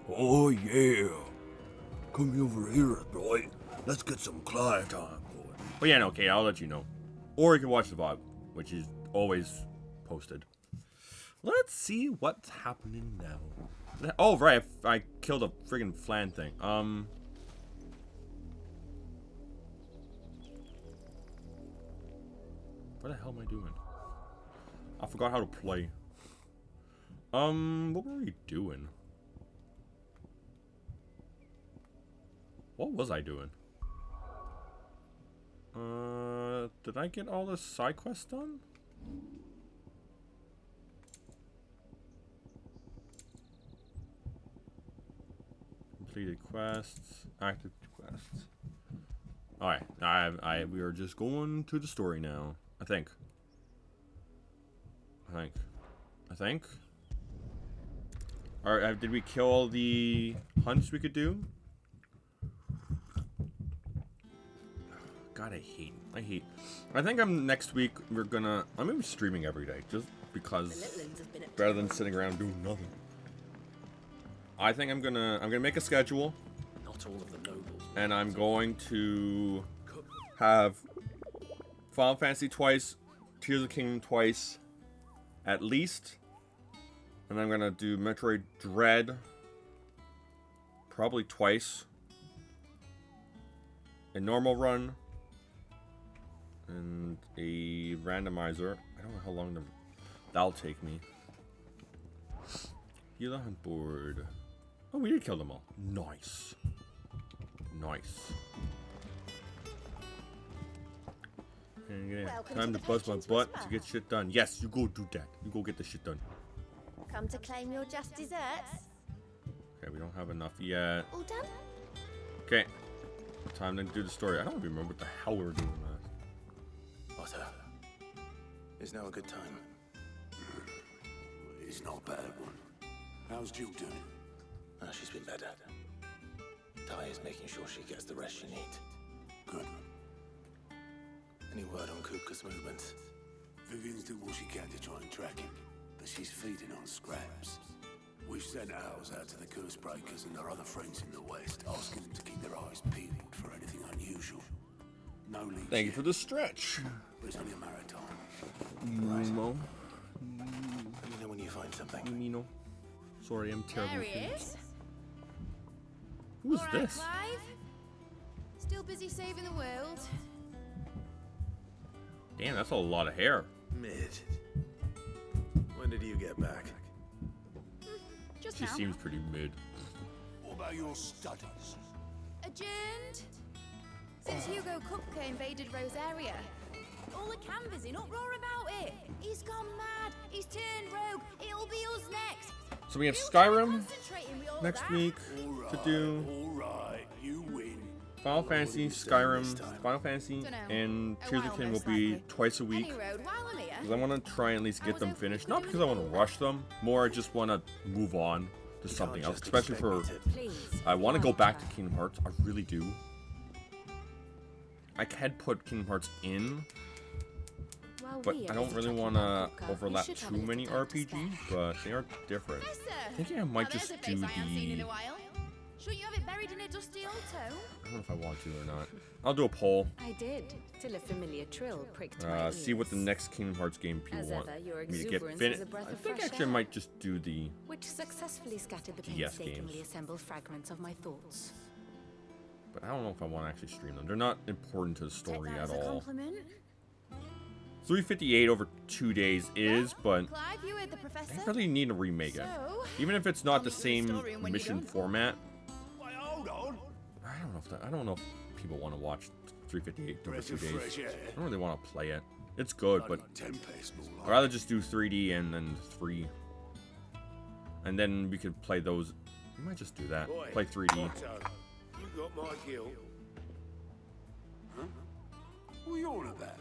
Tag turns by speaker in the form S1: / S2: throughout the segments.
S1: Oh yeah. Come over here, boy. Let's get some quiet time, boy.
S2: But yeah, no, okay, I'll let you know. Or you can watch the VOD, which is always posted. Let's see what's happening now. Oh, right, I killed a friggin' flan thing. What the hell am I doing? I forgot how to play. What were we doing? What was I doing? Did I get all the side quests done? Completed quests, active quests. Alright, we are just going to the story now. I think. Alright, did we kill all the hunts we could do? God, I hate. I think next week I'm gonna be streaming every day just because rather than sitting around doing nothing. I think I'm gonna make a schedule.
S3: Not all of the nobles.
S2: And I'm going to have Final Fantasy twice, Tears of the Kingdom twice, at least. And I'm gonna do Metroid Dread probably twice. A normal run. And a randomizer. I don't know how long that'll take me. Healer hunt board. Oh, we did kill them all. Nice. And yeah, time to bust my butt to get shit done. Yes, you go do that. You go get the shit done.
S4: Come to claim your just desserts?
S2: Okay, we don't have enough yet.
S4: All done?
S2: Okay. Time to do the story. I don't even remember what the hell we were doing last.
S3: Otto, is now a good time?
S1: It's not a bad one. How's Jill doing?
S3: Oh, she's been better. Ty is making sure she gets the rest she needs.
S1: Good.
S3: Any word on Kupka's movements?
S1: Vivian's doing what she can to try and track him, but she's feeding on scraps. We've sent ours out to the curse breakers and their other friends in the west, asking them to keep their eyes peeled for anything unusual. No leads.
S2: Thank you for the stretch.
S1: But it's only a matter of time.
S2: Nemo.
S3: Let me know when you find something.
S2: Nemo. Sorry, I'm terrible.
S4: There he is.
S2: Who's
S4: All right,
S2: this?
S4: Clive. Still busy saving the world.
S2: Damn, that's a lot of hair.
S3: Mid. When did you get back?
S4: Just
S2: She
S4: now.
S2: seems pretty mid.
S1: What about your studies?
S4: Adjourned. Since Hugo Kupka invaded Rosaria. All the canvassing in uproar about it. He's gone mad. He's turned rogue. It'll be us next.
S2: So we have
S4: You try
S2: Skyrim
S4: concentrating with all
S2: next
S4: that.
S2: week to do.
S1: Alright, you win.
S2: Final Fantasy, Skyrim, Final Fantasy,
S4: Dunno.
S2: and
S4: A
S2: Tears of the
S4: while,
S2: Kingdom will
S4: most
S2: be
S4: likely.
S2: twice a week.
S4: Any road while I'm here.
S2: Because I want to try and at least get them finished. Not because I want to rush them. More I just want to move on to something else. Especially for...
S4: Please.
S2: I want to go back to Kingdom Hearts. I really do. I could put Kingdom Hearts in,
S4: While
S2: but
S4: we
S2: I
S4: are
S2: don't
S4: busy
S2: really
S4: talking
S2: want to
S4: about Kupka, we
S2: overlap
S4: should have
S2: too
S4: a little
S2: many
S4: time to
S2: RPGs,
S4: spare.
S2: but they are different.
S4: Yes, sir.
S2: I think I might
S4: Now,
S2: just
S4: there's a
S2: do
S4: place I haven't seen in
S2: the...
S4: a while. Shouldn't you have it buried in a dusty old tome?
S2: I don't know if I want to or not. I'll do a poll.
S5: I did, till a familiar trill pricked my ears.
S2: See what the next Kingdom Hearts game people
S5: As
S2: want
S5: ever, your
S2: me to get
S5: exuberance
S2: finished.
S5: is a breath
S2: I
S5: of
S2: think
S5: fresh
S2: actually I
S5: air.
S2: might just do the...
S5: Which successfully scattered the
S2: DS
S5: painstakingly
S2: games.
S5: assembled fragments of my thoughts.
S2: But I don't know if I want to actually stream them. They're not important to the
S4: Take
S2: story
S4: that
S2: at
S4: as a
S2: all.
S4: compliment.
S2: 358 over 2 days is, but
S4: Clive, you heard the professor.
S2: I really need to remake it.
S4: So,
S2: Even if it's not the
S4: I'll meet you in the
S2: same
S4: storeroom when you
S2: mission
S4: don't.
S2: format.
S1: Wait, hold on.
S2: I don't know if people want to watch 358 over
S1: Breath
S2: 2
S1: of
S2: days.
S1: fresh air.
S2: I don't really want to play it. It's good, but
S1: Like Tempest, more
S2: I'd
S1: like.
S2: rather just do 3D and then 3. And then we could play those. We might just do that.
S1: Boy,
S2: Play 3D.
S1: Otto, you got my guilt. Huh? What are you on about?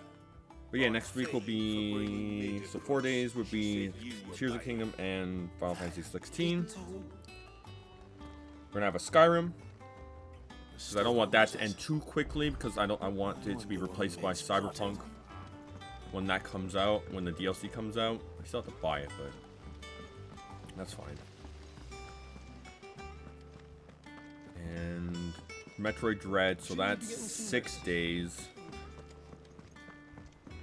S2: But yeah, next week will be... So 4 days would be Tears of the Kingdom and Final Fantasy 16. We're gonna have a Skyrim. Because I don't want that to end too quickly, because I want it to be replaced by Cyberpunk when that comes out, when the DLC comes out. I still have to buy it, but that's fine. And Metroid Dread, so that's 6 days.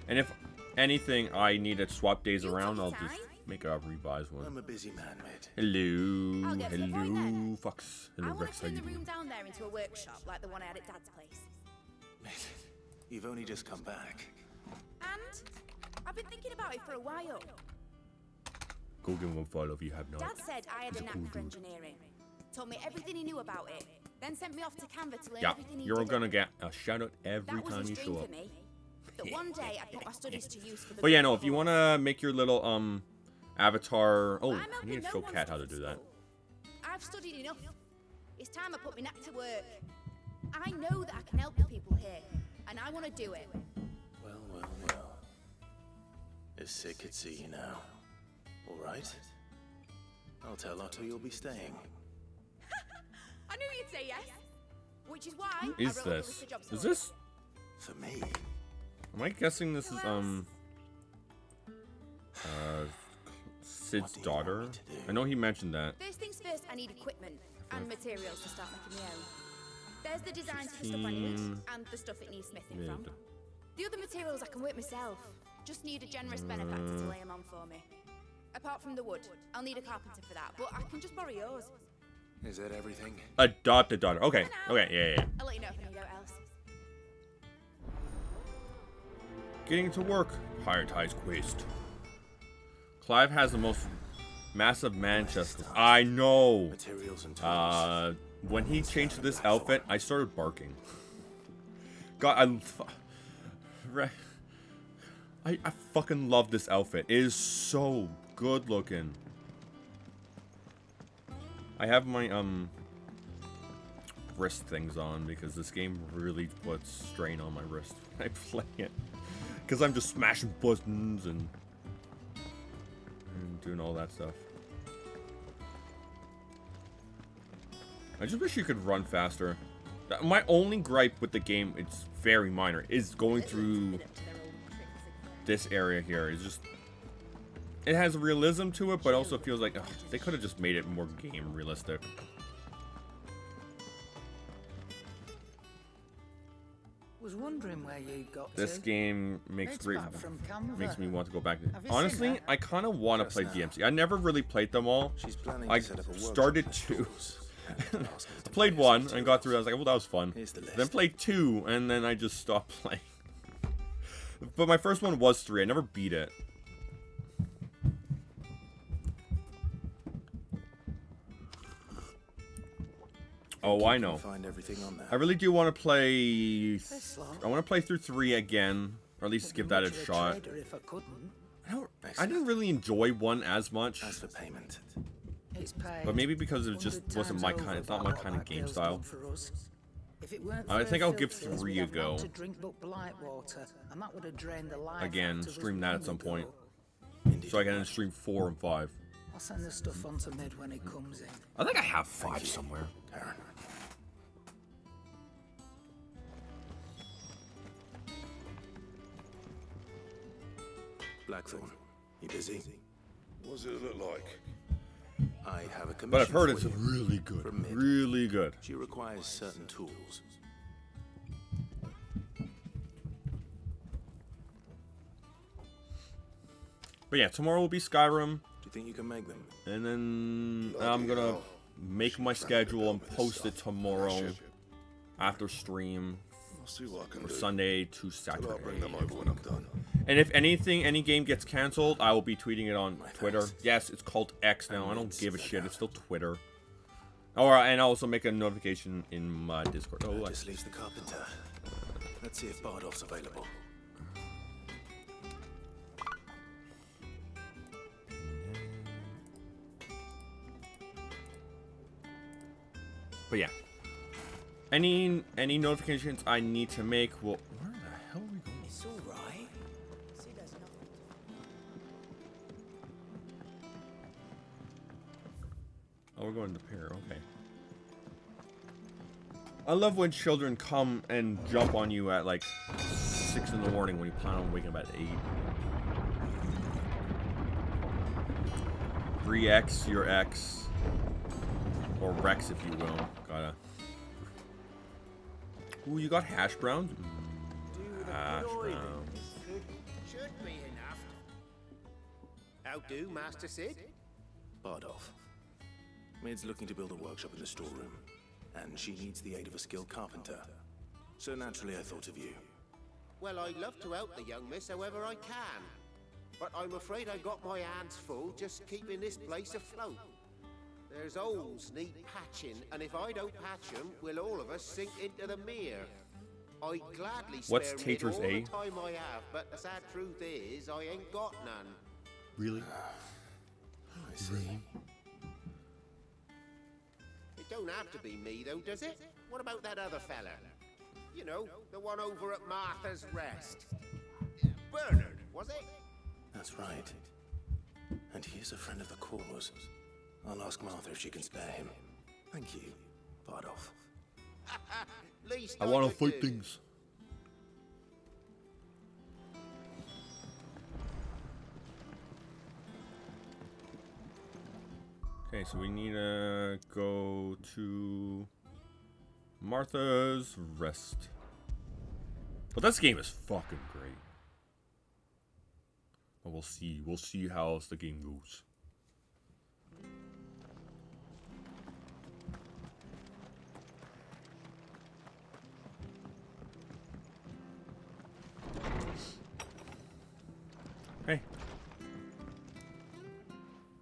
S2: And if anything, I need to swap days around, I'll just make a revised one.
S3: I'm a busy man, mate.
S2: Hello,
S4: I'll get to the point
S2: hello,
S4: then.
S2: Fox.
S4: I
S2: Hello,
S4: want
S2: Rex,
S4: to
S2: how
S4: turn
S2: you
S4: the room
S2: doing?
S4: down there into a workshop like the one I had at Dad's place.
S3: Mate, you've only just come back.
S4: And I've been thinking about it for a while.
S2: Go give him a follow if you have not.
S4: Dad said I had
S2: He's
S4: a
S2: a
S4: knack
S2: cool
S4: for
S2: dude.
S4: engineering. Told me everything he knew about it. Then sent me off to Canva to learn
S2: Yeah,
S4: everything he
S2: you're
S4: did.
S2: gonna get a shout out every
S4: That was
S2: time
S4: his
S2: you
S4: dream
S2: show
S4: for
S2: up.
S4: me. That one day I'd put my studies to use for the
S2: But yeah,
S4: good
S2: no,
S4: of
S2: if you
S4: all.
S2: wanna make your little avatar. Oh,
S4: I'm
S2: I
S4: helping
S2: need to
S4: no
S2: show
S4: one
S2: Kat how to
S4: study
S2: do that.
S4: school. I've studied enough. It's time I put my knack to work. I know that I can help the people here, and I want to do it.
S3: Well, well, well. It's sick could see you now. All right. I'll tell Otto you'll be staying.
S4: I knew you'd say yes. Which is why
S2: Who
S4: I
S2: is
S4: wrote up a
S2: this?
S4: list of jobs
S2: Is
S4: for you.
S2: this?
S3: For me.
S2: Am I guessing this is
S4: Who
S2: Sid's
S3: What do you want
S2: daughter?
S3: me to do?
S2: I know he mentioned that.
S4: First things first, I need equipment and materials to start making my own. There's the designs for the stuff I need,
S2: 16
S4: and the stuff it needs smithing
S2: mid.
S4: from. The other materials I can work myself. Just need a generous benefactor to lay them on for me. Apart from the wood, I'll need a carpenter for that, but I can just borrow yours.
S3: Is that everything?
S2: Adopted daughter. Okay, okay, yeah.
S4: I'll let you know if I need out else.
S2: Getting to work. Prioritize quest. Clive has the most massive man chest. I know.
S3: Materials and tools.
S2: When he changed this outfit, I started barking. God, I fucking love this outfit. It is so good looking. I have my wrist things on because this game really puts strain on my wrist when I play it. Because I'm just smashing buttons and doing all that stuff. I just wish you could run faster. My only gripe with the game, it's very minor, is going through this area here. It's just, it has realism to it, but also feels like they could have just made it more game realistic.
S6: Was wondering where you got
S2: This
S6: to.
S2: game makes
S6: It's
S2: great,
S6: back from Canva.
S2: makes me want to go back.
S6: Have you seen
S2: Honestly,
S6: that?
S2: I kind of want to
S3: Just
S2: play
S3: now.
S2: DMC. I never really played them all.
S3: She's planning
S2: I
S3: to set up a workshop
S2: started
S3: for
S2: 2.
S3: tools and ask us
S2: I
S3: to
S2: played
S3: buy
S2: 1
S3: some
S2: and got through. I
S3: materials.
S2: was like, well, that was fun.
S3: Here's the list.
S2: Then played 2, and then I just stopped playing. But my first one was 3. I never beat it. Oh,
S3: You
S2: I
S3: can
S2: know.
S3: Find everything on there.
S2: I really do want to play.
S6: This lot.
S2: I want to play through 3 again, or at least
S6: Would
S2: give
S6: be
S2: that a
S6: much of
S2: shot.
S6: trader if I couldn't.
S2: I didn't really enjoy 1 as much,
S3: As for payment,
S6: It's paid.
S2: but maybe because it just
S6: 100
S2: wasn't my
S6: times
S2: kind.
S6: over
S2: It's not
S6: by
S2: my
S6: what
S2: kind of
S6: that
S2: game
S6: girl's
S2: style.
S6: done for us. If it weren't
S2: I
S6: for
S2: think
S6: her
S2: I'll give
S6: filthies,
S2: 3
S6: we'd
S2: a
S6: have none
S2: go.
S6: to drink but blight water, and that would have drained the life
S2: Again,
S6: out of us
S2: stream that at
S6: long
S2: some
S6: ago.
S2: point,
S3: indeed.
S2: so I can then stream 4 and 5.
S6: I'll send the stuff on to Mid when it comes in.
S2: I think I have 5 somewhere.
S3: Aaron. Blackthorn, you busy?
S1: What does it look like?
S3: I have a commission.
S2: But I've heard
S3: for
S2: it's
S3: you.
S2: really good.
S3: From Mid.
S2: Really good.
S3: She requires certain tools.
S2: But yeah, tomorrow will be Skyrim,
S3: Do you think you can make them?
S2: and then
S1: Bloody
S2: I'm gonna
S1: hell.
S2: make my
S1: She's
S2: schedule and
S1: with this
S2: post it
S1: stuff.
S2: tomorrow
S1: Ship.
S2: after stream,
S1: I'll see what I can
S2: or
S1: do.
S2: Sunday to
S1: I'll bring them
S2: Saturday.
S1: over when I'm done.
S2: And if anything, any game gets canceled, I will be tweeting it on Twitter.
S3: thanks.
S2: Yes, it's called X now. I don't
S3: It's
S2: give a
S3: like
S2: shit.
S3: that.
S2: It's still Twitter. Or and I'll also make a notification in my Discord. Oh,
S3: That
S2: I-
S3: just leaves the carpenter. Let's see if Bardolph's available.
S2: but yeah. Any notifications I need to make will. Where the hell are we going?
S3: It's all right.
S2: Oh, we're going to Pier. Okay. I love when children come and jump on you at like 6 in the morning when you plan on waking up at 8. 3x your X, or Rex if you will. Gotta Ooh, you got hash browns? Hash
S7: Good oil.
S2: browns.
S7: Should be enough. How do, Master Sid?
S3: Bardolph. Maid's looking to build a workshop in the storeroom, and she needs the aid of a skilled carpenter. So naturally I thought of you.
S7: Well, I'd love to help the young miss however I can. But I'm afraid I got my hands full just keeping this place afloat. There's holes need patching, and if I don't patch them, will all of us sink into the mere. I'd gladly spare
S2: What's
S7: Mid
S2: Tater's
S7: all
S2: A?
S7: the time I have, but the sad truth is, I ain't got none.
S2: Really?
S3: I see.
S7: It don't have to be me, though, does it? What about that other fella? You know, the one over at Martha's Rest. Bernard, was it?
S3: That's right. And he is a friend of the cause. I'll ask Martha if she can spare him. Thank you, Bardolph.
S7: Least
S2: I want to
S7: could
S2: fight
S7: do.
S2: things. Okay, so we need to go to Martha's Rest. But this game is fucking great. But we'll see. We'll see how else the game goes. Hey,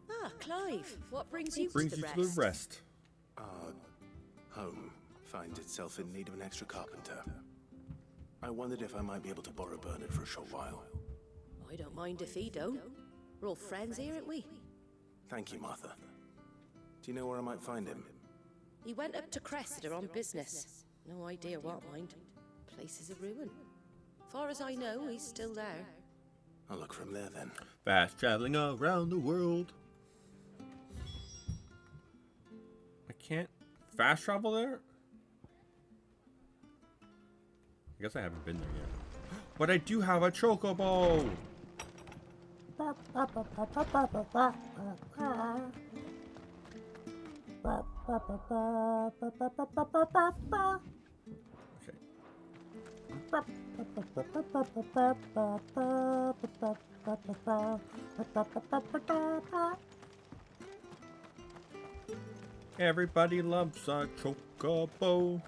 S8: Ah, Clive, what brings you
S2: brings
S8: to
S2: you
S8: the
S2: to
S8: rest?
S2: the rest.
S3: Our home finds itself in need of an extra carpenter. I wondered if I might be able to borrow Bernard for a short while.
S8: I don't mind if he don't. We're all friends here, aren't we?
S3: Thank you, Martha. Do you know where I might find him?
S8: He went up to Cressida on business. No idea what, mind. Place is a ruin. Far as I know, he's still there.
S3: I'll look for him there then.
S2: Fast traveling around the world. I can't fast travel there? I guess I haven't been there yet. But I do have a chocobo! Okay. Everybody loves a chocobo.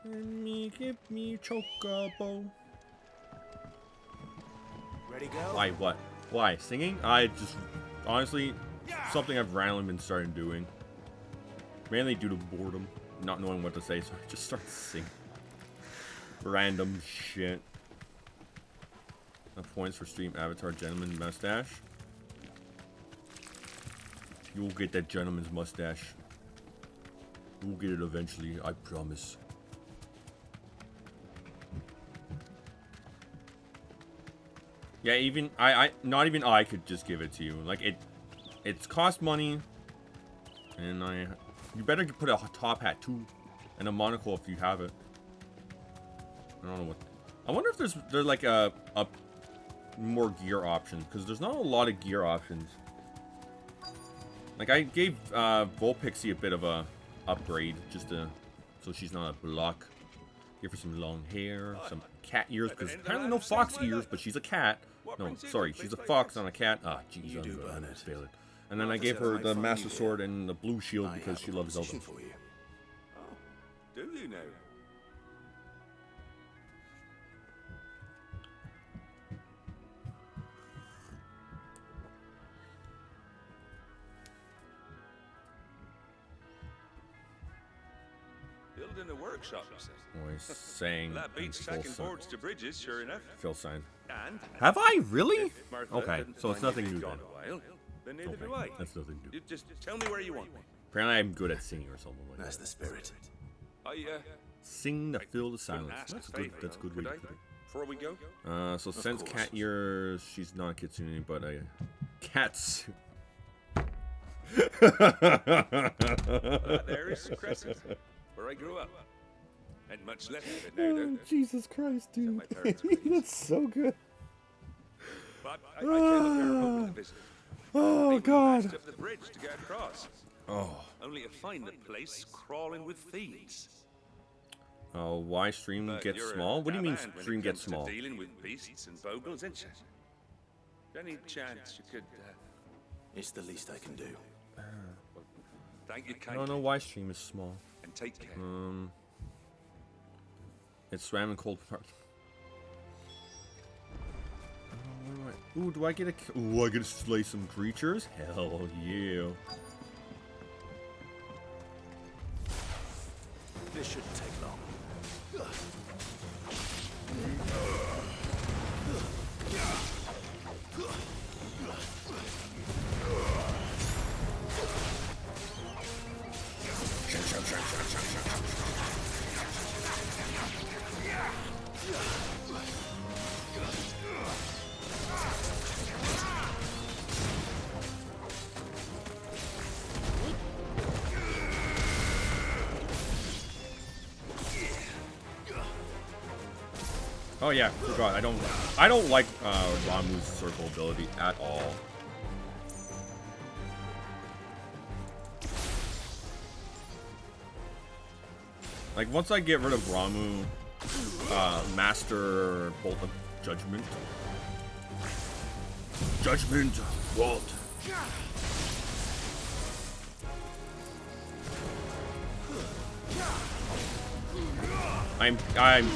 S2: And me, give me chocobo.
S7: Ready, go?
S2: Why, what? Why? Singing? I just, honestly, something I've randomly been starting doing. Mainly due to boredom, not knowing what to say, so I just start singing. Random shit. No points for stream avatar gentleman mustache. You'll get that gentleman's mustache. You'll get it eventually, I promise. Yeah, even not even I could just give it to you. Like it's cost money, and you better put a top hat too, and a monocle if you have it. I don't know what. I wonder if there's like a more gear options, because there's not a lot of gear options. Like I gave Volpixie a bit of a upgrade just to so she's not a block. Give her some long hair, some cat ears, because apparently no fox ears, but she's a cat. No, sorry, she's a fox, not a cat. Ah, jeez, I'm gonna fail it. And then I gave her the Master Sword and the blue shield because she loves Zelda.
S3: For you.
S1: Oh, do you know?
S9: Building a workshop, you say?
S2: Always saying
S9: That beats
S2: full
S9: stacking
S2: sign.
S9: boards to bridges, sure enough.
S2: Fill sign.
S9: And
S2: Have I really?
S9: if Martha
S2: Okay,
S9: didn't
S2: so it's
S9: find
S2: nothing
S9: you'd
S2: new
S9: been
S2: then.
S9: gone a while, then neither do I.
S2: Okay, that's nothing new.
S9: You just tell me where you want me.
S2: Apparently I'm good at singing or something like
S3: That's
S2: that.
S3: the spirit.
S9: I
S2: Sing to fill the
S9: couldn't
S2: silence.
S9: ask
S2: That's
S9: a
S2: good.
S9: favor,
S2: That's a good way
S9: could
S2: to
S9: I?
S2: put it.
S9: Before we go,
S2: So since
S3: course.
S2: cat ears, she's not a kitsune, but a cat suit.
S9: that there is Crescent, where I grew up. And much left of it now, though.
S2: Jesus Christ, dude.
S9: my parents' place.
S2: That's so good.
S9: But I came up here hoping to visit.
S2: Oh,
S9: They
S2: God.
S9: patched up the bridge to get across,
S2: Oh,
S9: only to find the place crawling with thieves.
S2: Oh, why stream
S9: But
S2: gets
S9: you're a
S2: small? What do you mean
S9: man when
S2: stream
S9: it
S2: gets
S9: comes to
S2: small?
S9: dealing with beasts and bogles, ain't you? Any chance you could?
S3: It's the least I can do.
S9: Thank you
S2: I
S9: kindly.
S2: don't know why stream is small.
S9: And take care.
S2: It's swam in cold water. Ooh, do I get a? Ooh, I get to slay some creatures? Hell yeah!
S3: This shouldn't take long.
S2: Oh yeah, forgot. I don't like Ramu's circle ability at all. Like once I get rid of Ramu, Master Bolt of Judgment. Judgment Bolt. I'm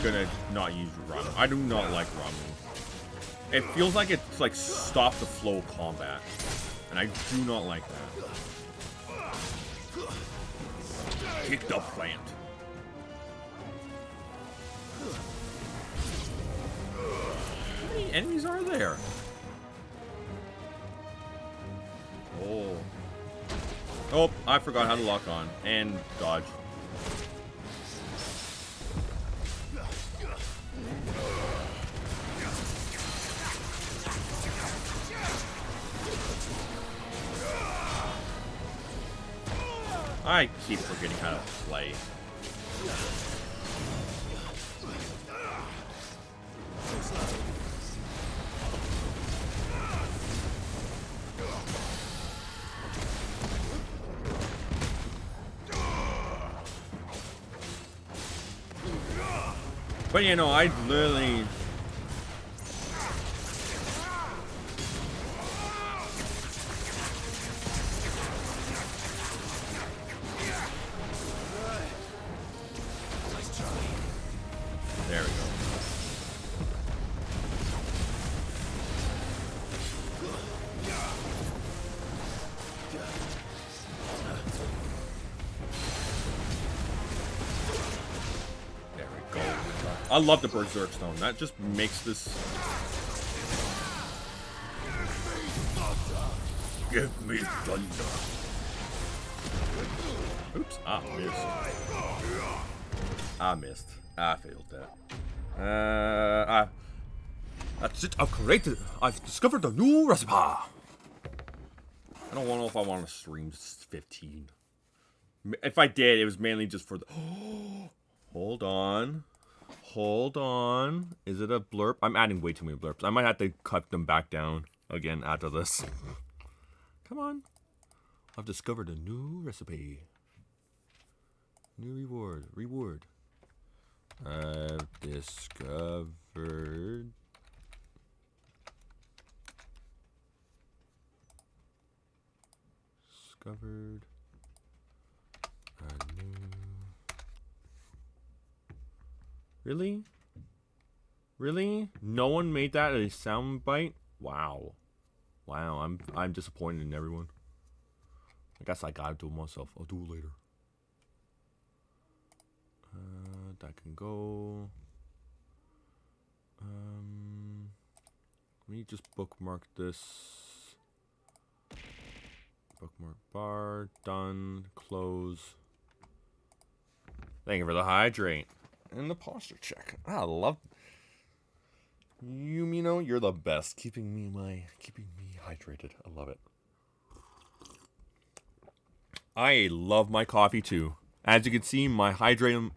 S2: gonna not use Ramu. I do not like Ramu. It feels like it's like stop the flow of combat, and I do not like that. Kick the plant. How many enemies are there? Oh. Oh, I forgot how to lock on and dodge. I keep forgetting how to play. But you know, I literally... There we go. There we go. I love the Berserk Stone. That just makes this... Give me thunder. Oops. Ah, missed. I missed. I failed that. That's it. I've discovered a new recipe. I don't know if I want to stream 15. If I did, it was mainly just for the... Hold on. Hold on. Is it a blurb? I'm adding way too many blurbs. I might have to cut them back down again after this. Come on. I've discovered a new recipe. New reward. Reward. I've discovered... Discovered... a new... Really? Really? No one made that a soundbite? Wow. Wow, I'm disappointed in everyone. I guess I gotta do it myself. I'll do it later. That can go. Let me just bookmark this. Bookmark bar. Done. Close. Thank you for the hydrate. And the posture check. I love Yumino, you're the best. Keeping me hydrated. I love it. I love my coffee too. As you can see, my hydratum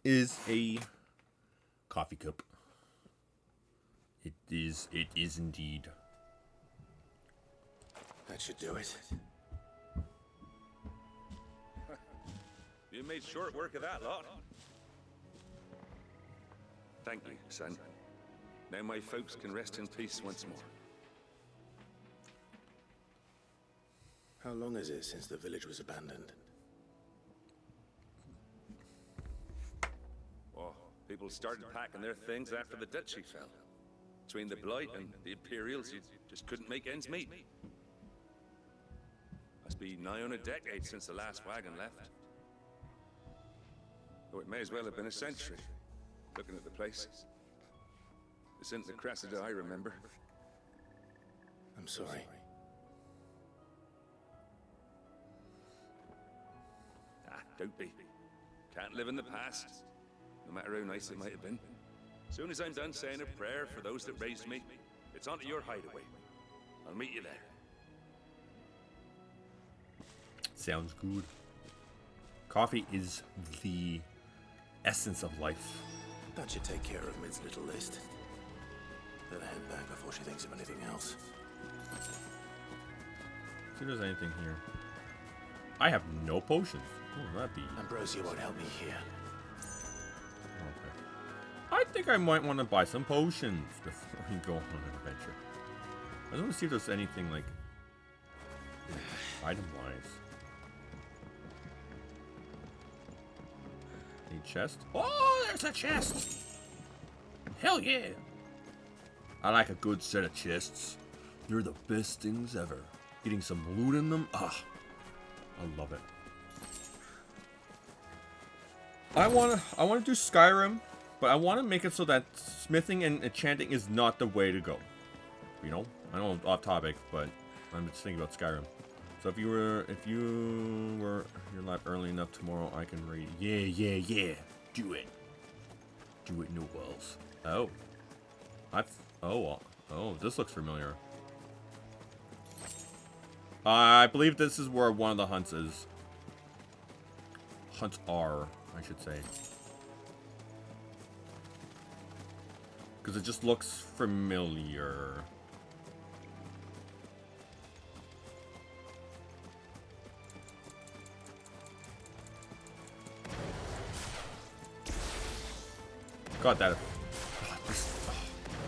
S2: is a coffee cup. It is indeed.
S3: That should do it.
S9: You made short work of that lot. Thank you, son. Now my folks can rest in peace once more.
S3: How long is it since the village was abandoned?
S9: Oh, people started packing their things after the duchy fell. Between the Blight and the Imperials, you just couldn't make ends meet. Must be nigh on a decade since the last wagon left. Though it may as well have been a century, looking at the place. This isn't the Cressida I remember.
S3: I'm sorry.
S9: Ah, don't be. Can't live in the past, no matter how nice it might have been. Soon as I'm done saying a prayer for those that raised me, it's onto your hideaway. I'll meet you there.
S2: Sounds good. Coffee is the essence of life.
S3: That should take care of Mid's little list. Let her head back before she thinks of anything else.
S2: See if there's anything here. I have no potions. What would that be?
S3: Ambrosia won't help me here.
S2: Okay. I think I might want to buy some potions before we go on an adventure. I just want to see if there's anything like item-wise. Any chest? Oh, there's a chest! Hell yeah! I like a good set of chests. They're the best things ever. Getting some loot in them, ah, I love it. I wanna do Skyrim, but I wanna make it so that smithing and enchanting is not the way to go. You know, I know I'm off topic, but I'm just thinking about Skyrim. So if you were your live early enough tomorrow, I can read. Yeah. Do it. Do it, no walls. Oh. Oh, this looks familiar. I believe this is where one of the hunts is. Hunts are, I should say. Because it just looks familiar. God, that.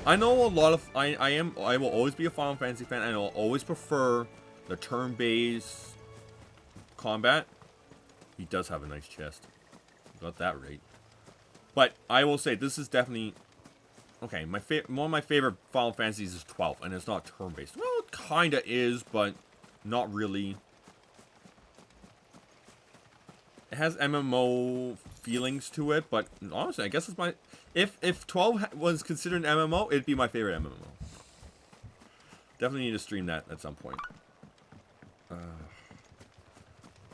S2: I know a lot of. I will always be a Final Fantasy fan, and I'll always prefer the turn-based combat. He does have a nice chest. Got that right. But I will say this is definitely okay. One of my favorite Final Fantasies is 12, and it's not turn-based. Well, it kinda is, but not really. It has MMO feelings to it, but honestly, I guess it's my. If 12 was considered an MMO, it'd be my favorite MMO. Definitely need to stream that at some point.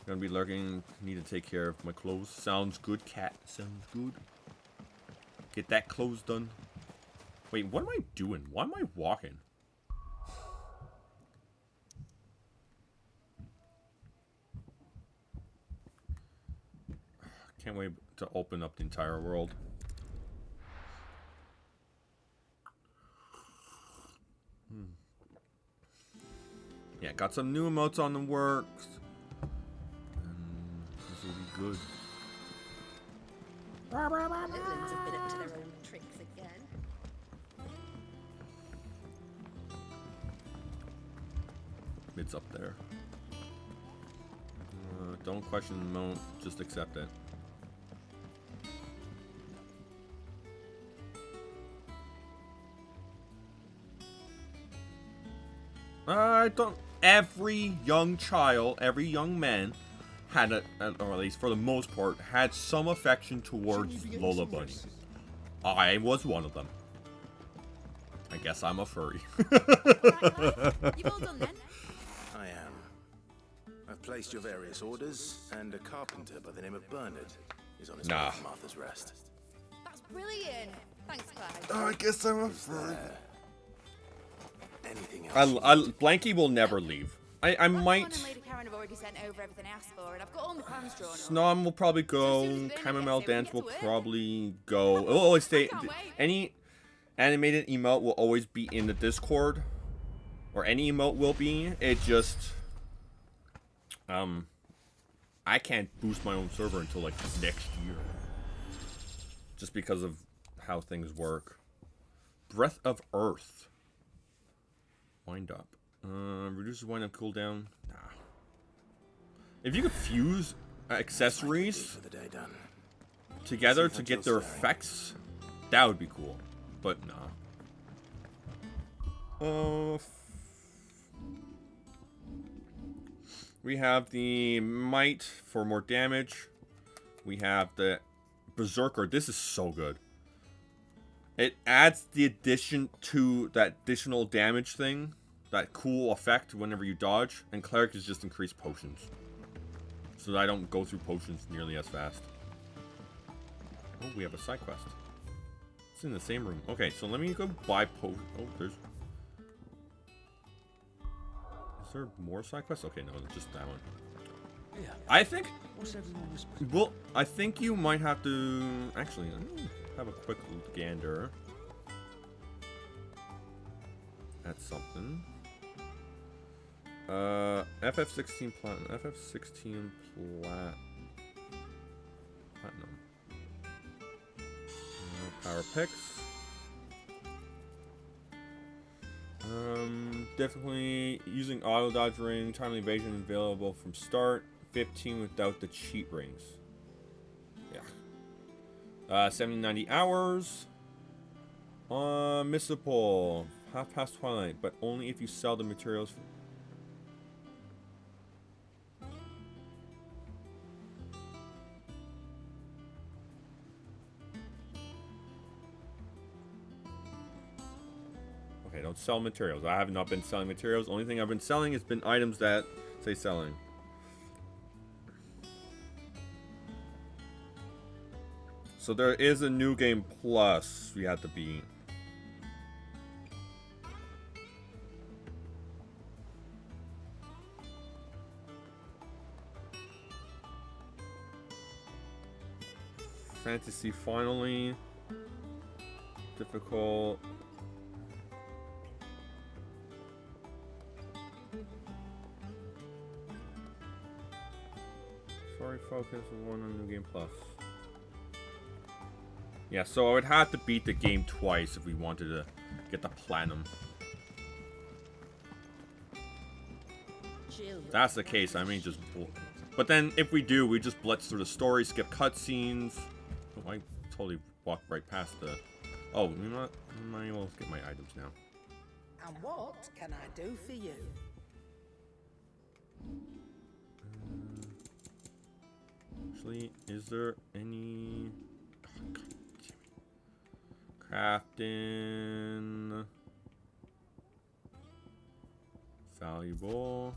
S2: Gonna be lurking. Need to take care of my clothes. Sounds good, cat. Sounds good. Get that clothes done. Wait, what am I doing? Why am I walking? Can't wait to open up the entire world. Yeah, got some new emotes on the works. This will be good.
S8: Littlings have been up to their own tricks again.
S2: It's up there. Don't question the emote, just accept it. I don't. Every young child, every young man had or at least for the most part, had some affection towards Lola Bunny. I was one of them. I guess I'm a furry.
S4: Right, you've all done then?
S3: I am. I've placed your various orders, and a carpenter by the name of Bernard is on his way to Martha's Rest.
S4: That's brilliant. Thanks, Clyde.
S2: I guess I'm a furry.
S3: Anything else?
S2: Blanky will never leave. I might.
S4: and Lady Karen have already sent over everything I asked for, and I've got all my plans drawn up.
S2: Snom will probably go. Chamomile Dance will probably go. It will always stay. Any animated emote will always be in the Discord, or any emote will be. It just I can't boost my own server until like next year. Just because of how things work. Breath of Earth. Wind up. Reduces wind up cooldown. Nah. If you could fuse accessories together to get their effects, that would be cool. But nah. We have the Might for more damage. We have the Berserker. This is so good. It adds the addition to that additional damage thing. That cool effect whenever you dodge. And Cleric is just increased potions. So that I don't go through potions nearly as fast. Oh, we have a side quest. It's in the same room. Okay, so let me go buy potions. Oh, there's... Is there more side quests? Okay, no, it's just that one.
S1: Yeah.
S2: I think...
S1: What's everyone whispering?
S2: Well, I think you might have to... Actually, let me have a quick gander at something. FF16 Platinum. FF16 Platinum. Power picks. Definitely using auto dodge ring, timely evasion available from start. 15 without the cheat rings. Yeah. 70, 90 hours. Missable. Half past twilight, but only if you sell the materials. Okay, don't sell materials. I have not been selling materials. Only thing I've been selling has been items that say selling. So there is a new game plus we have to beat. Fantasy finally. Difficult. Sorry, focus on New Game Plus. Yeah, so I would have to beat the game twice if we wanted to get the platinum. If that's the case, I may just... But then, if we do, we just blitz through the story, skip cutscenes. Oh, I totally walked right past the... Oh, we might well get my items now.
S6: And what can I do for you?
S2: Actually, is there any... Oh, God. Crafting. Valuable.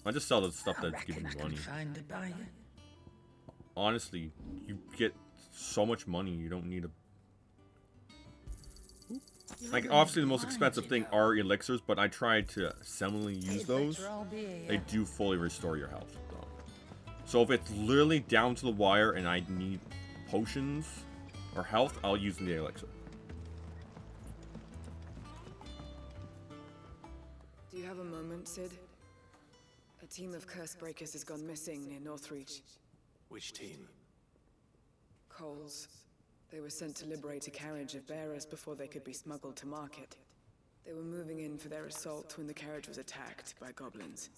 S2: I just sell the stuff that's giving me money.
S6: Find a buyer.
S2: Honestly, you get so much money, you don't need a... Like, obviously the most expensive thing are elixirs, but I tried to similarly use those. They do fully restore your health, though. So if it's literally down to the wire and I need potions or health, I'll use the elixir.
S10: Do you have a moment, Sid? A team of curse breakers has gone missing near Northreach.
S3: Which team?
S10: Coles. They were sent to liberate a carriage of bearers before they could be smuggled to market. They were moving in for their assault when the carriage was attacked by goblins.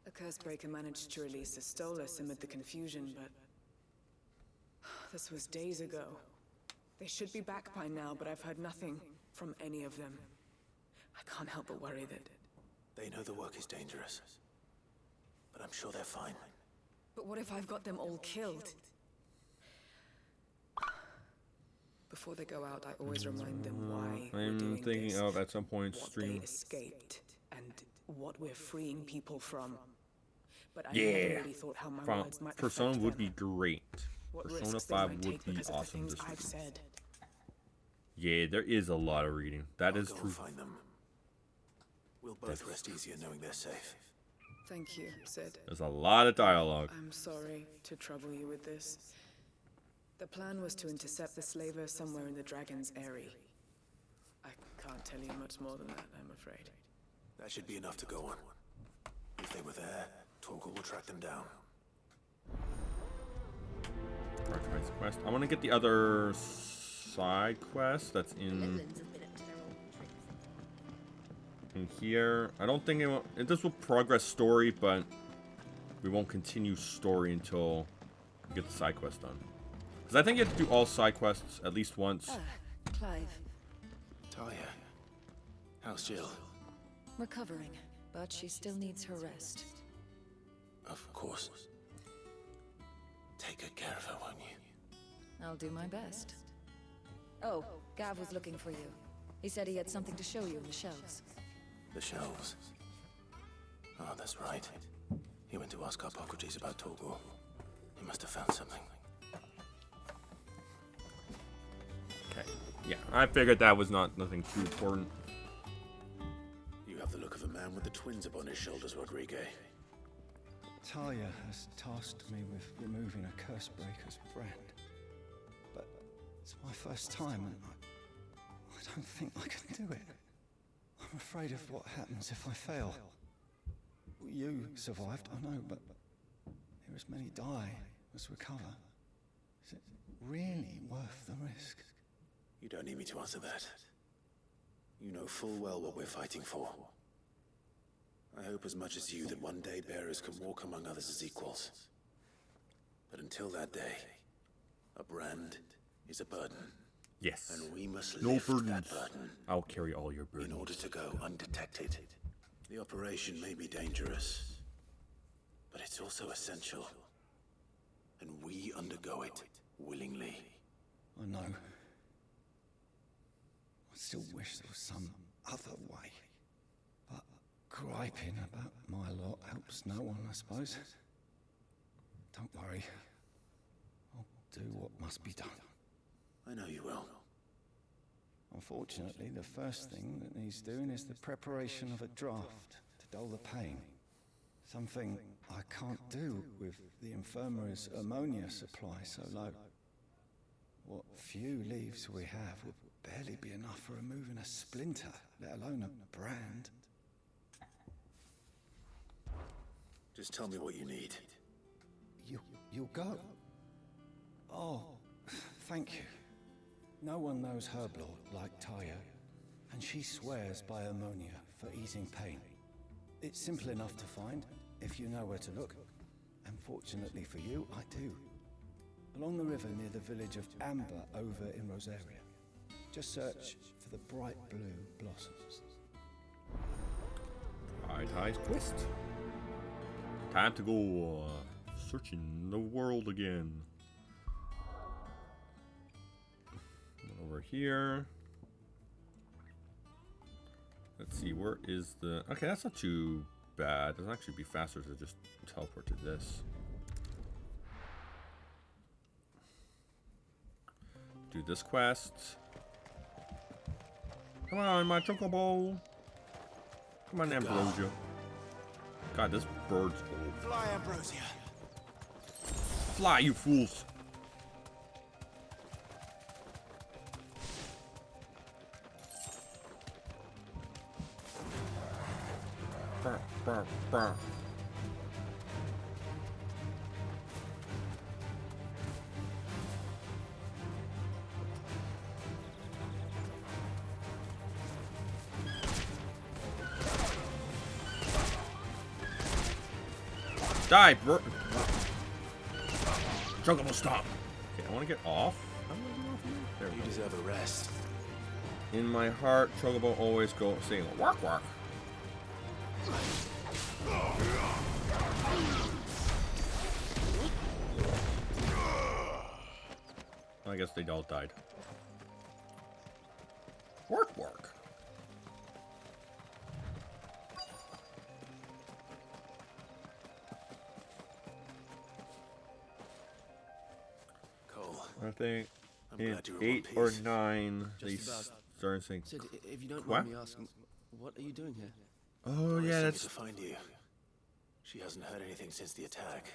S10: A curse breaker managed to release a Stolas amid the confusion, but... this was days ago. They should be back by now, but I've heard nothing from any of them. I can't help but worry that...
S3: They know the work is dangerous, but I'm sure they're fine.
S10: But what if I've got them all killed? Before they go out, I always remind them why we're doing
S2: thinking
S10: this,
S2: of at some point
S10: what
S2: stream.
S10: they escaped, and what we're freeing people from. But I
S2: Yeah,
S10: never really thought how my words might
S2: Persona
S10: affect
S2: would
S10: them.
S2: be great.
S10: What
S2: Persona
S10: risks they
S2: 5
S10: might
S2: would
S10: take
S2: be
S10: because of the
S2: awesome.
S10: things
S2: This
S10: I've said.
S2: Yeah, there is a lot of reading. That is
S3: I'll go
S2: true.
S3: find them. We'll both rest easier knowing they're safe.
S10: Thank you, Sid.
S2: There's a lot of dialogue.
S10: I'm sorry to trouble you with this. The plan was to intercept the slaver somewhere in the Dragon's Eyrie. I can't tell you much more than that, I'm afraid.
S3: That should be enough to go on. If they were there, Torgal will track them down.
S2: Prioritize quest. I want to get the other side quest that's in here. I don't think this will progress story, but we won't continue story until we get the side quest done. Because I think you have to do all side quests at least once.
S5: Clive.
S3: Talia, how's Jill?
S5: Recovering, but she still needs her rest.
S3: Of course. Take good care of her, won't you?
S5: I'll do my best. Oh, Gav was looking for you. He said he had something to show you in the shelves.
S3: The shelves. Oh, that's right. He went to ask Hippocrates about Torgal. He must have found something.
S2: Okay. Yeah, I figured that was nothing too important.
S3: You have the look of a man with the twins upon his shoulders, Rodrigue.
S11: Talia has tasked me with removing a Cursebreaker's brand. But it's my first time, and I don't think I can do it. I'm afraid of what happens if I fail. You survived, I know, but here as many die as recover. Is it really worth the risk?
S3: You don't need me to answer that. You know full well what we're fighting for. I hope as much as you that one day bearers can walk among others as equals. But until that day, a brand is a burden.
S2: Yes.
S3: And we must
S2: No
S3: lift
S2: burdens.
S3: that burden.
S2: I'll carry all your burdens.
S3: In order to go undetected. The operation may be dangerous, but it's also essential. And we undergo it willingly.
S11: I know. I still wish there was some other way. But griping about my lot helps no one, I suppose. Don't worry. I'll do what must be done.
S3: I know you will.
S11: Unfortunately, the first thing that needs doing is the preparation of a draft to dull the pain. Something I can't do with the infirmary's ammonia supply so low. What few leaves we have would barely be enough for removing a splinter, let alone a brand.
S3: Just tell me what you need.
S11: You'll go? Oh, thank you. No one knows Herblore like Talia, and she swears by ammonia for easing pain. It's simple enough to find, if you know where to look. And fortunately for you, I do. Along the river near the village of Amber over in Rosaria. Just search for the bright blue blossoms.
S2: Prioritize quest. Time to go searching the world again. Over here. Let's see, where is the... Okay, that's not too bad. It'll actually be faster to just teleport to this. Do this quest. Come on, my chocobo. Come on, Ambrosia. God, this bird's old.
S3: Fly, Ambrosia.
S2: Fly, you fools. Burr, burr, burr. Die, bro. Chocobo, stop. Okay, I want to get off. How do I get off of here? There we
S3: You
S2: go.
S3: deserve a rest.
S2: In my heart, Chocobo always go saying "Walk, walk." I guess they all died. Work, work.
S3: Cole,
S2: I think
S3: I'm
S2: in
S3: glad you're in
S2: 8
S3: one
S2: or
S3: piece.
S2: 9
S12: Just
S2: they
S12: about.
S2: started saying.
S12: Sid, if you don't
S2: What?
S12: mind me asking, what are you doing here?
S2: Oh
S3: Doris
S2: yeah,
S3: sent me
S2: that's
S3: to find you. She hasn't heard anything since the attack.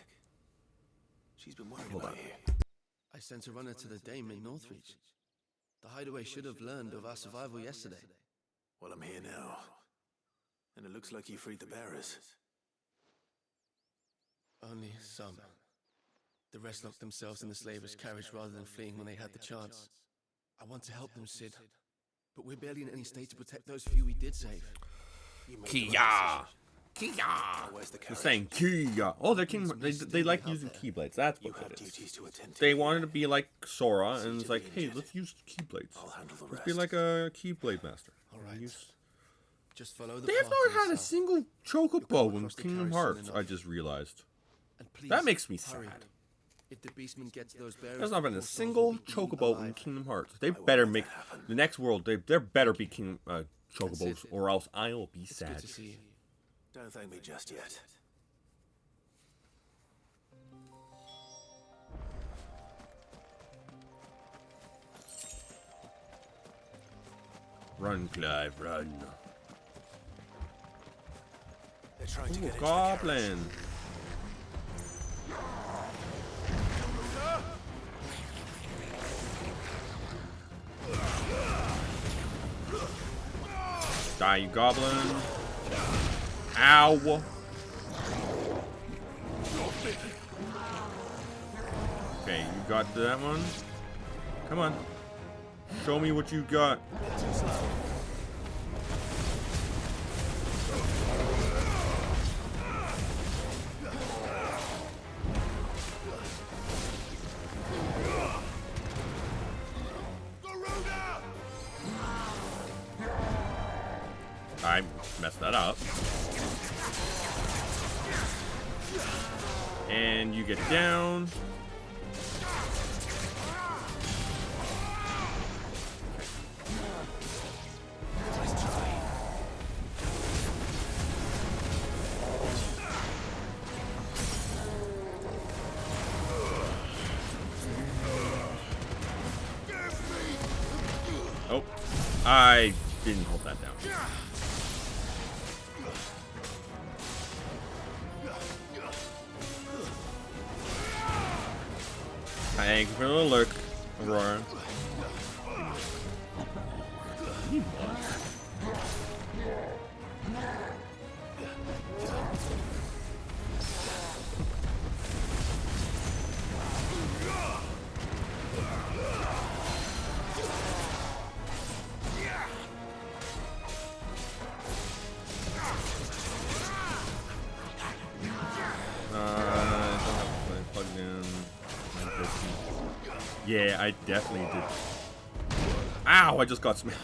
S3: She's been worried
S2: Hold
S3: about
S2: on.
S3: you.
S12: I sent a runner to the Dame in Northreach. The hideaway should have learned of our survival yesterday.
S3: Well, I'm here now. And it looks like you freed the bearers.
S12: Only some. The rest locked themselves in the slaver's carriage rather than fleeing when they had the chance. I want to help them, Sid. But we're barely in any state to protect those few we did save.
S2: Kia! Kia! They're saying Kia! Oh, they're king. They like using keyblades. That's what it is. They wanted to be like Sora, and it's like, hey, let's use keyblades. Let's be like a keyblade master.
S12: Alright. Just follow the
S2: They have
S12: path
S2: not had a
S12: south.
S2: single chocobo in Kingdom Hearts, I just realized.
S12: And please,
S2: That makes me
S12: hurry.
S2: sad.
S12: If the beastman gets those bearers,
S2: There's not been a
S12: before Souls
S2: single
S12: will be eaten
S2: chocobo in
S12: alive.
S2: Kingdom Hearts. They better make the next world. There better be chocobos,
S12: That's it.
S2: or else I'll be
S12: It's
S2: sad.
S12: good to see you.
S3: Don't thank me just yet.
S2: Run, Clive, run.
S3: They're trying to
S2: Ooh,
S3: get into
S2: goblin. Die, you goblin. Ow. Okay, you got that one. Come on. Show me what you got. I messed that up. And you get down. Oh, I didn't hold that down. Thank you for the look, Aurora. Yeah, I definitely did. Ow, I just got smashed.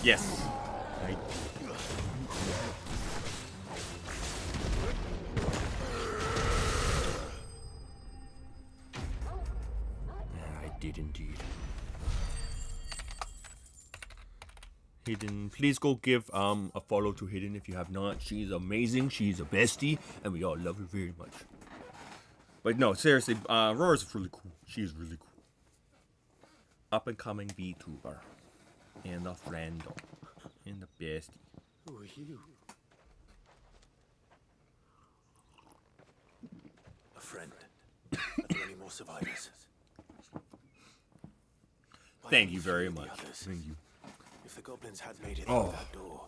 S2: Yes. I did. I did indeed. Hidden, please go give a follow to Hidden if you have not. She's amazing, she's a bestie, and we all love her very much. But no, seriously, Aurora's really cool. She's really cool. Up and coming VTuber. And a friend. And the bestie.
S3: Who are you? A friend. Are there any more survivors?
S2: Thank you very much. Thank you.
S3: If the goblins had made it
S2: Oh.
S3: through that door,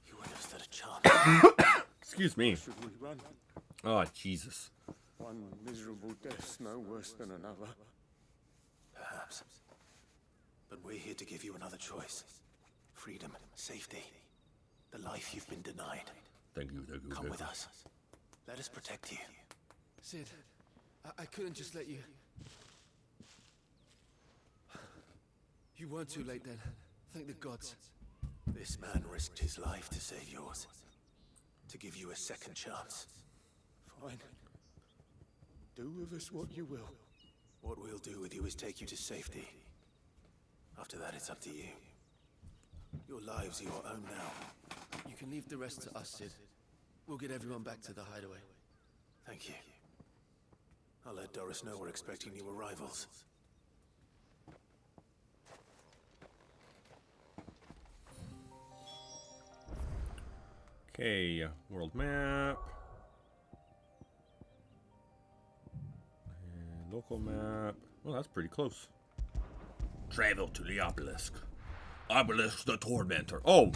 S3: you wouldn't have stood a chance.
S2: Excuse me.
S13: Should we run?
S2: Oh, Jesus.
S13: One miserable death's no worse than another.
S3: Perhaps. But we're here to give you another choice. Freedom, safety, the life you've been denied.
S2: Thank you, thank you.
S3: Come
S2: thank
S3: with
S2: you.
S3: us. Let us protect you.
S12: Sid, I couldn't just let you... You weren't too late then. Thank the gods.
S3: This man risked his life to save yours. To give you a second chance.
S13: Fine. Do with us what you will.
S3: What we'll do with you is take you to safety. After that, it's up to you. Your lives are your own now.
S12: You can leave the rest to us, Sid. We'll get everyone back to the hideaway.
S3: Thank you. I'll let Doris know we're expecting new arrivals.
S2: Okay, world map. And local map. Well, that's pretty close. Travel to the obelisk. Obelisk the Tormentor. Oh!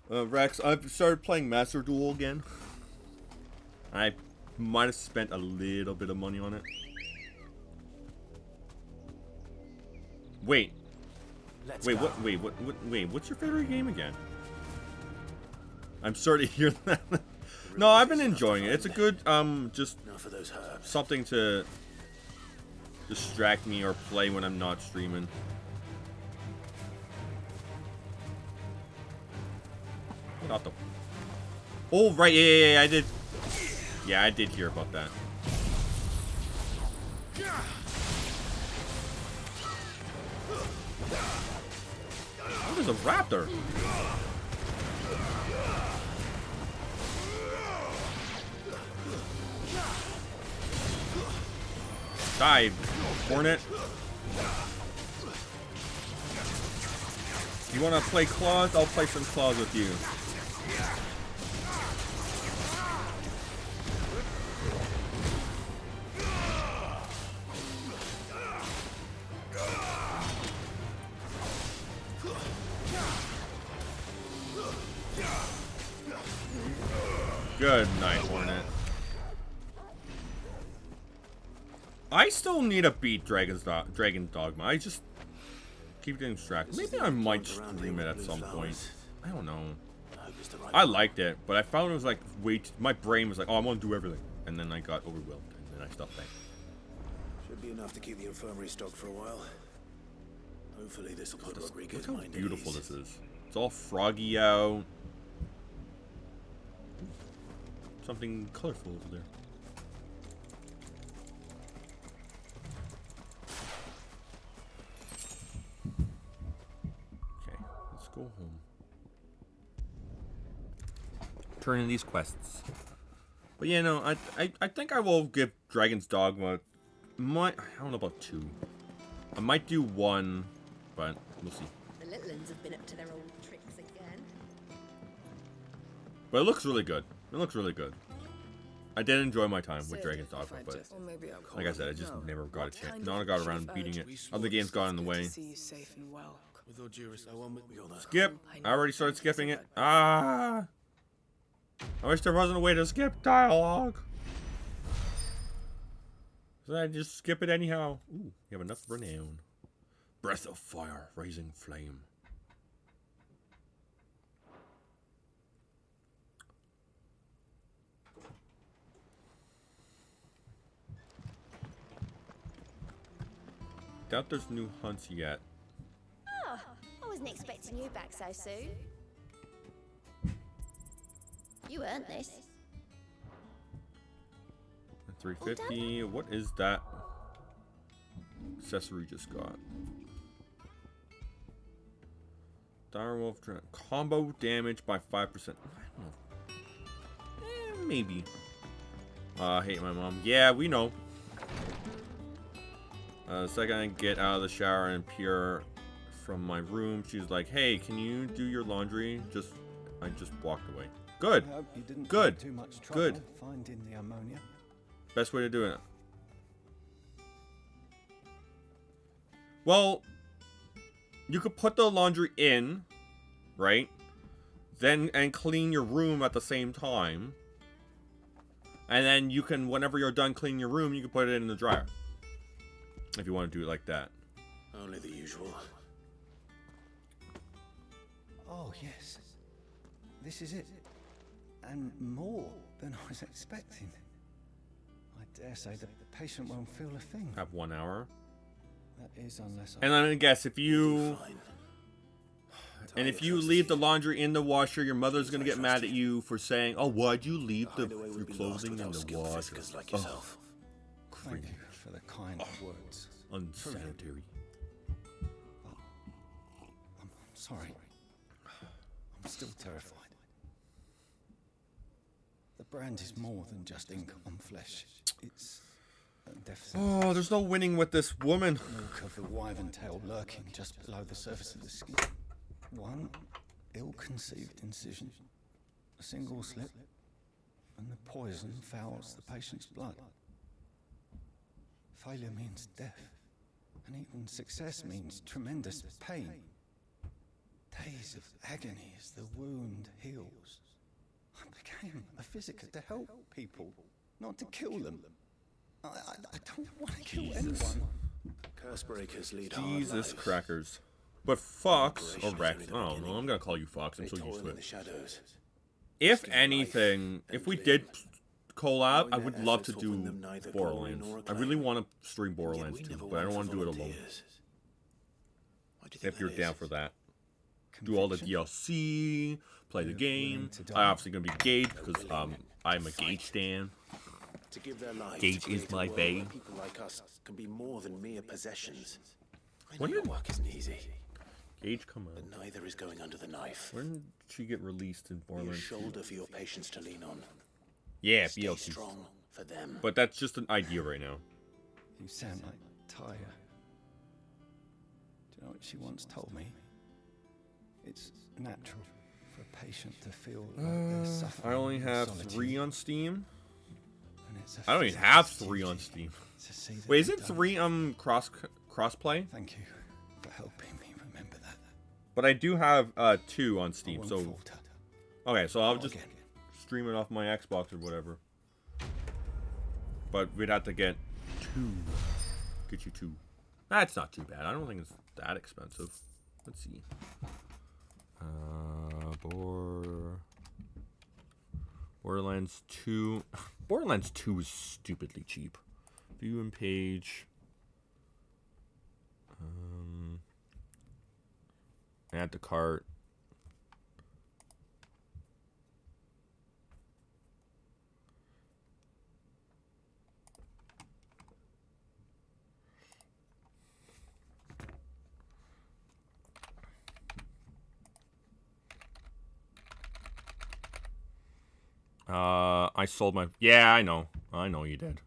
S2: Rex, I've started playing Master Duel again. I might have spent a little bit of money on it. Wait. Wait, what's your favorite game again? I'm sorry to hear that. No, I've been enjoying it. It's a good, just something to distract me or play when I'm not streaming. What the? Oh, right, yeah, I did. Yeah, I did hear about that. Oh, there's a raptor. Die, Hornet. You want to play claws? I'll play some claws with you. Good night, Hornet. I still need to beat Dragon Dogma. I just keep getting distracted. Maybe I might stream it at some point. I don't know. I liked it, but I found it was like my brain was like, oh, I want to do everything, and then I got overwhelmed, and then I stopped playing.
S3: Should be enough to keep the infirmary stocked for a while. Hopefully this will put Rodriguez's mind at ease.
S2: Look how beautiful this is. It's all froggy out. Something colorful over there. Okay, let's go home. Turn in these quests. But yeah, no, I think I will give Dragon's Dogma. I don't know about 2. I might do 1, but we'll see.
S8: The little ones have been up to their old tricks again.
S2: But it looks really good. It looks really good. I did enjoy my time with Dragon's Dogma, but like I said, I just never got a chance. None got around beating it. Other games got in the way. Skip! I already started skipping it. Ah! I wish there wasn't a way to skip dialogue. So I just skip it anyhow. Ooh, you have enough renown. Breath of fire, raising flame. Doubt there's new hunts yet.
S4: Oh, I wasn't expecting you back so soon. You earned this.
S2: 350. What is that accessory just got? Direwolf combo damage by 5%. I don't know. Maybe. I hate my mom. Yeah, we know. Second I get out of the shower and peer from my room, she's like, "Hey, can you do your laundry?" I just walked away. Good.
S11: I hope you didn't
S2: Good.
S11: Too much trouble
S2: Good.
S11: Finding the ammonia.
S2: Best way to do it. Well, you could put the laundry in, right? And clean your room at the same time. And then you can, whenever you're done cleaning your room, you can put it in the dryer. If you want to do it like that.
S3: Only the usual.
S11: Oh, yes. This is it. And more than I was expecting. I dare say that the patient won't feel a thing.
S2: Have 1 hour.
S11: That is unless
S2: And then I guess if you... And if you leave the laundry in the washer, your mother's going to get mad at you for saying, "Oh, why'd you leave your clothing in the washer?"
S3: Like yourself.
S11: Thank you for the kind words.
S2: Unsanitary.
S11: I'm sorry. I'm still terrified. The brand is more than just ink on flesh. It's a deficit.
S2: Oh, there's no winning with this woman.
S11: Milk of the wyvern tail lurking just below the surface of the skin. One ill-conceived incision, a single slip, and the poison fouls the patient's blood. Failure means death, and even success means tremendous pain. Days of agony as the wound heals. I became a physician to help people. not to kill them. I don't want to kill anyone.
S3: Cursebreakers lead hard
S2: Jesus
S3: lives.
S2: crackers. But Fox, or Rex, I don't know, I'm gonna call you Fox, I'm
S3: They
S2: so used
S3: toil
S2: to
S3: in the
S2: it.
S3: shadows.
S2: If
S3: Risking
S2: anything,
S3: life
S2: if
S3: and
S2: we
S3: limb.
S2: did collab, I
S3: Knowing
S2: would
S3: their
S2: love to
S3: efforts will bring
S2: do
S3: them neither
S2: Borderlands.
S3: glory nor
S2: I really
S3: acclaim.
S2: want to stream
S3: And yet
S2: Borderlands
S3: we
S2: too,
S3: never
S2: but I don't
S3: won
S2: want
S3: for
S2: to do it alone.
S3: volunteers. Why do you think
S2: If you're
S3: that
S2: down
S3: is?
S2: for that. Do all the
S11: Conviction?
S2: DLC, play the
S11: You're
S2: game.
S11: willing to die?
S2: I'm obviously gonna be Gage because I'm a Gage stan.
S3: To give their lives
S2: Gage
S3: to
S2: is
S3: create a
S2: my
S3: world where
S2: bae.
S3: people like us can be more than mere possessions. I know
S2: When
S3: your
S2: did-
S3: work isn't easy,
S2: Gage come out.
S3: but neither is going under the knife.
S2: When did she get released in
S3: Be a
S2: Borderlands 2?
S3: shoulder for your patients to lean on.
S2: Yeah,
S3: Stay
S2: BLT.
S3: strong for them.
S2: But that's just an idea right now.
S11: You sound like Tyre. Do you know what she once told me? It's natural for a patient to feel like they're suffering
S2: I only
S11: in
S2: have
S11: solitude,
S2: 3 on Steam.
S11: and it's a
S2: I don't even
S11: physic's
S2: have 3 on
S11: duty
S2: Steam.
S11: to see that
S2: Wait, is
S11: they're
S2: it
S11: done.
S2: 3 crossplay?
S11: Thank you for helping me remember that.
S2: But I do have 2 on Steam,
S11: won't
S2: so
S11: falter.
S2: okay, so I'll
S11: Not
S2: just
S11: again.
S2: stream it off my Xbox or whatever. But we'd have to get 2. Get you 2. That's not too bad. I don't think it's that expensive. Let's see. Borderlands 2. Borderlands 2 is stupidly cheap. View and page. Add to cart. I sold my... Yeah, I know. I know you did.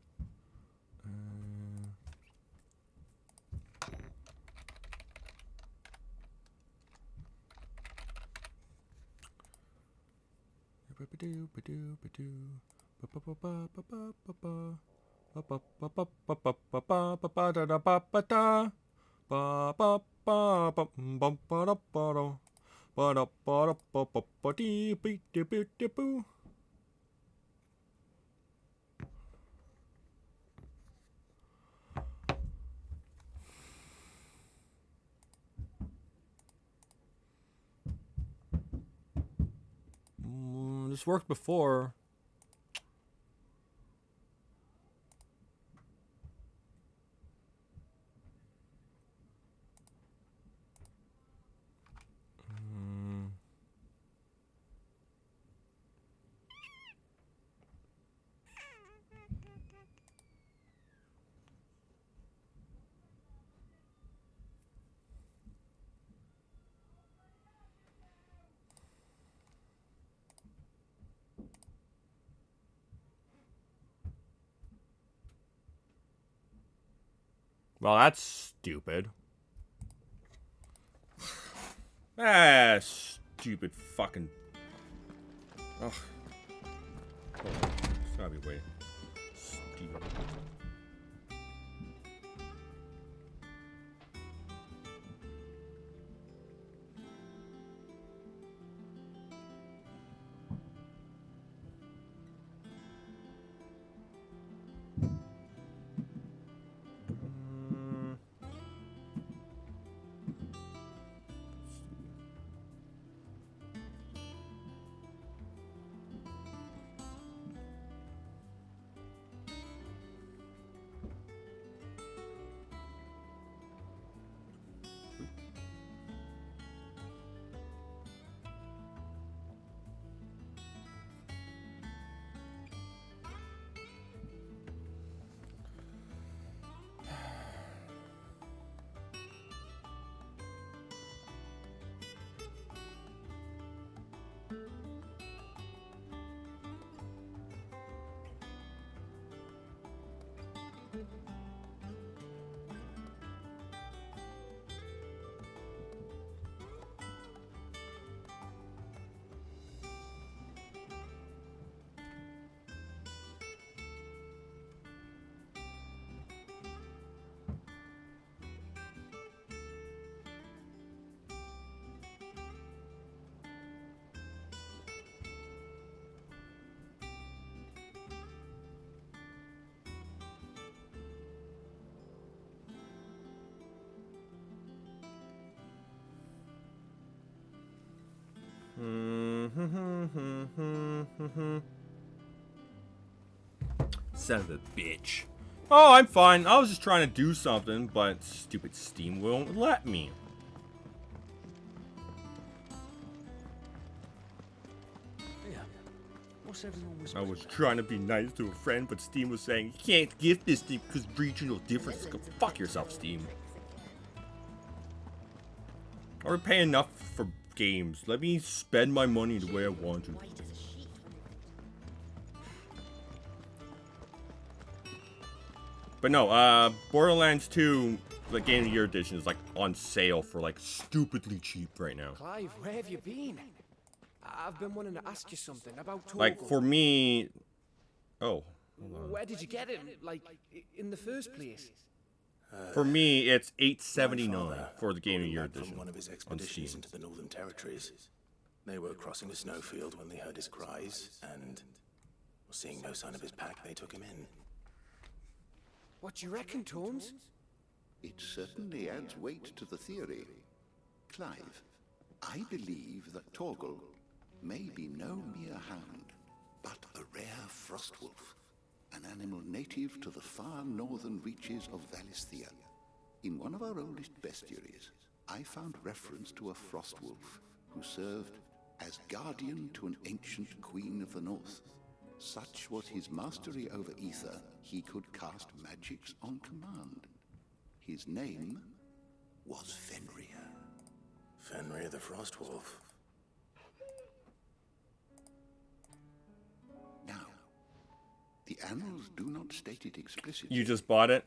S2: This worked before. Well, that's stupid. Ah, stupid fucking... Ugh. Hold on. It's gotta be waiting. Stupid. Son of a bitch. Oh, I'm fine. I was just trying to do something, but stupid Steam won't let me. I was trying to be nice to a friend, but Steam was saying, you can't gift this thing because regional differences. Go fuck yourself, Steam. I already pay enough for games. Let me spend my money the way I want to. But no, Borderlands 2, the Game of the Year edition, is like on sale for like stupidly cheap right now.
S14: Clive, where have you been? I've been wanting to ask you something about Torgal.
S2: Like for me, oh,
S14: where did you get him? Like in the first place?
S2: For me, it's $8.79 for the Game of the Year edition.
S3: From one of his expeditions into the Northern Territories. They were crossing a snowfield when they heard his cries, and seeing no sign of his pack, they took him in.
S14: What do you reckon, Tomes?
S15: It certainly adds weight to the theory. Clive, I believe that Torgal may be no mere hound, but a rare frostwolf, an animal native to the far northern reaches of Valisthea. In one of our oldest bestiaries, I found reference to a frostwolf who served as guardian to an ancient queen of the north. Such was his mastery over ether, he could cast magics on command. His name was Fenrir.
S3: Fenrir the Frostwolf.
S15: Now, the annals do not state it explicitly.
S2: You just bought it?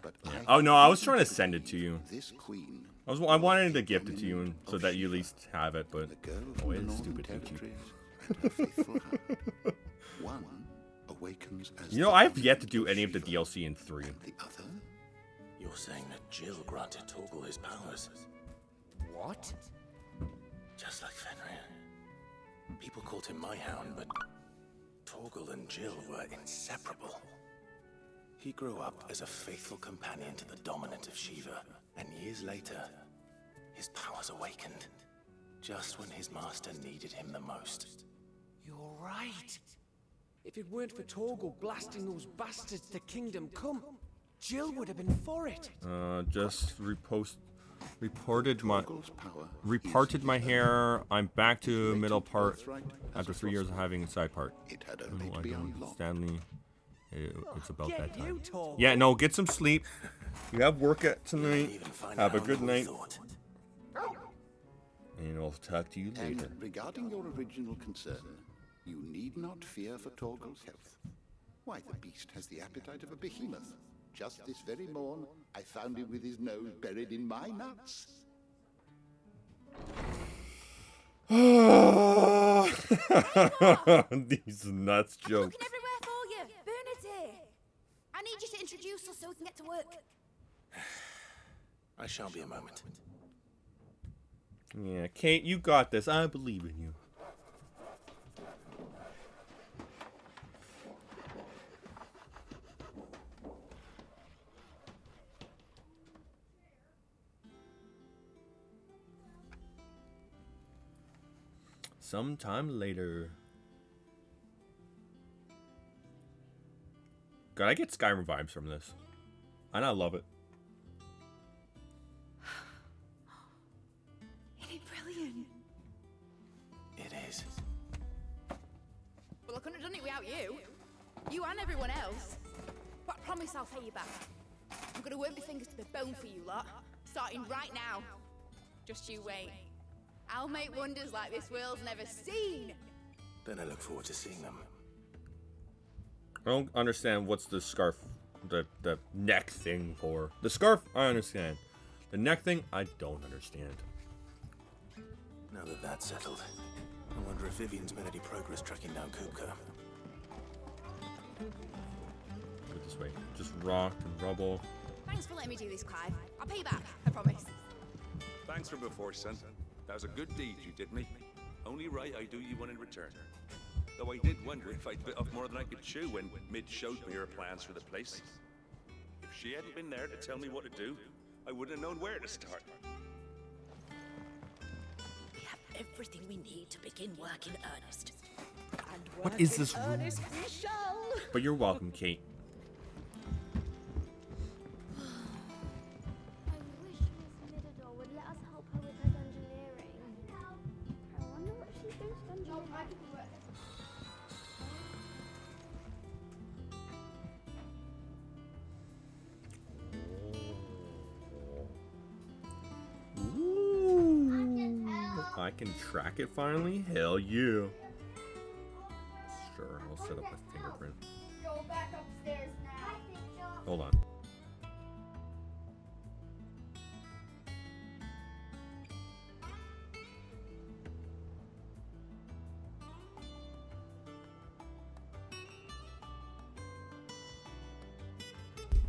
S15: But
S2: yeah. Oh no, I was trying to send it to you.
S15: This queen,
S2: I wanted to gift it to you so that you at least have it, but oh, it's stupid YouTube.
S15: One awakens as
S2: you know, I've yet to do any of the DLC in 3.
S3: The other? You're saying that Jill granted Torgal his powers?
S14: What?
S3: Just like Fenrir. People called him my hound, but Torgal and Jill were inseparable. He grew up as a faithful companion to the dominant of Shiva, and years later, his powers awakened, just when his master needed him the most.
S14: You're right. If it weren't for Torgal blasting those bastards to Kingdom Come, Jill would have been for it.
S2: Just reported my hair. I'm back to middle part after 3 years of having a side part. Stanley, it's about that time. Yeah, no, get some sleep. You have work at tonight. Have a good night. And I'll talk to you later.
S15: And regarding your original concern, you need not fear for Torgal's health. Why, the beast has the appetite of a behemoth. Just this very morn, I found him with his nose buried in my nuts.
S2: These nuts jokes.
S4: I'm looking everywhere for you. Bernard's here. I need you to introduce us so we can get to work.
S3: I shan't be a moment.
S2: Yeah, Kate, you got this. I believe in you. Sometime later. God, I get Skyrim vibes from this. And I love it.
S4: Isn't it brilliant?
S3: It is.
S4: Well, I couldn't have done it without you. You and everyone else. But I promise I'll pay you back. I'm gonna work my fingers to the bone for you lot. Starting right now. Just you wait. I'll make wonders like this world's never seen.
S3: Then I look forward to seeing them.
S2: I don't understand what's the scarf, the neck thing for. The scarf, I understand. The neck thing, I don't understand.
S3: Now that that's settled, I wonder if Vivian's made any progress tracking down Kupka.
S2: Go this way. Just rock and rubble.
S4: Thanks for letting me do this, Clive. I'll pay you back, I promise.
S9: Thanks from before, son. That was a good deed you did me. Only right I do you one in return. Though I did wonder if I'd bit off more than I could chew when Mid showed me her plans for the place. If she hadn't been there to tell me what to do, I wouldn't have known where to start.
S8: We have everything we need to begin work in earnest.
S2: What is this room? But you're welcome, Kate. I can track it finally? Hell yeah. Sure, I'll set up my fingerprint.
S16: Go back upstairs now.
S2: Hold on.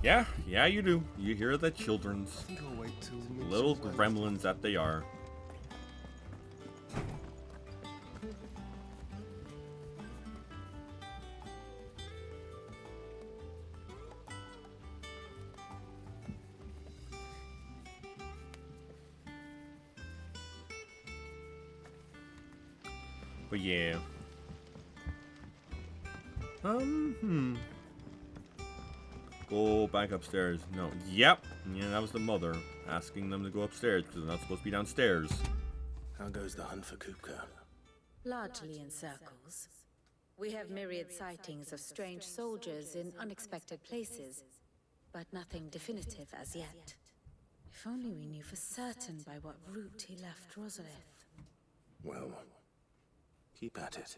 S2: Yeah, you do. You hear the children's little gremlins that they are. But yeah. Go back upstairs. No. Yep. Yeah, that was the mother asking them to go upstairs because they're not supposed to be downstairs.
S3: How goes the hunt for Kupka?
S5: Largely in circles. We have myriad sightings of strange soldiers in unexpected places, but nothing definitive as yet. If only we knew for certain by what route he left Rosalith.
S3: Well, keep at it.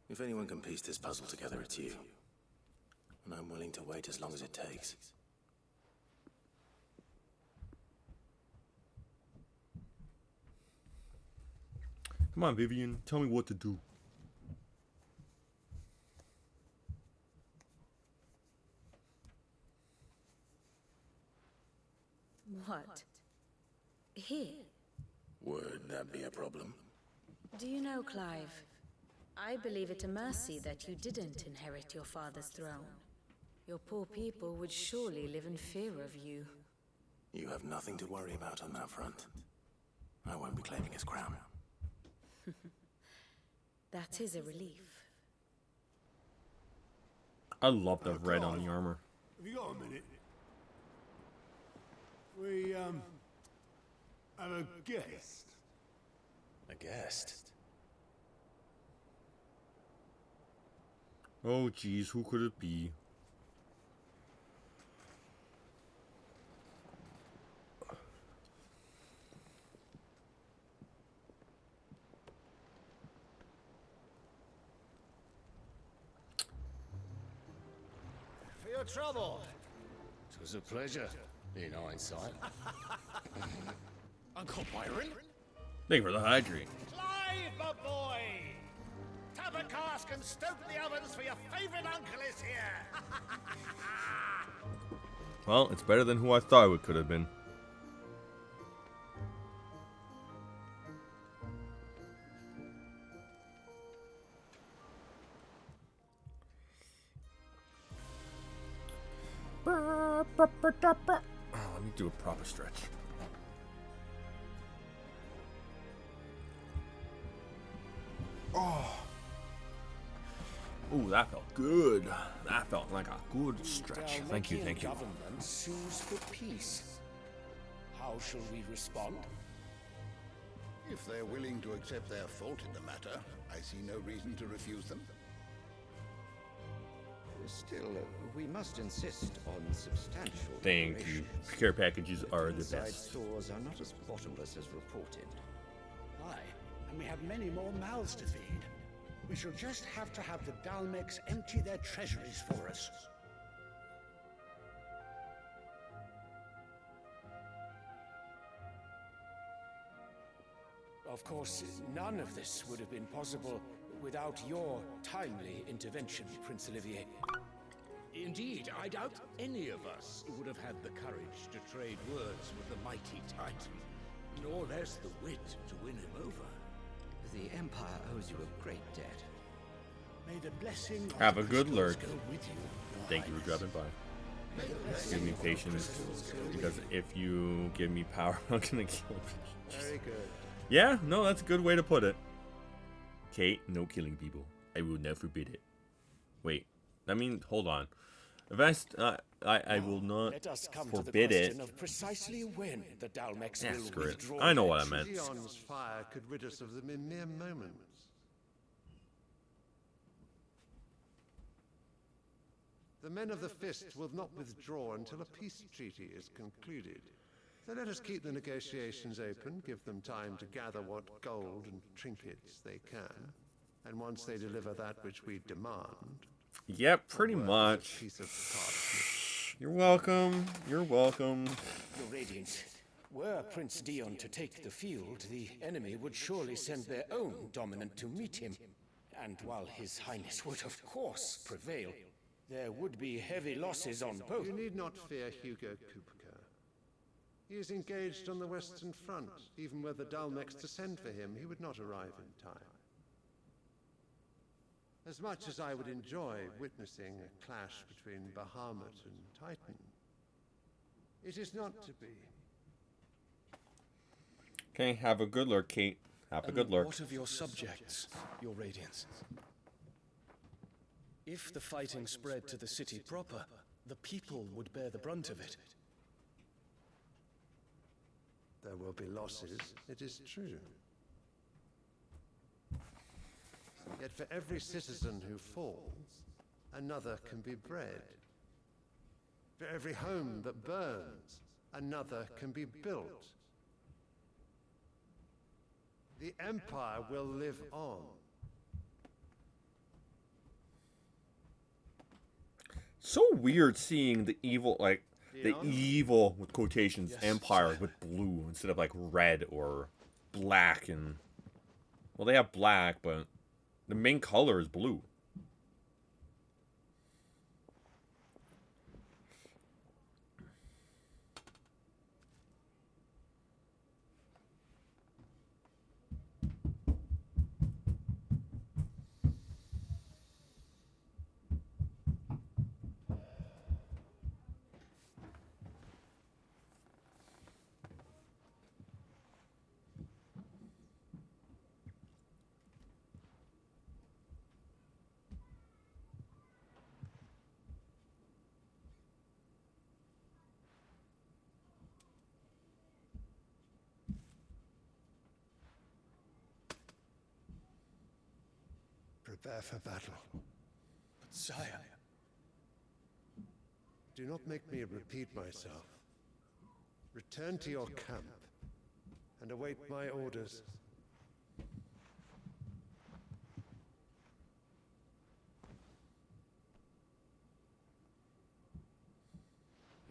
S3: If anyone can piece this puzzle together, it's you. And I'm willing to wait as long as it takes.
S2: Come on, Vivian. Tell me what to do.
S5: What? Here?
S3: Would that be a problem?
S5: Do you know, Clive? I believe it a mercy that you didn't inherit your father's throne. Your poor people would surely live in fear of you.
S3: You have nothing to worry about on that front. I won't be claiming his crown.
S5: That is a relief.
S2: I love the red on the armor.
S1: Have you got a minute? We, have a guest.
S3: A guest?
S2: Oh, geez, who could it be?
S17: For your trouble. It was a pleasure, in hindsight. Uncle Byron?
S2: Thank you for the hydrate.
S17: Clive, my boy! Tap a cask and stoke the ovens for your favorite uncle is here!
S2: Well, it's better than who I thought it could have been. Oh, let me do a proper stretch. Oh. Ooh, that felt good. That felt like a good stretch. Thank you, thank you.
S18: Government sues for peace. How shall we respond?
S15: If they're willing to accept their fault in the matter, I see no reason to refuse them.
S19: Still, we must insist on substantial.
S2: Thank you. Care packages are the
S19: Inside
S2: best.
S19: stores are not as bottomless as reported.
S18: Aye, and we have many more mouths to feed. We shall just have to have the Dalmex empty their treasuries for us. Of course, none of this would have been possible without your timely intervention, Prince Olivier.
S20: Indeed, I doubt any of us would have had the courage to trade words with the mighty Titan, nor less the wit to win him over.
S19: The Empire owes you a great debt.
S18: May the blessing of
S2: Have
S18: the
S2: a good
S18: crystals
S2: lurk.
S18: go with you.
S2: Thank you for dropping by. Give me patience, because if you give me power, I'm gonna kill you.
S3: Very good.
S2: Yeah, no, that's a good way to put it. Kate, no killing people. I will not forbid it. Wait, I mean, hold on. If I will not
S20: Let us come
S2: forbid
S20: to the
S2: it.
S20: question of precisely when the Dalmex
S2: Yeah,
S20: will
S2: screw it.
S20: withdraw.
S2: I know what I meant.
S21: Dion's fire could rid us of them in mere moments. The men of the Fist will not withdraw until a peace treaty is concluded. So let us keep the negotiations open, give them time to gather what gold and trinkets they can. And once they deliver that which we demand...
S2: Yep, pretty much. You're welcome. You're welcome.
S20: Your Radiance, were Prince Dion to take the field, the enemy would surely send their own dominant to meet him. And while His Highness would of course prevail, there would be heavy losses on both.
S21: You need not fear Hugo Kupka. He is engaged on the Western Front. Even were the Dalmex to send for him, he would not arrive in time. As much as I would enjoy witnessing a clash between Bahamut and Titan, it is not to be.
S2: Okay, have a good lurk, Kate. Have a good lurk.
S12: What of your subjects, your Radiance? If the fighting spread to the city proper, the people would bear the brunt of it.
S21: There will be losses, it is true. Yet for every citizen who falls, another can be bred. For every home that burns, another can be built. The Empire will live on.
S2: So weird seeing the evil, like, the evil, with quotations, empire with blue instead of, like, red or black. And, well, they have black, but the main color is blue.
S21: Prepare for battle.
S12: But sire...
S21: Do not make me repeat myself. Return to your camp and await my orders.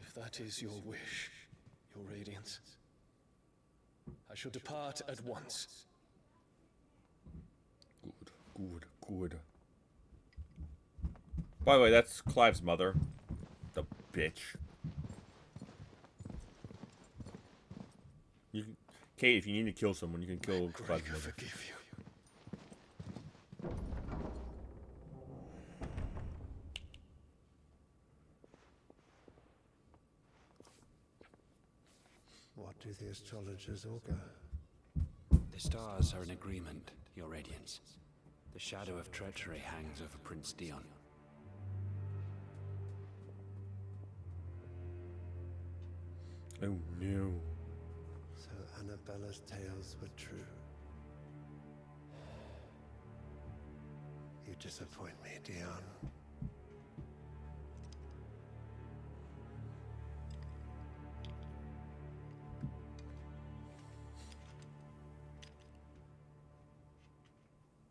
S12: If that is your wish, your Radiance, I shall depart at once.
S2: Good. By the way, that's Clive's mother. The bitch. You can, Kate, if you need to kill someone, you can kill Clive's mother.
S12: Forgive you.
S21: What do the astrologers augur?
S22: The stars are in agreement, your Radiance. The shadow of treachery hangs over Prince Dion.
S2: Oh no.
S21: So Annabella's tales were true. You disappoint me, Dion.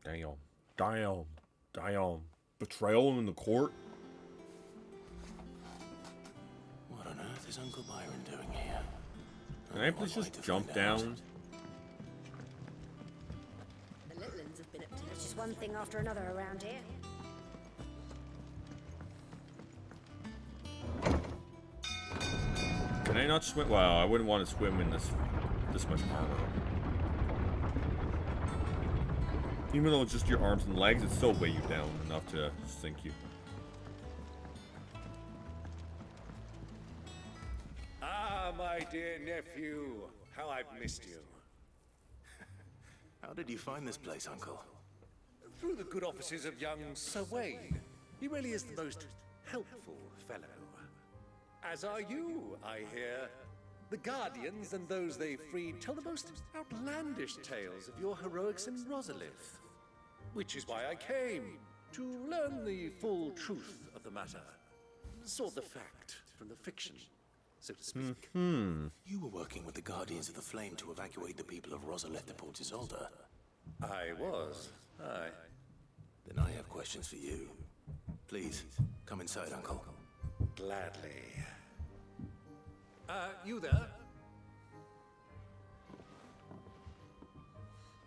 S2: Damn. Betrayal in the court?
S3: What on earth is Uncle Byron doing here?
S2: Can I please just jump down?
S23: The little ones have been up to just one thing after another around here.
S2: Can I not swim? Well, I wouldn't want to swim in this much armor. Even though it's just your arms and legs, it still weigh you down enough to sink you.
S17: Ah, my dear nephew. How I've missed you.
S3: How did you find this place, Uncle?
S17: through the good offices of young Sir Wayne. He really is the most helpful fellow. As are you, I hear. The Guardians and those they freed tell the most outlandish tales of your heroics in Rosalith. Which is why I came, to learn the full truth of the matter. Sort the fact from the fiction, so to speak.
S3: You were working with the Guardians of the Flame to evacuate the people of Rosalith to Port Isolde.
S17: I was, aye.
S3: Then I have questions for you. Please, come inside, Uncle.
S17: Gladly. You there?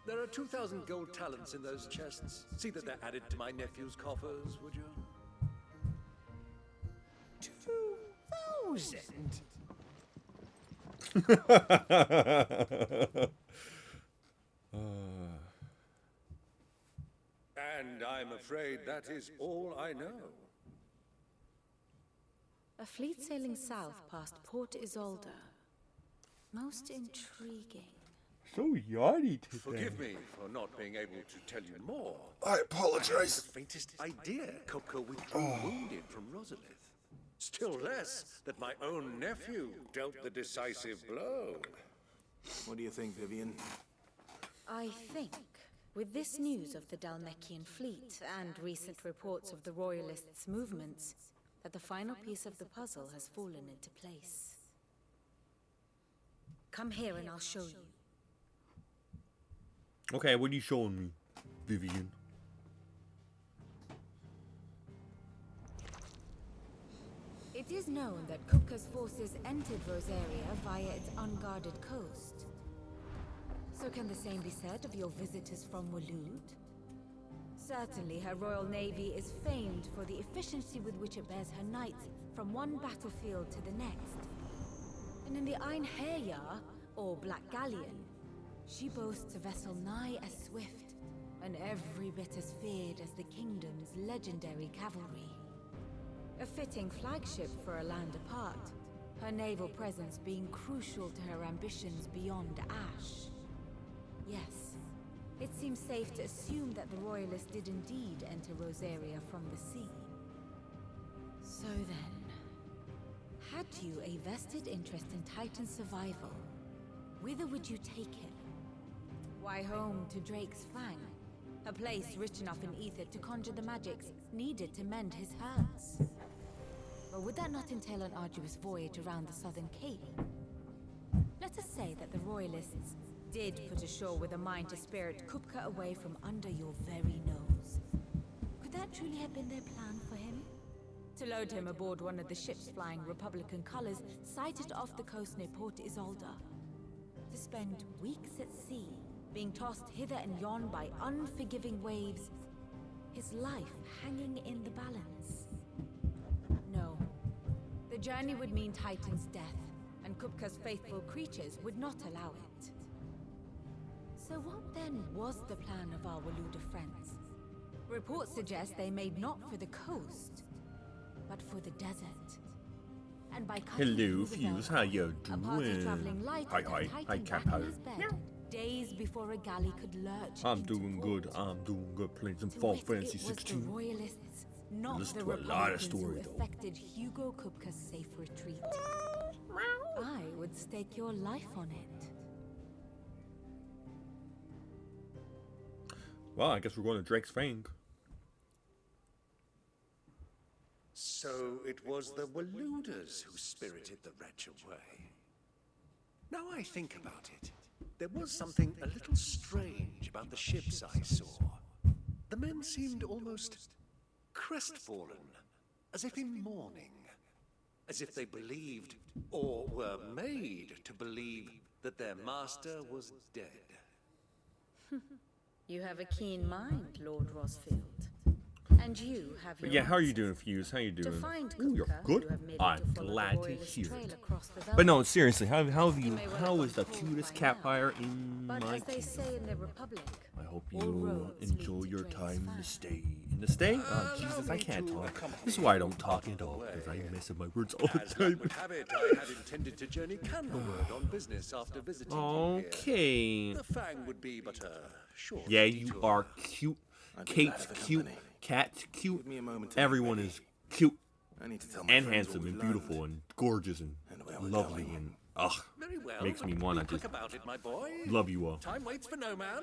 S17: There are 2,000 gold talents in those chests. See that they're added to my nephew's coffers, would you?
S14: 2,000?
S17: And I'm afraid that is all I know.
S5: A fleet sailing south past Port Isolde. Most intriguing.
S2: So yachty today.
S17: Forgive me for not being able to tell you more.
S2: I apologize.
S17: I haven't the faintest idea Kupka withdrew wounded from Rosalith. Still less that my own nephew dealt the decisive blow.
S3: What do you think, Vivian?
S5: I think, with this news of the Dalmekian fleet and recent reports of the Royalists' movements, that the final piece of the puzzle has fallen into place. Come here and I'll show you.
S2: Okay, what are you showing me, Vivian?
S5: It is known that Kupka's forces entered Rosaria via its unguarded coast. So can the same be said of your visitors from Waloed? Certainly her Royal Navy is famed for the efficiency with which it bears her knights from one battlefield to the next. And in the Einherjar, or Black Galleon, she boasts a vessel nigh as swift, and every bit as feared as the kingdom's legendary cavalry. A fitting flagship for a land apart, her naval presence being crucial to her ambitions beyond Ash. Yes, it seems safe to assume that the Royalists did indeed enter Rosaria from the sea. So then, had you a vested interest in Titan's survival, whither would you take him? Why, home to Drake's Fang, a place rich enough in ether to conjure the magics needed to mend his hurts. But would that not entail an arduous voyage around the southern cape? Let us say that the Royalists did put ashore with a mind to spirit Kupka away from under your very nose. Could that truly have been their plan for him? To load him aboard one of the ships flying Republican colors sighted off the coast near Port Isolde. To spend weeks at sea, being tossed hither and yon by unforgiving waves, his life hanging in the balance. No. The journey would mean Titan's death, and Kupka's faithful creatures would not allow it. So what then was the plan of our Waluda friends? Reports suggest they made not for the coast, but for the desert. And by
S2: hello, Fuse, how you doing? Hi, Cat Powder.
S5: Days before a galley could lurch.
S2: I'm doing good. Playing some Final Fantasy 16.
S5: The Royalists, not
S2: Listen
S5: the
S2: to a lot of
S5: Republicans
S2: story,
S5: who affected Hugo Kupka's safe retreat. I would stake your life on it.
S2: Well, I guess we're going to Drake's Fang.
S17: So it was the Waluders who spirited the wretch away. Now I think about it, there was something a little strange about the ships I saw. The men seemed almost crestfallen, as if in mourning, as if they believed, or were made to believe, that their master was dead.
S5: You have a keen mind, Lord Rosfield. And you have your
S2: Yeah, how are you doing, Fuse? How you
S5: To
S2: doing?
S5: find
S2: Ooh, you're
S5: Kupka,
S2: good.
S5: you have made it
S2: I'm
S5: to follow the
S2: glad to
S5: Royalist
S2: hear
S5: trail
S2: it.
S5: across the
S2: But no,
S5: Veldt.
S2: seriously, how have you?
S5: may well
S2: How
S5: have
S2: is the
S5: been told
S2: cutest
S5: by
S2: cat
S5: now.
S2: fire in
S5: But
S2: my
S5: as they
S2: kingdom?
S5: say in the Republic,
S2: I hope
S5: all
S2: you
S5: roads
S2: enjoy
S5: lead to
S2: your
S5: Drake's
S2: time
S5: Fang.
S2: to stay. In the stay? Oh, Jesus, I can't talk. This is why I don't talk at all, because I mess up my words all the
S17: As luck
S2: time.
S17: would have it, I had intended to journey Candlewood on business after visiting you here.
S2: Okay.
S17: The Fang would be but a short
S2: Yeah, you
S17: detour.
S2: are cute. Kate's cute.
S3: company.
S2: Cat's cute.
S3: Give me a moment to
S2: Everyone
S3: get ready.
S2: is cute
S3: I need to tell my
S2: and
S3: friends
S2: handsome
S3: what
S2: and
S3: we've learned.
S2: beautiful and gorgeous and
S3: where we're
S2: lovely
S3: going.
S2: and ugh.
S17: Very well.
S2: Makes me
S17: but
S2: wanna
S17: be quick
S2: just
S17: about it, my boy.
S2: love you all.
S17: Time waits for no man.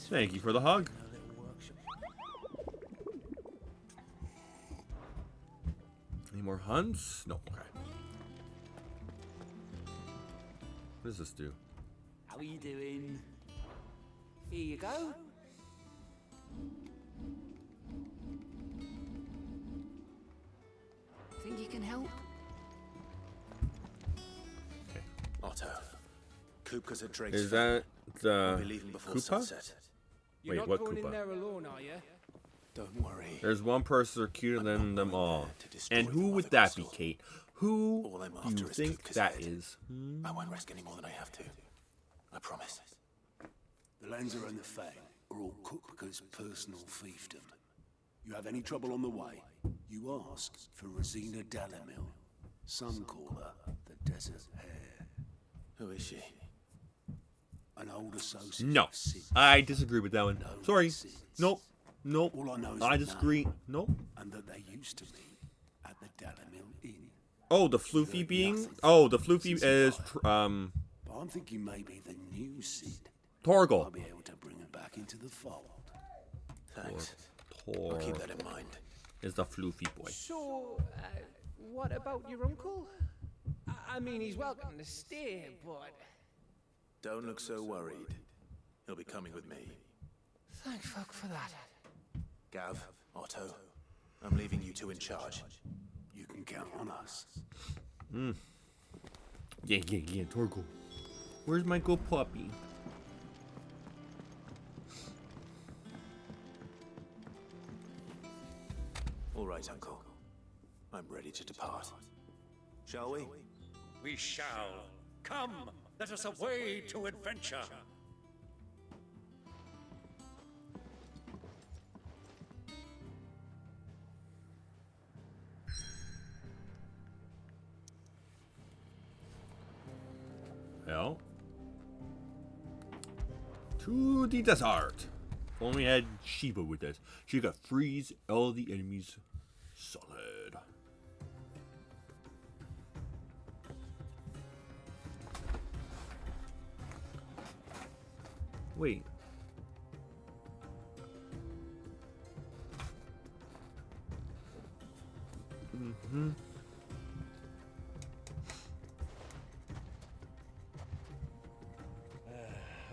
S2: Thank you for the hug. Any more hunts? No. Okay. What does this do?
S14: How are you doing? Here you go.
S4: Think you can help?
S3: Otto. Kupka's at Drake's
S2: Is
S3: Fang.
S2: that
S3: I'll be leaving before
S2: Koopa?
S3: sunset.
S14: You're
S2: Wait,
S14: not
S2: what
S14: going in
S2: Koopa?
S14: there alone, are you?
S3: Don't worry.
S2: There's one person cuter than them all. And who would that be, Kate? Who
S3: All I'm
S2: do you
S3: after is
S2: think
S3: Kupka's
S2: that
S3: head.
S2: is?
S3: I won't risk any more than I have to. I promise.
S1: The Lancer and the Fang are all Kupka's personal fiefdom. You have any trouble on the way, you ask for Rosina Dalamil. Some call her the Desert Hare.
S3: Who is she?
S1: An old associate.
S2: No.
S1: of Sid's.
S2: I disagree with that one.
S1: Known
S2: Sorry.
S1: as Sid's.
S2: Nope. Nope.
S1: All I know is
S2: I
S1: the
S2: disagree.
S1: name,
S2: Nope.
S1: and that they used to meet at the Dalamil Inn.
S2: Oh, the floofy being? Oh, the floofy is
S1: But I'm thinking maybe the new Sid
S2: Torgal.
S1: might be able to bring her back into the fold.
S3: Thanks. I'll keep that in mind.
S2: Is the floofy boy.
S14: So, what about your uncle? I mean, he's welcome to stay, but...
S3: Don't look so worried. He'll be coming with me.
S14: Thank fuck for that.
S3: Gav, Otto, I'm leaving you two in charge.
S1: You can count on us.
S2: Yeah, Torgal. Where's my good puppy?
S3: All right, Uncle. I'm ready to depart. Shall we?
S17: We shall. Come, let us away to adventure.
S2: Well. To the desert. If only we had Shiva with us. She could freeze all the enemies solid. Wait.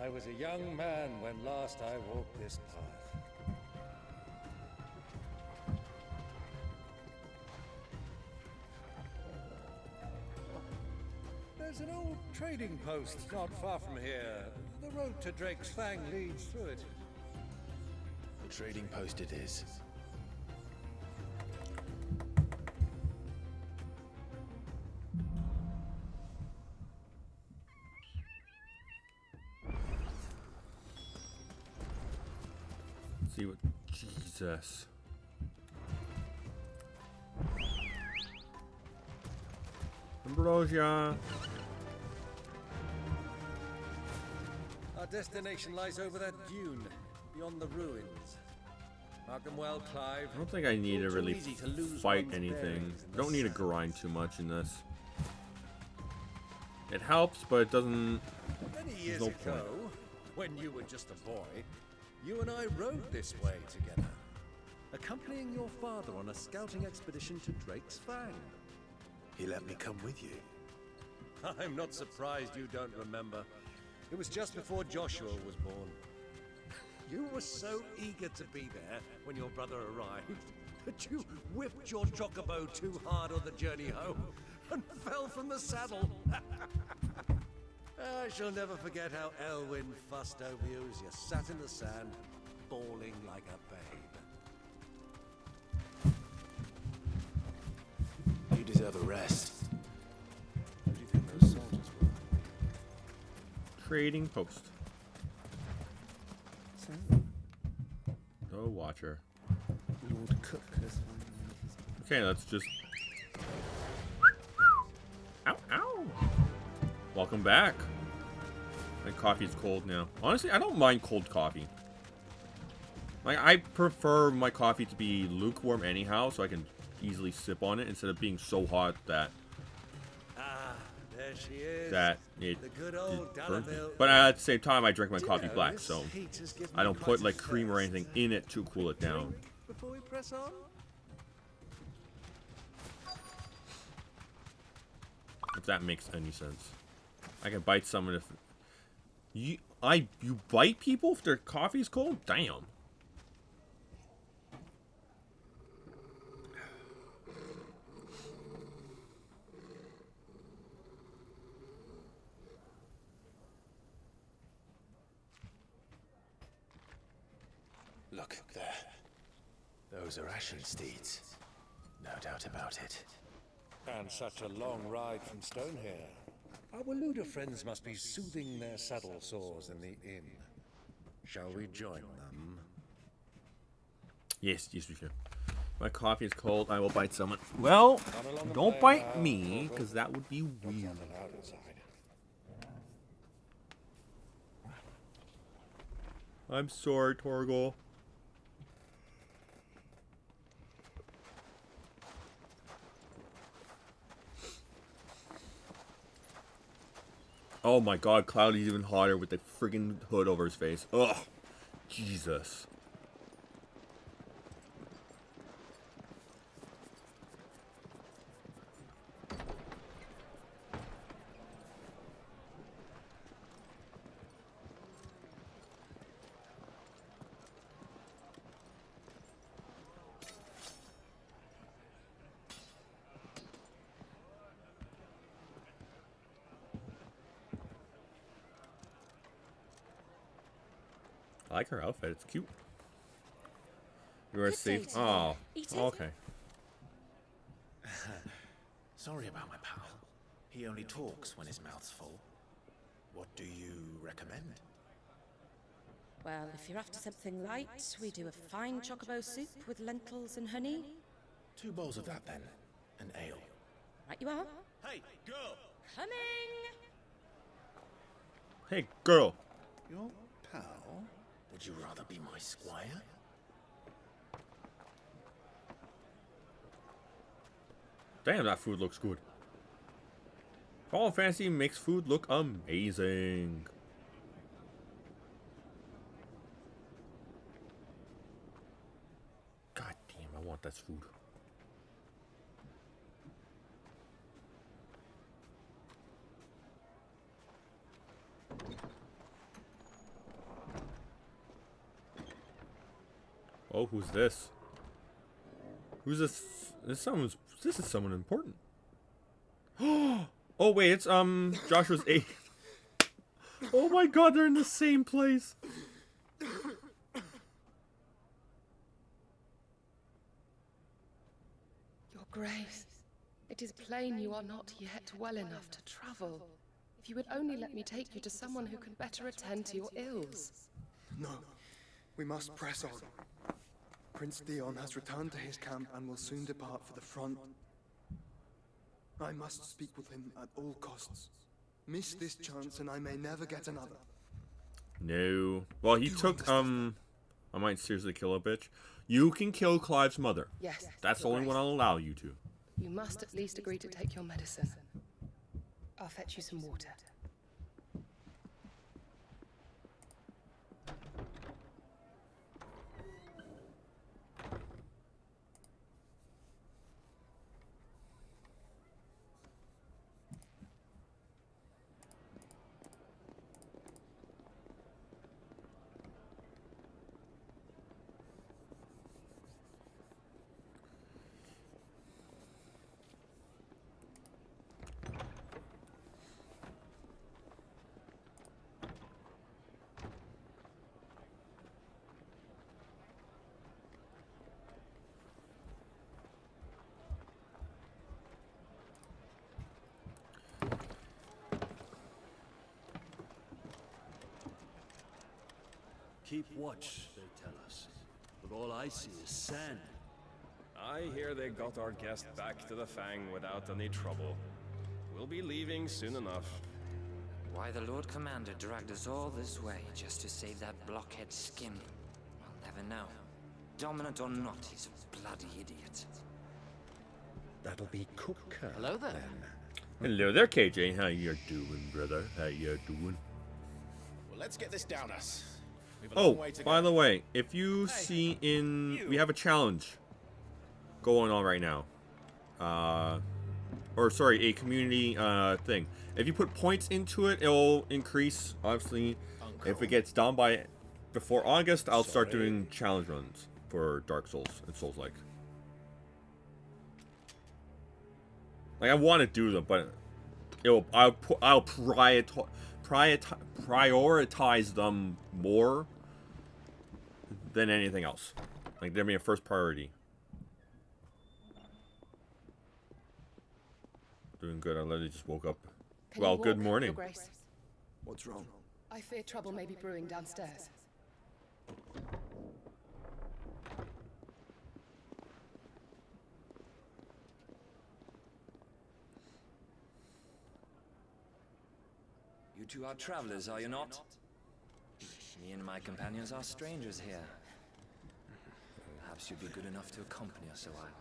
S17: I was a young man when last I walked this path. There's an old trading post not far from here. The road to Drake's Fang leads through it.
S3: The trading post it is.
S2: Let's see what Jesus. Ambrosia.
S17: Our destination lies over that dune, beyond the ruins. Mark them well, Clive.
S2: I don't think I need to
S17: Too
S2: really
S17: easy to lose
S2: fight
S17: one's
S2: anything.
S17: bearings in
S2: I don't
S17: the
S2: need to
S17: sand.
S2: grind too much in this. It helps, but it doesn't.
S17: Many
S2: There's
S17: years
S2: no
S17: ago,
S2: point.
S17: when you were just a boy, you and I rode this way together, accompanying your father on a scouting expedition to Drake's Fang.
S3: He let me come with you.
S17: I'm not surprised you don't remember. It was just before Joshua was born. You were so eager to be there when your brother arrived that you whipped your chocobo too hard on the journey home and fell from the saddle. I shall never forget how Elwyn fussed over you as you sat in the sand, bawling like a babe.
S3: You deserve a rest. Who do you think those soldiers were?
S2: Trading post. The Watcher.
S6: Lord Cook as well.
S2: Okay, let's just Welcome back. My coffee's cold now. Honestly, I don't mind cold coffee. Like, I prefer my coffee to be lukewarm anyhow, so I can easily sip on it instead of being so hot that
S17: There she is.
S2: that it
S17: the good old
S2: burns me.
S17: Dallaville.
S2: But at the same time, I drink my
S17: Do you
S2: coffee
S17: know,
S2: black,
S17: Miss
S2: so
S17: Heat has given
S2: I
S17: me
S2: don't
S17: quite
S2: put
S17: a
S2: like cream or
S17: thirst.
S2: anything in it to cool it down.
S17: Drink before we press on.
S2: If that makes any sense. I can bite someone if you bite people if their coffee's cold? Damn.
S3: Look there. Those are Ashen steeds. No doubt about it.
S17: And such a long ride from Stonehair. Our Waluda friends must be soothing their saddle sores in the inn. Shall we join them?
S2: Yes, we can. My coffee is cold. I will bite someone. Well, don't bite me, because that would be weird. I'm sorry, Torgal. Oh my god, Cloudy's even hotter with the friggin' hood over his face. Ugh. Jesus. I like her outfit. It's cute. You are safe. Oh, okay.
S3: Sorry about my pal. He only talks when his mouth's full. What do you recommend?
S8: Well, if you're after something light, we do a fine chocobo soup with lentils and honey.
S3: 2 bowls of that then. An ale.
S8: Right you are.
S17: Hey, girl!
S8: Coming!
S2: Hey, girl.
S3: Your pal? Would you rather be my squire?
S2: Damn, that food looks good. Final Fantasy makes food look amazing. God damn, I want that food. Oh, who's this? Who's this? This is someone important. Oh wait, it's Joshua's 8. Oh my god, they're in the same place.
S6: Your Grace, it is plain you are not yet well enough to travel. If you would only let me take you to someone who can better attend to your ills.
S7: No, we must press on. Prince Dion has returned to his camp and will soon depart for the front. I must speak with him at all costs. Miss this chance and I may never get another.
S2: No. Well, he took, I might seriously kill a bitch. You can kill Clive's mother.
S6: Yes.
S2: That's the only one I'll allow you to.
S6: You must at least agree to take your medicine. I'll fetch you some water.
S10: Keep watch, they tell us. But all I see is sand.
S24: I hear they got our guest back to the Fang without any trouble. We'll be leaving soon enough.
S9: Why the Lord Commander dragged us all this way just to save that blockhead skin, I'll never know. Dominant or not, he's a bloody idiot.
S17: That'll be Cooker.
S14: Hello there.
S2: Hello there, KJ. How you doing, brother? How you doing?
S12: Well, let's get this down us. We've a long
S2: Oh,
S12: way to
S2: by
S12: go.
S2: the way, if you see we have a challenge going on right now. Or sorry, a community thing. If you put points into it, it'll increase. Obviously, if it gets done by before August, I'll start doing challenge runs for Dark Souls and Souls-like. Like I want to do them, but I'll prioritize them more than anything else. Like they're my first priority. Doing good. I literally just woke up.
S6: Can
S2: Well,
S6: you
S2: good
S6: walk,
S2: morning.
S6: Your Grace?
S7: What's wrong?
S6: I fear trouble may be brewing downstairs.
S9: You two are travelers, are you not? Me and my companions are strangers here. Perhaps you'd be good enough to accompany us a while.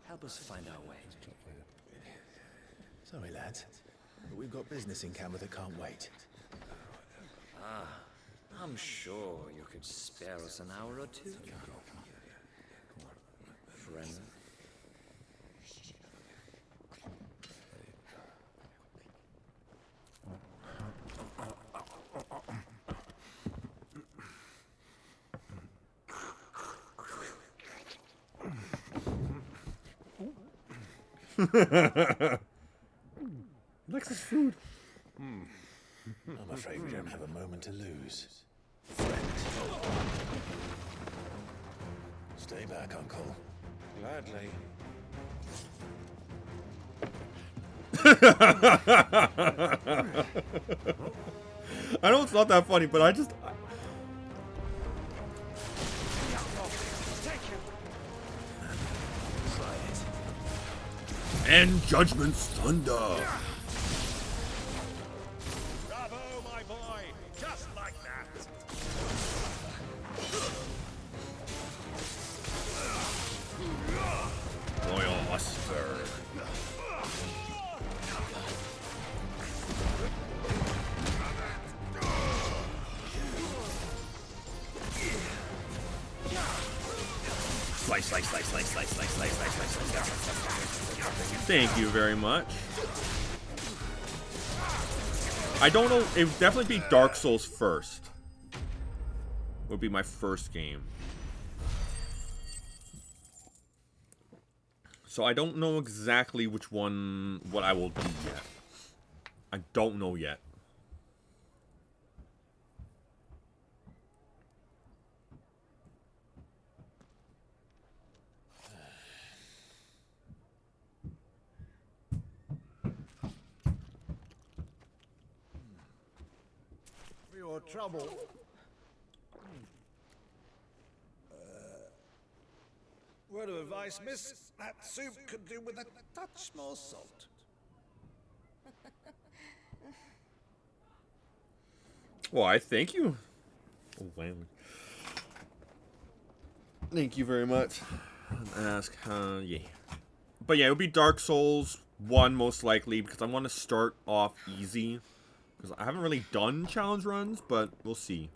S9: Help us find our way.
S3: Sorry, lads, but we've got business in camera that can't wait.
S9: Ah, I'm sure you could spare us an hour or two. Friend.
S2: Likes his food.
S3: I'm afraid we don't have a moment to lose. Stay back, Uncle.
S12: Gladly.
S2: I know it's not that funny, but I just... And Judgment's thunder.
S17: Bravo, my boy! Just like that!
S2: Royal Oscar. Slice, slice, slice, slice, slice, slice, slice, slice, slice, slice. Thank you very much. I don't know. It would definitely be Dark Souls first. Would be my first game. So I don't know exactly which one, what I will do yet. I don't know yet.
S17: For your trouble. Word of advice, miss. That soup could do with a touch more salt.
S2: Well, I thank you. Oh, wow. Thank you very much. Ask, yeah. But yeah, it would be Dark Souls 1 most likely because I want to start off easy. Because I haven't really done challenge runs, but we'll see.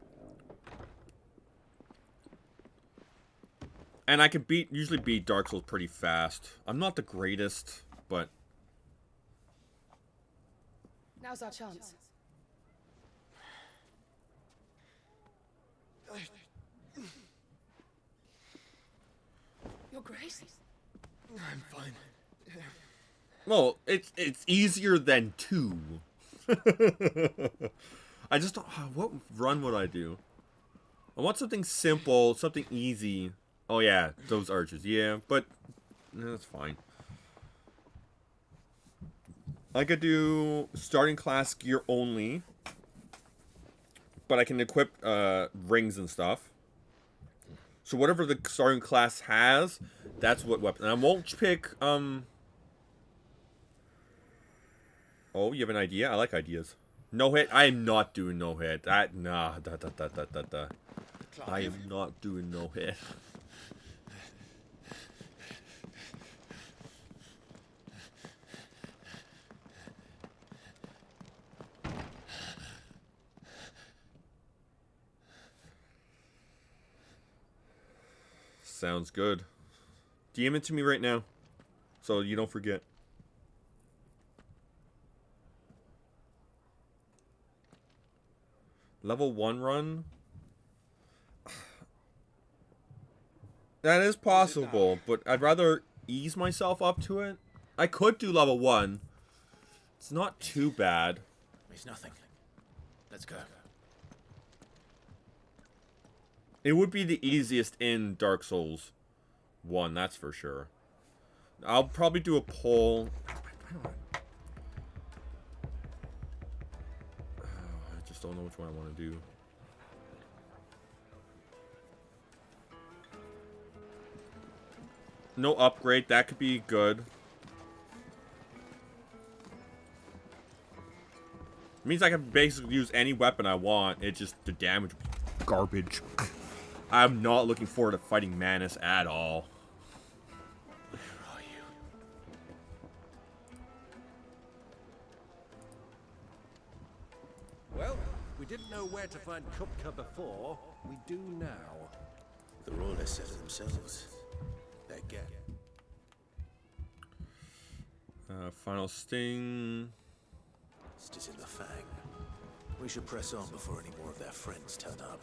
S2: And I can usually beat Dark Souls pretty fast. I'm not the greatest, but...
S6: Now's our chance. Your Grace?
S7: I'm fine.
S2: Well, it's easier than 2. I just don't... What run would I do? I want something simple, something easy. Oh yeah, those archers. Yeah, but that's fine. I could do starting class gear only. But I can equip rings and stuff. So whatever the starting class has, that's what weapon. And I won't pick Oh, you have an idea? I like ideas. No hit? I am not doing no hit. I am not doing no hit. Sounds good. DM it to me right now, so you don't forget. Level 1 run? That is possible, but I'd rather ease myself up to it. I could do level 1. It's not too bad.
S3: It's nothing. Let's go.
S2: It would be the easiest in Dark Souls 1, that's for sure. I'll probably do a poll. I just don't know which one I want to do. No upgrade, that could be good. It means I can basically use any weapon I want. It's just the damage would be garbage. I'm not looking forward to fighting Manus at all.
S3: Where are you?
S10: Well, we didn't know where to find Kupka before. We do now.
S3: The Royalists said it themselves. They're get.
S2: Final sting.
S3: It's in the fang. We should press on before any more of their friends turn up.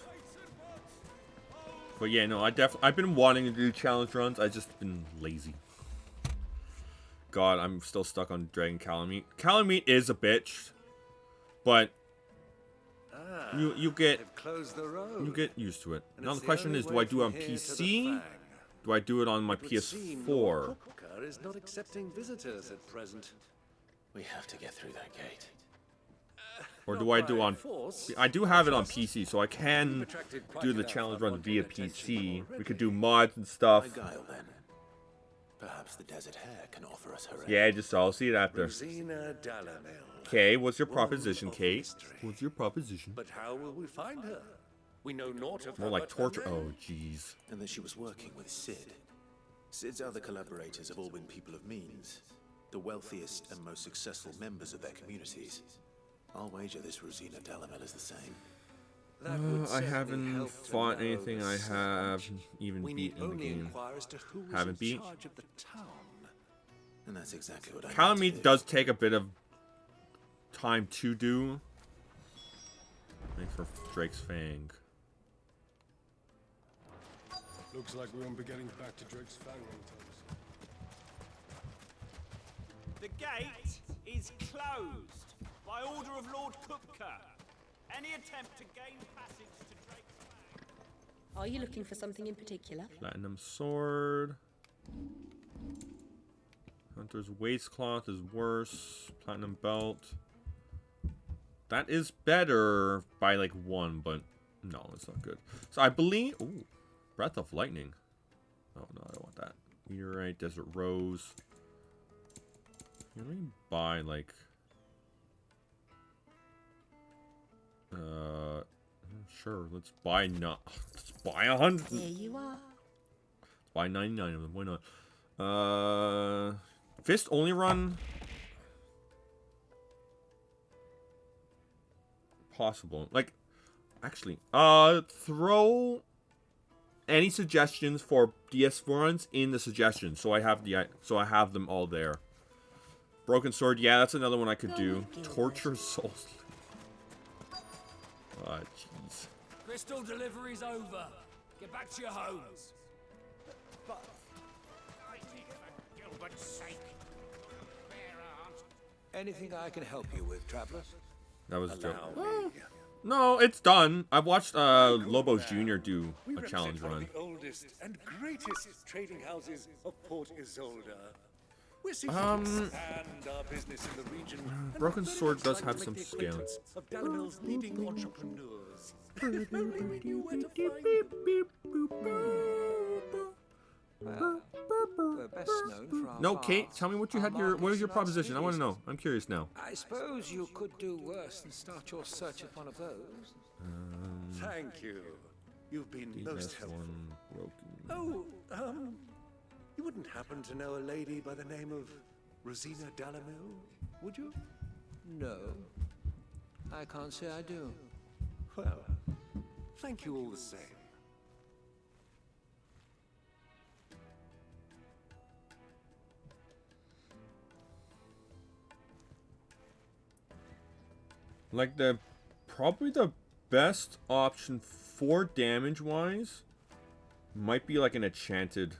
S2: But yeah, no, I've been wanting to do challenge runs. I just been lazy. God, I'm still stuck on Dragon Calamite. Calamite is a bitch, but you get used to it. Now the question is, do I do it on PC? Do I do it on my PS4?
S10: Is not accepting visitors at present.
S3: We have to get through that gate.
S2: Or do I do on... I do have it on PC, so I can do the challenge run via PC. We could do mods and stuff.
S3: Guile, then. Perhaps the Desert Hare can offer us her aid.
S2: Yeah, I'll see it after. Okay, what's your proposition, Kate? What's your proposition?
S10: But how will we find her? We know naught of her.
S2: More like torture. Oh, jeez.
S3: And that she was working with Sid. Sid's other collaborators have all been people of means. The wealthiest and most successful members of their communities. I'll wager this Rosina Dalamel is the same.
S2: I haven't fought anything I have even beaten in the game. Haven't beat.
S3: And that's exactly what I
S2: Calamite does take a bit of time to do. Like for Drake's Fang.
S11: Looks like we won't be getting back to Drake's Fang anytime soon.
S13: The gate is closed by order of Lord Kupka. Any attempt to gain passage to Drake's Fang...
S8: Are you looking for something in particular?
S2: Platinum sword. Hunter's waistcloth is worse. Platinum belt. That is better by like 1, but no, it's not good. So I believe... Ooh, Breath of Lightning. Oh no, I don't want that. Meteorite, Desert Rose. Can we buy like... Sure, let's buy let's buy 100.
S8: There you are.
S2: Let's buy 99 of them, why not? Fist only run? Possible. Like, actually, throw any suggestions for DS runs in the suggestions, so I have them all there. Broken Sword, yeah, that's another one I could do. Torture Souls. Oh, jeez.
S14: Crystal delivery's over. Get back to your homes.
S18: But...
S17: For Gilbert's sake. Anything I can help you with, traveler?
S2: That was a joke. No, it's done. I've watched Lobos Jr. do a challenge run.
S17: The oldest and greatest trading houses of Port Isolde. We're seeking
S2: to
S17: expand our business in the region.
S2: Broken Sword does have some scales.
S17: Of Dalamel's leading entrepreneurs. If only we knew where to find them.
S15: Well, we're best known for our
S2: No, Kate,
S15: baths,
S2: tell me what you
S15: our
S2: had your. What was
S15: markets,
S2: your
S15: and our
S2: proposition? I want to
S15: studios.
S2: know. I'm curious now.
S15: I suppose you could do worse than start your search at one of those.
S17: Thank you. You've been most helpful.
S2: Broken.
S17: Oh, you wouldn't happen to know a lady by the name of Rosina Dalamil, would you?
S15: No, I can't say I do.
S17: Well, thank you all the same.
S2: Like probably the best option for damage wise might be like an enchanted.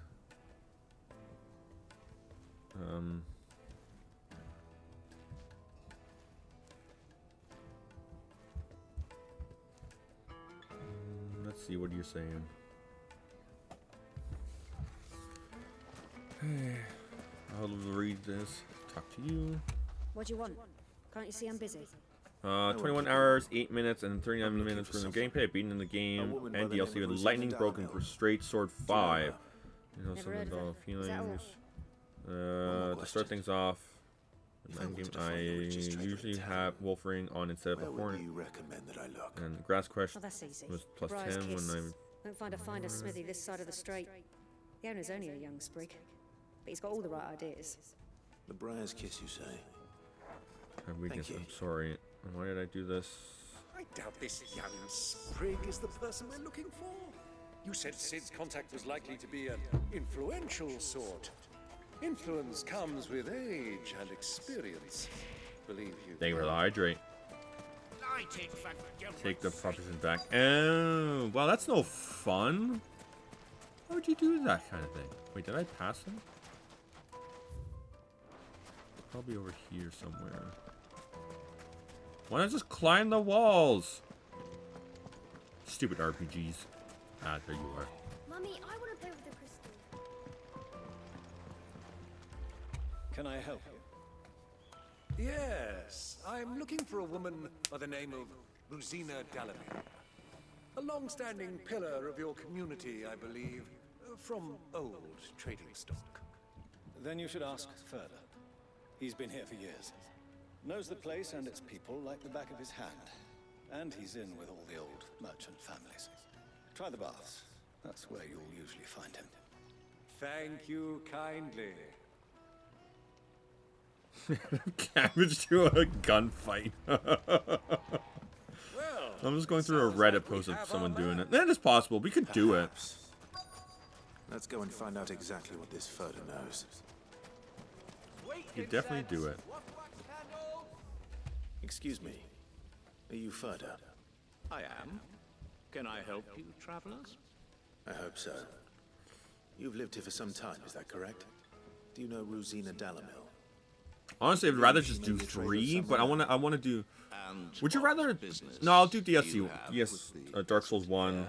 S2: Let's see what you're saying. I'll read this. Talk to you.
S23: What do you want? Can't you see I'm busy?
S2: 21 hours, 8 minutes, and 39 minutes for the gameplay. Beaten in the game and DLC with Lightning Broken for Straight Sword 5. You know, some of the feelings. To start things off, in game I usually have Wolverine on instead of a Hornet. And Grass Crush was plus 10 when I.
S23: Won't find a finer smithy this side of the strait. The owner's only a young sprig, but he's got all the right ideas.
S3: The Briar's Kiss, you say?
S2: Have weakness. I'm sorry. Why did I do this?
S17: I doubt this young sprig is the person we're looking for. You said Sid's contact was likely to be an influential sort. Influence comes with age and experience. Believe you.
S2: They will hydrate. Take the proposition back. Oh, well, that's no fun. Why would you do that kind of thing? Wait, did I pass him? Probably over here somewhere. Why not just climb the walls? Stupid RPGs. Ah, there you are.
S23: Mummy, I want to play with the crystal.
S17: Can I help you? Yes, I'm looking for a woman by the name of Rosina Dalamir. A long-standing pillar of your community, I believe, from old trading stock.
S16: Then you should ask further. He's been here for years. Knows the place and its people like the back of his hand. And he's in with all the old merchant families. Try the baths. That's where you'll usually find him.
S17: Thank you kindly.
S2: Cabbage to a gunfight. I'm just going through a Reddit post of someone doing it. That is possible. We could do it.
S3: Let's go and find out exactly what this photo knows.
S2: You definitely do it.
S3: Excuse me. Are you Further?
S19: I am. Can I help you, travelers?
S3: I hope so. You've lived here for some time, is that correct? Do you know Rosina Dalamil?
S2: Honestly, I'd rather just do 3, but I want to do. Would you rather? No, I'll do DLC. Yes, Dark Souls 1.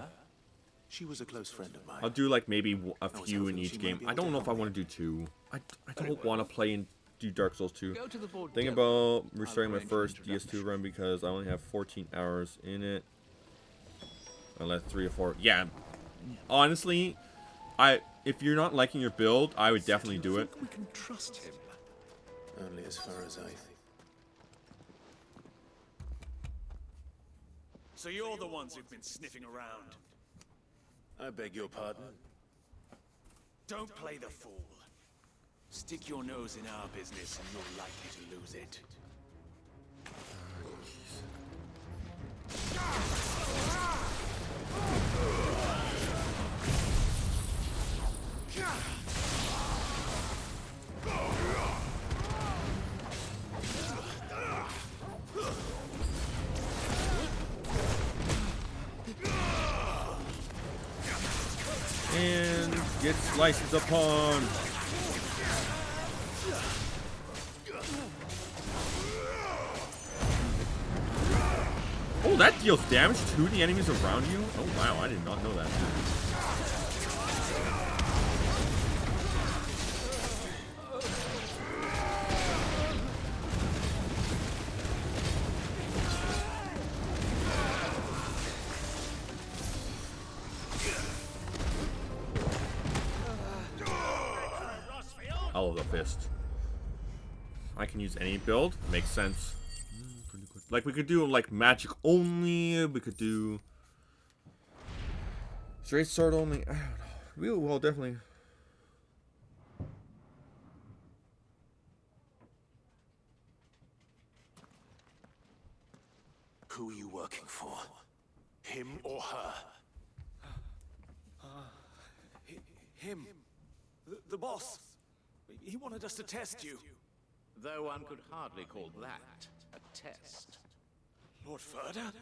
S3: She was a close friend of mine.
S2: I'll do like maybe a few in each game. I don't know if I want to do 2. I don't want to play and do Dark Souls 2. Thinking about restarting my first DS2 run because I only have 14 hours in it. Unless 3 or 4. Yeah. Honestly, if you're not liking your build, I would definitely do it.
S3: We can trust him. Only as far as I think.
S13: So you're the ones who've been sniffing around.
S3: I beg your pardon?
S13: Don't play the fool. Stick your nose in our business and you're likely to lose it.
S2: And get slices upon. Oh, that deals damage to the enemies around you? Oh wow, I did not know that. hell of a fist. I can use any build. Makes sense. Pretty good. Like, we could do, like, magic only. We could do straight sword only. I don't know. We will definitely...
S3: Who are you working for? Him or her?
S12: Him. The boss. He wanted us to test you.
S19: Though one could hardly call that a test.
S12: Lord Furder?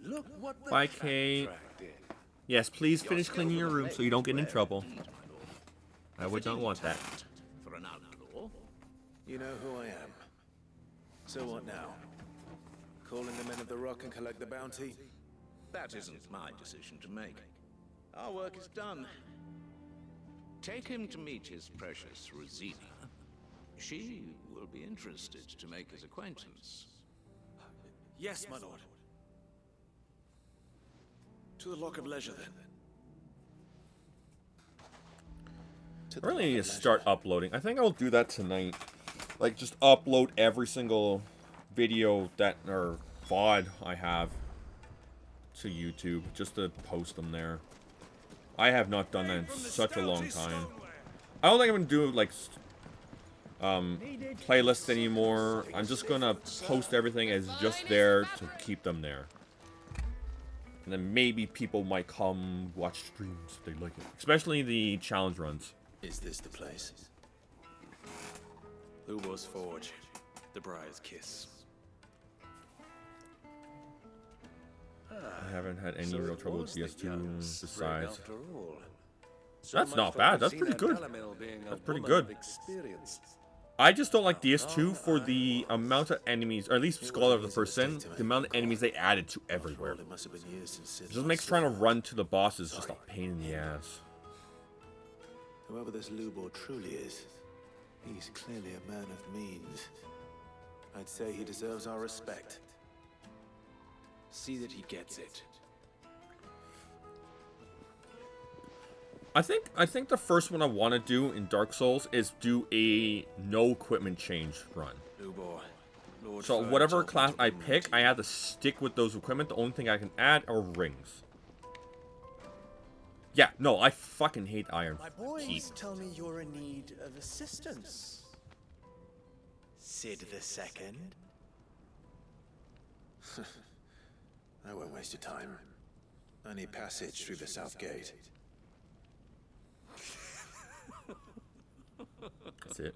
S3: Look what the
S2: 5K. Yes, please finish cleaning your room so you don't get in trouble. I would not want that.
S19: For an outlaw?
S3: You know who I am. So what now? Calling the men of the Rock and collect the bounty?
S19: That isn't my decision to make. Our work is done. Take him to meet his precious Rosina. She will be interested to make his acquaintance.
S12: Yes, my lord. To the Lock of Leisure, then.
S2: I really need to start uploading. I think I'll do that tonight. Like, just upload every single video that, or VOD I have to YouTube, just to post them there. I have not done that in such a long time. I don't think I'm gonna do, like, playlists anymore. I'm just gonna post everything as just there to keep them there. And then maybe people might come watch streams if they like it. Especially the challenge runs.
S3: Is this the place?
S12: Lubor's Forge. The Briar's Kiss.
S2: I haven't had any real trouble with DS2 besides.
S17: So
S2: That's not bad. That's pretty good. That's pretty good. I just don't like DS2 for the amount of enemies, or at least Scholar of the First Sin, the amount of enemies they added to everywhere. It just makes trying to run to the bosses just a pain in the ass.
S3: Whoever this Lubor truly is, he's clearly a man of means. I'd say he deserves our respect.
S12: See that he gets it.
S2: I think the first one I want to do in Dark Souls is do a no equipment change run. So whatever class I pick, I have to stick with those equipment. The only thing I can add are rings. Yeah, no, I fucking hate Iron
S5: My boys
S2: Keep.
S5: tell me you're in need of assistance. Sid the Second?
S3: I won't waste your time. I need passage through the south gate.
S2: That's it.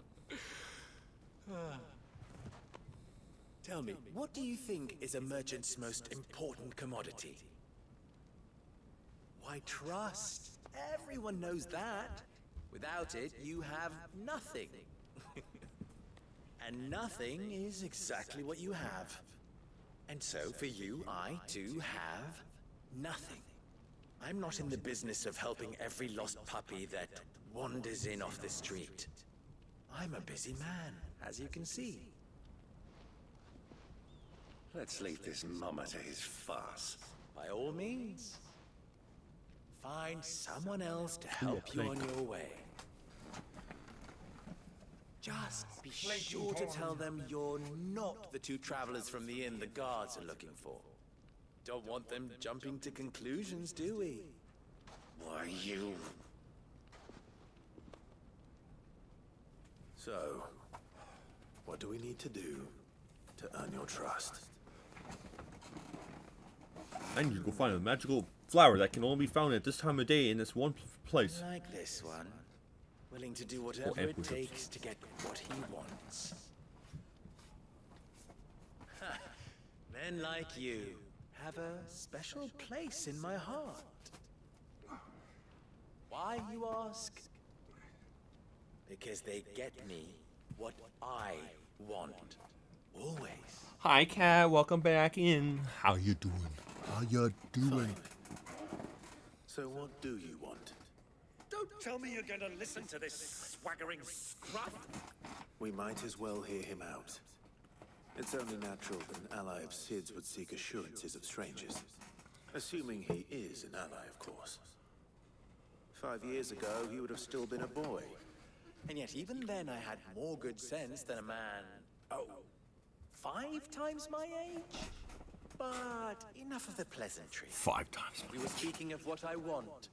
S5: Tell me, what do you think is a merchant's most important commodity? Why, trust. Everyone knows that. Without it, you have nothing. And nothing is exactly what you have. And so, for you, I, too, have nothing. I'm not in the business of helping every lost puppy that wanders in off the street. I'm a busy man, as you can see.
S17: Let's leave this mummer to his farce.
S5: By all means. Find someone else to help you on your way. Just be sure to tell them you're not the two travelers from the inn the guards are looking for. Don't want them jumping to conclusions, do we?
S17: Why, you...
S3: So, what do we need to do to earn your trust?
S2: I need to go find a magical flower that can only be found at this time of day in this one place.
S5: Like this one. Willing to do whatever it takes to get what he wants. Men like you have a special place in my heart. Why, you ask? Because they get me what I want. Always.
S2: Hi, Cat. Welcome back in. How you doing? How you doing?
S3: So what do you want?
S17: Don't tell me you're going to listen to this swaggering scruff.
S3: We might as well hear him out. It's only natural that an ally of Sid's would seek assurances of strangers. Assuming he is an ally, of course. 5 years ago, he would have still been a boy.
S5: And yet even then I had more good sense than a man, 5 times my age? But enough of the pleasantry.
S2: 5 times.
S5: We were speaking of what I want.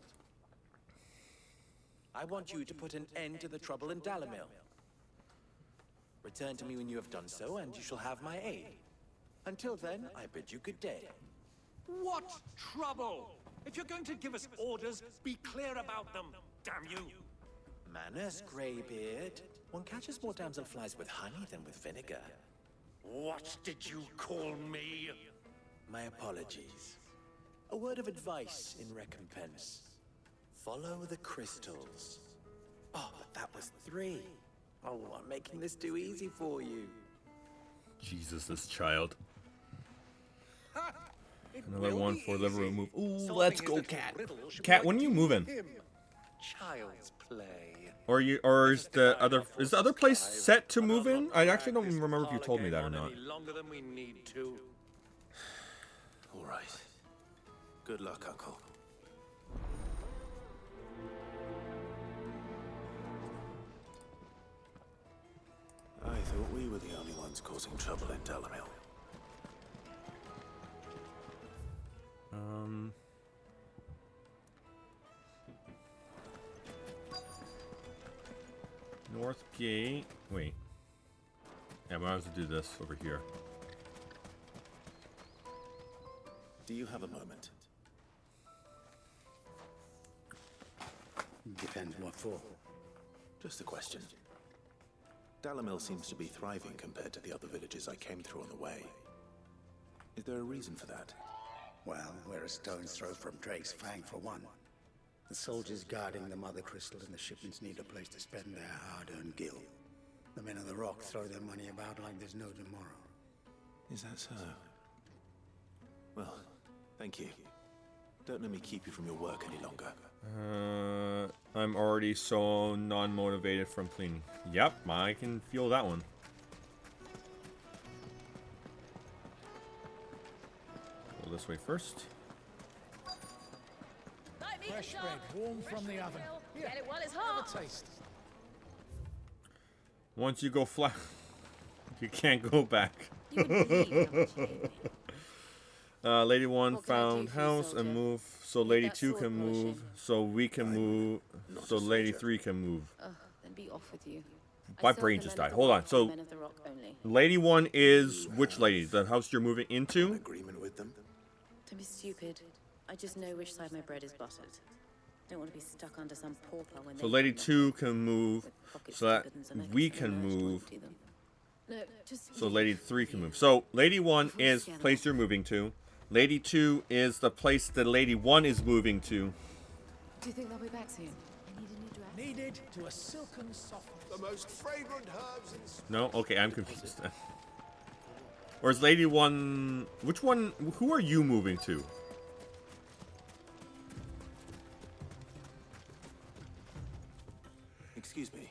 S5: I want you to put an end to the trouble in Dalamil. Return to me when you have done so, and you shall have my aid. Until then, I bid you good day.
S17: What trouble? If you're going to give us orders, be clear about them, damn you!
S5: Manners, Greybeard. One catches more damselflies with honey than with vinegar.
S17: What did you call me?
S5: My apologies. A word of advice in recompense. Follow the crystals. Oh, but that was 3. Oh, I'm making this too easy for you.
S2: Jesus, this child. Another one for the remove. Ooh, let's go, Cat. Cat, when are you moving?
S17: Child's play.
S2: Or is the other place set to move in? I actually don't remember if you told me that or not.
S17: Longer than we need to.
S3: All right. Good luck, Uncle. I thought we were the only ones causing trouble in Dalamil.
S2: North Gate. Wait. Yeah, but I have to do this over here.
S3: Do you have a moment?
S18: Depends what for.
S3: Just a question. Dalamil seems to be thriving compared to the other villages I came through on the way. Is there a reason for that?
S18: Well, we're a stone's throw from Drake's Fang, for one. The soldiers guarding the Mother Crystal and the shipments need a place to spend their hard-earned gil. The men of the Rock throw their money about like there's no tomorrow.
S3: Is that so? Well, thank you. Don't let me keep you from your work any longer.
S2: I'm already so non-motivated from cleaning. Yep, I can feel that one. Go this way first.
S15: Fresh bread, warm from the oven.
S6: Get it while it's hot.
S15: Have a taste.
S2: Once you go flat, you can't go back. Lady 1 found house and move, so Lady 2 can move, so we can move, so Lady 3 can move.
S8: Then be off with you.
S2: My brain just died. Hold on. So, Lady 1 is which lady? The house you're moving into?
S3: Agreement with them?
S8: Don't be stupid. I just know which side my bread is buttered. Don't want to be stuck under some pauper when
S2: So Lady 2 can move, so that we can move.
S8: No, just
S2: So Lady 3 can move. So Lady 1 is the place you're moving to. Lady 2 is the place that Lady 1 is moving to.
S8: Do you think they'll be back soon? I need a new dress.
S15: Needed to a silken soft.
S17: The most fragrant herbs in
S2: No? Okay, I'm confused then. Or is Lady 1... Which one... Who are you moving to?
S3: Excuse me.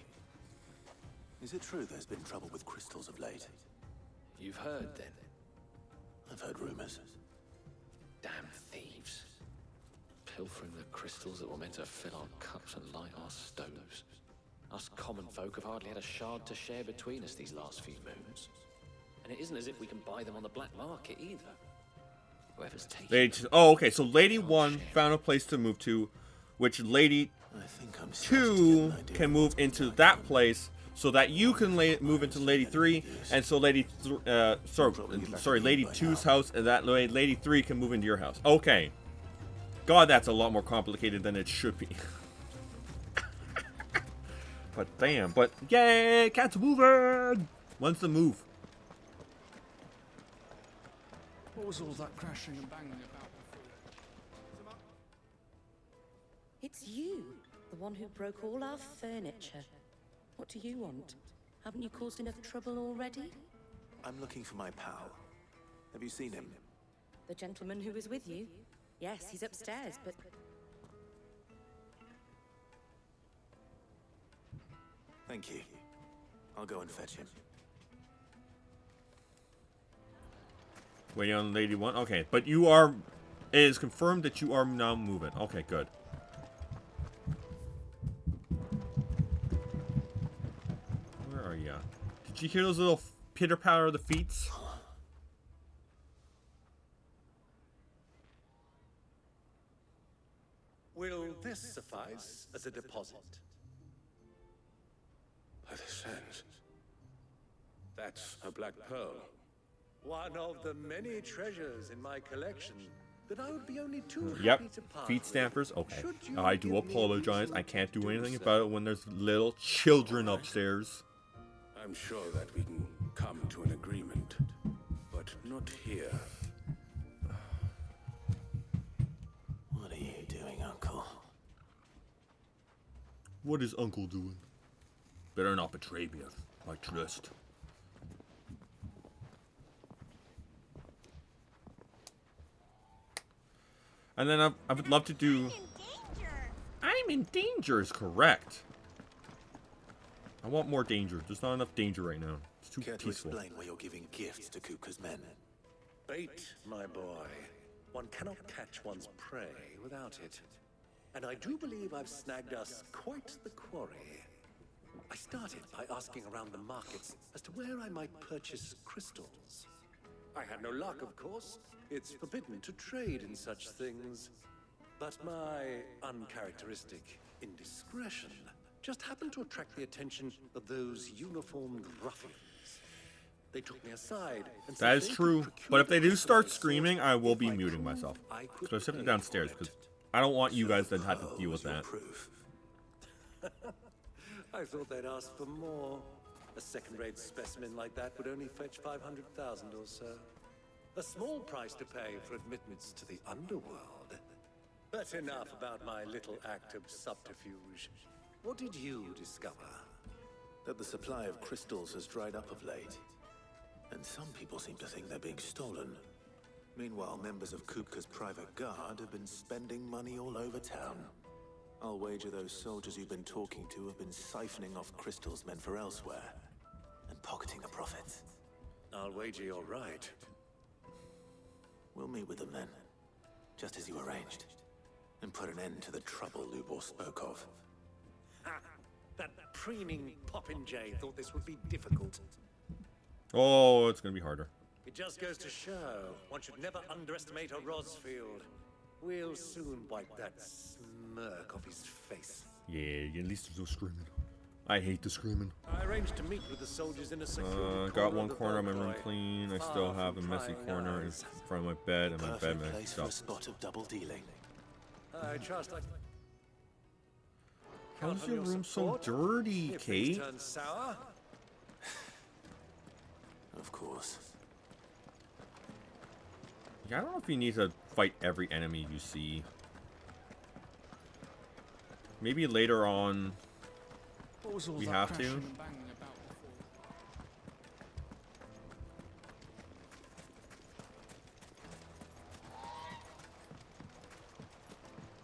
S3: Is it true there's been trouble with crystals of late?
S12: You've heard, then?
S3: I've heard rumors.
S12: Damn thieves. Pilfering the crystals that were meant to fill our cups and light our stoves. Us common folk have hardly had a shard to share between us these last few moons. And it isn't as if we can buy them on the black market either. Whoever's taking
S2: okay, so Lady 1 found a place to move to, which Lady 2 can move into that place, so that you can move into Lady 3, and so Lady 2's house, and that Lady 3 can move into your house. Okay. God, that's a lot more complicated than it should be. But damn, but yay, Cat's moving! When's the move?
S15: What was all that crashing and banging about before?
S8: It's you, the one who broke all our furniture. What do you want? Haven't you caused enough trouble already?
S3: I'm looking for my pal. Have you seen him?
S8: The gentleman who was with you? Yes, he's upstairs, but...
S3: Thank you. I'll go and fetch him.
S2: Waiting on Lady 1? Okay, but you are... It is confirmed that you are now moving. Okay, good. Did you hear those little pitter patter of the feet?
S17: Will this suffice as a deposit?
S1: By the sands. That's a black pearl.
S17: One of the many treasures in my collection that I would be only too
S2: Yep.
S17: happy to part
S2: Feet
S17: with.
S2: stampers. Okay.
S17: Should you
S2: I do
S17: give me
S2: apologize.
S17: reason
S2: I can't
S17: to
S2: do anything
S17: so.
S2: about it when there's little children upstairs.
S1: I'm sure that we can come to an agreement, but not here.
S3: What are you doing, Uncle?
S2: What is Uncle doing? Better not betray me of my trust. And then I would love to do... I'm in danger is correct. I want more danger. There's not enough danger right now. It's too
S3: Care to
S2: peaceful.
S3: explain why you're giving gifts to Kupka's men?
S17: Bait, my boy. One cannot catch one's prey without it. And I do believe I've snagged us quite the quarry. I started by asking around the markets as to where I might purchase crystals. I had no luck, of course. It's forbidden to trade in such things. But my uncharacteristic indiscretion just happened to attract the attention of those uniformed ruffians. They took me aside and said
S2: That is
S17: they
S2: true.
S17: could procure
S2: But if they do
S17: the
S2: start
S17: crystals
S2: screaming, I will
S17: if
S2: be
S17: I
S2: muting
S17: proved
S2: myself.
S17: I could
S2: Specifically
S17: pay
S2: downstairs,
S17: for
S2: because
S17: it.
S2: I don't want you guys to have to deal with that.
S17: I thought they'd ask for more. A second-rate specimen like that would only fetch 500,000 or so. A small price to pay for admittance to the underworld. But enough about my little act of subterfuge. What did you discover?
S3: That the supply of crystals has dried up of late. And some people seem to think they're being stolen. Meanwhile, members of Kupka's private guard have been spending money all over town. I'll wager those soldiers you've been talking to have been siphoning off crystals meant for elsewhere. And pocketing the profits.
S17: I'll wager you're right.
S3: We'll meet with them then. Just as you arranged. And put an end to the trouble Lubor spoke of.
S17: Ha! That preening popinjay thought this would be difficult.
S2: Oh, it's gonna be harder.
S17: It just goes to show one should never underestimate a Rosfield. We'll soon wipe that smirk off his face.
S2: Yeah, at least there's no screaming. I hate the screaming.
S17: I arranged to meet with the soldiers in a secure
S2: Got one
S17: of the
S2: corner of my room
S17: Volkoi,
S2: clean. I
S17: far
S2: still have a
S17: from
S2: messy
S17: prying
S2: corner in
S17: eyes.
S2: front of my bed, and my bed
S3: Perfect place
S2: messed
S3: for a
S2: up.
S3: spot of double dealing.
S17: I trust I
S2: How's
S17: count on
S2: your room so
S17: support
S2: dirty,
S17: if things
S2: Kate?
S17: turn sour.
S3: Of course.
S2: Yeah, I don't know if you need to fight every enemy you see. Maybe later on
S15: What was all
S2: we
S15: that
S2: have
S15: crashing
S2: to.
S15: and banging about before?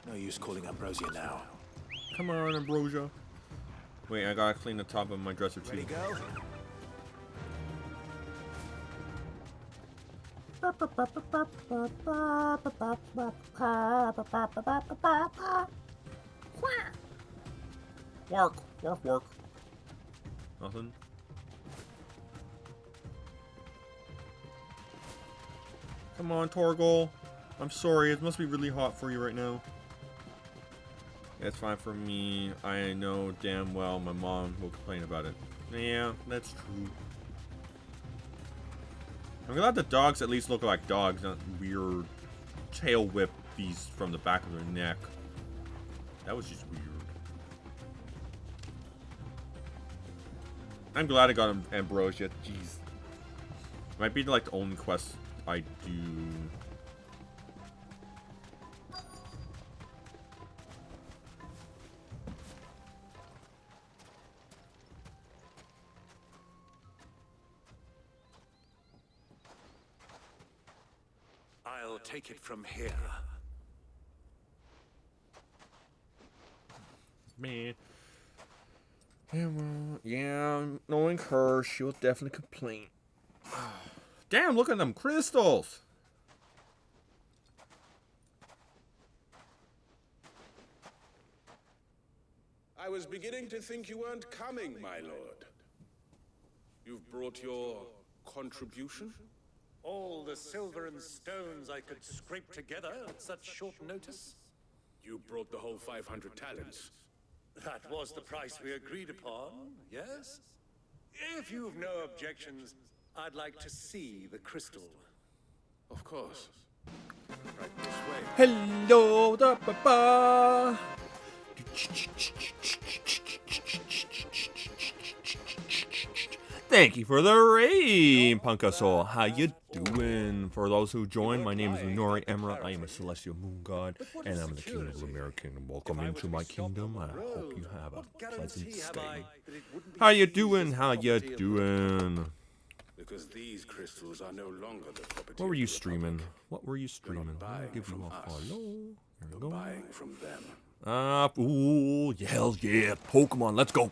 S3: No use calling Ambrosia now.
S2: Come on, Ambrosia. Wait, I gotta clean the top of my dresser too.
S17: Ready to go?
S2: Work, work, work. Nothing. Come on, Torgal. I'm sorry, it must be really hot for you right now. It's fine for me. I know damn well my mom will complain about it. Yeah, that's true. I'm glad the dogs at least look like dogs, not weird tail whip beasts from the back of their neck. That was just weird. I'm glad I got Ambrosia. Jeez. Might be like the only quest I do.
S17: I'll take it from here.
S2: Man. Yeah, well, yeah, knowing her, she'll definitely complain. Damn, look at them crystals!
S1: I was beginning to think you weren't coming, my lord.
S11: You've brought your contribution?
S17: All the silver and stones I could scrape together at such short notice?
S11: You brought the whole 500 talents.
S17: That was the price we agreed upon, yes? If you've no objections, I'd like to see the crystal.
S11: Of course. Right this way.
S2: Hello, da ba ba. Thank you for the raid, Punkasol. How you doing? For those who joined, my name is Nori Emerald. I am a celestial moon god, and I'm the king of the American. Welcome into my kingdom. I hope you have a pleasant stay. How you doing? How you doing?
S11: Because these crystals are no longer the property.
S2: What were you streaming? What were you streaming? I'll give you a follow. There we go.
S11: Buying from them.
S2: Ooh, hell yeah, Pokemon, let's go.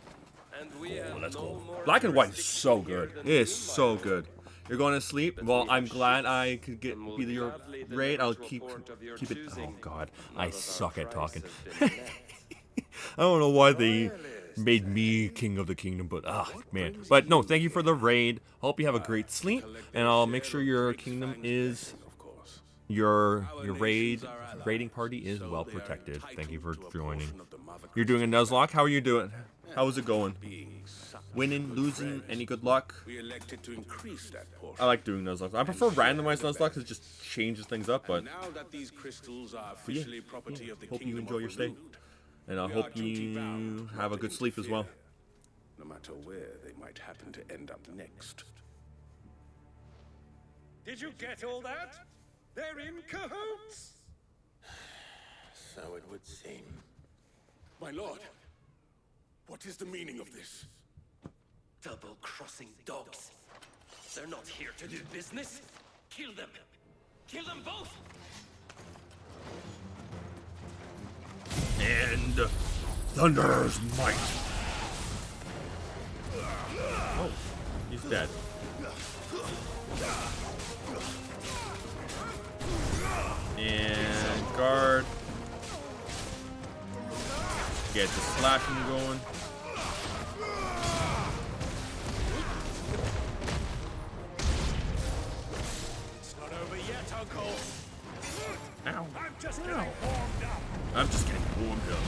S2: Oh, let's go. Black and White is so good. It is so good. You're going to sleep? Well, I'm glad I could be your raid. I'll keep it. Oh God, I suck at talking. I don't know why they made me king of the kingdom, but man. But no, thank you for the raid. Hope you have a great sleep, and I'll make sure your kingdom is your raiding party is well protected. Thank you for joining. You're doing a Nuzlocke? How are you doing? How is it going? Winning, losing, any good luck?
S11: We elected to increase that portion.
S2: I like doing Nuzlocks. I prefer randomized Nuzlocks because it just changes things up, but
S11: Now that these crystals are officially property of the
S2: hope you
S11: kingdom
S2: enjoy your
S11: of
S2: stay.
S11: Waloed,
S2: And I
S11: we
S2: hope
S11: are duty-bound
S2: you
S11: not
S2: have a
S11: to
S2: good sleep as well.
S11: interfere, no matter where they might happen to end up next.
S17: Did you get all that? They're in cahoots!
S3: So it would seem.
S11: My lord, what is the meaning of this?
S14: Double-crossing dogs. They're not here to do business. Kill them. Kill them both.
S2: And Thunder's might. Oh, he's dead. And guard. Get the slashing going.
S17: It's not over yet, Uncle.
S2: Ow.
S17: I'm just getting warmed up.
S2: I'm just getting warmed up.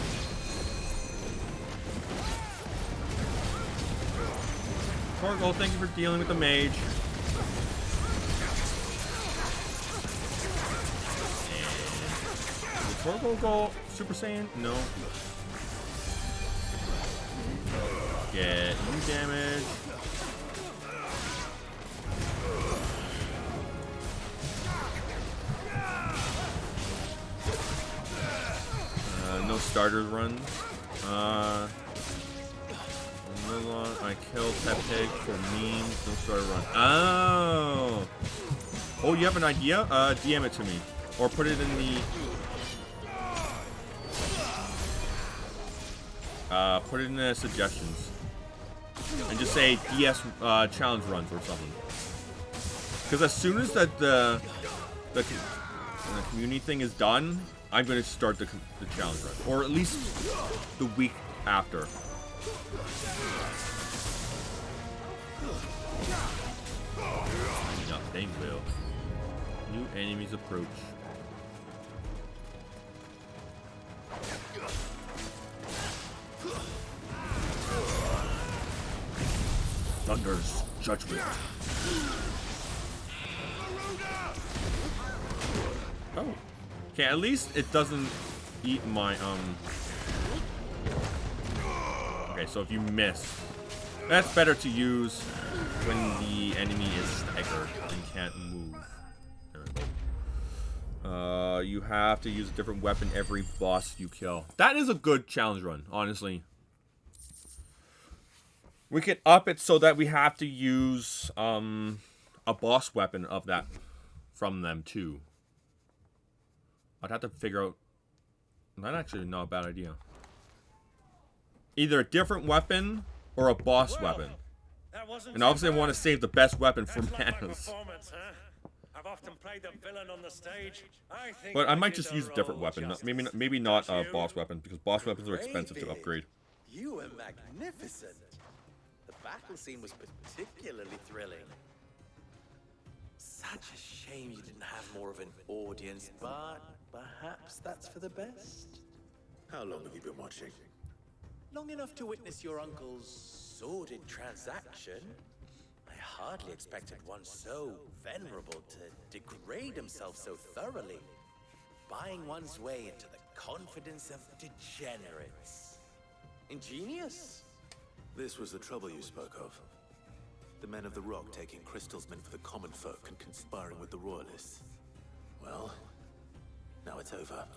S2: Torgal, thank you for dealing with the mage. And Torgal go Super Saiyan? No. Get you damage. No starters runs. I killed that pig for memes. No starter run. Oh! Oh, you have an idea? DM it to me. Or put it in the... put it in the suggestions. And just say DS challenge runs or something. Because as soon as the community thing is done, I'm going to start the challenge run. Or at least the week after. Nothing will. New enemies approach. Thunder's judgment. Oh. Okay, at least it doesn't eat my, Okay, so if you miss, that's better to use when the enemy is staggered and can't move. There we go. You have to use a different weapon every boss you kill. That is a good challenge run, honestly. We could up it so that we have to use, a boss weapon of that from them, too. I'd have to figure out... That's actually not a bad idea. Either a different weapon or a boss weapon. And obviously I want to save the best weapon for Manas.
S17: I've often played the villain on the stage.
S2: But I might just use a different weapon. Maybe not a boss weapon, because boss weapons are expensive to upgrade.
S5: You are magnificent. The battle scene was particularly thrilling. Such a shame you didn't have more of an audience, but perhaps that's for the best.
S3: How long have you been watching?
S5: Long enough to witness your uncle's sordid transaction. I hardly expected one so venerable to degrade himself so thoroughly, buying one's way into the confidence of degenerates. Ingenious.
S3: This was the trouble you spoke of. The men of the Rock taking crystals meant for the common folk and conspiring with the Royalists. Well, now it's over.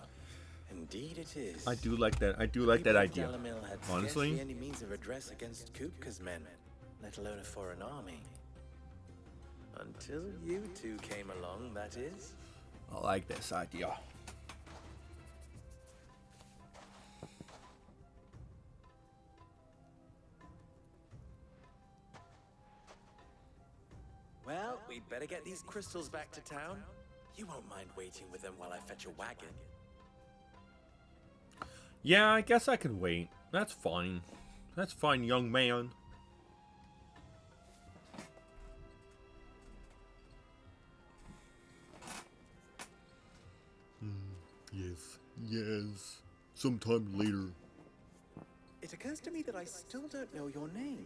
S5: Indeed it is.
S2: I do like that. I do like that idea.
S5: Dalamil had
S2: Honestly,
S5: scarcely any means of redress against Kupka's men, let alone a foreign army. Until you two came along, that is.
S2: I like this idea.
S5: Well, we'd better get these crystals back to town. You won't mind waiting with them while I fetch a wagon.
S2: Yeah, I guess I can wait. That's fine. That's fine, young man. Yes. Sometime later.
S5: It occurs to me that I still don't know your name.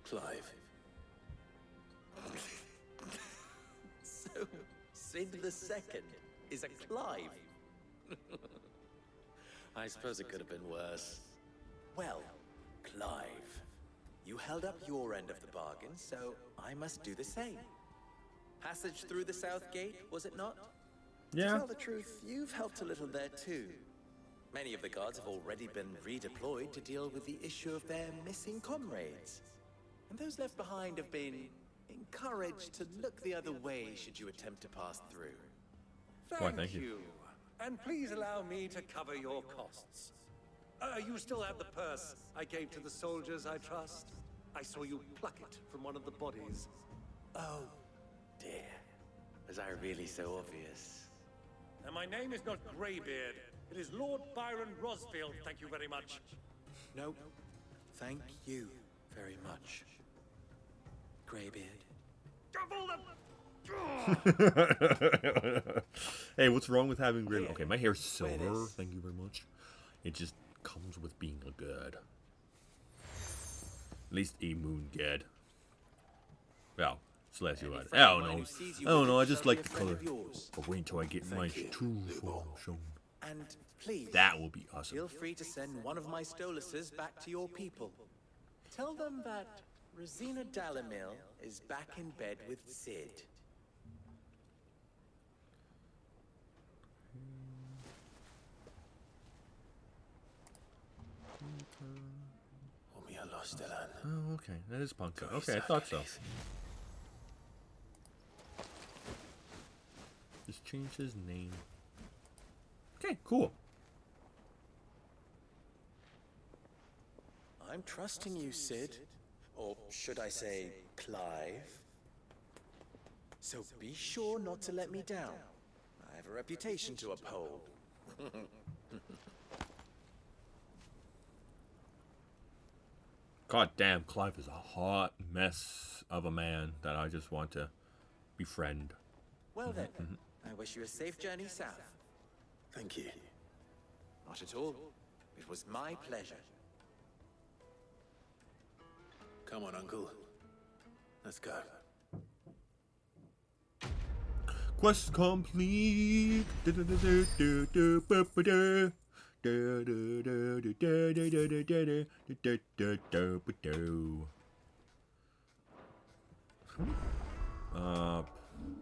S3: Clive.
S5: So, Sid the Second is a Clive. I suppose it could have been worse. Well, Clive, you held up your end of the bargain, so I must do the same. Passage through the South Gate, was it not?
S2: Yeah.
S5: To tell the truth, you've helped a little there too. Many of the guards have already been redeployed to deal with the issue of their missing comrades. And those left behind have been encouraged to look the other way should you attempt to pass through.
S2: Thank you.
S17: And please allow me to cover your costs. You still have the purse I gave to the soldiers, I trust? I saw you pluck it from one of the bodies.
S5: Oh, dear. Was I really so obvious?
S17: And my name is not Greybeard. It is Lord Byron Rosfield, thank you very much.
S5: No, thank you very much, Greybeard.
S2: Hey, what's wrong with having gray? Okay, my hair's silver. Thank you very much. It just comes with being a god. At least a moon god. Well, celestial god. I don't know. I just like the color. But wait until I get my true form shown.
S5: And please,
S2: that will be awesome.
S5: Feel free to send one of my Stoluses back to your people. Tell them that Rosina Dalamil is back in bed with Sid.
S2: Oh, okay. That is Punka. Okay, I thought so. Just change his name. Okay, cool.
S5: I'm trusting you, Sid. Or should I say, Clive? So be sure not to let me down. I have a reputation to uphold.
S2: God damn, Clive is a hot mess of a man that I just want to befriend.
S5: Well then, I wish you a safe journey south.
S3: Thank you.
S5: Not at all. It was my pleasure.
S3: Come on, Uncle. Let's go.
S2: Quest complete.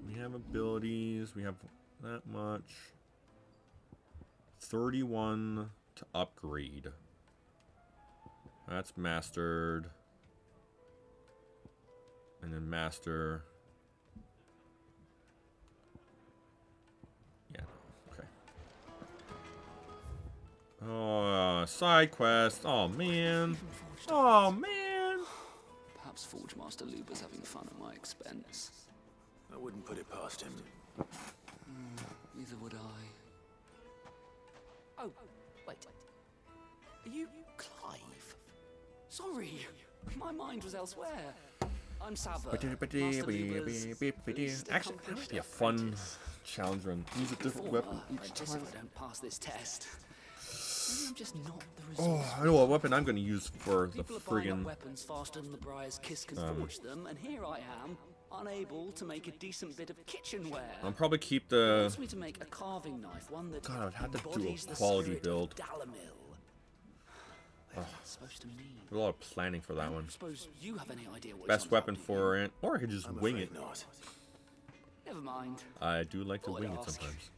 S2: We have abilities. We have that much. 31 to upgrade. That's mastered. And then master. Yeah, okay. Oh, side quest. Oh, man. Oh, man.
S15: Perhaps Forgemaster Luber's having fun at my expense.
S3: I wouldn't put it past him.
S15: Neither would I.
S14: Oh, wait. Are you Clive? Sorry. My mind was elsewhere. I'm Sava.
S2: Actually, that would be a fun challenge run. Use a different weapon each
S14: Just
S2: time.
S14: if I don't pass this test. Maybe I'm just not the
S2: Oh,
S14: resource.
S2: I know what weapon I'm going to use for the
S14: People are buying up
S2: friggin'.
S14: weapons faster than the Briar's Kiss can forge them, and here I am, unable to make a decent bit of kitchenware.
S2: I'll probably keep
S14: It
S2: the.
S14: wants me to make a carving knife, one that
S2: God, I would have to do
S14: embodies
S2: a
S14: the
S2: quality
S14: spirit
S2: build.
S14: of Dalamil. What's that supposed to mean?
S2: There's a lot of planning for that one.
S14: I suppose you have any idea what
S2: Best weapon for it, or I could just wing it.
S3: Not.
S14: Never mind.
S2: I do like to
S14: Thought I'd
S2: wing it
S14: ask.
S2: sometimes.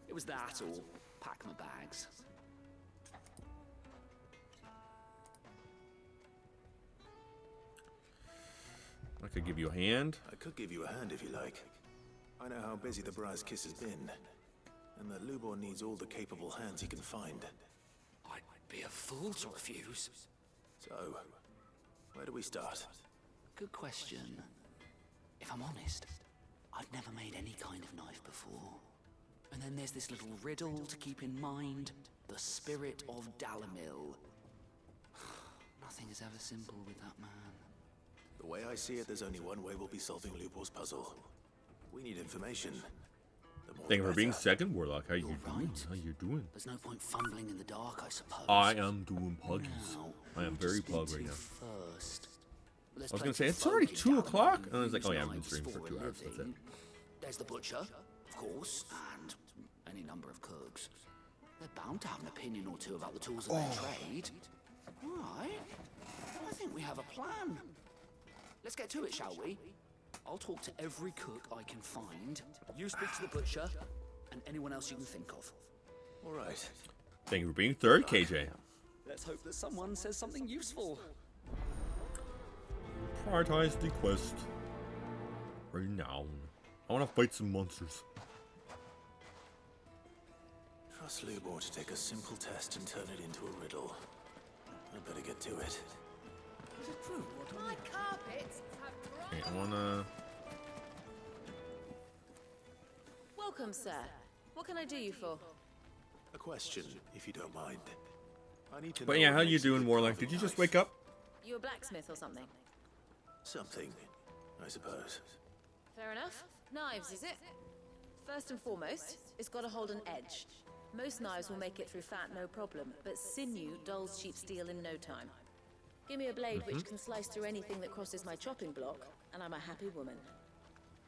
S14: It was that or pack my bags.
S2: I could give you a hand.
S3: I could give you a hand if you like. I know how busy the Briar's Kiss has been, and that Lubor needs all the capable hands he can find.
S14: I'd be a fool to refuse.
S3: So, where do we start?
S14: Good question. If I'm honest, I've never made any kind of knife before. And then there's this little riddle to keep in mind. The spirit of Dalamil. Nothing is ever simple with that man.
S3: The way I see it, there's only one way we'll be solving Lubor's puzzle. We need information. The more
S2: Thank you
S3: the
S2: for being
S3: better.
S2: second, Warlock. How you doing? How you doing?
S14: There's no point fumbling in the dark, I suppose.
S2: I am doing puggies. I am very pug right now.
S14: First.
S2: I was gonna say it's already 2 o'clock, and I was like, oh yeah, I've been streaming for 2 hours. That's it.
S14: There's the butcher, of course, and any number of cooks. They're bound to have an opinion or two about the tools of their trade. All right. I think we have a plan. Let's get to it, shall we? I'll talk to every cook I can find. You speak to the butcher, and anyone else you can think of.
S3: All right.
S2: Thank you for being third, KJ.
S14: Let's hope that someone says something useful.
S2: Prioritize the quest right now. I want to fight some monsters.
S3: Trust Lubor to take a simple test and turn it into a riddle. I'd better get to it.
S14: Is it true?
S6: My carpets have
S2: Okay, I wanna.
S8: Welcome, sir. What can I do you for?
S3: A question, if you don't mind. I need to
S2: But
S3: know
S2: yeah,
S3: what
S2: how you
S3: makes a
S2: doing,
S3: good
S2: Warlock?
S3: carving
S2: Did you just
S3: knife.
S2: wake up?
S8: You a blacksmith or something?
S3: Something, I suppose.
S8: Fair enough. Knives, is it? First and foremost, it's got to hold an edge. Most knives will make it through fat, no problem, but sinew dulls cheap steel in no time. Give me a blade which can slice through anything that crosses my chopping block, and I'm a happy woman.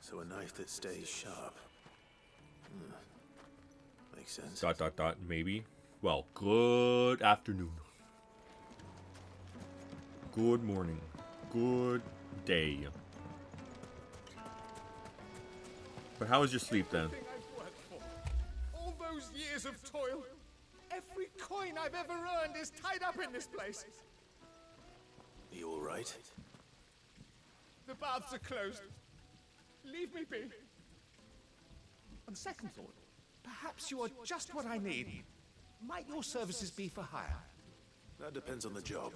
S3: So a knife that stays sharp. Makes sense.
S2: Dot dot dot. Maybe. Well, good afternoon. Good morning. Good day. But how was your sleep then?
S15: Everything I've worked for. All those years of toil. Every coin I've ever earned is tied up in this place.
S3: Are you all right?
S15: The baths are closed. Leave me be. On second thought, perhaps you are just what I need. Might your services be for hire?
S3: That depends on the job.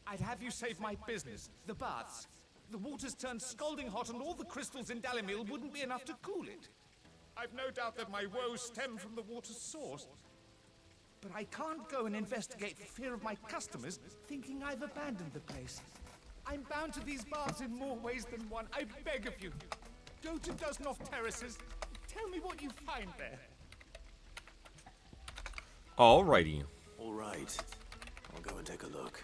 S15: I'd have you save my business, the baths. The water's turned scalding hot and all the crystals in Dalamil wouldn't be enough to cool it. I've no doubt that my woes stem from the water's source. But I can't go and investigate for fear of my customers thinking I've abandoned the place. I'm bound to these baths in more ways than one. I beg of you. Go to Dusnoff Terraces. Tell me what you find there.
S2: Alrighty.
S3: All right. I'll go and take a look.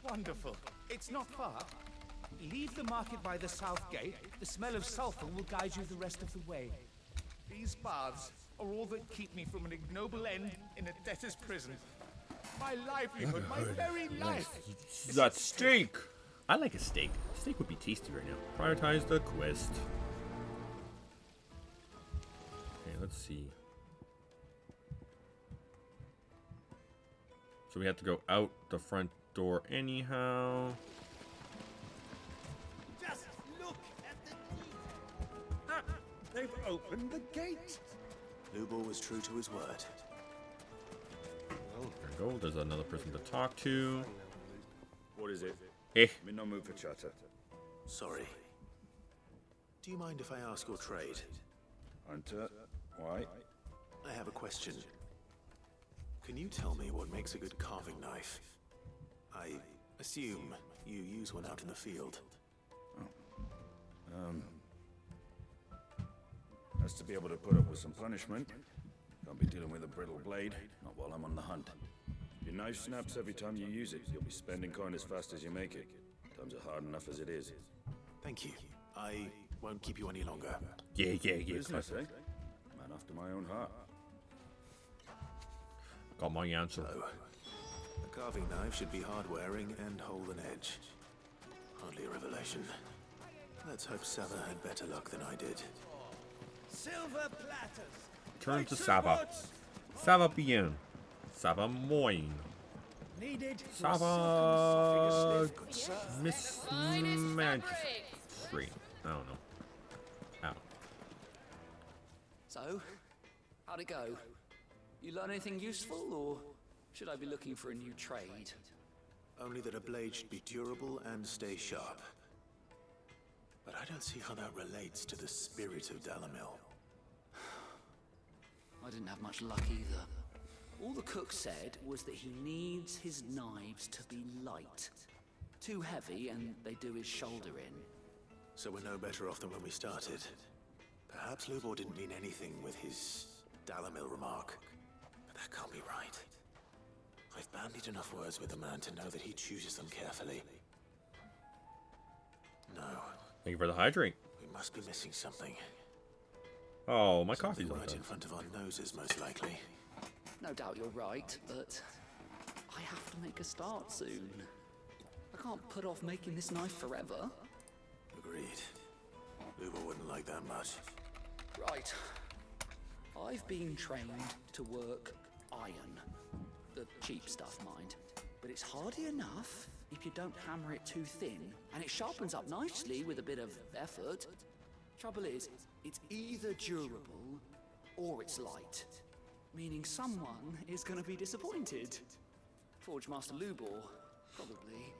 S15: Wonderful. It's not far. Leave the market by the south gate. The smell of sulfur will guide you the rest of the way. These baths are all that keep me from an ignoble end in a debtor's prison. My livelihood, my very life.
S2: That steak! I like a steak. Steak would be tasty right now. Prioritize the quest. Okay, let's see. So we have to go out the front door anyhow.
S17: Just look at the detail. They've opened the gate.
S3: Lubor was true to his word.
S2: There we go. There's another person to talk to.
S11: What is it?
S2: Eh.
S11: I'm in no mood for chatter.
S3: Sorry. Do you mind if I ask your trade?
S11: Hunter, why?
S3: I have a question. Can you tell me what makes a good carving knife? I Assume you use one out in the field.
S10: Has to be able to put up with some punishment. Can't be dealing with a brittle blade, not while I'm on the hunt. If your knife snaps every time you use it, you'll be spending coin as fast as you make it. Times are hard enough as it is.
S3: Thank you. I won't keep you any longer.
S2: Yeah.
S10: Business, eh? Man after my own heart.
S2: Got my answer.
S3: So, a carving knife should be hard-wearing and hold an edge. Hardly a revelation. Let's hope Sava had better luck than I did.
S13: Silver platters.
S2: Turn to Sava. Sava bien. Sava moin.
S13: Needed.
S2: Sava mismanaged. Free. I don't know. Ow.
S14: So, how'd it go? You learn anything useful, or should I be looking for a new trade?
S3: Only that a blade should be durable and stay sharp. But I don't see how that relates to the spirit of Dalamil.
S14: I didn't have much luck either. All the cook said was that he needs his knives to be light. Too heavy and they do his shoulder in.
S3: So we're no better off than when we started. Perhaps Lubor didn't mean anything with his Dalamil remark. But that can't be right. I've bandied enough words with the man to know that he chooses them carefully. No.
S2: Thank you for the hydrate.
S3: We must be missing something.
S2: Oh, my coffee's
S3: right in front of our noses, most likely.
S14: No doubt you're right, but I have to make a start soon. I can't put off making this knife forever.
S3: Agreed. Lubor wouldn't like that much.
S14: Right. I've been trained to work iron. The cheap stuff, mind. But it's hardy enough if you don't hammer it too thin, and it sharpens up nicely with a bit of effort. Trouble is, it's either durable or it's light. Meaning someone is going to be disappointed. Forge Master Lubor, probably.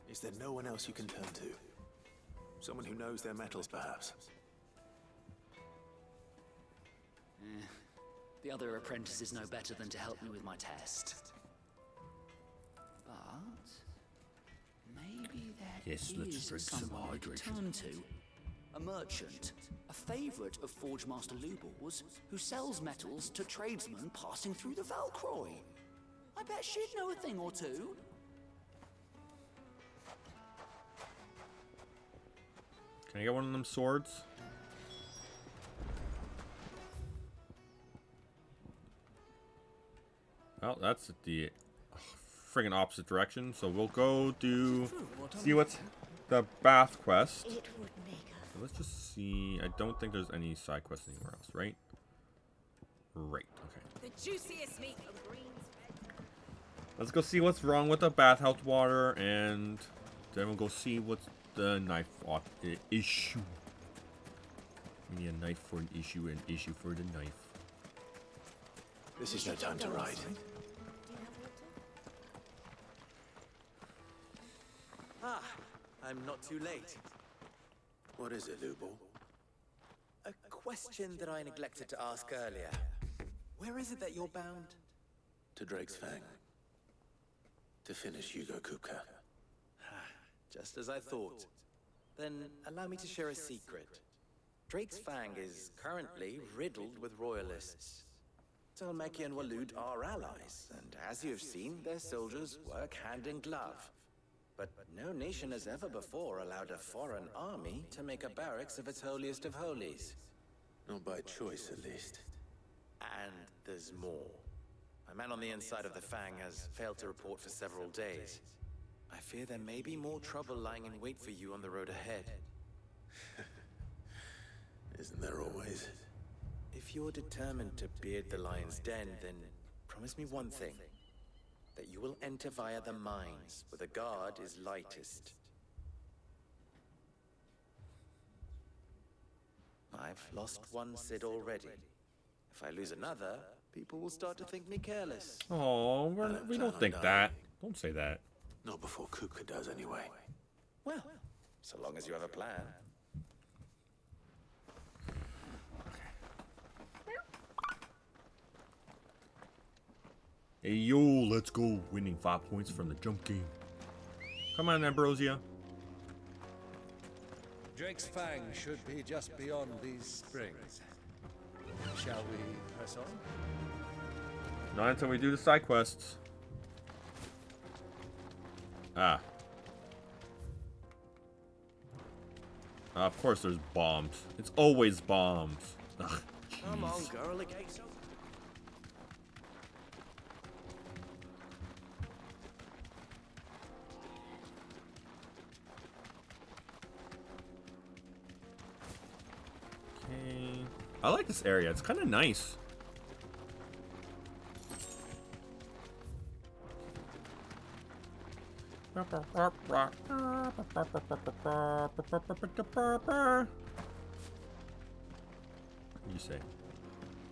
S3: Is there no one else you can turn to? Someone who knows their metals, perhaps?
S14: The other apprentices know better than to help me with my test. But maybe there is someone I could turn to. A merchant, a favorite of Forge Master Lubor's, who sells metals to tradesmen passing through the Valcroy. I bet she'd know a thing or two.
S2: Can I get one of them swords? Well, that's the friggin' opposite direction. So we'll go see what's the bath quest. So let's just see. I don't think there's any side quests anywhere else, right? Right. Okay.
S8: The juiciest meat of greens.
S2: Let's go see what's wrong with the bathhouse water, and then we'll go see what's the knife issue. We need a knife for an issue for the knife.
S3: This is no time to ride.
S5: Ah, I'm not too late.
S3: What is it, Lubor?
S5: A question that I neglected to ask earlier. Where is it that you're bound?
S3: To Drake's Fang. To finish Hugo Kupka.
S5: Just as I thought. Then allow me to share a secret. Drake's Fang is currently riddled with royalists. Tolmeki and Waloed are allies, and as you've seen, their soldiers work hand in glove. But no nation has ever before allowed a foreign army to make a barracks of its holiest of holies.
S3: Not by choice, at least.
S5: And there's more. A man on the inside of the Fang has failed to report for several days. I fear there may be more trouble lying in wait for you on the road ahead.
S3: Isn't there always?
S5: If you're determined to beard the lion's den, then promise me one thing. That you will enter via the mines, where the guard is lightest. I've lost one Cid already. If I lose another, people will start to think me careless.
S2: Oh, we don't think that. Don't say that.
S3: Not before Kupka does, anyway.
S5: Well, so long as you have a plan.
S2: Hey yo, let's go. Winning 5 points from the jump game. Come on, Ambrosia.
S17: Drake's Fang should be just beyond these springs. Shall we press on?
S2: Not until we do the side quests. Ah. Of course there's bombs. It's always bombs. Ugh,
S5: Come on,
S2: jeez.
S5: girl, the gate's open.
S2: Okay. I like this area. It's kind of nice. What do you say?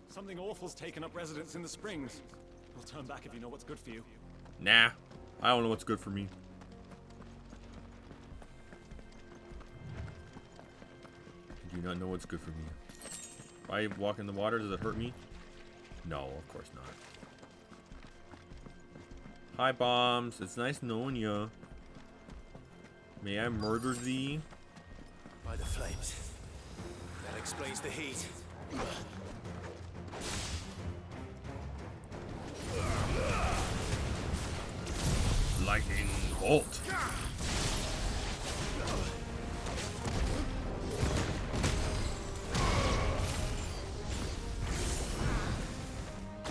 S15: Something awful's taken up residence in the springs. We'll turn back if you know what's good for you.
S2: Nah, I don't know what's good for me. I do not know what's good for me. If I walk in the water, does it hurt me? No, of course not. Hi, bombs. It's nice knowing you. May I murder thee?
S5: By the flames. That explains the heat.
S2: Lightning bolt.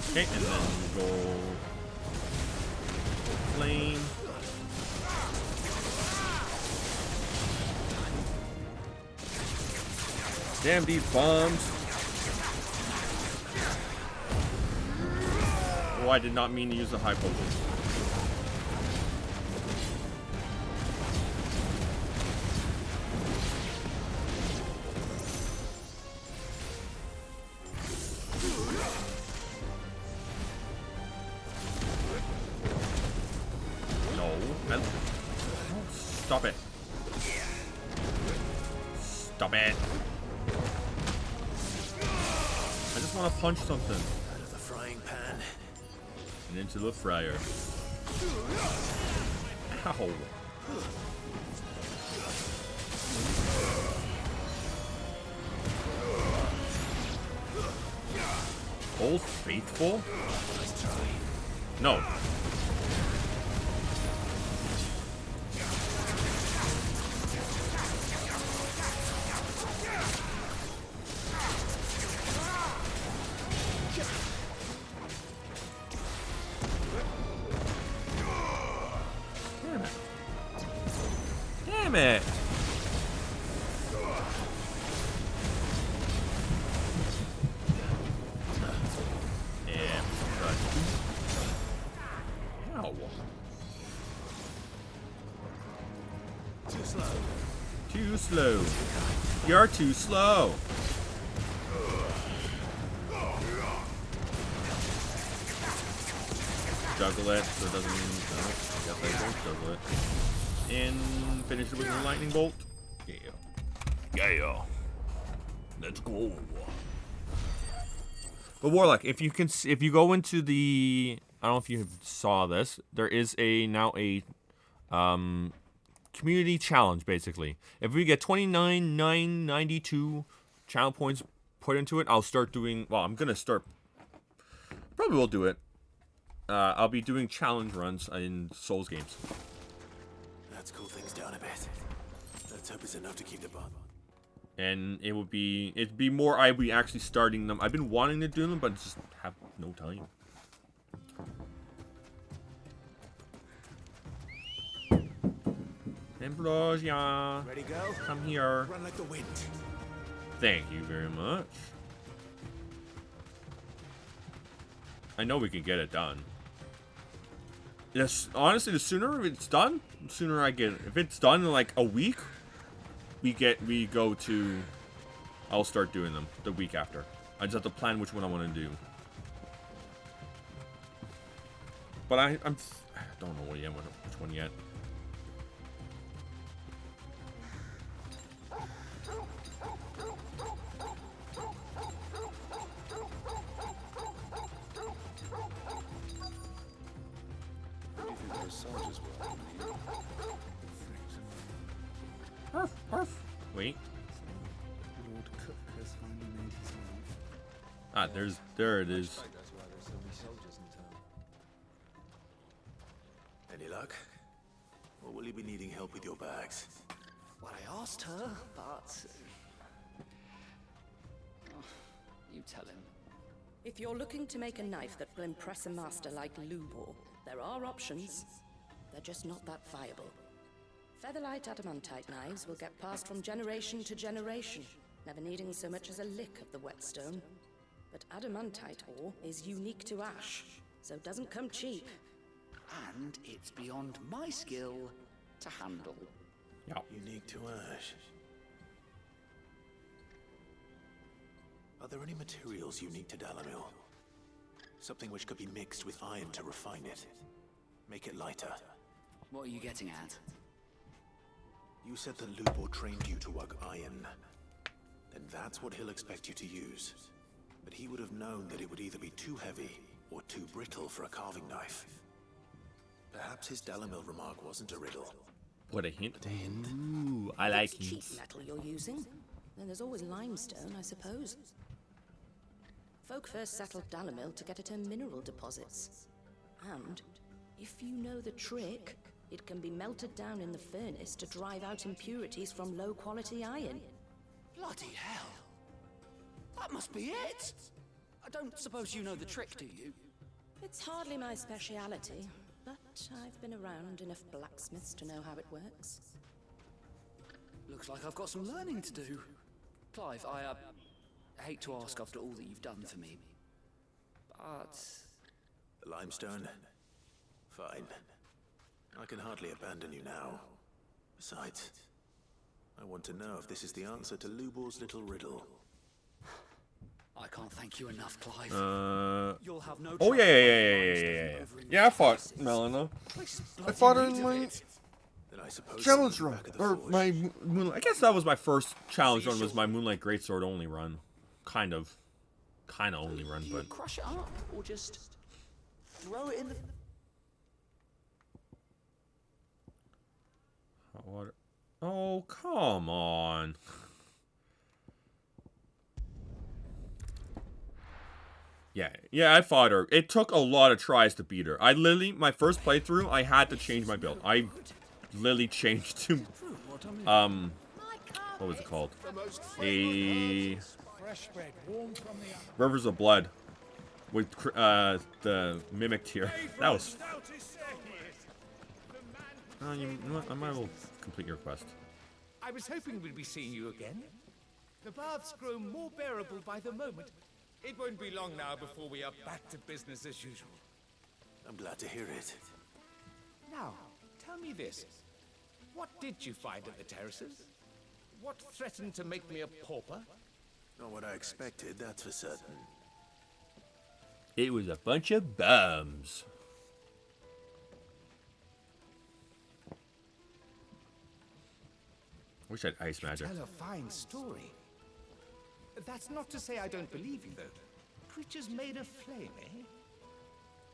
S2: Okay, and then go flame. Damn these bombs. Oh, I did not mean to use the high potion. Stop it. Stop it. I just want to punch something.
S5: Out of the frying pan.
S2: And into the fryer. Ow. Old Faithful?
S5: Nice try.
S2: No. Damn it! Yeah. Ow.
S5: Too slow.
S2: Too slow. You're too slow. Juggle it so it doesn't. No, I guess I don't juggle it. And finish it with a lightning bolt. Yeah. Yeah. Let's go. But Warlock, if you go into the, I don't know if you saw this, there is now a community challenge basically. If we get 29,992 channel points put into it, I'll start doing. Well, I'm gonna start. Probably will do it. I'll be doing challenge runs in Souls games.
S5: Let's cool things down a bit. Let's hope it's enough to keep the bomb.
S2: And it'd be more I'd be actually starting them. I've been wanting to do them, but just have no time. Ambrosia.
S5: Ready go?
S2: Come here.
S5: Run like the wind.
S2: Thank you very much. I know we can get it done. Yes, honestly, the sooner it's done, the sooner I get it. If it's done in like a week, I'll start doing them the week after. I just have to plan which one I want to do. But I don't know yet which one yet. Arf, arf. Wait.
S7: Lord Kupka's finally made his move.
S2: Ah, there it is.
S12: That's why there's so many soldiers in town.
S3: Any luck? Or will you be needing help with your bags?
S14: Well, I asked her, but... Oh, you tell him.
S4: If you're looking to make a knife that will impress a master like Lubor, there are options. They're just not that viable. Featherlight adamantite knives will get passed from generation to generation, never needing so much as a lick of the whetstone. But adamantite ore is unique to ash, so it doesn't come cheap.
S14: And it's beyond my skill to handle.
S2: Yeah.
S3: Unique to ash. Are there any materials unique to Dalamil? Something which could be mixed with iron to refine it. Make it lighter.
S14: What are you getting at?
S3: You said that Lubor trained you to work iron. Then that's what he'll expect you to use. But he would have known that it would either be too heavy or too brittle for a carving knife. Perhaps his Dalamil remark wasn't a riddle.
S2: What a hint.
S3: But a hint.
S2: Ooh, I like
S4: If it's
S2: hints.
S4: cheap metal you're using, then there's always limestone, I suppose. Folk first settled Dalamil to get at her mineral deposits. And if you know the trick, it can be melted down in the furnace to drive out impurities from low-quality iron.
S14: Bloody hell! That must be it! I don't suppose you know the trick, do you?
S4: It's hardly my speciality, but I've been around enough blacksmiths to know how it works.
S14: Looks like I've got some learning to do. Clive, I hate to ask after all that you've done for me, but...
S3: The limestone? Fine. I can hardly abandon you now. Besides, I want to know if this is the answer to Lubor's little riddle.
S14: I can't thank you enough, Clive. You'll have no
S2: Oh
S14: trouble
S2: yeah. Yeah, I fought Melina. I fought her in my
S3: Then I suppose
S2: challenge
S3: you'll be
S2: run,
S3: back at the
S2: or
S3: forge.
S2: my moonlight. I guess that was my first challenge run. Was my Moonlight Greatsword only run, kind of only run,
S14: Do you
S2: but
S14: crush it up, or just throw it in the...
S2: hot water. Oh come on. Yeah, I fought her. It took a lot of tries to beat her. I literally, my first playthrough, I had to change my build. I literally changed to, what was it called? A Rivers of Blood with the Mimic tier. That was. You know what? I might as well complete your quest.
S15: I was hoping we'd be seeing you again. The baths grow more bearable by the moment. It won't be long now before we are back to business as usual.
S3: I'm glad to hear it.
S15: Now, tell me this. What did you find at the terraces? What threatened to make me a pauper?
S3: Not what I expected, that's for certain.
S2: It was a bunch of bums. Wish I had ice magic.
S15: Tell a fine story. That's not to say I don't believe you, though. Creatures made of flame, eh?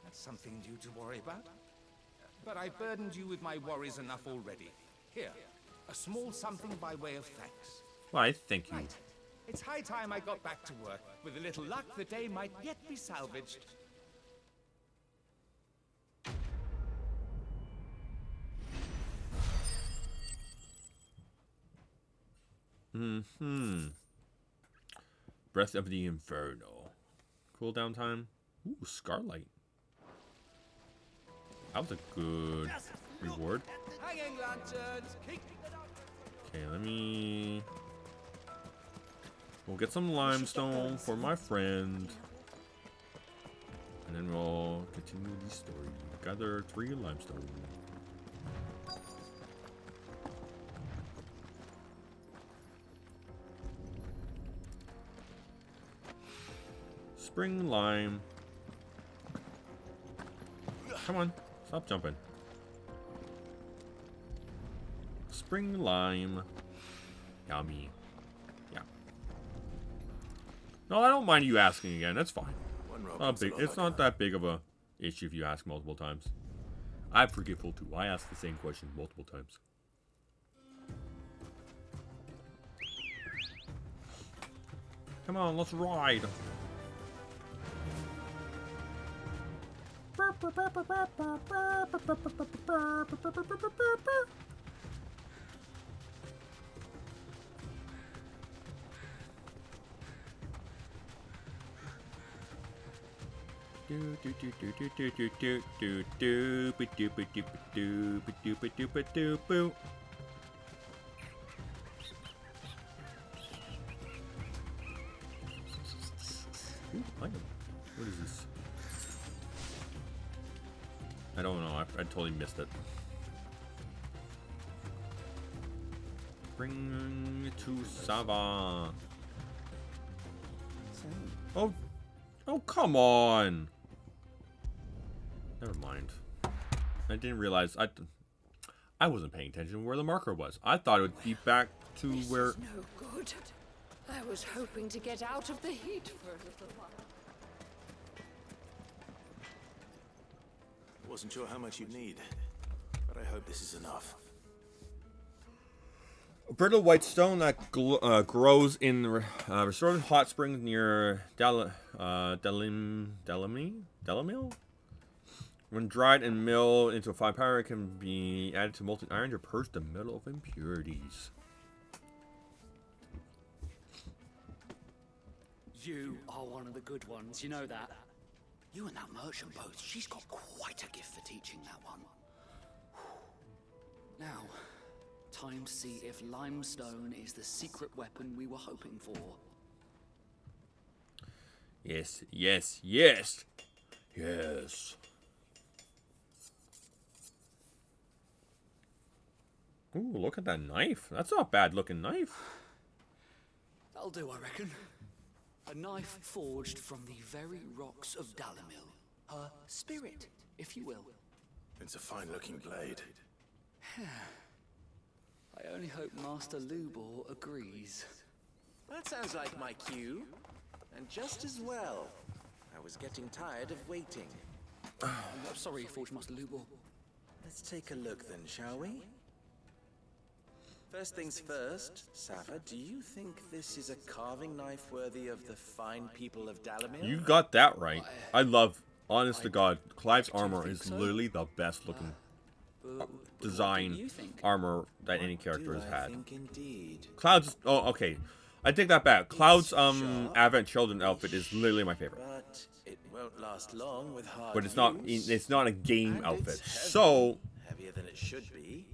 S15: That's something new to worry about. But I've burdened you with my worries enough already. Here, a small something by way of thanks.
S2: Why, thank you.
S15: Right. It's high time I got back to work. With a little luck, the day might yet be salvaged.
S2: Breath of the Inferno. Cooldown time. Ooh, Scarlight. That was a good reward.
S15: Hanging lanterns.
S2: Okay, let me... We'll get some limestone for my friend. And then we'll continue the story. Gather 3 limestone. Spring lime. Come on, stop jumping. Spring lime. Yummy. Yeah. No, I don't mind you asking again. That's fine. Not big. It's not that big of a issue if you ask multiple times. I'm forgetful too. I ask the same question multiple times. Come on, let's ride. Ooh, item. What is this? I don't know. I totally missed it. Bring to Sava. Oh, oh, come on. Never mind. I didn't realize I wasn't paying attention where the marker was. I thought it would be back to where.
S20: This is no good. I was hoping to get out of the heat for a little while.
S3: Wasn't sure how much you'd need, but I hope this is enough.
S2: Brittle white stone that grows in restored hot springs near Delamil. When dried and milled into a fine powder, it can be added to molten iron to purge the metal of impurities.
S14: You are one of the good ones, you know that? You and that merchant both, she's got quite a gift for teaching that one. Now, time to see if limestone is the secret weapon we were hoping for.
S2: Yes, yes, yes, yes. Ooh, look at that knife. That's not a bad looking knife.
S14: That'll do, I reckon. A knife forged from the very rocks of Dalamil. Her spirit, if you will.
S3: It's a fine-looking blade.
S14: I only hope Master Lubor agrees.
S5: That sounds like my cue. And just as well. I was getting tired of waiting.
S14: I'm sorry, Forge Master Lubor.
S5: Let's take a look then, shall we? First things first, Sava, do you think this is a carving knife worthy of the fine people of Dalamir?
S2: You got that right. I love, honest to God, Clive's armor is literally the best looking design armor that any character has had. Cloud's, oh, okay. I take that back. Cloud's Advent Children outfit is literally my favorite.
S5: But it won't last long with hard
S2: But it's not a game outfit. So
S5: heavier than it should be.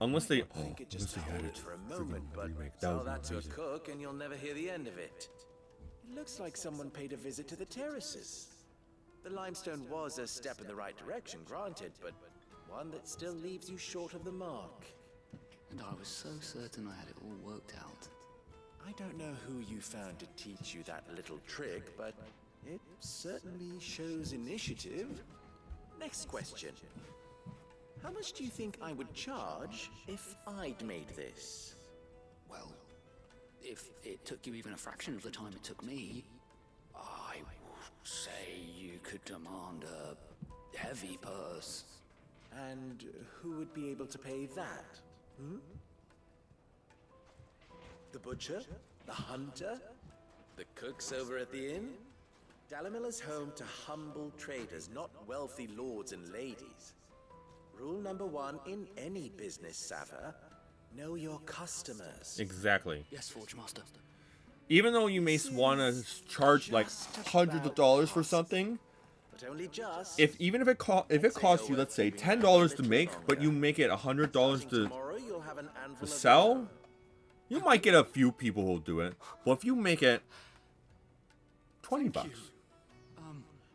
S2: unless they
S5: Just hold it for a moment, but tell that to a cook and you'll never hear the end of it. It looks like someone paid a visit to the terraces. The limestone was a step in the right direction, granted, but one that still leaves you short of the mark.
S14: And I was so certain I had it all worked out.
S5: I don't know who you found to teach you that little trick, but it certainly shows initiative. Next question. How much do you think I would charge if I'd made this?
S14: Well, if it took you even a fraction of the time it took me, I would say you could demand a heavy purse.
S5: And who would be able to pay that? Hmm? The butcher? The hunter? The cooks over at the inn? Dalamil is home to humble traders, not wealthy lords and ladies. Rule number 1 in any business, Sava, know your customers.
S2: Exactly.
S14: Yes, Forge Master.
S2: Even though you may want to charge like hundreds of dollars for something,
S5: But only just.
S2: if it costs you, let's say $10 to make, but you make it $100 to sell, you might get a few people who'll do it. But if you make it $20,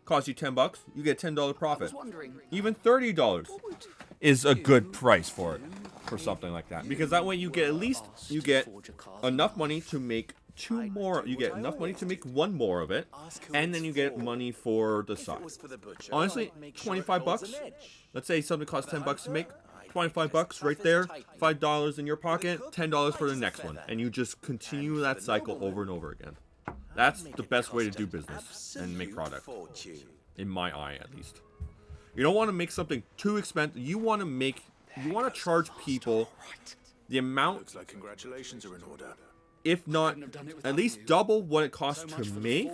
S2: costs you $10, you get $10 profit. Even $30 is a good price for it, for something like that, because that way you get enough money to make two more. You get enough money to make one more of it, and then you get money for the side. Honestly, $25. Let's say something costs $10 to make. $25 right there, $5 in your pocket, $10 for the next one, and you just continue that cycle over and over again. That's the best way to do business and make product, in my eye at least. You don't want to make something too expensive. You want to charge people the amount.
S3: Looks like congratulations are in order.
S2: if not at least double what it costs to make,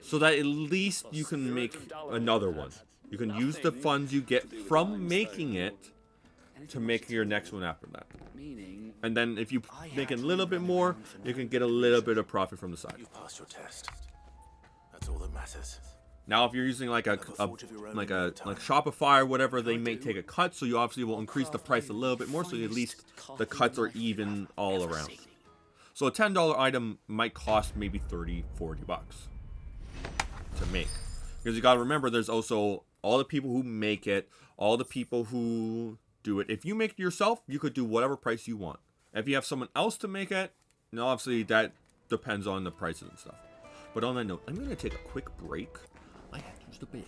S2: so that at least you can make another one. You can use the funds you get from making it to make your next one after that. And then if you make a little bit more, you can get a little bit of profit from the side.
S3: You passed your test. That's all that matters.
S2: Now, if you're using like Shopify or whatever, they may take a cut, so you obviously will increase the price a little bit more, so at least the cuts are even all around. So a $10 item might cost maybe 30, 40 bucks to make. Because you gotta remember, there's also all the people who make it, all the people who do it. If you make it yourself, you could do whatever price you want. If you have someone else to make it, now obviously that depends on the prices and stuff. But on that note, I'm gonna take a quick break. I have to use the bathroom.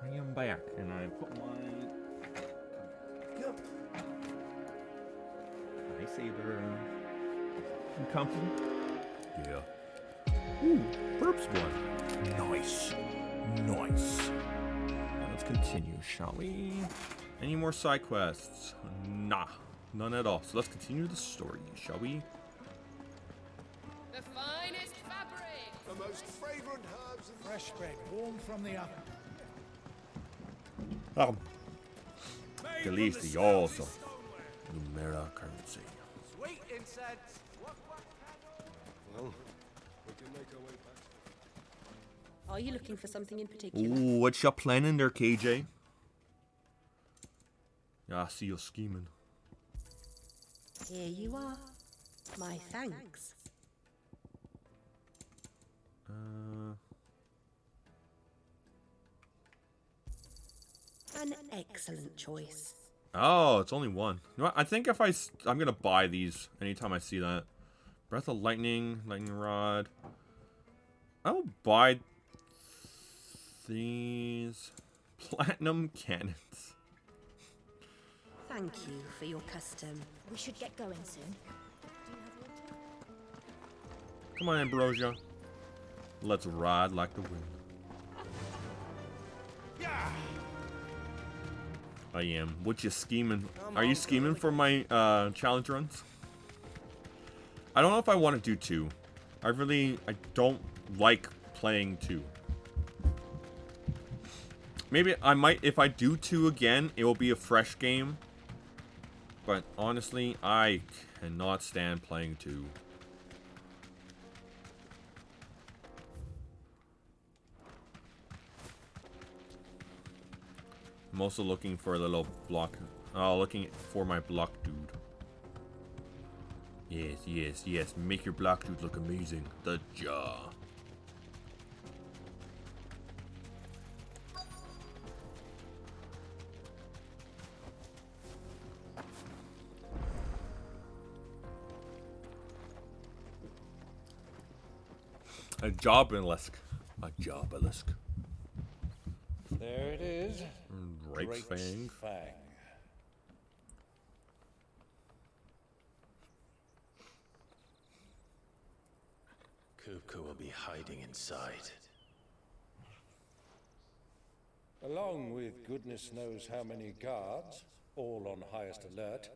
S2: I am back, and I put my lightsaber. You comfy? Yeah. Ooh, burps one. Nice. Nice. Now let's continue, shall we? Any more side quests? Nah, none at all. So let's continue the story, shall we?
S6: The finest fabric!
S11: The most fragrant herbs and fresh bread, warm from the oven.
S2: Delicioso. Numera currency.
S13: Sweet incense.
S11: Well, we can make our way back.
S23: Are you looking for something in particular?
S2: Ooh, what you planning there, KJ? Yeah, I see you scheming.
S23: Here you are. My thanks. An excellent choice.
S2: Oh, it's only one. You know what? I think if I'm gonna buy these anytime I see that. Breath of Lightning, Lightning Rod. I'll buy these Platinum Cannons.
S23: Thank you for your custom.
S9: We should get going soon.
S2: Come on, Ambrosia. Let's ride like the wind. I am. What you scheming? Are you scheming for my challenge runs? I don't know if I want to do 2. I don't like playing 2. Maybe I might, if I do 2 again, it will be a fresh game. But honestly, I cannot stand playing 2. I'm also looking for a little block. Looking for my block dude. Yes, yes, yes. Make your block dude look amazing. The jaw. A jobelisk. A jobelisk.
S9: There it is.
S2: Drake's Fang.
S3: Kupka will be hiding inside.
S9: Along with goodness knows how many guards, all on highest alert,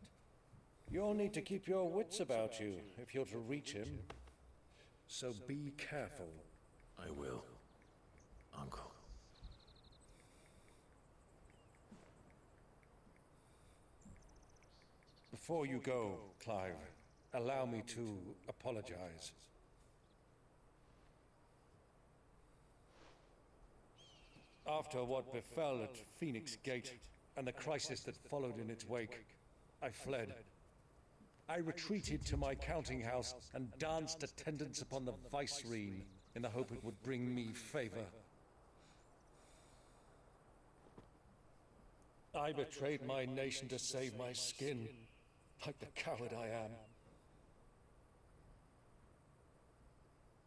S9: you'll need to keep your wits about you if you're to reach him. So be careful.
S3: I will, Uncle.
S9: Before you go, Clive, allow me to apologize. After what befell at Phoenix Gate and the crisis that followed in its wake, I fled. I retreated to my counting house and danced attendance upon the viceroy in the hope it would bring me favor. I betrayed my nation to save my skin, like the coward I am.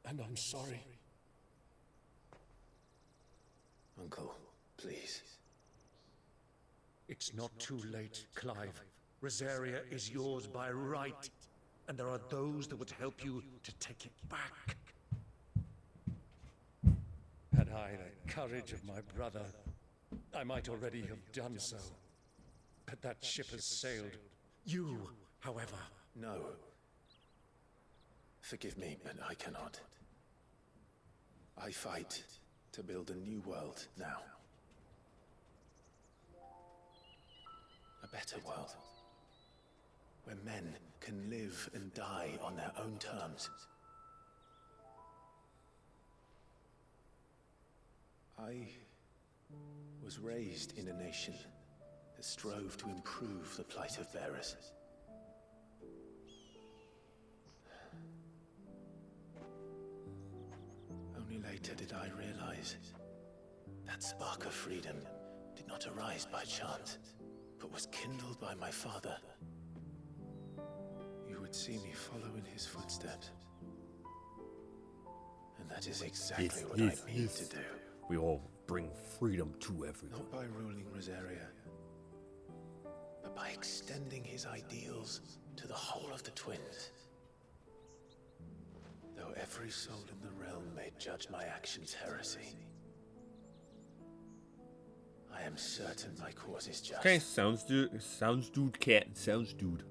S9: And I'm sorry.
S3: Uncle, please.
S9: It's not too late, Clive. Rosaria is yours by right, and there are those that would help you to take it back. Had I the courage of my brother, I might already have done so. But that ship has sailed. You, however...
S3: No. Forgive me, but I cannot. I fight to build a new world now. A better world. Where men can live and die on their own terms. I was raised in a nation that strove to improve the plight of bearers. Only later did I realize that spark of freedom did not arise by chance, but was kindled by my father. You would see me follow in his footsteps. And that is exactly what I need to do.
S2: We all bring freedom to everyone.
S3: Not by ruling Rosaria, but by extending his ideals to the whole of the twins. Though every soul in the realm may judge my actions heresy, I am certain my cause is just.
S2: Okay, sounds dude, cat. Sounds dude.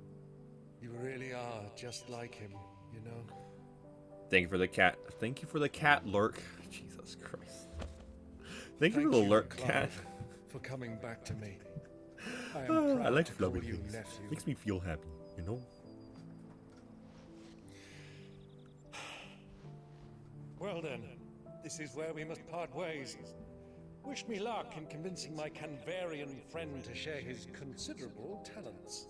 S9: You really are just like him, you know?
S2: Thank you for the cat. Thank you for the cat lurk. Jesus Christ. Thank you for the lurk, cat.
S9: For coming back to me. I am proud
S2: I like
S9: to call
S2: fluffy
S9: you
S2: things.
S9: nephew.
S2: Makes me feel happy, you know?
S9: Well then, this is where we must part ways. Wish me luck in convincing my Canvarian friend to share his considerable talents.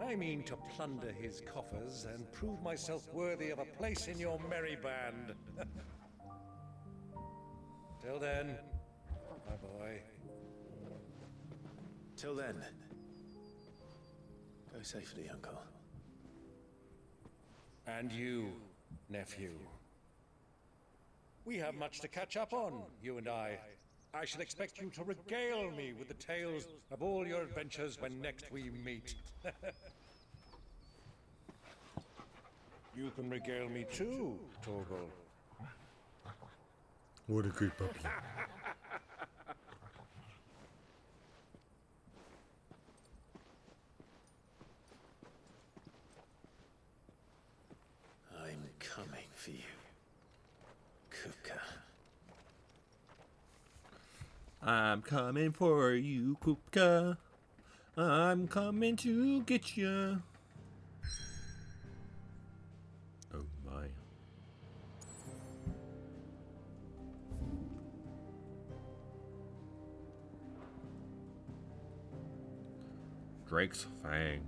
S9: I mean to plunder his coffers and prove myself worthy of a place in your merry band. Till then, my boy.
S3: Till then, go safely, Uncle.
S9: And you, nephew. We have much to catch up on, you and I. I shall expect you to regale me with the tales of all your adventures when next we meet. You can regale me too, Torgal.
S2: What a good puppy.
S3: for you, Kupka.
S2: I'm coming for you, Kupka. I'm coming to get you. Oh my. Drake's Fang.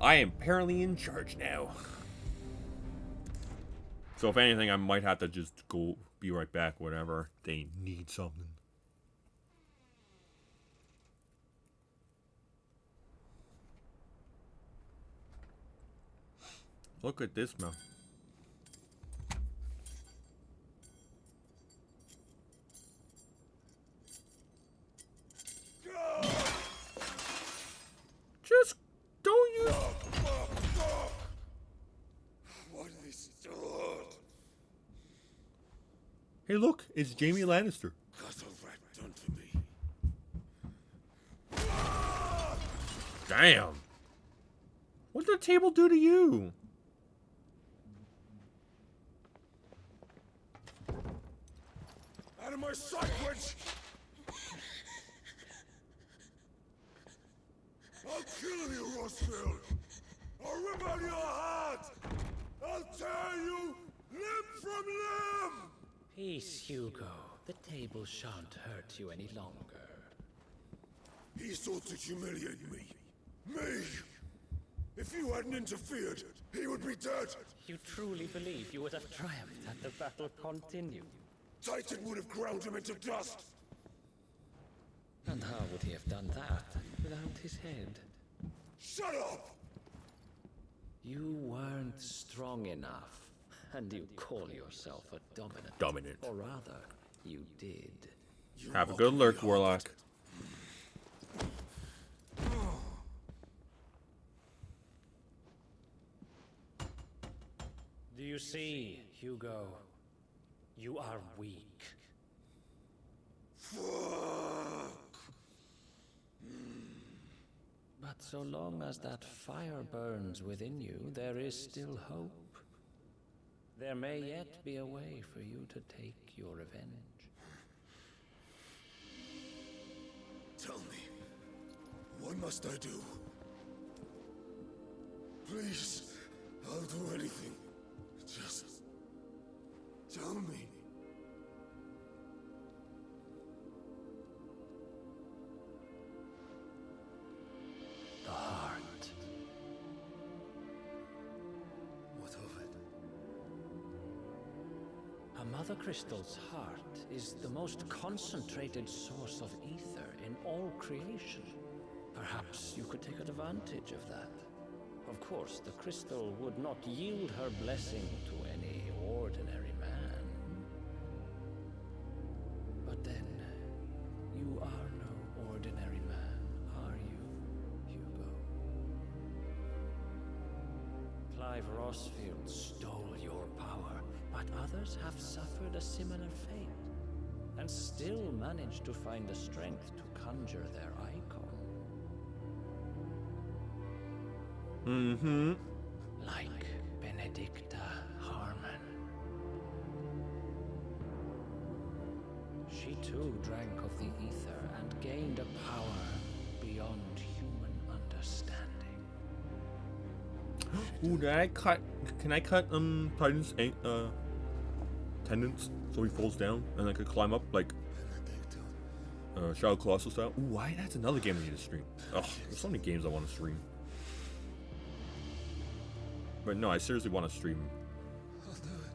S2: I am apparently in charge now. So if anything, I might have to just go be right back whenever they need something. Look at this, man. Just don't use.
S11: What is stored?
S2: Hey, look, it's Jaime Lannister.
S11: Got a rat done to me.
S2: Damn. What did the table do to you?
S11: Out of my sight, witch! I'll kill you, Rossfield! I'll rip out your heart! I'll tear you limb from limb!
S12: Peace, Hugo. The table shan't hurt you any longer.
S11: He sought to humiliate me. Me! If you hadn't interfered, he would be dead!
S12: You truly believe you would have triumphed had the battle continued?
S11: Titan would have ground him into dust!
S12: And how would he have done that without his head?
S11: Shut up!
S12: You weren't strong enough, and you call yourself a dominant.
S2: Dominant.
S12: Or rather, you did.
S2: Have a good lurk, Warlock.
S12: Do you see, Hugo? You are weak. But so long as that fire burns within you, there is still hope. There may yet be a way for you to take your revenge.
S11: Tell me, what must I do? Please, I'll do anything. Just tell me.
S12: The heart.
S11: What of it?
S12: A Mother Crystal's heart is the most concentrated source of ether in all creation. Perhaps you could take advantage of that. Of course, the crystal would not yield her blessing to any ordinary man. But then, you are no ordinary man, are you, Hugo? Clive Rossfield stole your power, but others have suffered a similar fate, and still managed to find the strength to conjure their icon.
S2: Mm-hmm.
S12: Like Benedicta Harmon. She too drank of the ether and gained a power beyond human understanding.
S2: Ooh, did I cut? Can I cut Titan's tendons so he falls down and I could climb up like Shadow Colossus style? Ooh, why? That's another game I need to stream. Ugh, there's so many games I want to stream. But no, I seriously want to stream.
S11: I'll do it.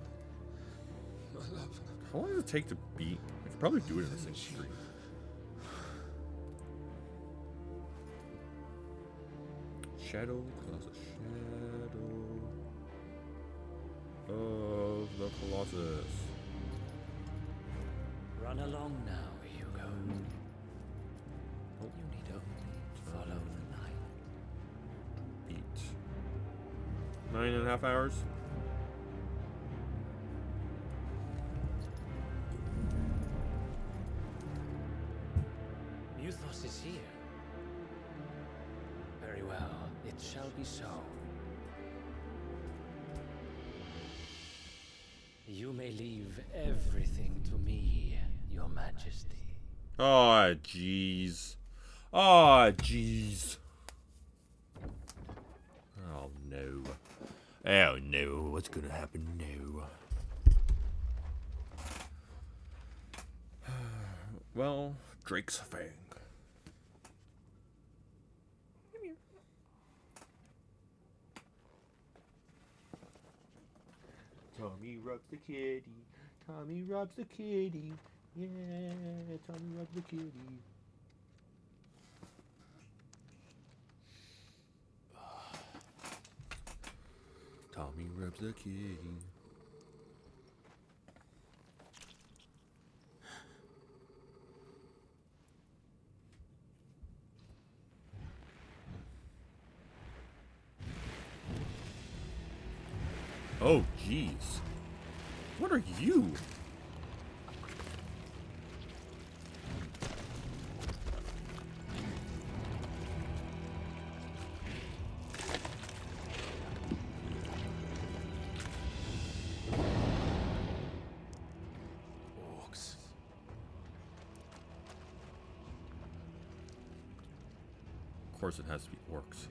S11: My love.
S2: How long does it take to beat? I could probably do it in the same stream. Shadow Colossus. Shadow of the Colossus.
S12: Run along now, Hugo. You need only follow the light.
S2: Beat. 9.5 hours.
S12: palace is here. Very well, it shall be so. You may leave everything to me, Your Majesty.
S2: Oh, jeez. Oh, jeez. Oh, no. Oh, no. What's gonna happen now? Well, Drake's Fang. Tommy rubs the kitty. Tommy rubs the kitty. Yeah, Tommy rubs the kitty. Tommy rubs the kitty. Oh, jeez. What are you?
S3: Orcs.
S2: Of course it has to be orcs.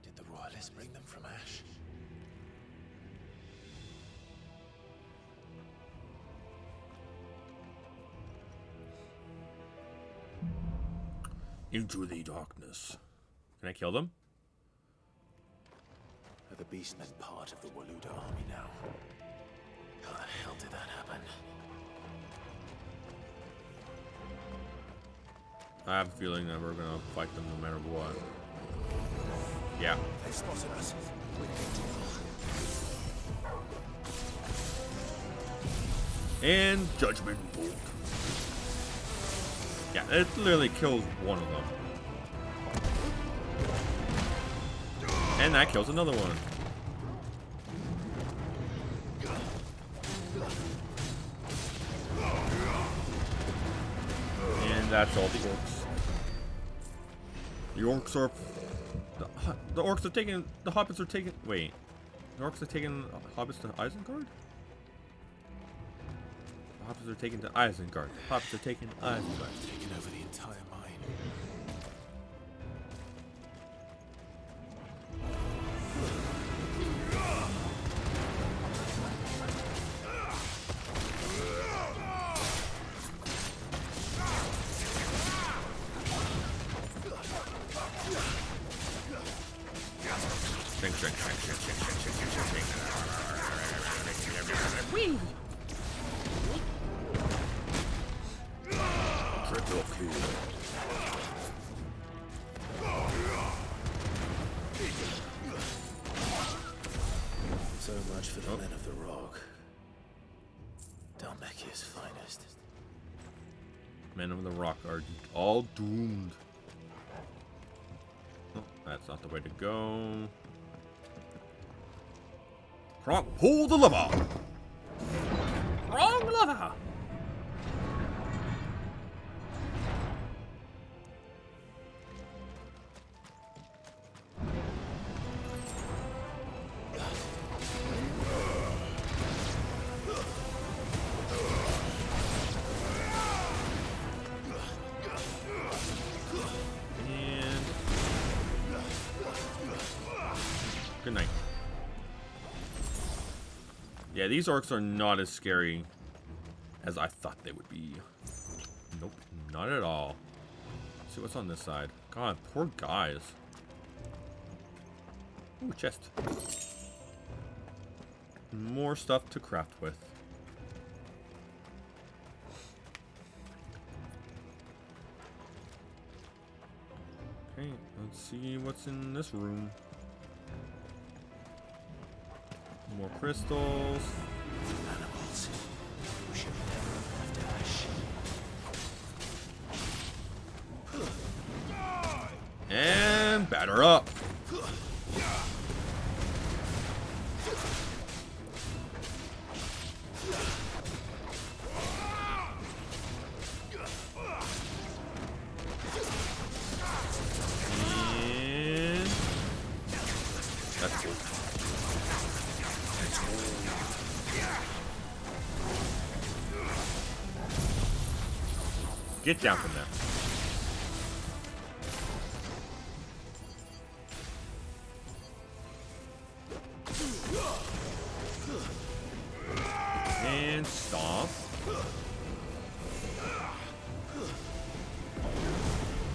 S3: Did the royalists bring them from Ash?
S2: Into the darkness. Can I kill them?
S3: Are the beastmen part of the Waluda army now? How the hell did that happen?
S2: I have a feeling that we're gonna fight them no matter what. Yeah.
S3: They spotted us.
S2: And Judgment Bolt. Yeah, it literally kills one of them. And that kills another one. And that's all the orcs. The orcs are... The orcs are taking... The hobbits are taking... Wait. The orcs are taking hobbits to Isengard? The hobbits are taken to Isengard. The hobbits are taken to Isengard.
S3: Taken over the entire mine.
S2: Whee!
S3: Triple kill. So much for the men of the rock. Dalmekia's finest.
S2: Men of the Rock are all doomed. Oh, that's not the way to go. Pull the lever! Wrong lever! And good night. Yeah, these orcs are not as scary as I thought they would be. Nope, not at all. Let's see what's on this side. God, poor guys. Ooh, chest. More stuff to craft with. Okay, let's see what's in this room. More crystals.
S3: Animals. We should never have left Ash.
S2: And batter up. Get down from there. And stop.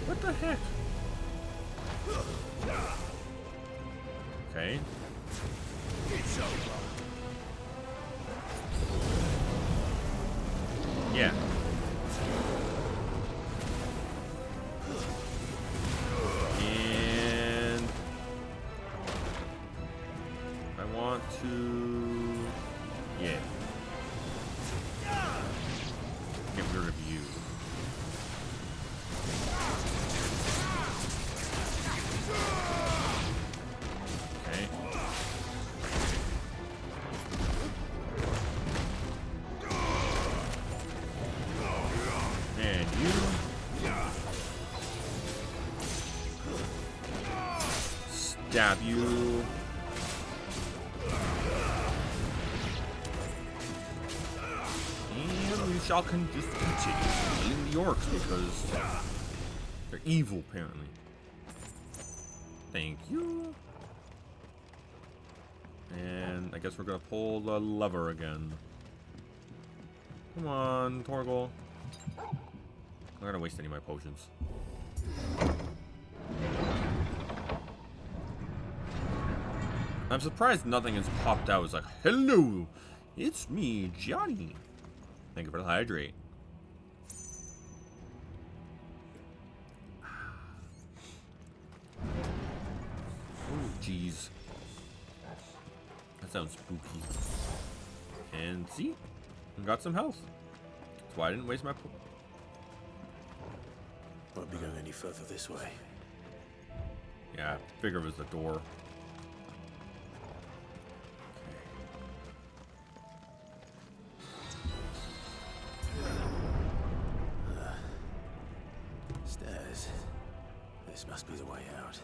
S2: What the heck? Okay. Yeah. And I want to, yeah, get rid of you. Okay. And you. Stab you. And we shall just continue killing the orcs because they're evil, apparently. Thank you. And I guess we're gonna pull the lever again. Come on, Torgal. I'm not gonna waste any of my potions. I'm surprised nothing has popped out. It's like, hello, it's me, Johnny. Thank you for the hydrate. Oh, jeez. That sounds spooky. And see? I got some health. That's why I didn't waste my
S3: Won't be going any further this way.
S2: Yeah, I figured it was the door.
S3: Stairs. This must be the way out.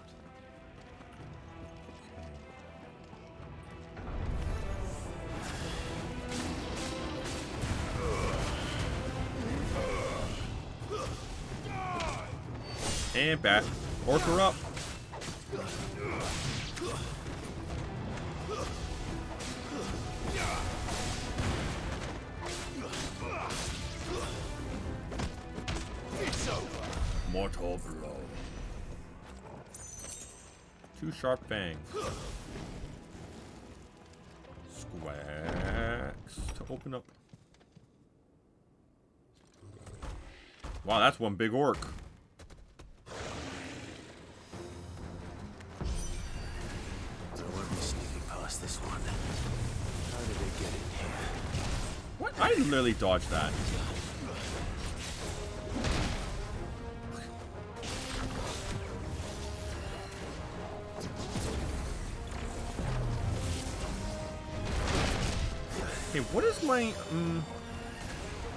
S2: And back. Orc her up. Mortal blow. Two sharp fangs. Squax to open up. Wow, that's one big orc.
S3: This one. How did they get in here?
S2: What? I literally dodged that. Okay, what is my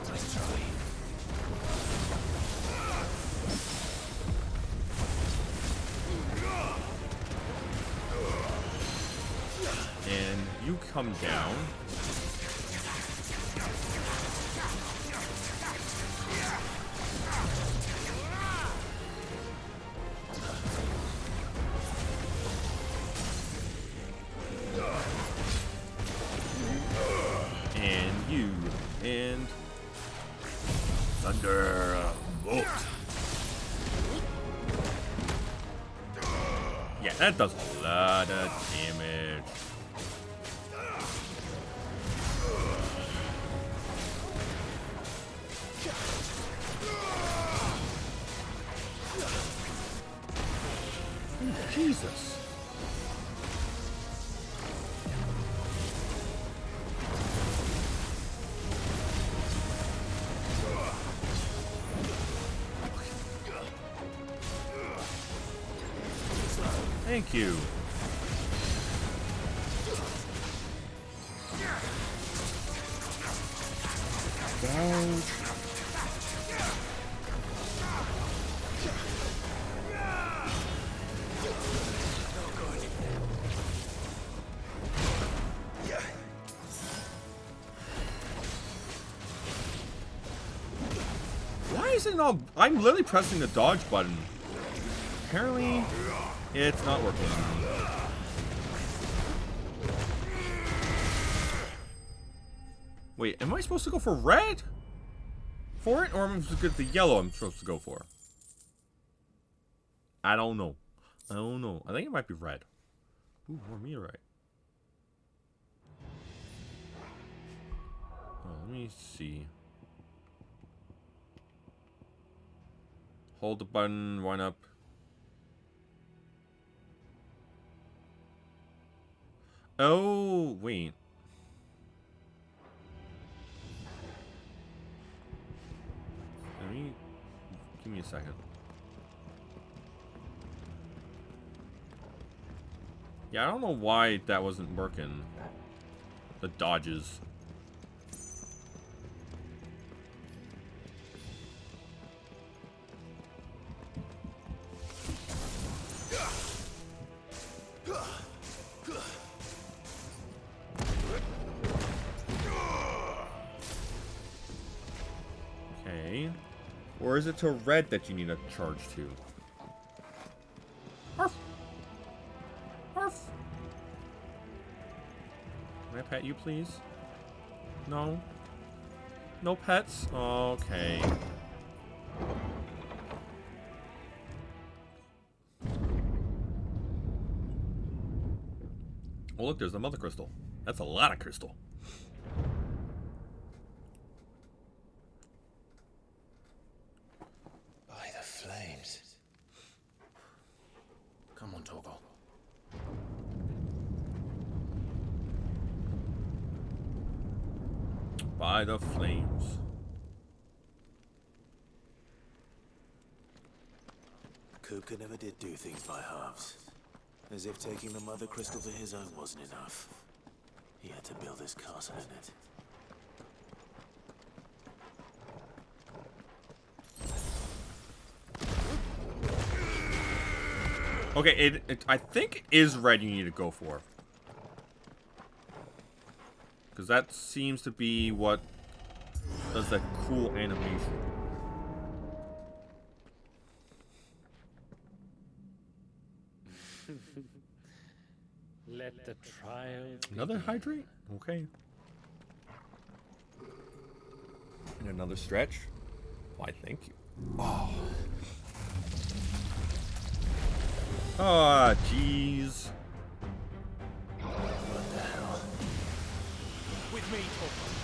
S3: Let's try.
S2: and you come down. And you and thunder bolt. Yeah, that does a lot of damage. Jesus. Thank you. Gouge. Why is it not? I'm literally pressing the dodge button. Apparently, it's not working. Wait, am I supposed to go for red? For it? Or am I supposed to get the yellow I'm supposed to go for? I don't know. I don't know. I think it might be red. Ooh, more meteorite. Oh, let me see. Hold the button, wind up. Oh, wait. Give me a second. Yeah, I don't know why that wasn't working. The dodges. Okay. Or is it to red that you need a charge to? Arf! Arf! Can I pet you, please? No? No pets? Okay. Oh, look, there's another crystal. That's a lot of crystal.
S3: By the flames. Come on, Torgal.
S2: By the flames.
S3: Kupka never did do things by halves. As if taking the mother crystal to his own wasn't enough. He had to build his castle in it.
S2: Okay, I think it is red you need to go for. Because that seems to be what does that cool animation.
S9: Let the trial
S2: Another
S9: begin.
S2: hydrate? Okay. And another stretch. Why, thank you. Oh. Ah, jeez.
S3: What the hell?
S13: With me, Torgal.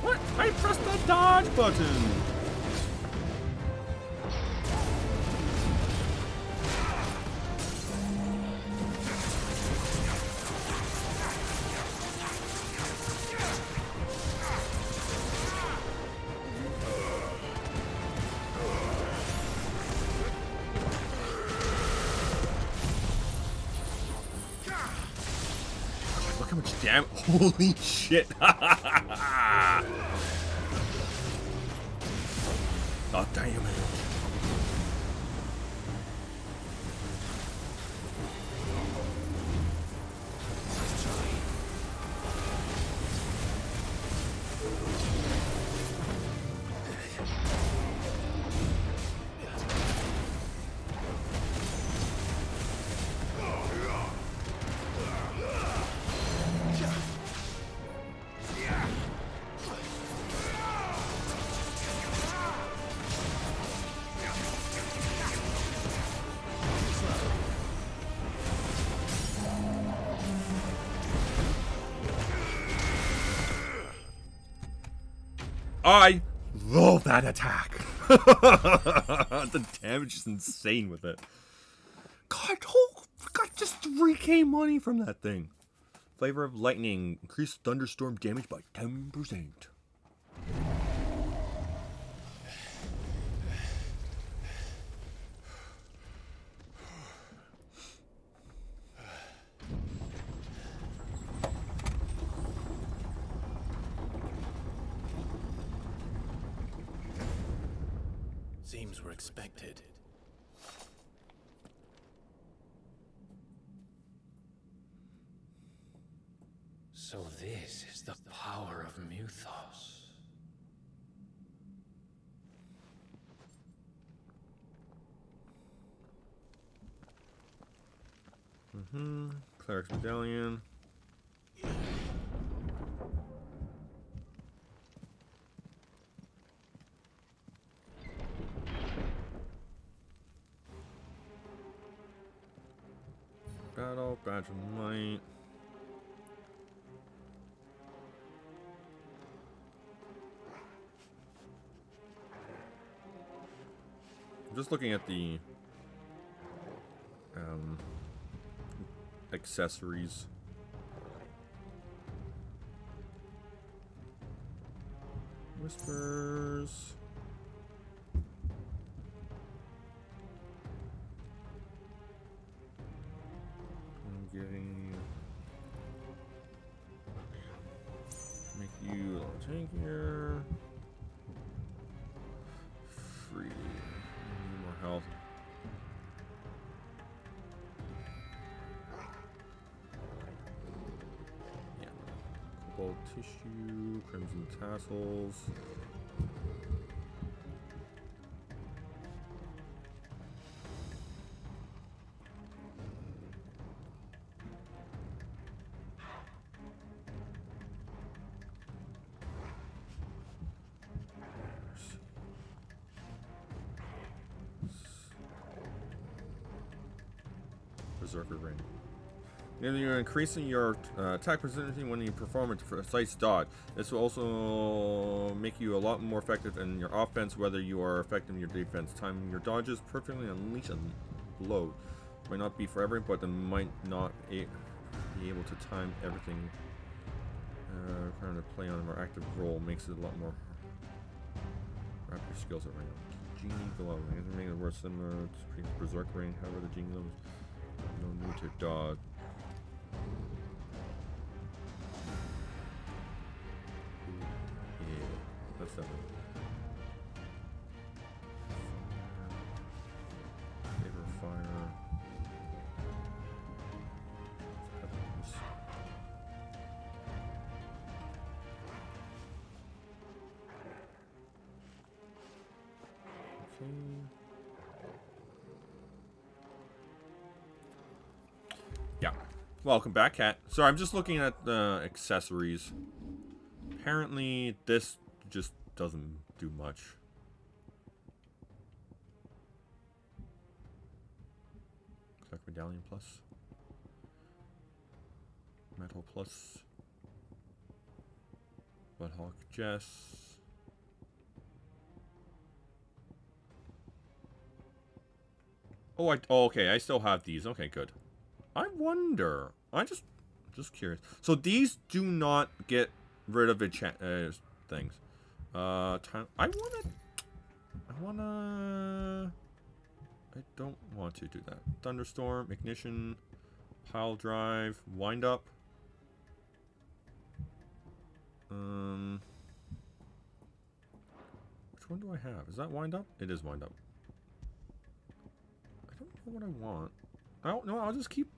S2: What? I pressed the dodge button. Look how much damage. Holy shit. Oh, damn it. I love that attack. The damage is insane with it. God, got just 3k money from that thing. Flavor of Lightning. Increased thunderstorm damage by 10%.
S3: Seems we're expected.
S12: So this is the power of Muthos.
S2: Cleric's Medallion. Battle, Badge of Might. I'm just looking at the accessories. Whispers. I'm getting make you a little tankier. Free. More health. Yeah. Cobalt tissue, crimson tassels. Berserker Ring. You're increasing your attack precision when you perform a precise dodge. This will also make you a lot more effective in your offense, whether you are effective in your defense. Timing your dodges perfectly unleash a blow. Might not be for everyone, but it might not be able to time everything. Trying to play on a more active role makes it a lot more. Wrap your skills around. Genie Glow. Anything that works similar to Berserk Ring. However, the Genie Glow. No need to dodge. Yeah, that's that one. Favor fire. Okay. Yeah. Welcome back, Cat. Sorry, I'm just looking at the accessories. Apparently, this just doesn't do much. Clerk Medallion plus. Metal plus. Bloodhawk Jess. Oh, okay, I still have these. Okay, good. I wonder. Just curious. So these do not get rid of things. I don't want to do that. Thunderstorm, ignition, pile drive, wind up. Which one do I have? Is that wind up? It is wind up. I don't know what I want. I don't know. I'll just keep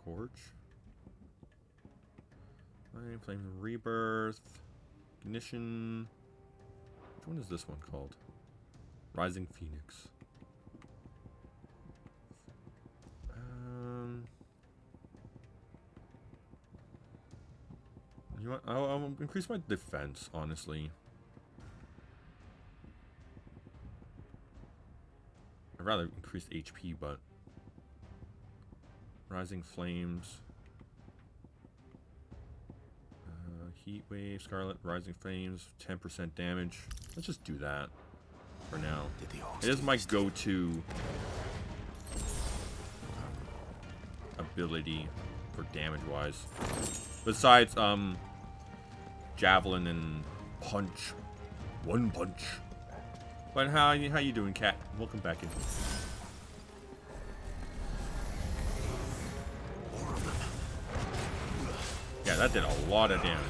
S2: Gorge. Flame Rebirth. Ignition. Which one is this one called? Rising Phoenix. You know what? I'll increase my defense, honestly. I'd rather increase HP, but Rising Flames. Heat Wave, Scarlet, Rising Flames, 10% damage. Let's just do that for now. It is my go-to ability for damage-wise. Besides, Javelin and Punch. One punch. But how you doing, Cat? Welcome back in. Yeah, that did a lot of damage.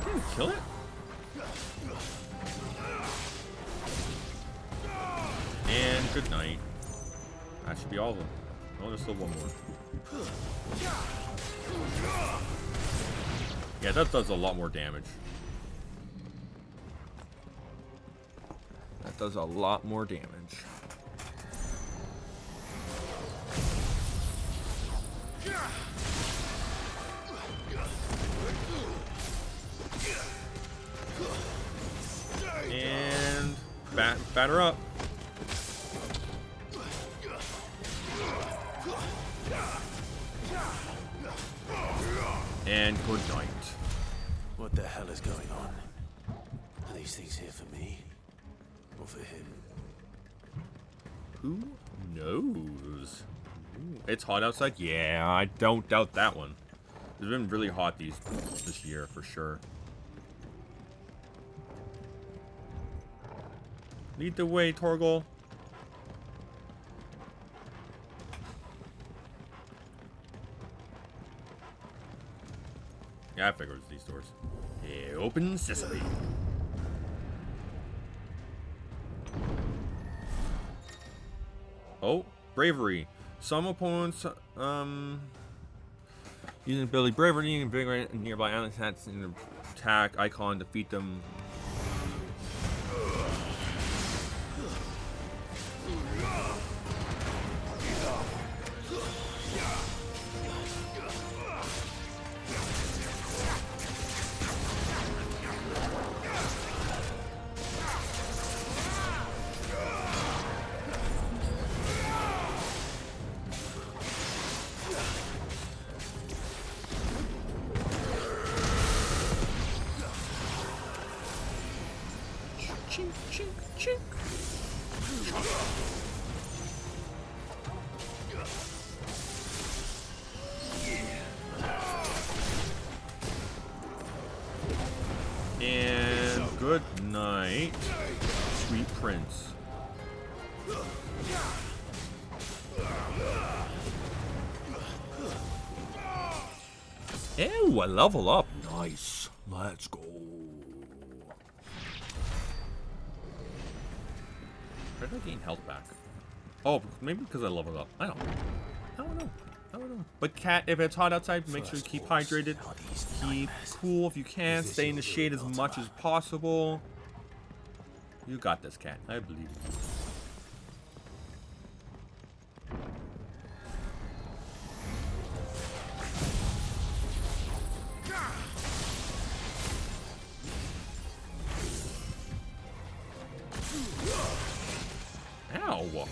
S2: Can you kill it? And good night. That should be all of them. Oh, there's still one more. Yeah, that does a lot more damage. That does a lot more damage. And batter up. And good night.
S1: What the hell is going on? Are these things here for me? Or for him?
S2: Who knows? Ooh, it's hot outside? Yeah, I don't doubt that one. It's been really hot this year for sure. Lead the way, Torgal. Yeah, I figured it was these doors. Yeah, open sesame. Oh, bravery. Some opponents, using ability bravery, you can invigorate nearby allies attacks in an attack icon, defeat them. Chink, chink, chink. And good night, sweet prince. Ew, I level up. Nice. Let's go. Where did I gain health back? Oh, maybe because I leveled up. I don't know. But Cat, if it's hot outside, make sure you keep hydrated. Keep cool if you can. Stay in the shade as much as possible. You got this, Cat. I believe in you. Ow!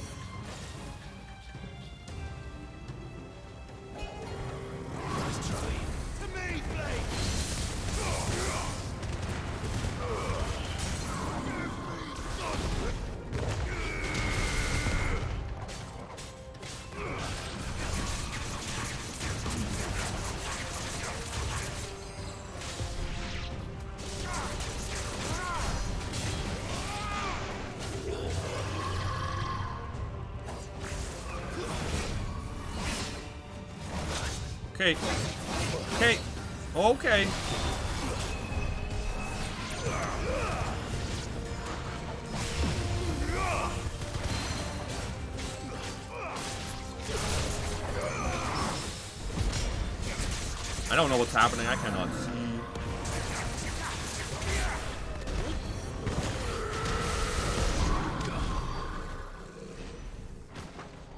S2: Okay. Okay. Okay. I don't know what's happening. I cannot see.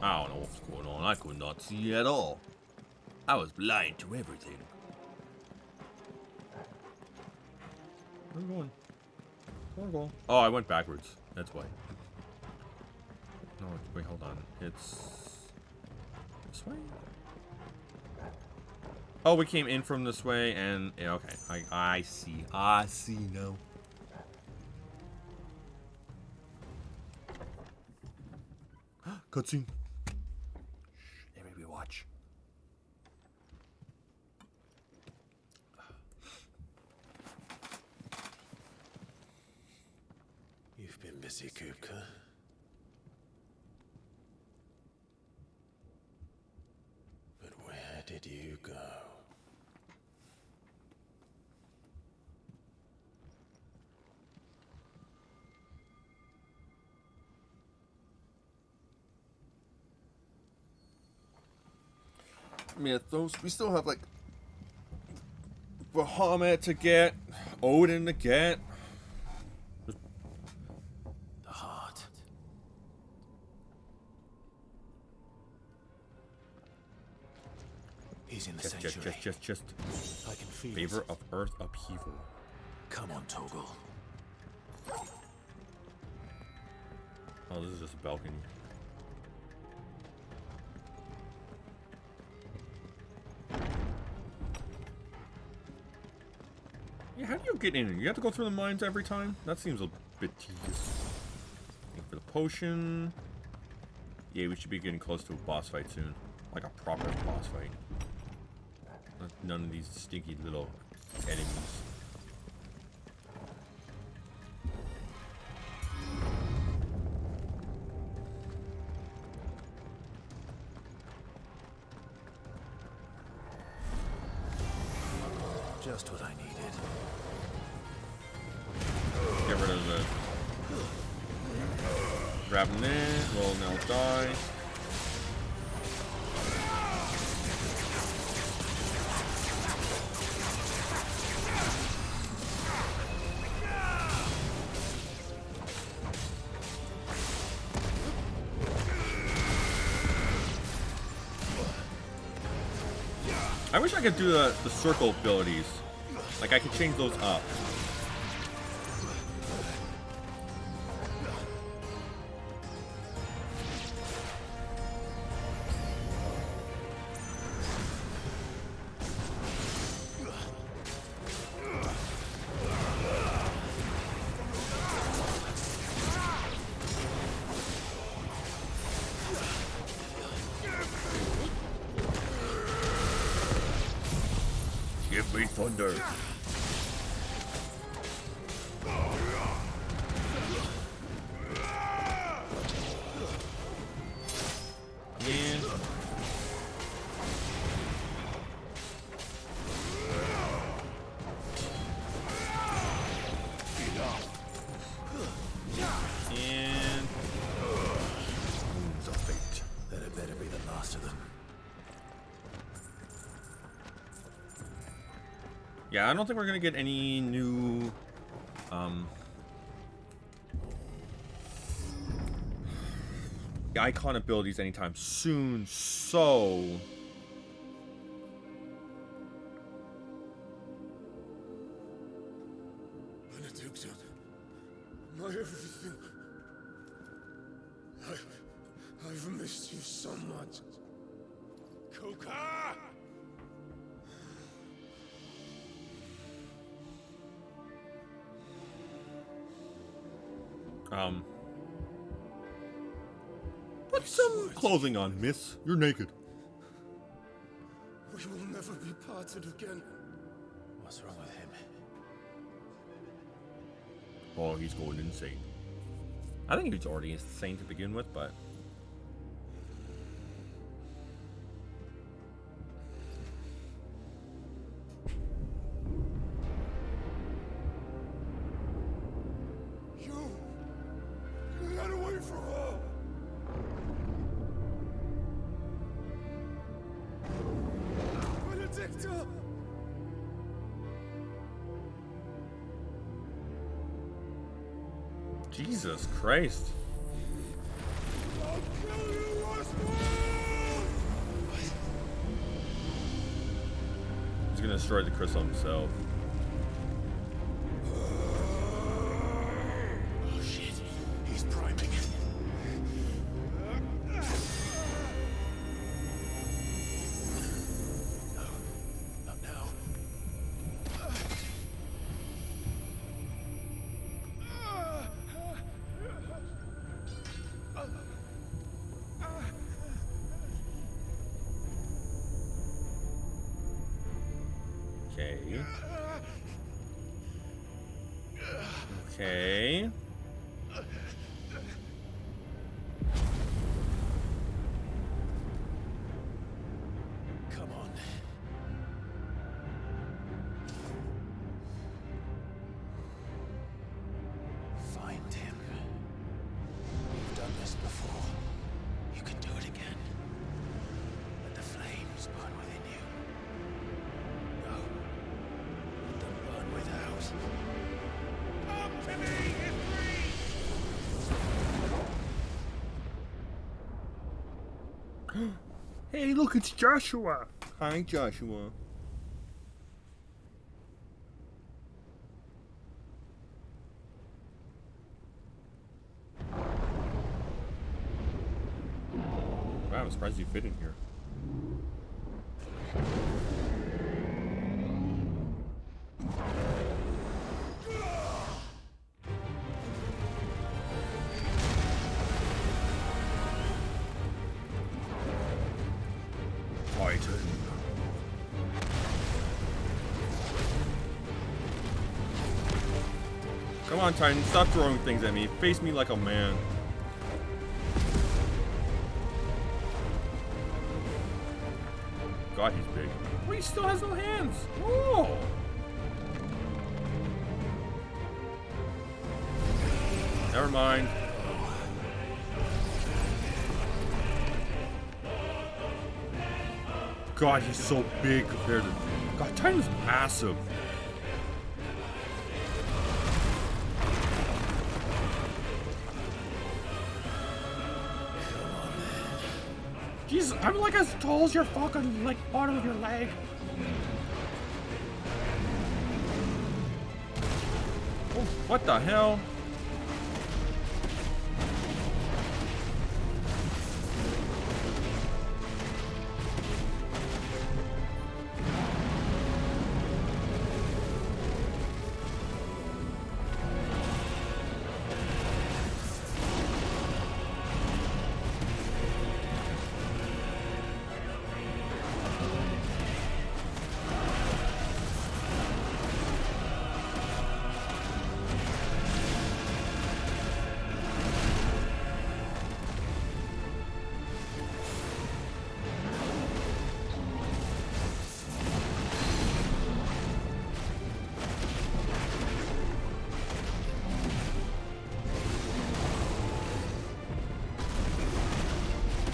S2: I don't know what's going on. I could not see at all. I was blind to everything. Where are we going? Where are we going? Oh, I went backwards. That's why. No, wait, hold on. It's this way? Oh, we came in from this way, and yeah, okay. I see. I see now. Cutscene. Shh, everybody watch.
S3: You've been busy, Kupka. But where did you go?
S2: Mythos. We still have like Bahamut to get, Odin to get.
S3: The heart. He's in the sanctuary.
S2: Just.
S3: I can feel
S2: favor
S3: it.
S2: of earth upheaval.
S3: Come on, Toggle.
S2: Oh, this is just a balcony. Yeah, how do you get in? You have to go through the mines every time? That seems a bit tedious. Wait for the potion. Yeah, we should be getting close to a boss fight soon. Like a proper boss fight. None of these stinky little enemies.
S3: Just what I needed.
S2: Get rid of the... Grab him there. Will now die. I wish I could do the circle abilities. Like, I could change those up. Give me thunder. And wounds of fate.
S3: That had better be the last of them.
S2: Yeah, I don't think we're gonna get any new icon abilities anytime soon, so
S11: Benedicta, my everything. I've missed you so much. Koka!
S2: Put some clothing on, miss. You're naked.
S11: We will never be parted again.
S3: What's wrong with him?
S2: Oh, he's going insane. I think he's already insane to begin with, but...
S11: Get away from her! Benedicta!
S2: Jesus Christ.
S11: I'll kill you, Oswald!
S2: He's gonna destroy the crystal himself.
S3: Oh shit, he's priming.
S2: Okay. Okay.
S3: Come on. Find him. You've done this before. You can do it again. Let the flames burn within you. No. Let them burn without. Come to me,
S2: Hey, look, it's Joshua. Hi, Joshua. Wow, I'm surprised you fit in here. Titan. Come on, Titan, stop throwing things at me. Face me like a man. God, he's big. Oh, he still has no hands. Whoa! Never mind. God, he's so big compared to... God, Titan's massive. Jesus, I'm like as tall as your fucking, like, bottom of your leg. Oh, what the hell?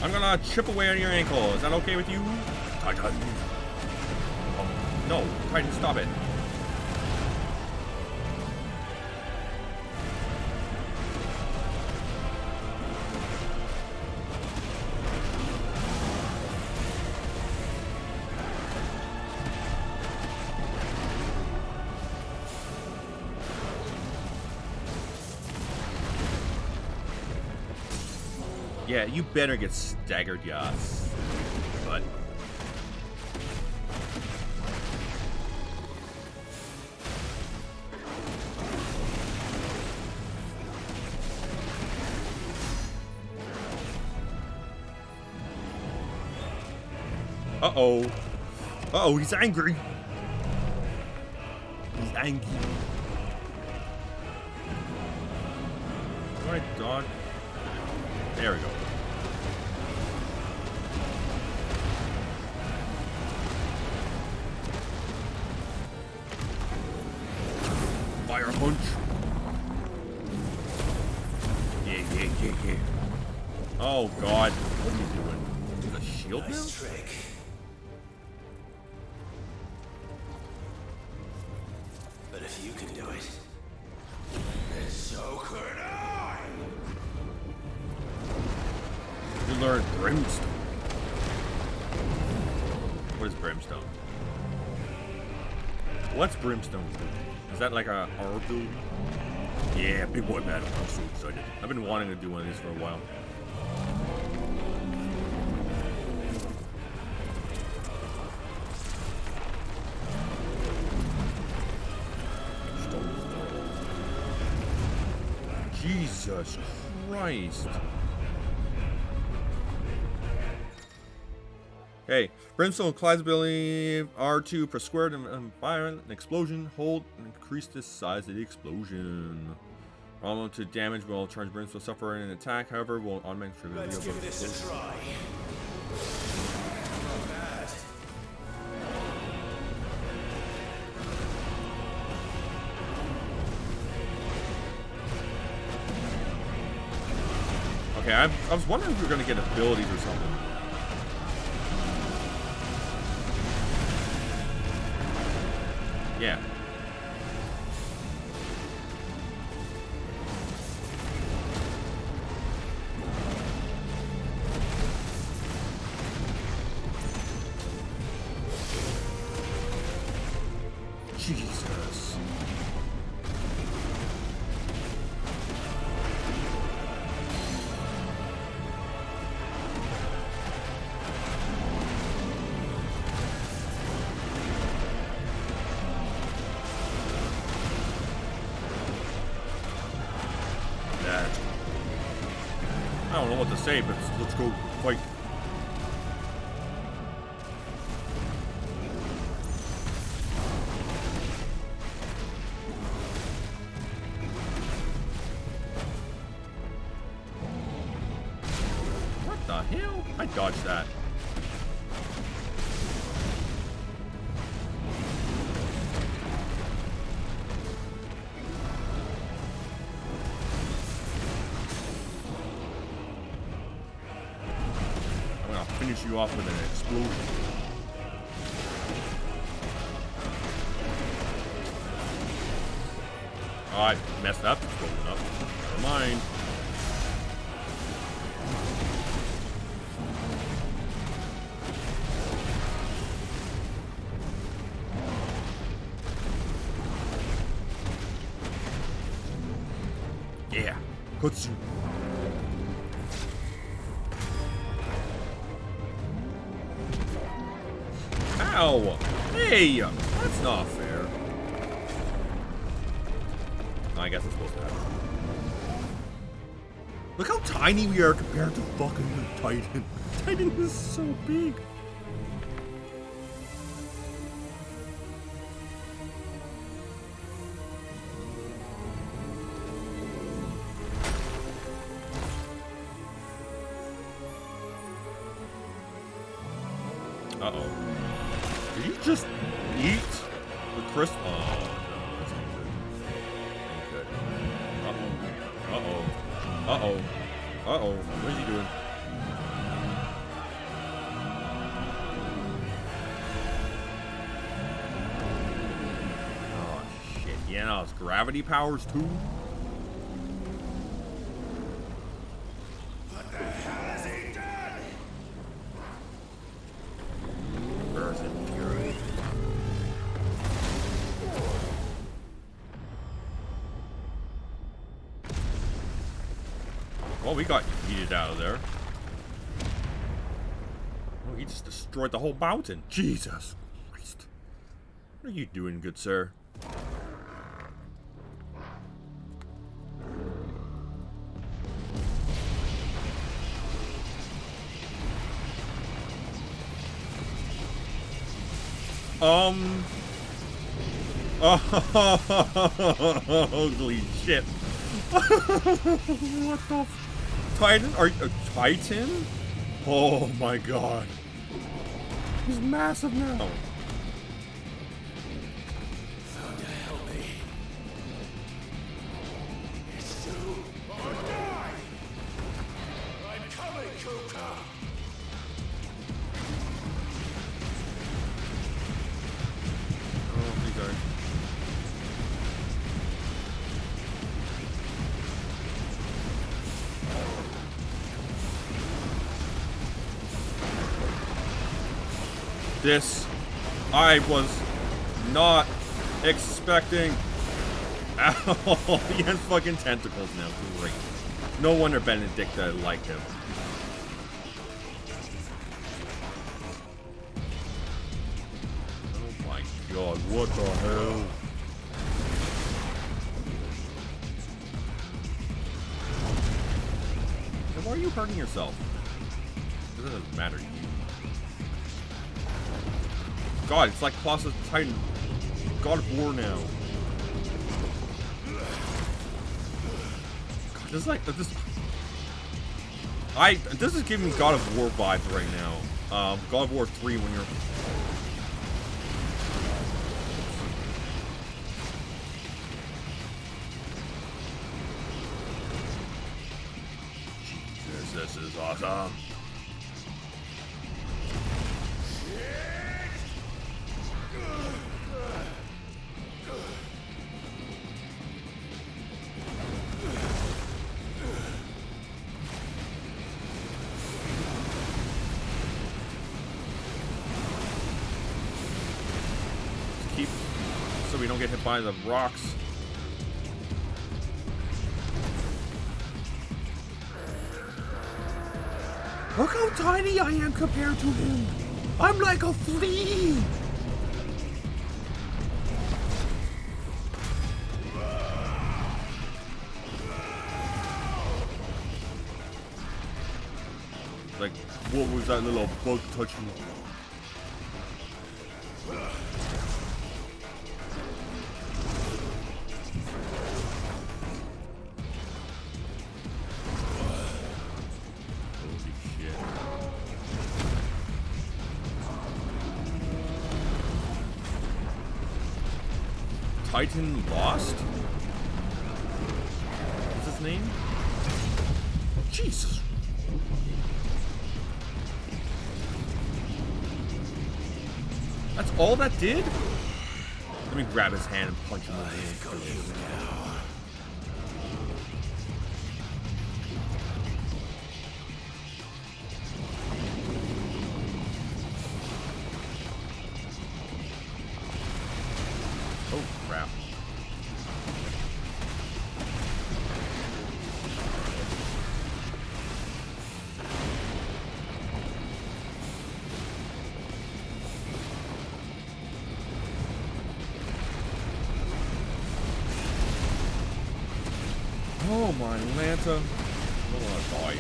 S2: I'm gonna chip away on your ankle. Is that okay with you? Titan. Oh, no, Titan, stop it. Yeah, you better get staggered, yes. But uh-oh. Uh-oh, he's angry. He's angry. Alright, dog. There we go. Fire punch. Yeah. Oh God, what are you doing? A shield now?
S3: Nice trick. But if you can do it, then so could I.
S2: You learn brimstone. What is brimstone? What's brimstone? Is that like a horror build? Yeah, big boy battle. I'm so excited. I've been wanting to do one of these for a while. Jesus Christ. Okay, Brimstone and Clyde's ability R2 per square environment, an explosion, hold, and increase the size of the explosion. Problem to damage will charge Brimstone suffer an attack, however, will automatically trigger the
S3: Let's give this a try. Not bad.
S2: Okay, I was wondering if we were gonna get abilities or something. Yeah. Jesus. I don't know what to say, but let's go fight. What the hell? I dodged that. Finish you off with an explosion. Oh, I messed up. Exploding up. Never mind. Yeah. Kutsu. Ow! Hey! That's not fair. I guess it's supposed to happen. Look how tiny we are compared to fucking the Titan. Titan is so big. Uh-oh. Did you just eat the crystal? Oh, no, that's not good. Ain't good. Uh-oh. Uh-oh. Uh-oh. Uh-oh. What is he doing? Oh, shit. Yeah, no, it's gravity powers, too?
S11: What the hell has he done?
S2: Earth and fury. Well, we got yeeted out of there. Oh, he just destroyed the whole mountain. Jesus Christ. What are you doing, good sir? Holy shit. What the Titan? Are you a Titan? Oh my god. He's massive now.
S11: Help me. It's you or die! I'm coming, Kuka!
S2: Oh, please die. This I was not expecting. Ow, he has fucking tentacles now. Great. No wonder Benedicta liked him. Oh my god, what the hell? And why are you hurting yourself? It doesn't matter to you. God, it's like Colossus Titan. God of War now. God, this is like this. This is giving me God of War vibes right now. God of War 3 when you're. Jesus, this is awesome. So we don't get hit by the rocks. Look how tiny I am compared to him. I'm like a flea. Like, what was that little bug touching me? Titan Lost? What's his name? Jesus. That's all that did? Let me grab his hand and punch him in the hand. Oh, crap. Oh my Lanta. I don't want to die.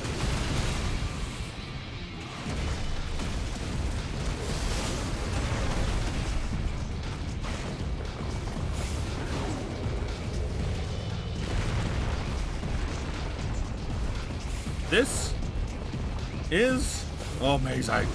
S2: This is amazing.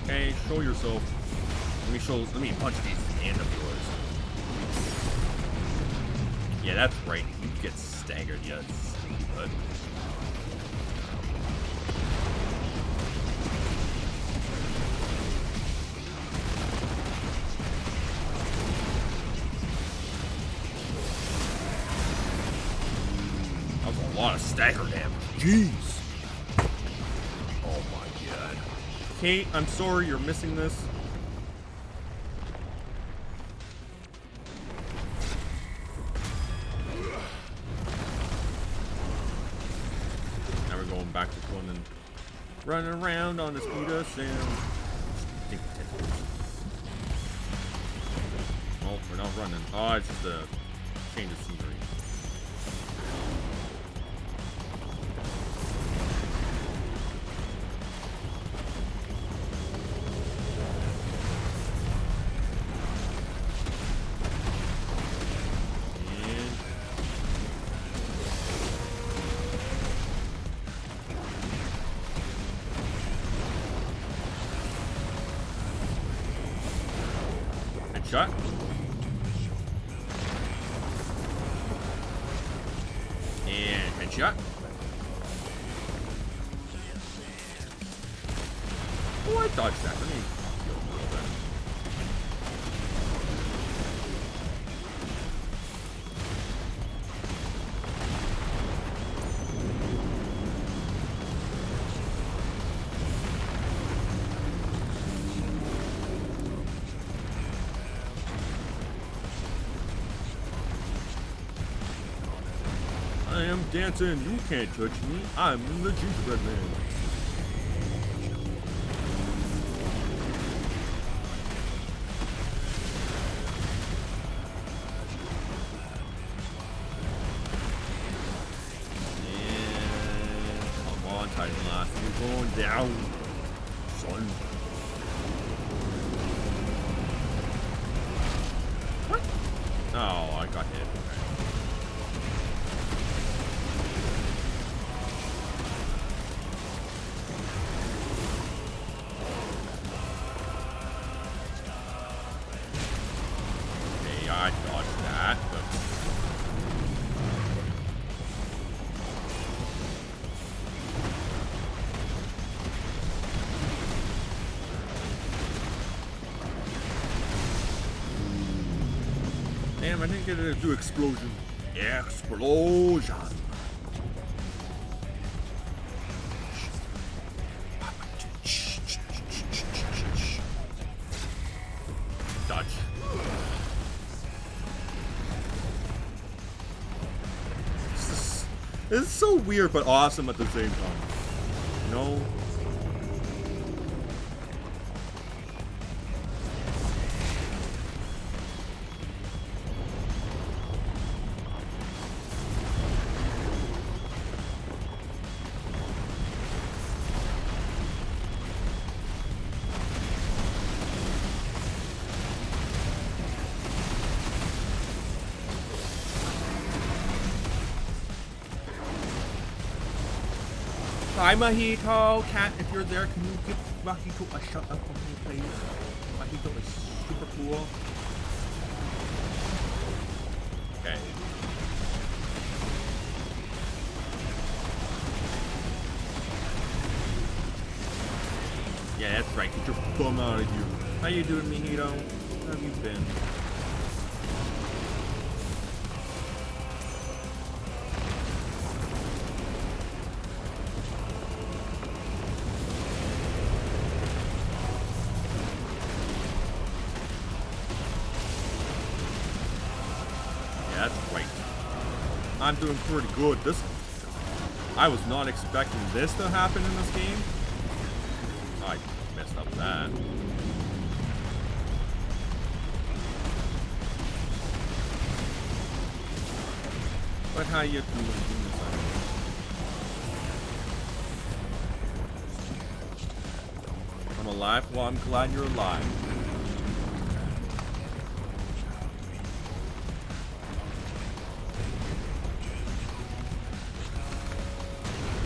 S2: Okay, show yourself. Let me punch these hand of yours. Yeah, that's right. You get staggered, yes. But that was a lot of stagger damage. Jeez. Oh my god. Kate, I'm sorry you're missing this. Back to going and running around on the speeder and oh, we're not running. Oh, it's just a change of scenery. Shot. And headshot. Oh, I dodged that. Let me heal a little bit. I am dancing. You can't touch me. I'm the gingerbread man. And come on, Titan Blast. You're going down, son. What? Oh, I got hit. I dodged that, but damn, I didn't get to do explosion. Explosion. Dodge. It's so weird but awesome at the same time. You know? Hi, Mahito. Cat, if you're there, can you give Mahito a shout out for me, please? Mahito is super cool. Okay. Yeah, that's right. Get your bum out of here. How you doing, Mahito? How have you been? That's right. I'm doing pretty good. I was not expecting this to happen in this game. I messed up that. But how you doing? I'm alive. Well, I'm glad you're alive.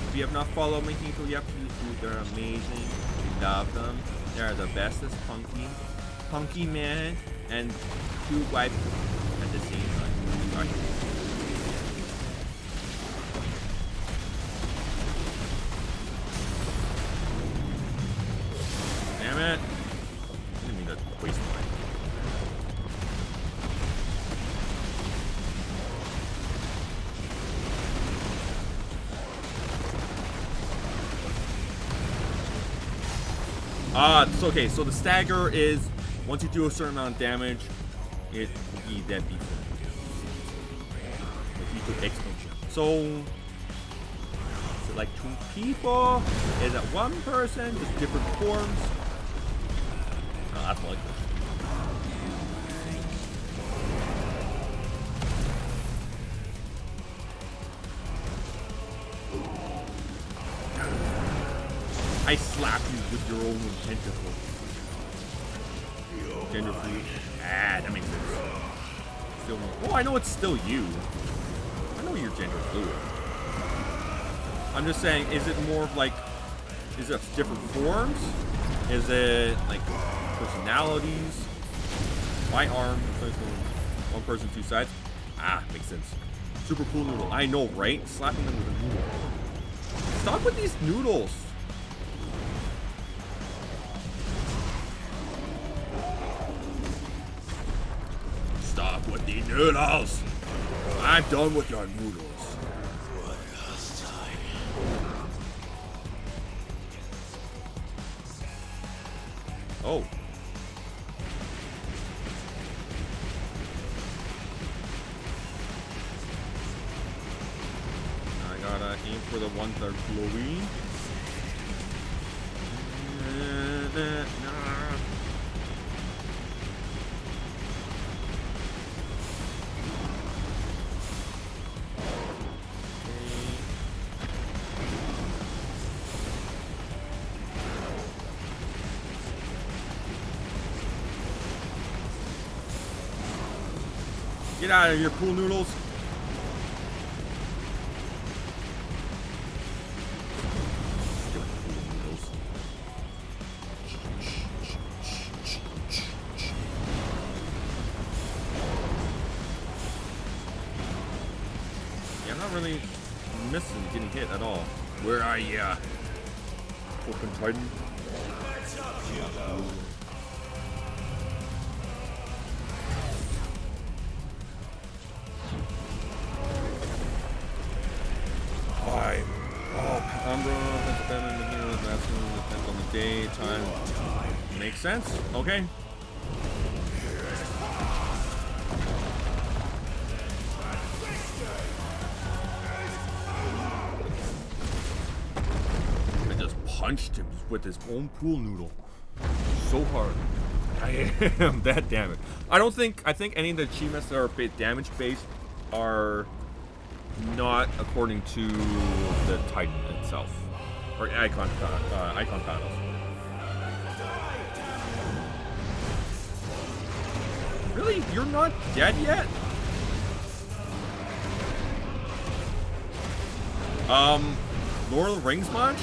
S2: If you have not followed Mahito yet, please do. They're amazing. We love them. They're the bestest punky man, and cute wife at the same time. Sorry. Damn it! I didn't mean to waste my. It's okay. So the stagger is once you do a certain amount of damage, it will be dead before. So, is it like two people? Is it one person? Just different forms? No, that's like this. I slap you with your own tentacle. Gender fluid. Ah, that makes sense. Still, oh, I know it's still you. I know you're gender fluid. I'm just saying, is it more of like, is it different forms? Is it like personalities? My arm, one person, two sides. Ah, makes sense. Super cool noodle. I know, right? Slapping them with a noodle. Stop with these noodles. Stop with the noodles! I'm done with your noodles. Oh. for the ones that are glowy. Get out of here, pool noodles. Yeah, I'm not really missing getting hit at all. Where are ya? Open Titan. Depends on the day, time. Makes sense. Okay. I just punched him with his own pool noodle so hard. I am that damaged. I think any of the achievements that are damage based are not according to the Titan itself. Or icon panels. Really? You're not dead yet? Lord of the Rings much?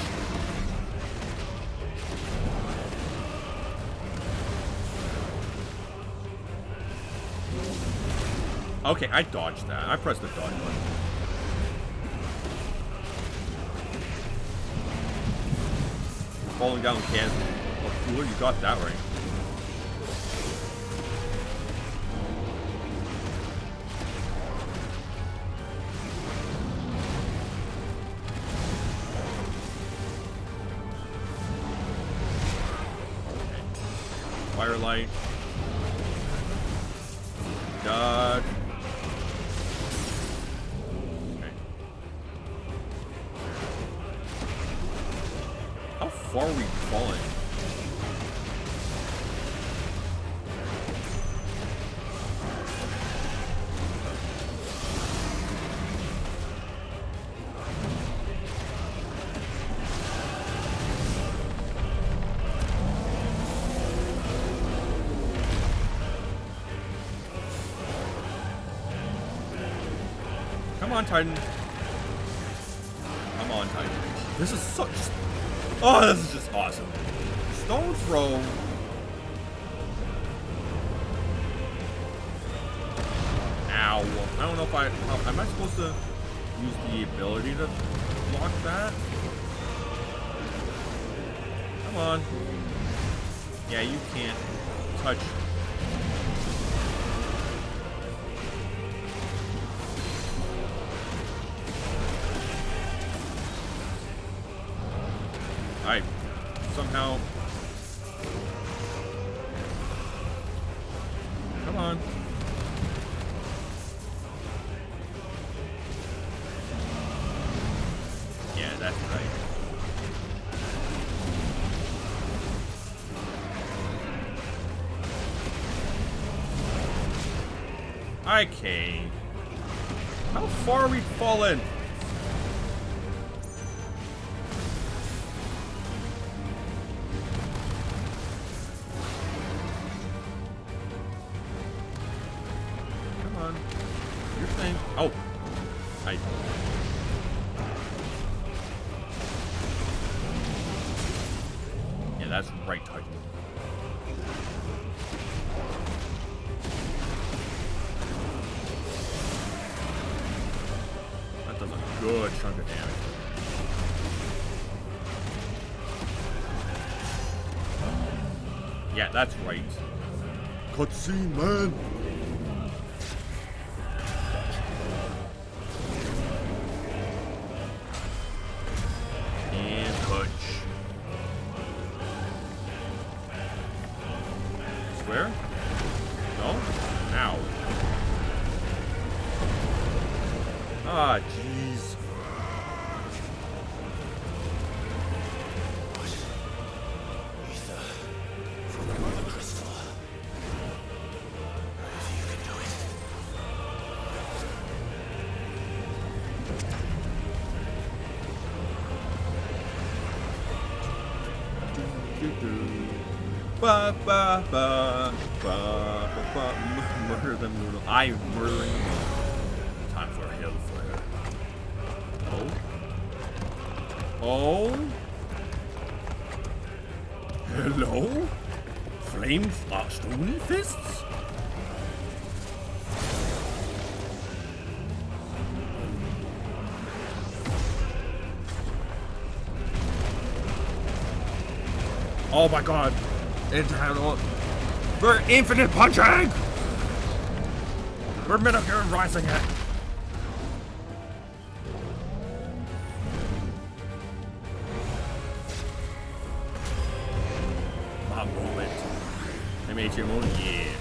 S2: Okay, I dodged that. I pressed the dodge button. Falling down the can. Oh, cooler, you got that right. Okay. Firelight. Dodge. How far are we falling? Come on, Titan. Come on, Titan. This is such... Oh, this is just awesome. Stone throw. Ow. I don't know if am I supposed to use the ability to block that? Come on. Yeah, you can't touch. I somehow... Come on. Yeah, that's right. Okay. How far are we fallen? Oh, I. Yeah, that's right, Titan. That does a good chunk of damage. Yeah, that's right. Cutscene, man. Where? No? Ow. Ah, jeez. Ba ba ba ba ba. Murder them. I'm murdering them. Time for hellfire. Oh. Hello? Flame stone fists? Oh my god. We're infinite punching! We're Metal Rising it. My moment. MHMO, yeah.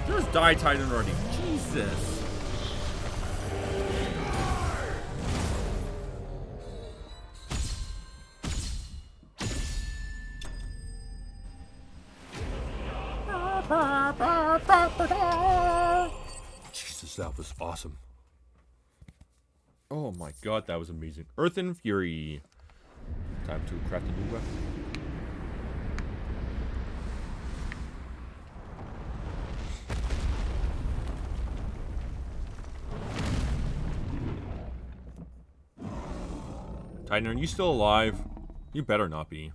S2: Just die Titan already. Jesus. Jesus, that was awesome. Oh my god, that was amazing. Earth and Fury. Time to craft a new weapon. Titan, are you still alive? You better not be.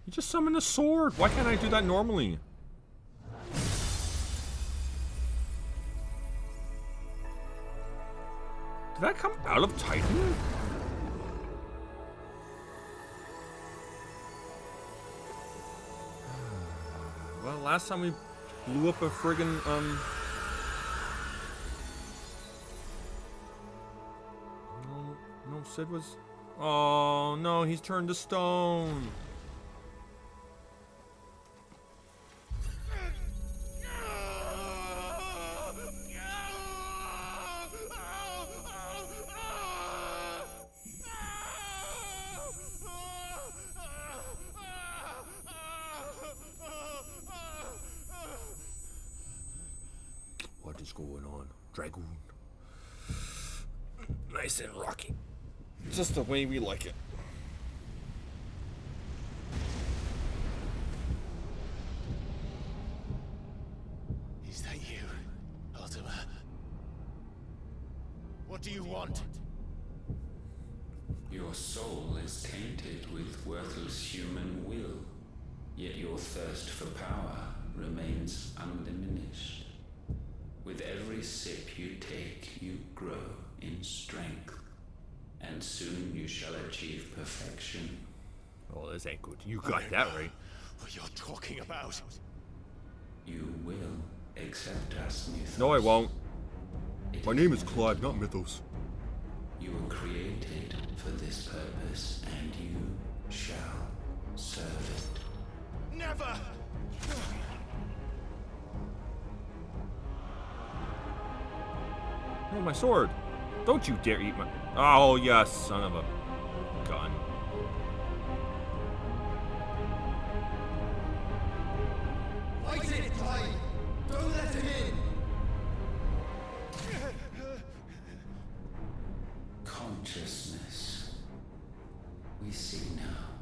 S2: You just summoned a sword. Why can't I do that normally? Did that come out of Titan? Well, last time we blew up a friggin' No, Sid was... Oh, no, he's turned to stone. What is going on? Dragoon. Nice and rocky. Just the way we like it.
S5: Is that you, Ultima? What do you want?
S16: Your soul is tainted with worthless human will, yet your thirst for power remains undiminished. With every sip you take, you grow in strength, and soon you shall achieve perfection.
S2: Oh, this ain't good. You got that right.
S5: What you're talking about?
S16: You will accept us, Mythos.
S2: No, I won't. My name is Clive, not Mythos.
S16: You were created for this purpose, and you shall serve it.
S5: Never!
S2: Oh, my sword. Don't you dare eat my... Oh, yes, son of a gun.
S11: Fight it, Clive! Don't let him in!
S16: Consciousness. We see now.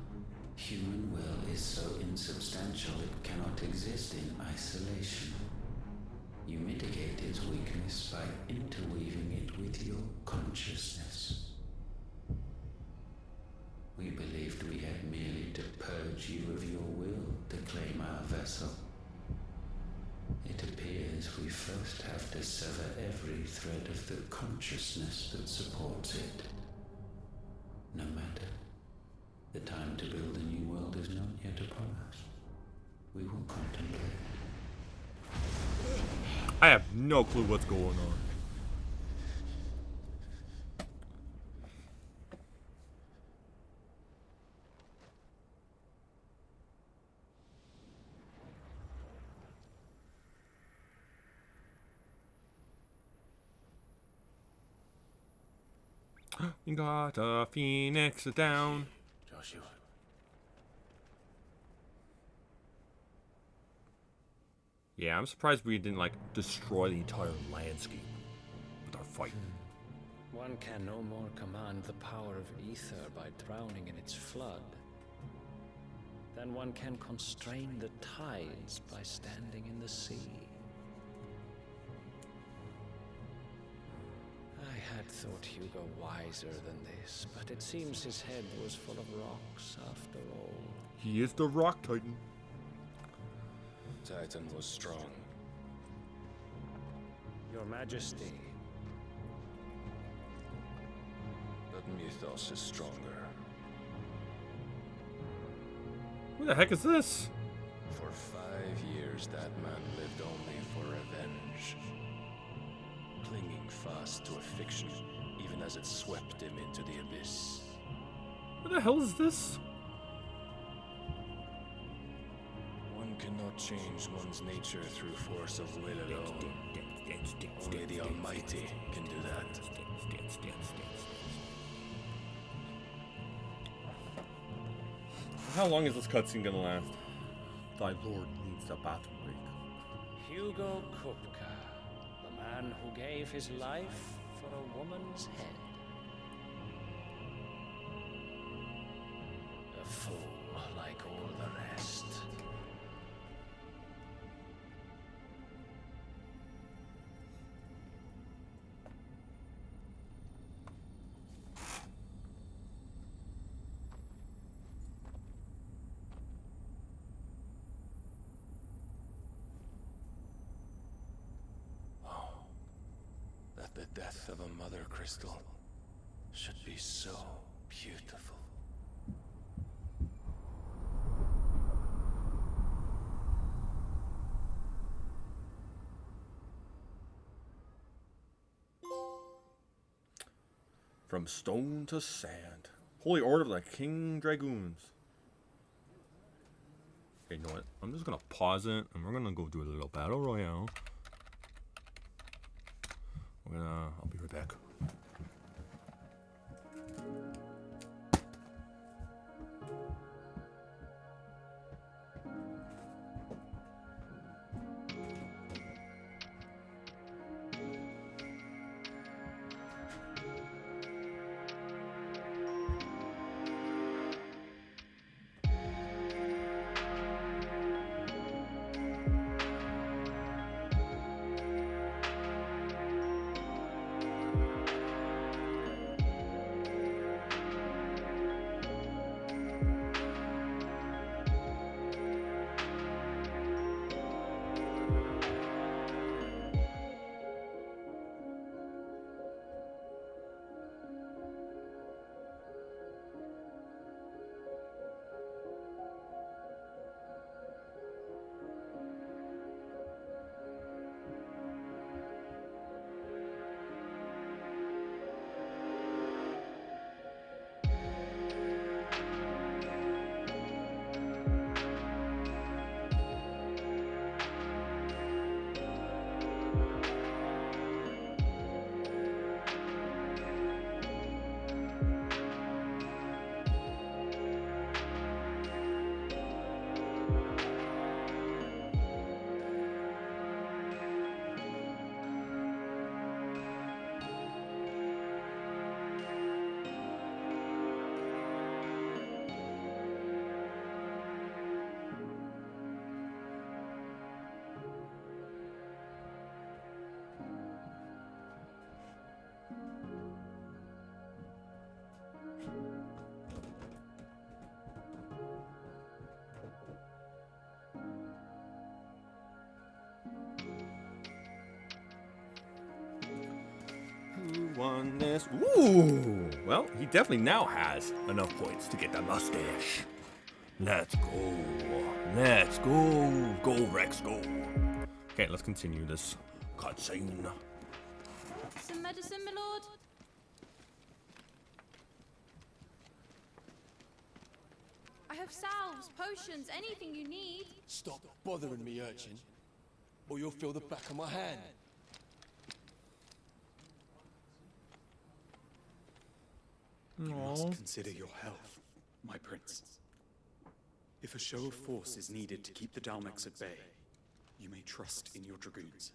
S16: Human will is so insubstantial it cannot exist in isolation. You mitigate its weakness by interweaving it with your consciousness. We believed we had merely to purge you of your will to claim our vessel. It appears we first have to sever every thread of the consciousness that supports it. No matter. The time to build a new world is not yet upon us. We will contemplate.
S2: I have no clue what's going on. You got a phoenix down.
S3: Joshua.
S2: Yeah, I'm surprised we didn't, like, destroy the entire landscape with our fight.
S12: One can no more command the power of ether by drowning in its flood than one can constrain the tides by standing in the sea. I had thought Hugo wiser than this, but it seems his head was full of rocks after all.
S2: He is the Rock Titan.
S10: Titan was strong.
S12: Your Majesty.
S10: But Mythos is stronger.
S2: Who the heck is this?
S10: For 5 years, that man lived only for revenge. Clinging fast to a fiction, even as it swept him into the abyss.
S2: What the hell is this?
S10: One cannot change one's nature through force of will alone. Only the Almighty can do that.
S2: How long is this cutscene gonna last? Thy lord needs a bathroom break.
S12: Hugo Kupka, the man who gave his life for a woman's head. A fool like all the rest.
S10: The death of a mother crystal should be so beautiful.
S2: From stone to sand. Holy Order of the King Dragoons. Okay, you know what? I'm just gonna pause it and we're gonna go do a little battle royale. I'll be right back. Won this. Ooh! Well, he definitely now has enough points to get the mustache. Let's go. Let's go. Go, Rex, go. Okay, let's continue this cutscene.
S8: Some medicine, my lord? I have salves, potions, anything you need.
S11: Stop bothering me, urchin, or you'll feel the back of my hand.
S7: You must consider your health, my prince. If a show of force is needed to keep the Dalmex at bay,
S19: You may trust in your dragoons.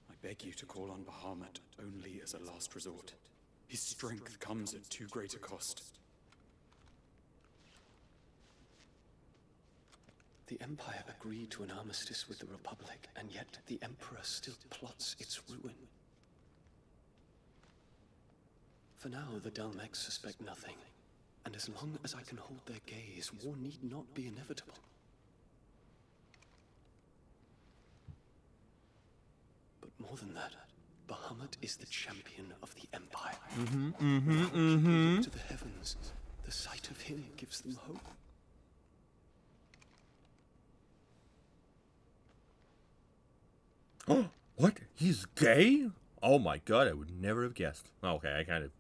S19: I beg you to call on Bahamut only as a last resort. His strength comes at too great a cost.
S12: The Empire agreed to an armistice with the Republic, and yet the Emperor still plots its ruin. For now, the Dalmex suspect nothing, and as long as I can hold their gaze, war need not be inevitable. But more than that, Bahamut is the champion of the Empire. To the heavens, the sight of him gives them hope.
S2: Oh, what? He's gay? Oh my god, I would never have guessed. Okay, I kind of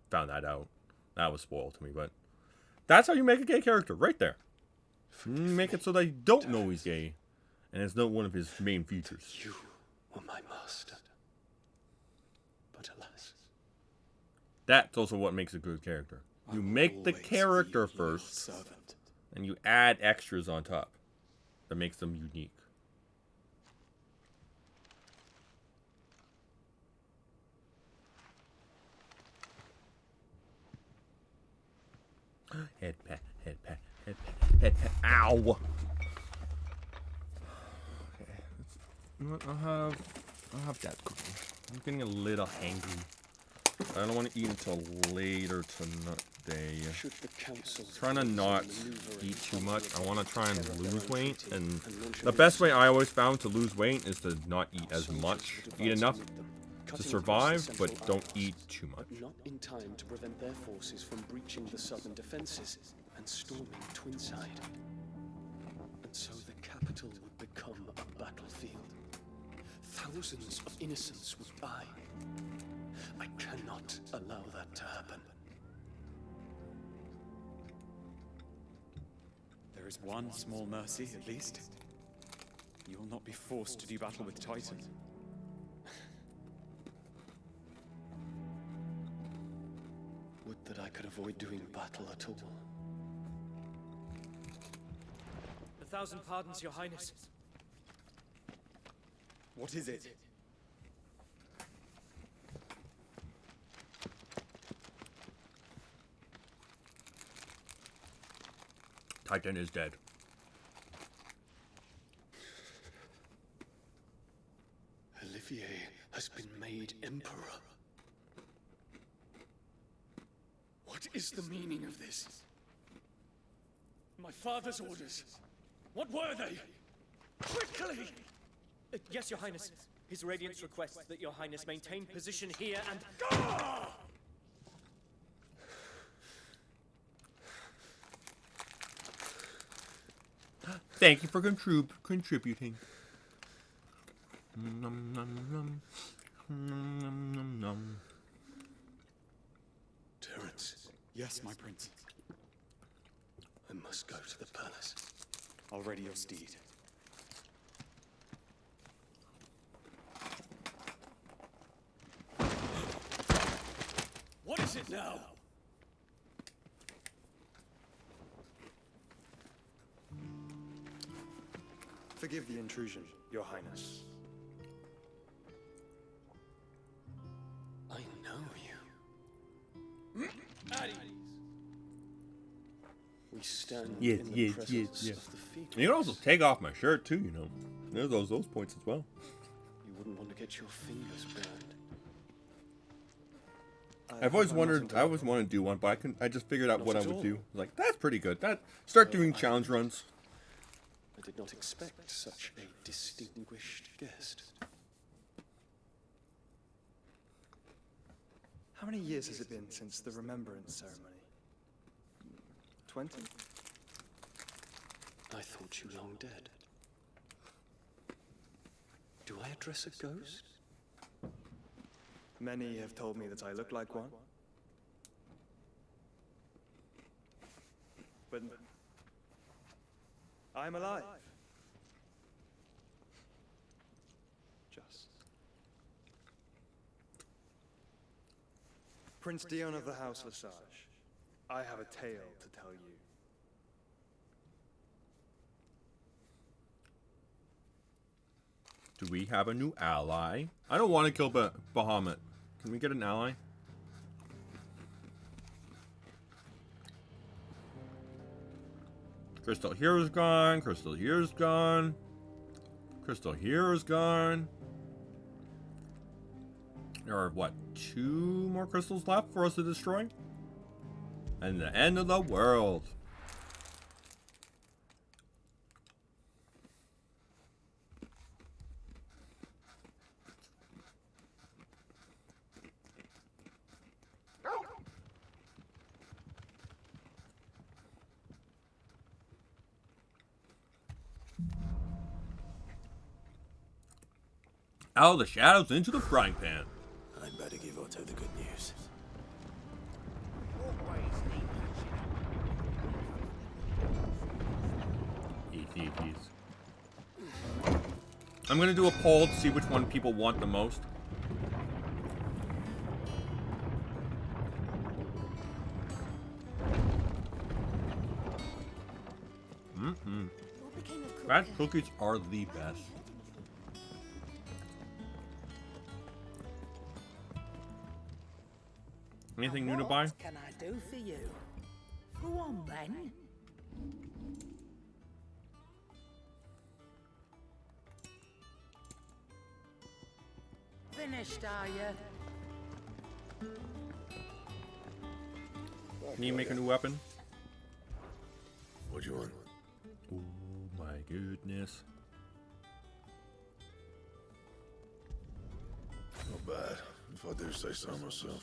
S2: found that out. That was spoiled to me, but that's how you make a gay character, right there. You make it so they don't know he's gay, and it's not one of his main features.
S12: You were my master. But alas.
S2: That's also what makes a good character. You make the character first, and you add extras on top that makes them unique. Head pat, head pat, head pat, head pat. Ow! Okay, I'll have that cooking. I'm getting a little hangry. I don't want to eat until later today. Trying to not eat too much. I want to try and lose weight, and the best way I always found to lose weight is to not eat as much. Eat enough to survive, but don't eat too much.
S12: But not in time to prevent their forces from breaching the southern defenses and storming Twinside. And so the capital would become a battlefield. Thousands of innocents would die. I cannot allow that to happen.
S19: There is one small mercy, at least. You will not be forced to do battle with Titan.
S12: Would that I could avoid doing battle at all.
S21: 1,000 pardons, Your Highness.
S19: What is it?
S2: Titan is dead.
S12: Olivier has been made Emperor. What is the meaning of this?
S21: My father's orders. What were they? Quickly! Yes, Your Highness. His Radiance requests that Your Highness maintain position here and... Gah!
S2: Thank you for contributing. Nom, nom, nom. Nom, nom, nom, nom.
S12: Terence.
S19: Yes, my prince.
S12: I must go to the palace.
S19: I'll ready your steed.
S21: What is it now?
S7: Forgive the intrusion, Your Highness.
S12: I know you.
S21: At ease.
S12: We stand
S2: Yes,
S12: in the
S2: yes,
S12: presence
S2: yes, yes.
S12: of the Phoenix.
S2: You can also take off my shirt too, you know. There's those points as well.
S12: You wouldn't want to get your fingers burned.
S2: I've always wondered. I always wanted to do one, but I just figured out what I would do. Like, that's pretty good. Start doing challenge runs.
S12: I did not expect such a distinguished guest.
S7: How many years has it been since the Remembrance ceremony? 20?
S12: I thought you long dead. Do I address a ghost?
S7: Many have told me that I look like one. But I'm alive. Just. Prince Dion of the House Lesage, I have a tale to tell you.
S2: Do we have a new ally? I don't want to kill Bahamut. Can we get an ally? Crystal Here's gone. Crystal Here's gone. Crystal Here's gone. There are, what, 2 more crystals left for us to destroy? And the end of the world. Out of the shadows into the frying pan.
S3: I'd better give Otto the good news.
S2: I'm gonna do a poll to see which one people want the most. Bad cookies are the best. Anything new to buy?
S17: What can I do for you? Go on then. Finished, are you?
S2: Can you make a new weapon?
S11: What do you want?
S2: Oh my goodness.
S11: Not bad, if I do say so myself.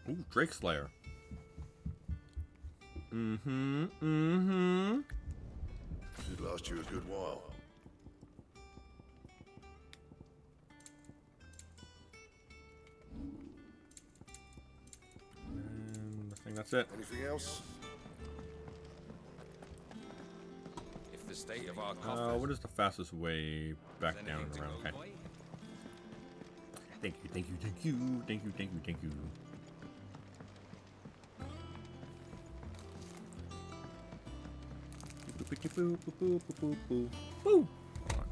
S2: Ooh, Drake Slayer.
S11: Should last you a good while.
S2: And I think that's it.
S11: Anything else?
S18: If the state of our coffers...
S2: What is the fastest way back down and around? Okay. Thank you, thank you, thank you, thank you, thank you, thank you.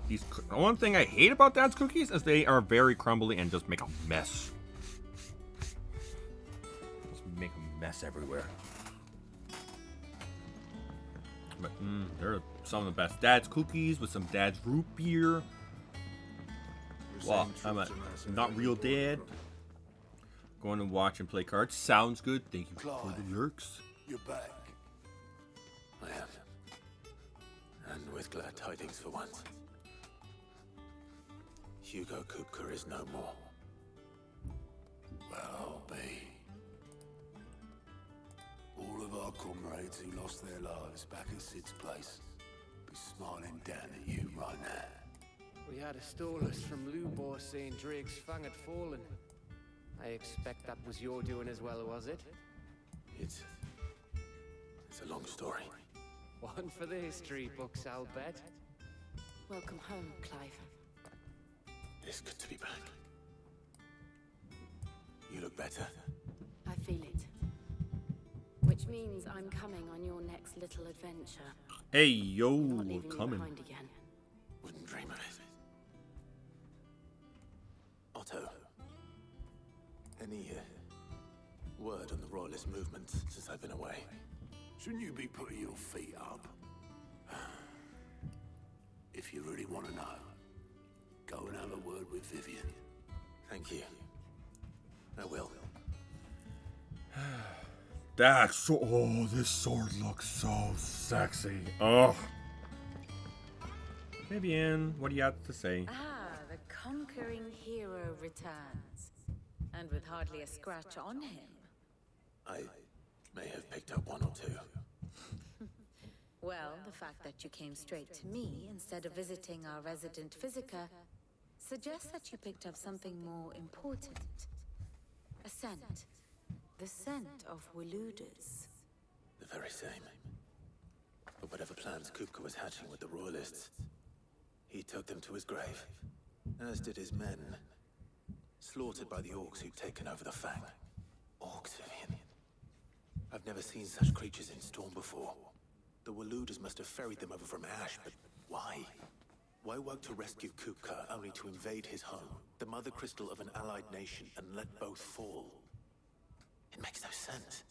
S2: These, the one thing I hate about Dad's cookies is they are very crumbly and just make a mess. Just make a mess everywhere. But they're some of the best Dad's cookies with some Dad's root beer. Well, I'm not real Dad. Going to watch and play cards. Sounds good. Thank you for the lurks.
S1: You're back.
S3: I am. And with glad tidings for once. Hugo Kupka is no more.
S1: Well, be. All of our comrades who lost their lives back at Sid's place be smiling down at you right now.
S12: We had a stolus from Lubor saying Drake's fang had fallen. I expect that was your doing as well, was it?
S3: It's a long story.
S12: One for the history books, I'll bet.
S4: Welcome home, Clive.
S3: It's good to be back. You look better.
S4: I feel it. Which means I'm coming on your next little adventure.
S2: Hey, yo,
S4: Not leaving you
S2: coming.
S4: behind again.
S3: Wouldn't dream of it. Otto, any word on the Royalist movement since I've been away?
S1: Shouldn't you be putting your feet up? If you really want to know, go and have a word with Vivian.
S3: Thank you. I will.
S2: That's so. Oh, this sword looks so sexy. Oh. Vivian, what do you have to say?
S8: Ah, the conquering hero returns. And with hardly a scratch on him.
S3: I may have picked up one or two.
S8: Well, the fact that you came straight to me instead of visiting our resident physiker suggests that you picked up something more important. A scent. The scent of Waludas.
S3: The very same. But whatever plans Kupka was hatching with the Royalists, he took them to his grave. As did his men. Slaughtered by the orcs who'd taken over the Fang. Orcs, Vivian. I've never seen such creatures in Storm before. The Waluders must have ferried them over from Ash, but why? Why work to rescue Kupka only to invade his home, the mother crystal of an allied nation, and let both fall? It makes no sense.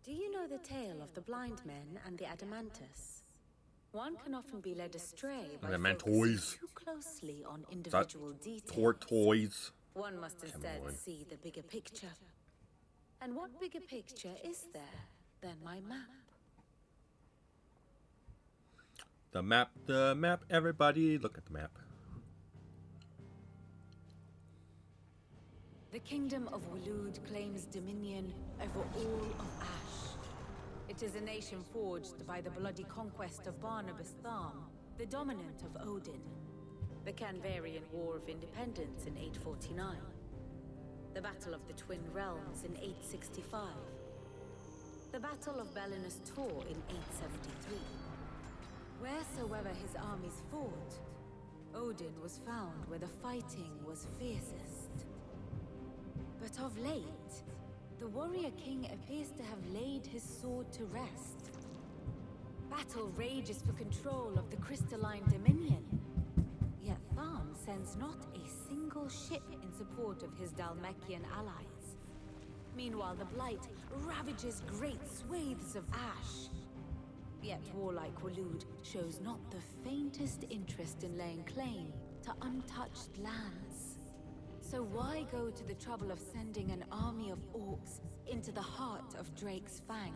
S8: Do you know the tale of the blind men and the Adamantus? One can often be led astray by focusing too closely on individual details.
S2: Tortoise.
S8: One must instead see the bigger picture. And what bigger picture is there than my map?
S2: The map, everybody, look at the map.
S8: The kingdom of Walud claims dominion over all of Ash. It is a nation forged by the bloody conquest of Barnabas Tharm, the dominant of Odin. The Canvarian War of Independence in 849. The Battle of the Twin Realms in 865. The Battle of Belinus Tor in 873. Wheresoever his armies fought, Odin was found where the fighting was fiercest. But of late, the warrior king appears to have laid his sword to rest. Battle rages for control of the crystalline dominion. Yet Tharm sends not a single ship in support of his Dhalmekian allies. Meanwhile, the Blight ravages great swathes of Ash. Yet warlike Walud shows not the faintest interest in laying claim to untouched lands. So why go to the trouble of sending an army of orcs into the heart of Drake's Fang,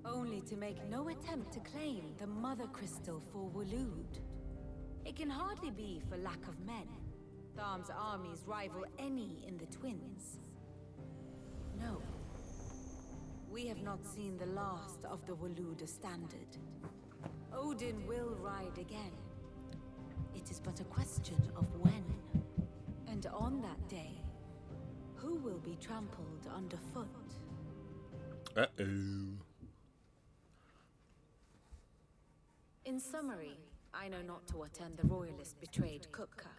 S8: only to make no attempt to claim the Mother Crystal for Walud? It can hardly be for lack of men. Tharm's armies rival any in the Twins. No. We have not seen the last of the Waluda standard. Odin will ride again. It is but a question of when. And on that day, who will be trampled underfoot?
S2: Uh-oh.
S8: In summary, I know not to what end the Royalists betrayed Kupka.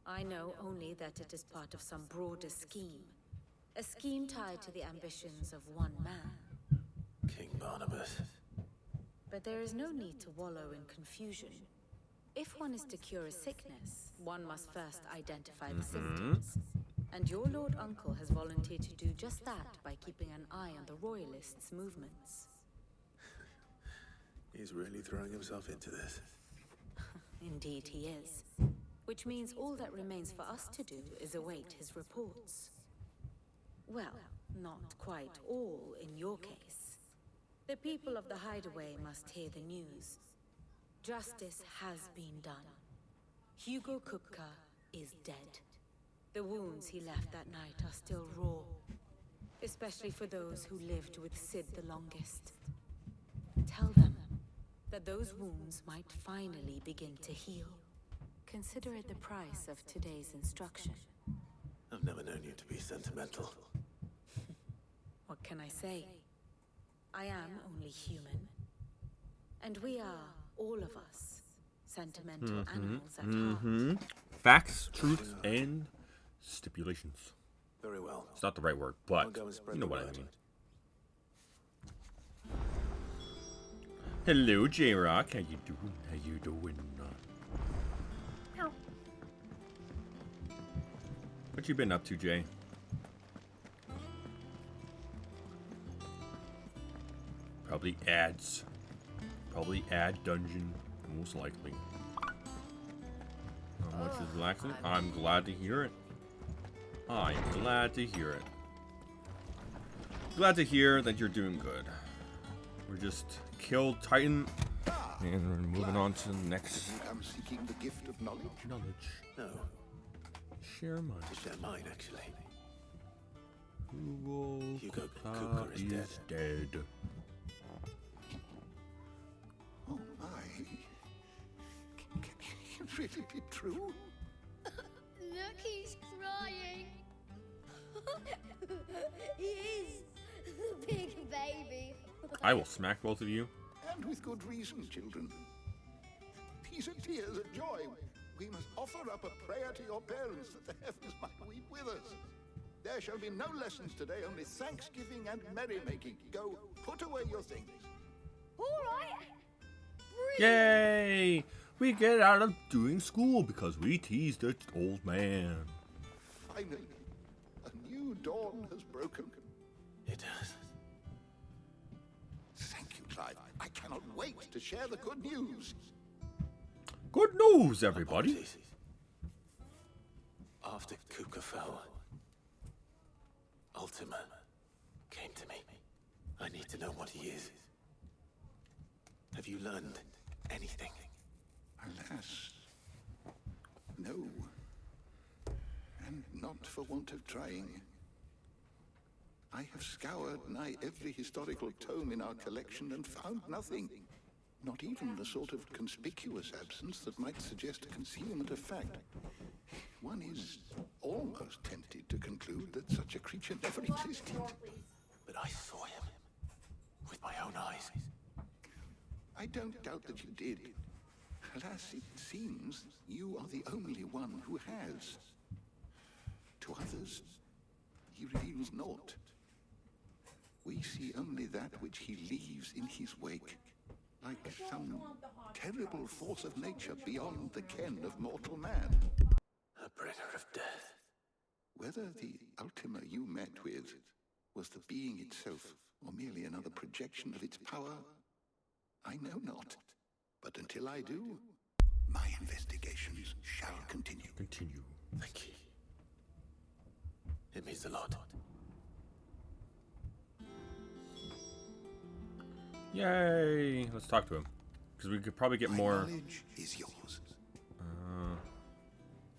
S8: I know only that it is part of some broader scheme. A scheme tied to the ambitions of one man.
S3: King Barnabas.
S8: But there is no need to wallow in confusion. If one is to cure a sickness, one must first identify the symptoms. And your Lord Uncle has volunteered to do just that by keeping an eye on the Royalists' movements.
S3: He's really throwing himself into this.
S8: Indeed he is. Which means all that remains for us to do is await his reports. Well, not quite all in your case. The people of the Hideaway must hear the news. Justice has been done. Hugo Kupka is dead. The wounds he left that night are still raw, especially for those who lived with Sid the longest. Tell them that those wounds might finally begin to heal. Consider it the price of today's instruction.
S3: I've never known you to be sentimental.
S8: What can I say? I am only human. And we are, all of us, sentimental animals at heart.
S2: Facts, truths, and stipulations.
S3: Very well.
S2: It's not the right word, but you know what I mean. Hello, J-Rock. How you doing? How you doing? What you been up to, Jay? Probably ads. Probably ad dungeon, most likely. How much is relaxing? I'm glad to hear it. I'm glad to hear it. Glad to hear that you're doing good. We're just killed Titan, and we're moving on to the next.
S11: I'm seeking the gift of knowledge.
S3: No.
S2: Share mine.
S3: Share mine, actually.
S2: Hugo
S3: Kupka is
S2: dead.
S11: Oh my. Can it really be true?
S15: Look, he's crying. He is the big baby.
S2: I will smack both of you.
S11: And with good reason, children. These are tears of joy. We must offer up a prayer to your parents that the heavens might weep with us. There shall be no lessons today, only thanksgiving and merrymaking. Go, put away your things.
S15: All right.
S2: Yay! We get out of doing school because we teased the old man.
S11: Finally, a new dawn has broken.
S3: It has.
S11: Thank you, Clive. I cannot wait to share the good news.
S2: Good news, everybody.
S3: Apologies. After Kupka fell, Ultima came to me. I need to know what he is. Have you learned anything?
S11: Alas, no. And not for want of trying. I have scoured nigh every historical tome in our collection and found nothing. Not even the sort of conspicuous absence that might suggest a concealment of fact. One is almost tempted to conclude that such a creature never existed.
S3: But I saw him with my own eyes.
S11: I don't doubt that you did. Alas, it seems you are the only one who has. To others, he reveals naught. We see only that which he leaves in his wake, like some terrible force of nature beyond the ken of mortal man.
S3: A bringer of death.
S11: Whether the Ultima you met with was the being itself, or merely another projection of its power, I know not. But until I do, my investigations shall continue.
S2: Continue.
S3: Thank you. It means a lot.
S2: Yay! Let's talk to him. Because we could probably get
S11: My
S2: more...
S11: knowledge is yours.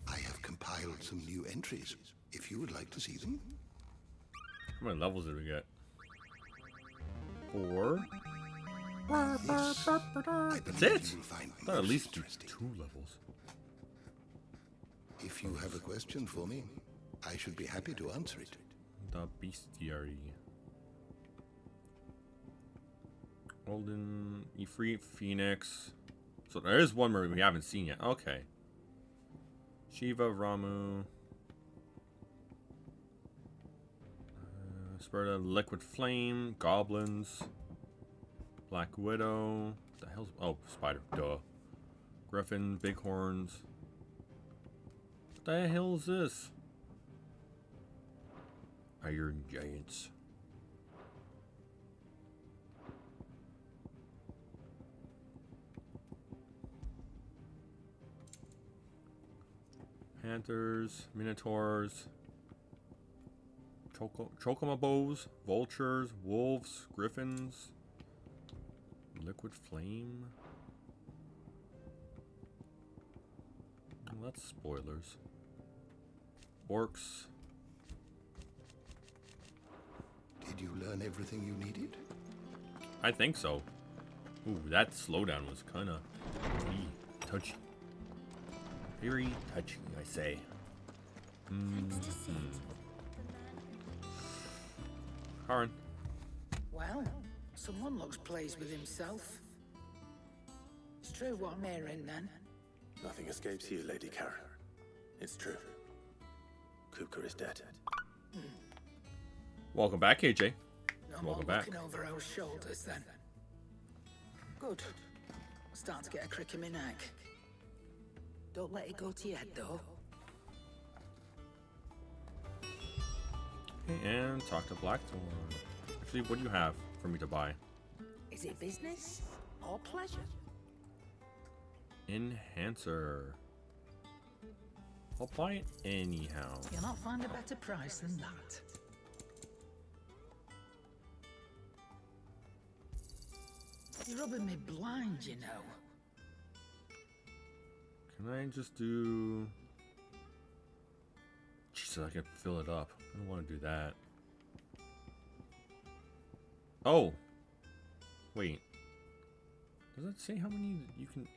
S11: I have compiled some new entries, if you would like to see them.
S2: How many levels did we get? 4.
S11: Yes,
S2: That's it? I thought at least 2 levels.
S11: If you have a question for me, I should be happy to answer it.
S2: The Bestiary. Golden, Ifrit, Phoenix. So there is one where we haven't seen yet. Okay. Shiva, Ramu. Sparta, Liquid Flame, Goblins. Black Widow. What the hell's... Oh, Spider. Duh. Griffin, Bighorns. What the hell is this? Iron Giants. Panthers, Minotaurs, Chocomobos, Vultures, Wolves, Griffins, Liquid Flame. Well, that's spoilers. Orcs.
S11: Did you learn everything you needed?
S2: I think so. Ooh, that slowdown was kind of touchy. Very touchy, I say. Haran.
S17: Well, someone looks pleased with himself. It's true what I'm hearing, then.
S3: Nothing escapes you, Lady Karen. It's true. Kupka is dead.
S2: Welcome back, KJ.
S17: No
S2: Welcome
S17: more
S2: back.
S17: looking over our shoulders, then. Good. I'm starting to get a crick in my neck. Don't let it go to your head, though.
S2: Okay, and talk to Blackthorn. Actually, what do you have for me to buy?
S17: Is it business or pleasure?
S2: Enhancer. I'll buy it anyhow.
S17: You'll not find a better price than that. You're rubbing me blind, you know.
S2: Can I just do... Jesus, I can fill it up. I don't want to do that. Oh! Wait. Does that say how many you can...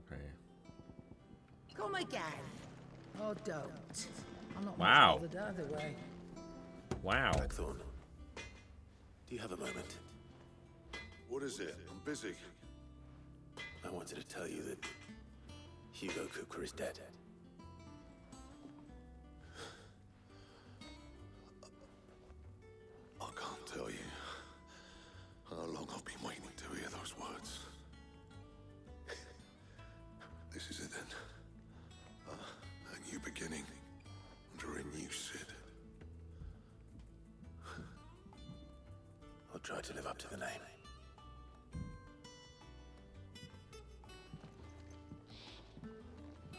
S2: Okay.
S17: Come again. Or don't. I'm not
S2: Wow.
S17: much bothered either way.
S2: Wow.
S3: Blackthorn, do you have a moment?
S14: What is it? I'm busy.
S3: I wanted to tell you that Hugo Kupka is dead. I'll try to live up to the name.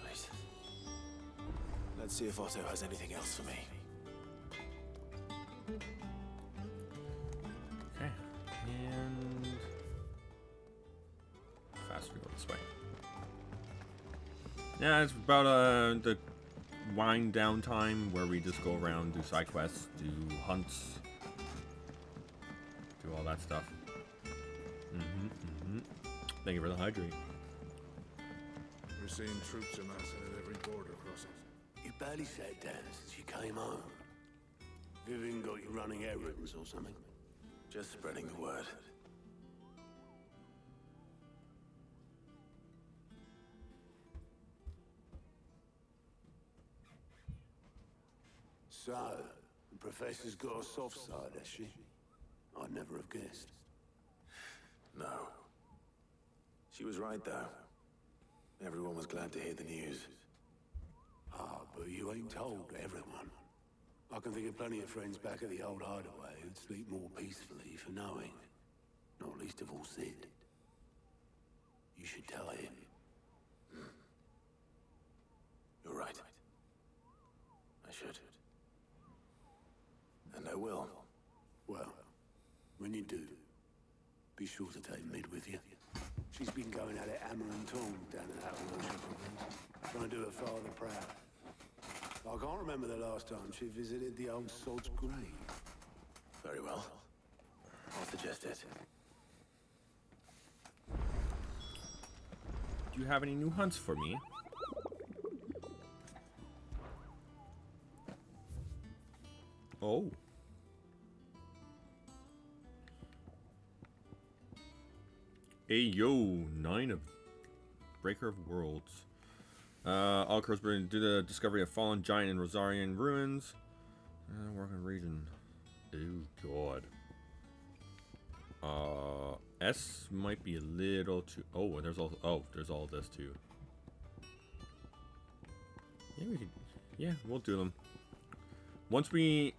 S3: Right. Let's see if Otto has anything else for me.
S2: Okay, and faster go this way. Yeah, it's about the wind down time where we just go around, do side quests, do hunts, do all that stuff. Thank you for the hydrate.
S14: We're seeing troops amassing at every border crossing.
S1: You barely sat down since you came home. Vivian got you running errands or something?
S3: Just spreading the word.
S1: So, the Professor's got a soft side, has she? I'd never have guessed.
S3: No. She was right, though. Everyone was glad to hear the news.
S1: Ah, but you ain't told everyone. I can think of plenty of friends back at the old hideaway who'd sleep more peacefully for knowing. Not least of all Sid. You should tell him.
S3: You're right. I should. And I will.
S1: Well, when you do, be sure to take Mid with you. She's been going at it hammer and tong down at that worship of hers, trying to do her father proud. I can't remember the last time she visited the old sod's grave.
S3: Very well. I'll suggest it.
S2: Do you have any new hunts for me? Oh. Hey yo, 9 of Breaker of Worlds. All crews do the discovery of fallen giant in Rosarian ruins. Work on region. Oh god. S might be a little too. Oh, there's all. Oh, there's all this too. Yeah, we could. Yeah, we'll do them. Once we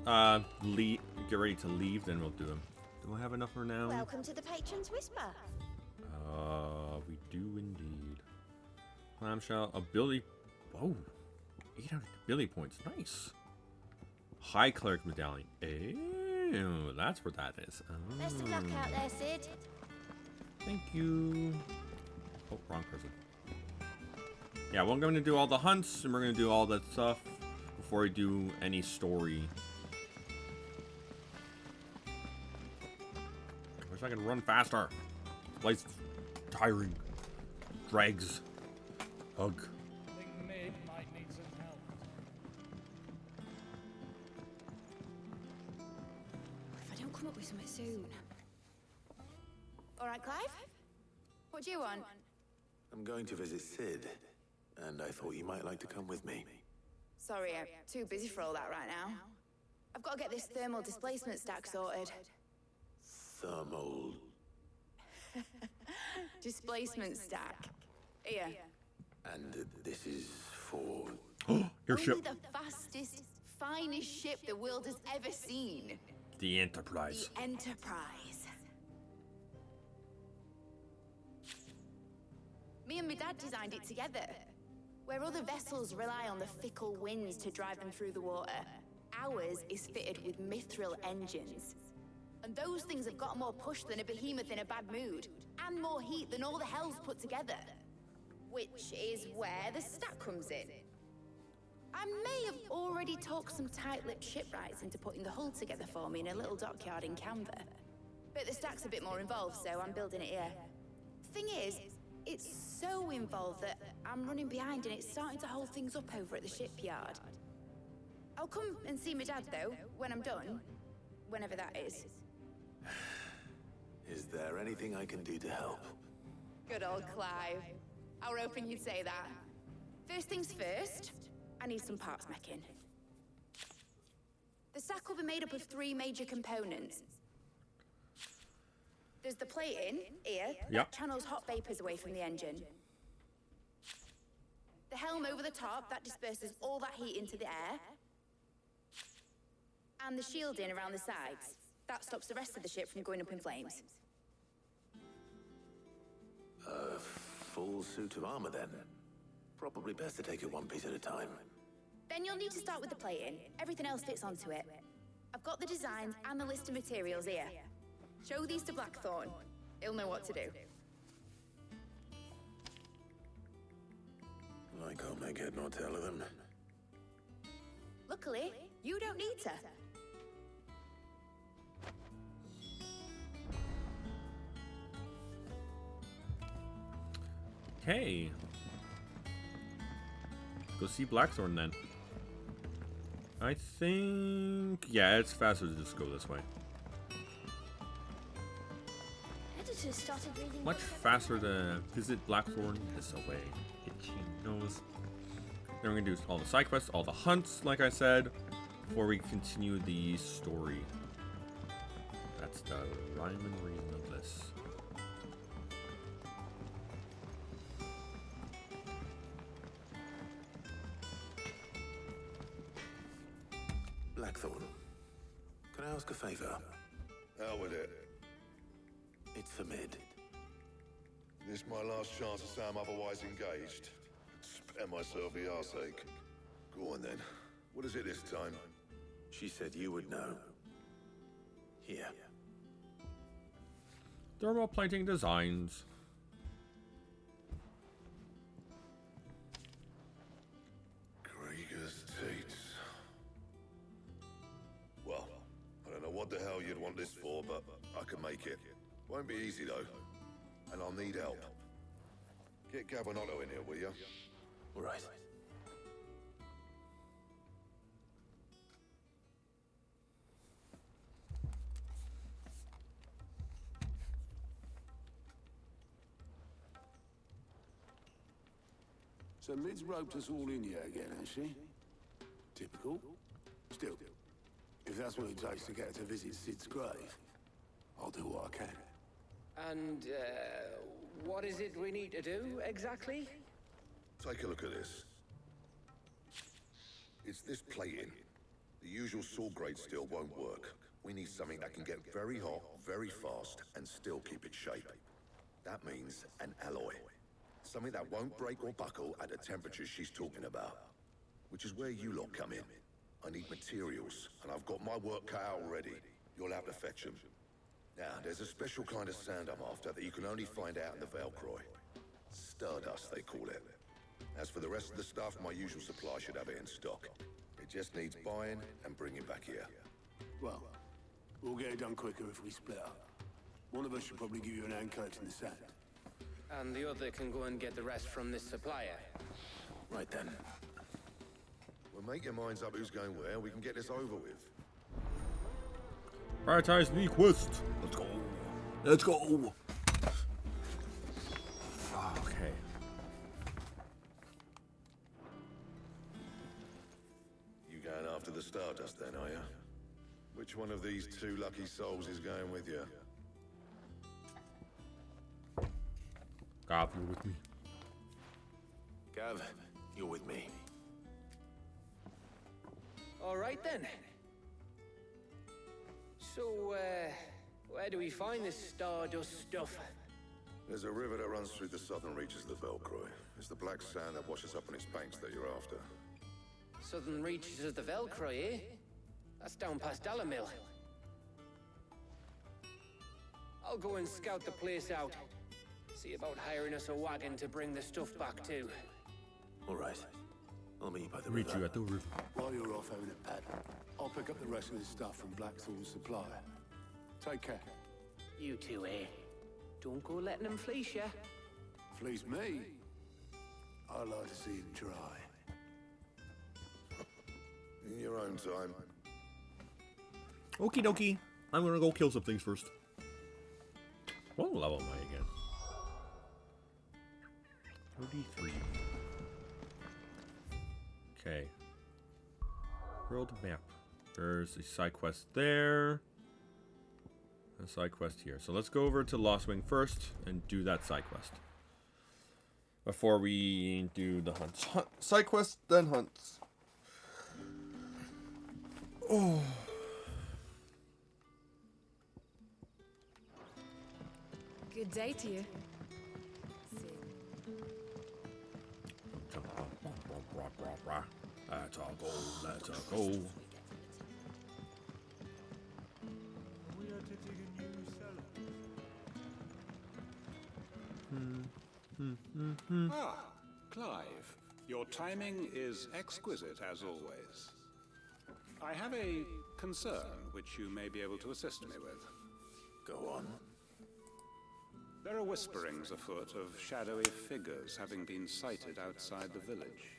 S2: get ready to leave, then we'll do them. Do I have enough for now?
S15: Welcome to the Patron's Whisper.
S2: We do indeed. Clamshell, ability. Whoa, 800 ability points. Nice. High cleric medallion. Ew, that's where that is. Oh.
S15: Best of luck out there, Sid.
S2: Thank you. Oh, wrong person. Yeah, well, I'm going to do all the hunts, and we're going to do all that stuff before we do any story. I wish I could run faster. This place is tiring. Drags. Hug.
S9: I think Mid might need some help.
S6: If I don't come up with something soon. All right, Clive? What do you want?
S3: I'm going to visit Sid, and I thought you might like to come with me.
S6: Sorry, I'm too busy for all that right now. I've got to get this thermal displacement stack sorted.
S3: Thermal...
S6: Displacement stack. Here.
S3: And this is for...
S2: Your ship.
S6: Only the fastest, finest ship the world has ever seen.
S2: The Enterprise.
S6: The Enterprise. Me and my dad designed it together. Where other vessels rely on the fickle winds to drive them through the water, ours is fitted with mithril engines. And those things have got more push than a behemoth in a bad mood, and more heat than all the hells put together. Which is where the stack comes in. I may have already talked some tight-lipped shipwrights into putting the hull together for me in a little dockyard in Canva. But the stack's a bit more involved, so I'm building it here. Thing is, it's so involved that I'm running behind and it's starting to hold things up over at the shipyard. I'll come and see my dad, though, when I'm done. Whenever that is.
S3: Is there anything I can do to help?
S6: Good old Clive. I were hoping you'd say that. First things first, I need some parts meching. The stack will be made up of 3 major components. There's the plating, here, that channels hot vapors away from the engine. The helm over the top, that disperses all that heat into the air. And the shielding around the sides. That stops the rest of the ship from going up in flames.
S3: A full suit of armor, then. Probably best to take it one piece at a time.
S6: Then you'll need to start with the plating. Everything else fits onto it. I've got the designs and the list of materials here. Show these to Blackthorn. He'll know what to do.
S3: I can't make head nor tail of them.
S6: Luckily, you don't need to.
S2: Okay. Go see Blackthorn then. I think... yeah, it's faster to just go this way.
S15: Editor started reading
S2: Much faster to visit Blackthorn this way. Itchy nose. Then we're gonna do all the side quests, all the hunts, like I said, before we continue the story. That's the rhyme and reason of this.
S3: Blackthorn, can I ask a favor?
S20: Out with it.
S3: It's for Mid.
S20: This my last chance to say I'm otherwise engaged. Spare myself the arseache. Go on then. What is it this time?
S3: She said you would know. Here.
S2: Thermal plating designs.
S20: Krieger's Teats. Well, I don't know what the hell you'd want this for, but I can make it. Won't be easy though. And I'll need help. Get Gabonotto in here, will you?
S3: All right.
S1: So Mid's roped us all in here again, has she? Typical. Still, if that's what it takes to get her to visit Sid's grave, I'll do what I can.
S22: And, what is it we need to do, exactly?
S20: Take a look at this. It's this plating. The usual sword grade steel won't work. We need something that can get very hot, very fast, and still keep its shape. That means an alloy. Something that won't break or buckle at the temperatures she's talking about. Which is where you lot come in. I need materials, and I've got my work cut out already. You'll have to fetch them. Now, there's a special kind of sand I'm after that you can only find out in the Velcroy. Stardust, they call it. As for the rest of the stuff, my usual supply should have it in stock. It just needs buying and bringing back here.
S1: Well, we'll get it done quicker if we split up. One of us should probably give you an hand coat in the sand.
S22: And the other can go and get the rest from this supplier.
S3: Right then.
S20: Well, make your minds up who's going where, we can get this over with.
S2: Prioritize the quest. Let's go. Let's go. Okay.
S20: You going after the Stardust then, are you? Which one of these two lucky souls is going with you?
S2: Gav, you're with me.
S3: Gav, you're with me.
S22: All right then. So, where do we find this Stardust stuff?
S20: There's a river that runs through the southern reaches of the Velcroy. It's the black sand that washes up on its banks that you're after.
S22: Southern reaches of the Velcroy, eh? That's down past Alamil. I'll go and scout the place out. See about hiring us a wagon to bring the stuff back to.
S3: All right. I'll meet you by the
S2: Meet
S3: river.
S2: you at the river.
S1: While you're off having a pad, I'll pick up the rest of the stuff from Blackthorn's supplier. Take care.
S22: You two, eh? Don't go letting them fleece ya.
S1: Fleece me? I like to see him try.
S20: In your own time.
S2: Okie dokie. I'm gonna go kill some things first. What level am I again? 33. Okay. World map. There's a side quest there. A side quest here. So let's go over to Lost Wing first and do that side quest. Before we do the hunts. Side quest, then hunts. Oh.
S8: Good day to you.
S2: Let's all go, let's all go.
S5: Ah, Clive. Your timing is exquisite, as always. I have a concern which you may be able to assist me with.
S3: Go on.
S5: There are whisperings afoot of shadowy figures having been sighted outside the village.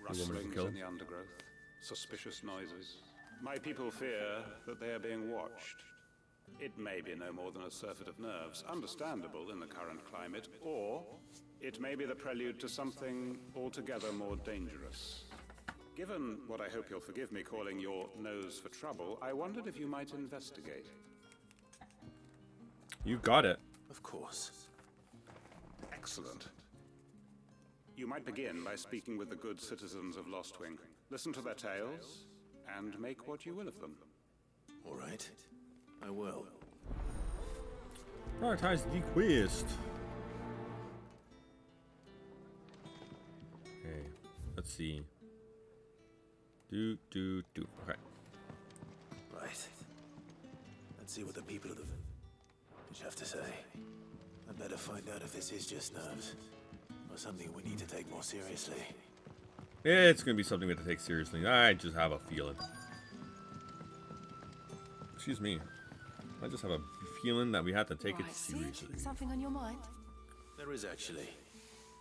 S5: Rustlings in the undergrowth, suspicious noises. My people fear that they are being watched. It may be no more than a surfeit of nerves, understandable in the current climate, or it may be the prelude to something altogether more dangerous. Given what I hope you'll forgive me calling your nose for trouble, I wondered if you might investigate.
S2: You got it.
S3: Of course.
S5: Excellent. You might begin by speaking with the good citizens of Lostwing. Listen to their tales, and make what you will of them.
S3: All right. I will.
S2: Prioritize the quest. Okay, let's see. Do. Okay.
S3: Right. Let's see what the people of the village have to say. I'd better find out if this is just nerves, or something we need to take more seriously.
S2: It's gonna be something we have to take seriously. I just have a feeling. Excuse me. I just have a feeling that we have to take it seriously.
S8: Something on your mind?
S3: There is actually.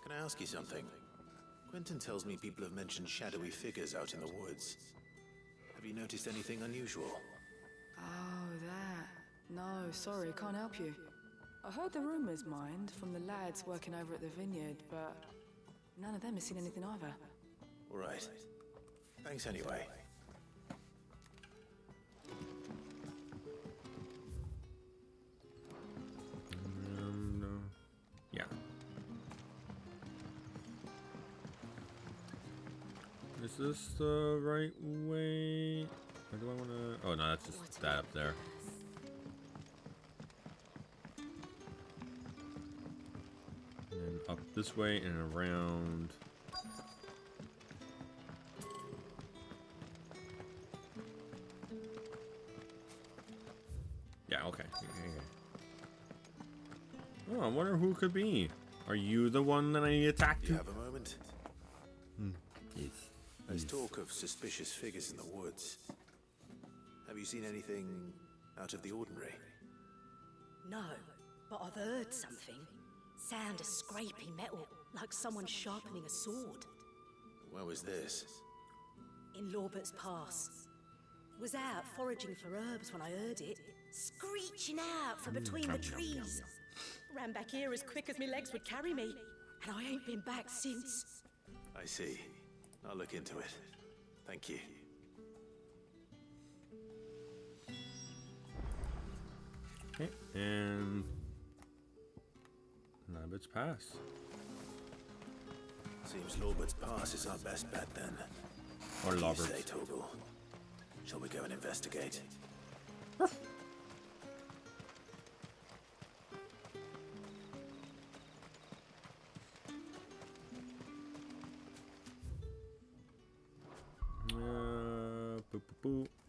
S3: Can I ask you something? Quentin tells me people have mentioned shadowy figures out in the woods. Have you noticed anything unusual?
S13: Oh, that. No, sorry, can't help you. I heard the rumors, mind, from the lads working over at the vineyard, but none of them has seen anything either.
S3: All right. Thanks anyway.
S2: No. Yeah. Is this the right way? Or do I want to? Oh no, that's just that up there. And then up this way and around. Yeah, okay. Oh, I wonder who it could be. Are you the one that I attacked?
S3: Do you have a moment?
S2: Yes.
S3: There's talk of suspicious figures in the woods. Have you seen anything out of the ordinary?
S4: No, but I've heard something. Sound of scraping metal, like someone sharpening a sword.
S3: Where was this?
S4: In Lorbert's Pass. Was out foraging for herbs when I heard it, screeching out from between the trees. Ran back here as quick as my legs would carry me, and I ain't been back since.
S3: I see. I'll look into it. Thank you.
S2: Okay, and Lambert's Pass.
S3: Seems Lorbert's Pass is our best bet then.
S2: Or
S3: What do you
S2: Lorbert's.
S3: say, Toggle? Shall we go and investigate?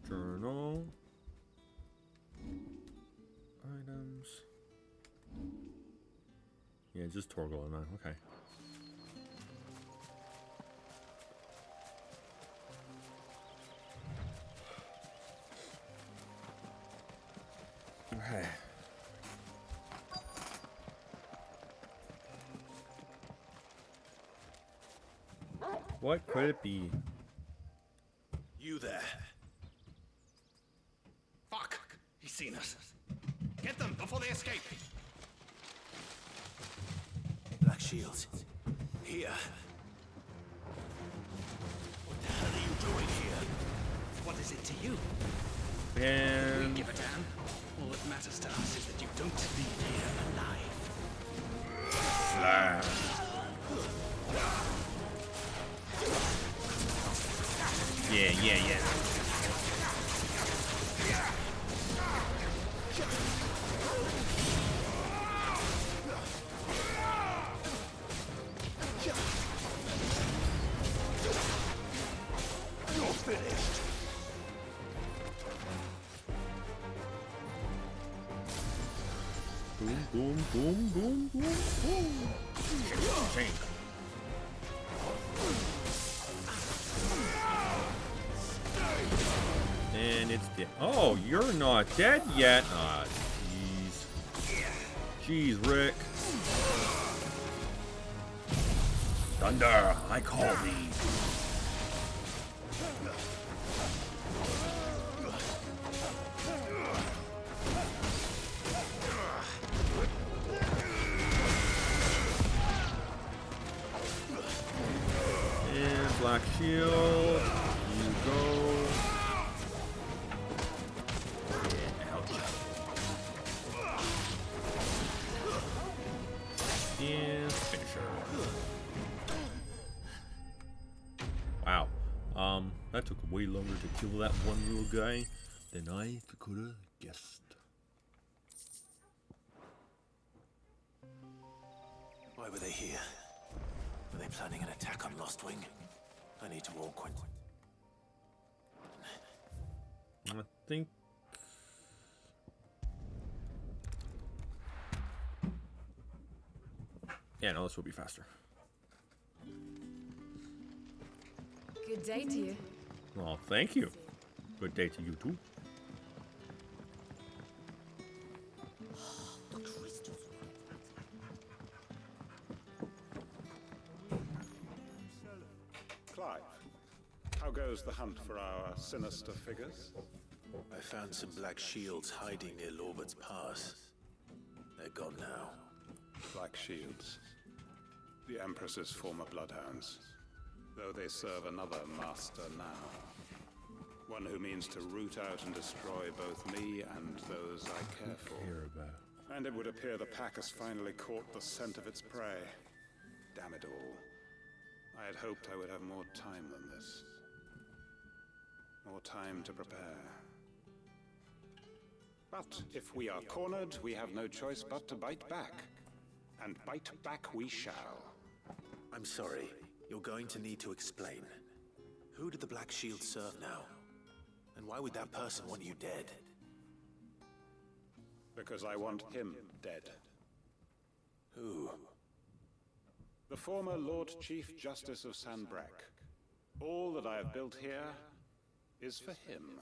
S2: Journal. Items. Yeah, just Torgal and that. Okay. Okay. What could it be?
S3: You there.
S23: Fuck! He's seen us. Get them before they escape.
S3: Black Shields. Here. What the hell are you doing here?
S23: What is it to you?
S2: And
S23: We give a damn. All that matters to us is that you don't leave here alive.
S2: Slash. Yeah. Boom, boom, boom, boom, boom, boom. Tank. And it's dead. Oh, you're not dead yet? Ah, jeez. Jeez, Rick. Thunder, I call thee. And Black Shield. You go. And finisher. Wow. That took way longer to kill that one little guy than I could have guessed.
S3: Why were they here? Were they planning an attack on Lost Wing? I need to warn Quentin.
S2: I think. Yeah, no, this will be faster.
S8: Good day to you.
S2: Well, thank you. Good day to you too.
S5: Clive, how goes the hunt for our sinister figures?
S3: I found some black shields hiding near Lorbert's Pass. They're gone now.
S5: Black shields. The Empress's former bloodhounds. Though they serve another master now. One who means to root out and destroy both me and those I care for. And it would appear the pack has finally caught the scent of its prey. Damn it all. I had hoped I would have more time than this. More time to prepare. But if we are cornered, we have no choice but to bite back. And bite back we shall.
S3: I'm sorry. You're going to need to explain. Who did the Black Shield serve now? And why would that person want you dead?
S5: Because I want him dead.
S3: Who?
S5: The former Lord Chief Justice of Sanbreque. All that I have built here is for him.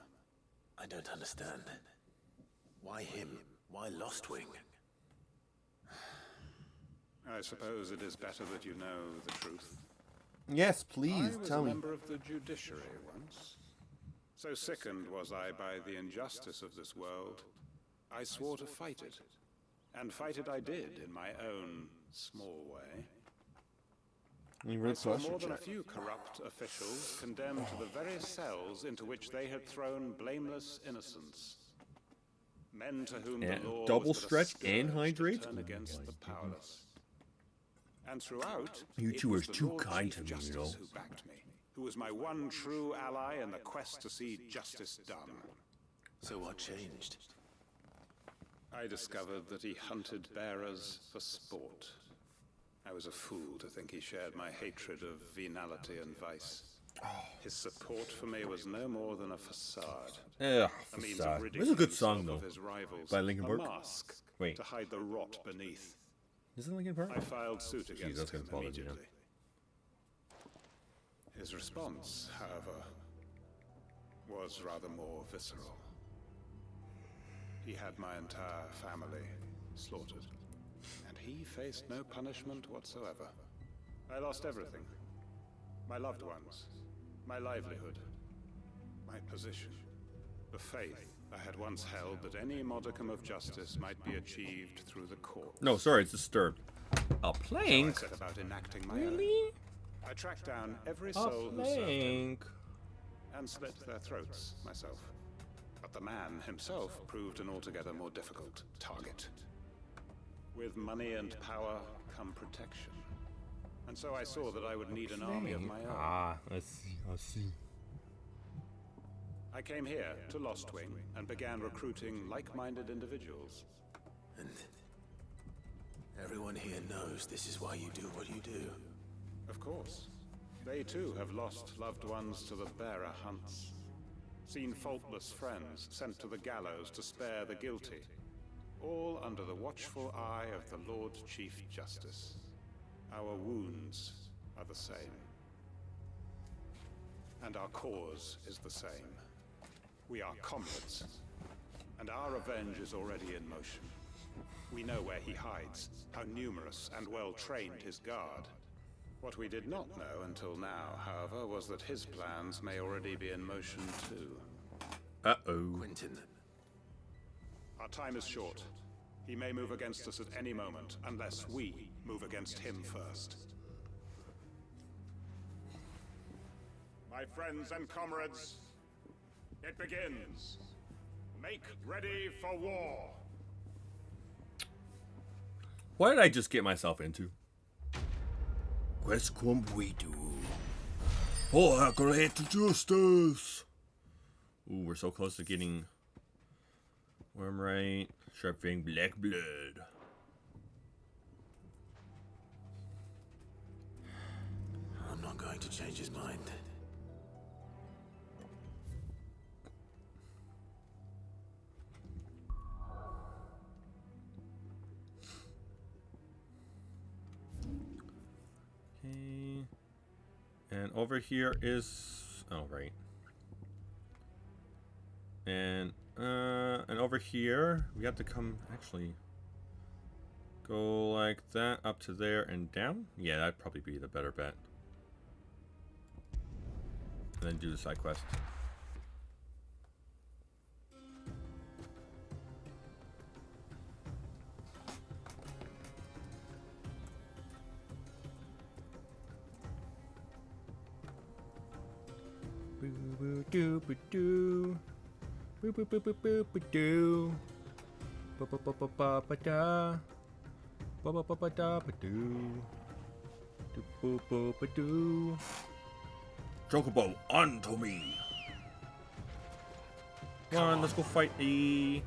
S3: I don't understand. Why him? Why Lost Wing?
S5: I suppose it is better that you know the truth.
S2: Yes, please, tell
S5: I was a
S2: me.
S5: member of the judiciary once. So sickened was I by the injustice of this world, I swore to fight it. And fight it I did, in my own small way. I saw more than a few corrupt officials condemned to the very cells into which they had thrown blameless innocents. Men to whom the law
S2: double
S5: was but a
S2: stretch
S5: scourge
S2: and
S5: to
S2: hydrate?
S5: turn against the powerless. And throughout,
S2: You
S5: it
S2: two
S5: was
S2: are
S5: the
S2: too
S5: Lord
S2: kind
S5: Chief
S2: to me, you know.
S5: Justice who backed me, who was my one true ally in the quest to see justice done.
S3: So what changed?
S5: I discovered that he hunted bearers for sport. I was a fool to think he shared my hatred of venality and vice. His support for me was no more than a facade.
S2: Yeah,
S5: A means
S2: facade.
S5: of
S2: This is a good
S5: ridiculing
S2: song,
S5: himself
S2: though.
S5: of his rivals.
S2: By Linkin Park?
S5: A mask
S2: Wait.
S5: to hide the rot beneath.
S2: Is it Linkin Park?
S5: I filed suit
S2: Jeez,
S5: against
S2: that's
S5: him
S2: gonna bother me now.
S5: immediately. His response, however, was rather more visceral. He had my entire family slaughtered, and he faced no punishment whatsoever. I lost everything. My loved ones, my livelihood, my position, the faith I had once held that any modicum of justice might be achieved through the court.
S2: No, sorry, it's disturbed. A plank?
S5: So I set about enacting my
S2: Really?
S5: own. I tracked down every soul who served him
S2: plank.
S5: and slit their throats myself. But the man himself proved an altogether more difficult target. With money and power come protection. And so I saw that I would need an army of my own.
S2: Ah, I see.
S5: I came here to Lost Wing and began recruiting like-minded individuals.
S3: And everyone here knows this is why you do what you do.
S5: Of course. They too have lost loved ones to the bearer hunts. Seen faultless friends sent to the gallows to spare the guilty. all under the watchful eye of the Lord Chief Justice. Our wounds are the same. And our cause is the same. We are comrades, and our revenge is already in motion. We know where he hides, how numerous and well-trained his guard. What we did not know until now, however, was that his plans may already be in motion too.
S2: Uh-oh.
S3: Quentin.
S5: Our time is short. He may move against us at any moment, unless we move against him first. My friends and comrades, it begins. Make ready for war.
S2: What did I just get myself into? Questquam Vidu. For accurate justice. Ooh, we're so close to getting Wormright, Sharpfang, Black Blood.
S3: I'm not going to change his mind.
S2: Okay. And over here is... oh, right. And over here, we have to come, actually, go like that, up to there and down. Yeah, that'd probably be the better bet. And then do the side quest. Boo boo doo boo doo. Boo boo boo boo boo boo doo. Ba ba ba ba ba ba da. Ba ba ba ba da ba doo. Doo boo boo ba doo. Chocobo, onto me. Come on, let's go fight the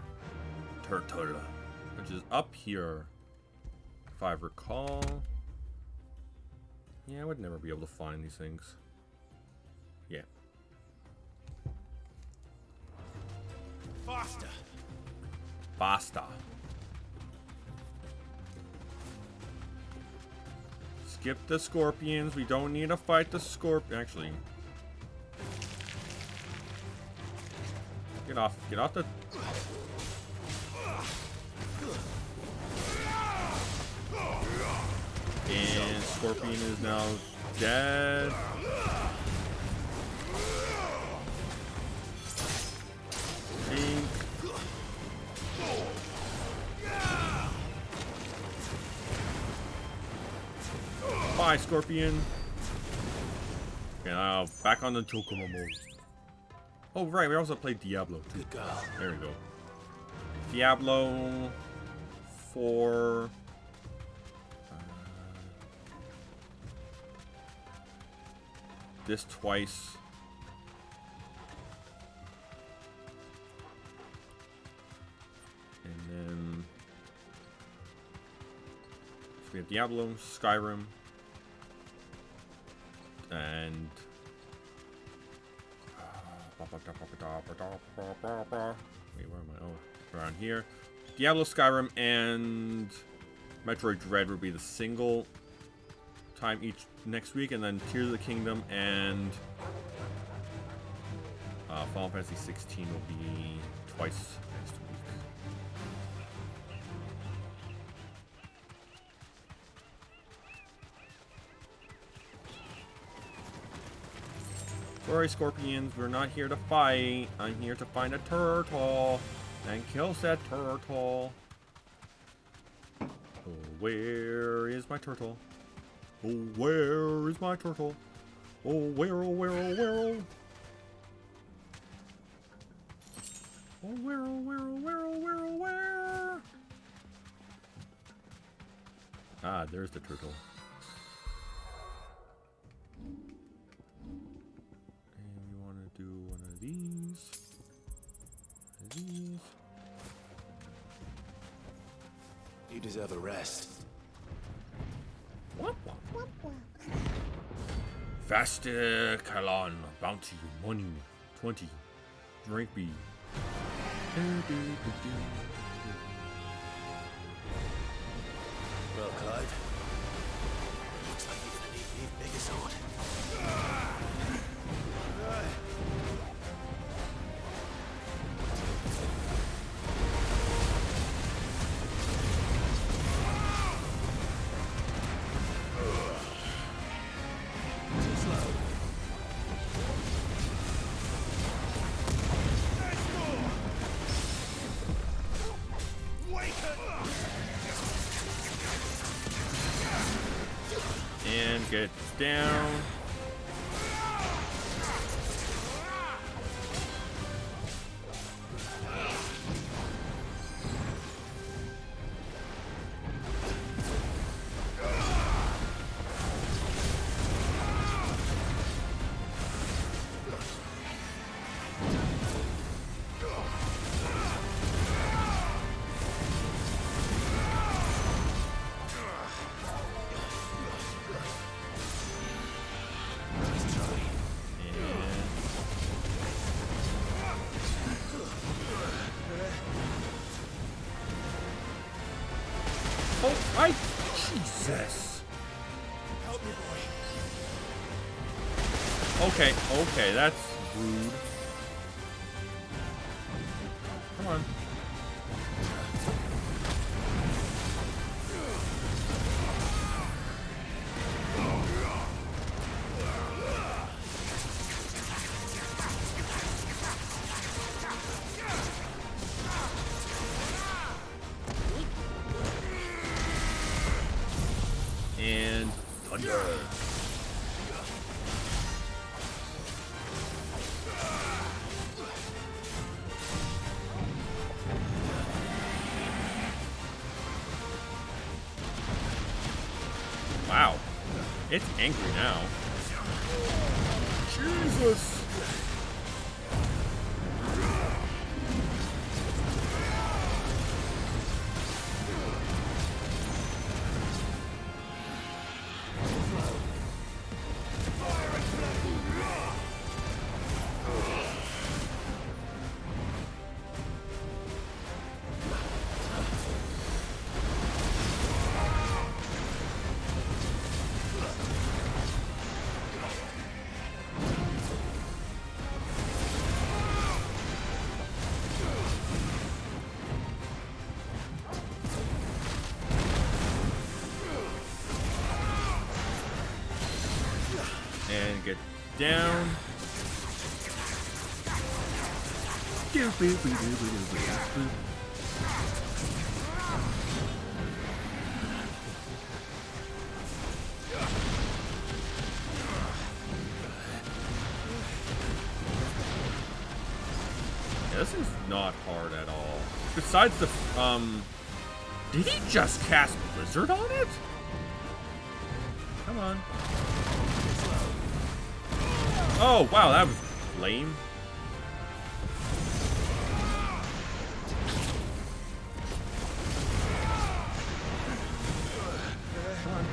S2: turtle, which is up here, if I recall. Yeah, I would never be able to find these things. Yeah.
S21: Faster!
S2: Faster. Skip the scorpions. We don't need to fight the scorpion. Actually, get off the. And scorpion is now dead. Bye, Scorpion. Okay, now back on the Chocobo mode. Oh, right, we also played Diablo too.
S3: Good girl.
S2: There we go. Diablo 4. This twice. And then so we have Diablo, Skyrim, and wait, where am I? Oh, around here. Diablo, Skyrim, and Metroid Dread would be the single time each next week, and then Tears of the Kingdom and Final Fantasy 16 will be twice next week. Sorry, Scorpions, we're not here to fight. I'm here to find a turtle and kill said turtle. Oh, where is my turtle? Oh, where is my turtle? Oh, where, oh, where, oh, where, oh. Oh, where, oh, where, oh, where, oh, where, oh, where? Ah, there's the turtle. And we want to do one of these. One of these.
S3: You deserve a rest.
S2: Faster, Kalon. Bounty, money, 20. Drink me.
S3: Well, Clyde, looks like you're gonna need an even bigger sword.
S2: And get down. Oh, Jesus.
S3: Help me, boy.
S2: Okay, that's rude. Come on. And thunder. Wow. It's angry now. Jesus. And get down. Yeah, this is not hard at all. Besides the, did he just cast Blizzard on it? Come on. Oh, wow, that was lame. Come on.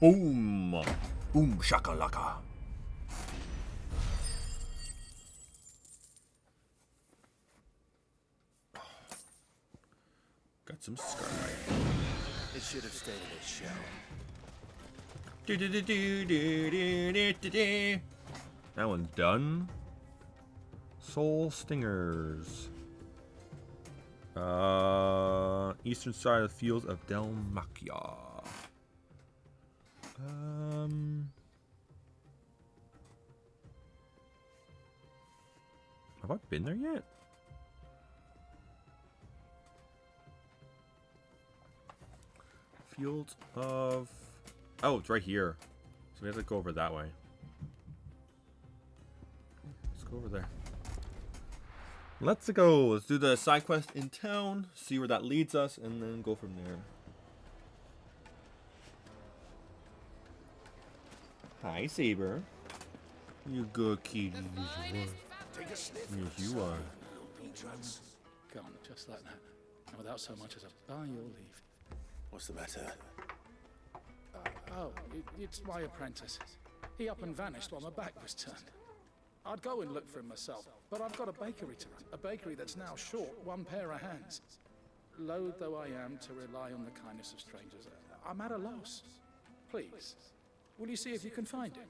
S2: Boom! Boom shakalaka. Got some scarlet.
S3: It should have stayed in its shell.
S2: That one's done. Soul Stingers. Eastern side of the fields of Del Macchia. Have I been there yet? Fields of... Oh, it's right here. So we have to go over that way. Let's go over there. Let's go. Let's do the side quest in town, see where that leads us, and then go from there. Hi, Saber. You good kitty.
S11: Take a sniff.
S2: Yes, you are.
S23: Gone, just like that. And without so much as a by your leave.
S3: What's the matter?
S23: It's my apprentice. He up and vanished while my back was turned. I'd go and look for him myself, but I've got a bakery to run. A bakery that's now short one pair of hands. Loath though I am to rely on the kindness of strangers, I'm at a loss. Please, will you see if you can find him?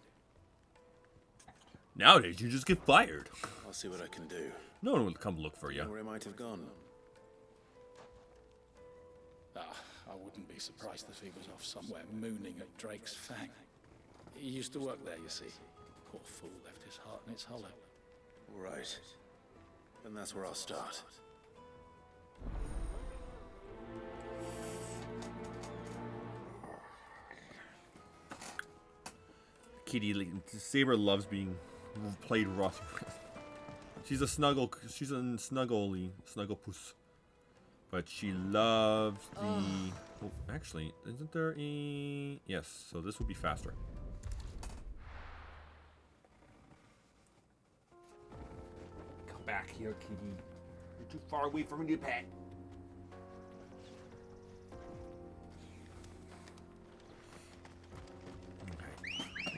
S2: Nowadays, you just get fired.
S3: I'll see what I can do.
S2: No one will come look for you.
S3: Where he might have gone.
S23: I wouldn't be surprised if he was off somewhere mooning at Drake's Fang. He used to work there, you see. Poor fool left his heart in its hollow.
S3: All right. Then that's where I'll start.
S2: Kitty, Saber loves being played rough. She's a snugglepuss. But she loves the... Oh, actually, isn't there a... Yes, so this will be faster.
S18: Come back here, kitty. You're too far away from your pet.
S2: Okay,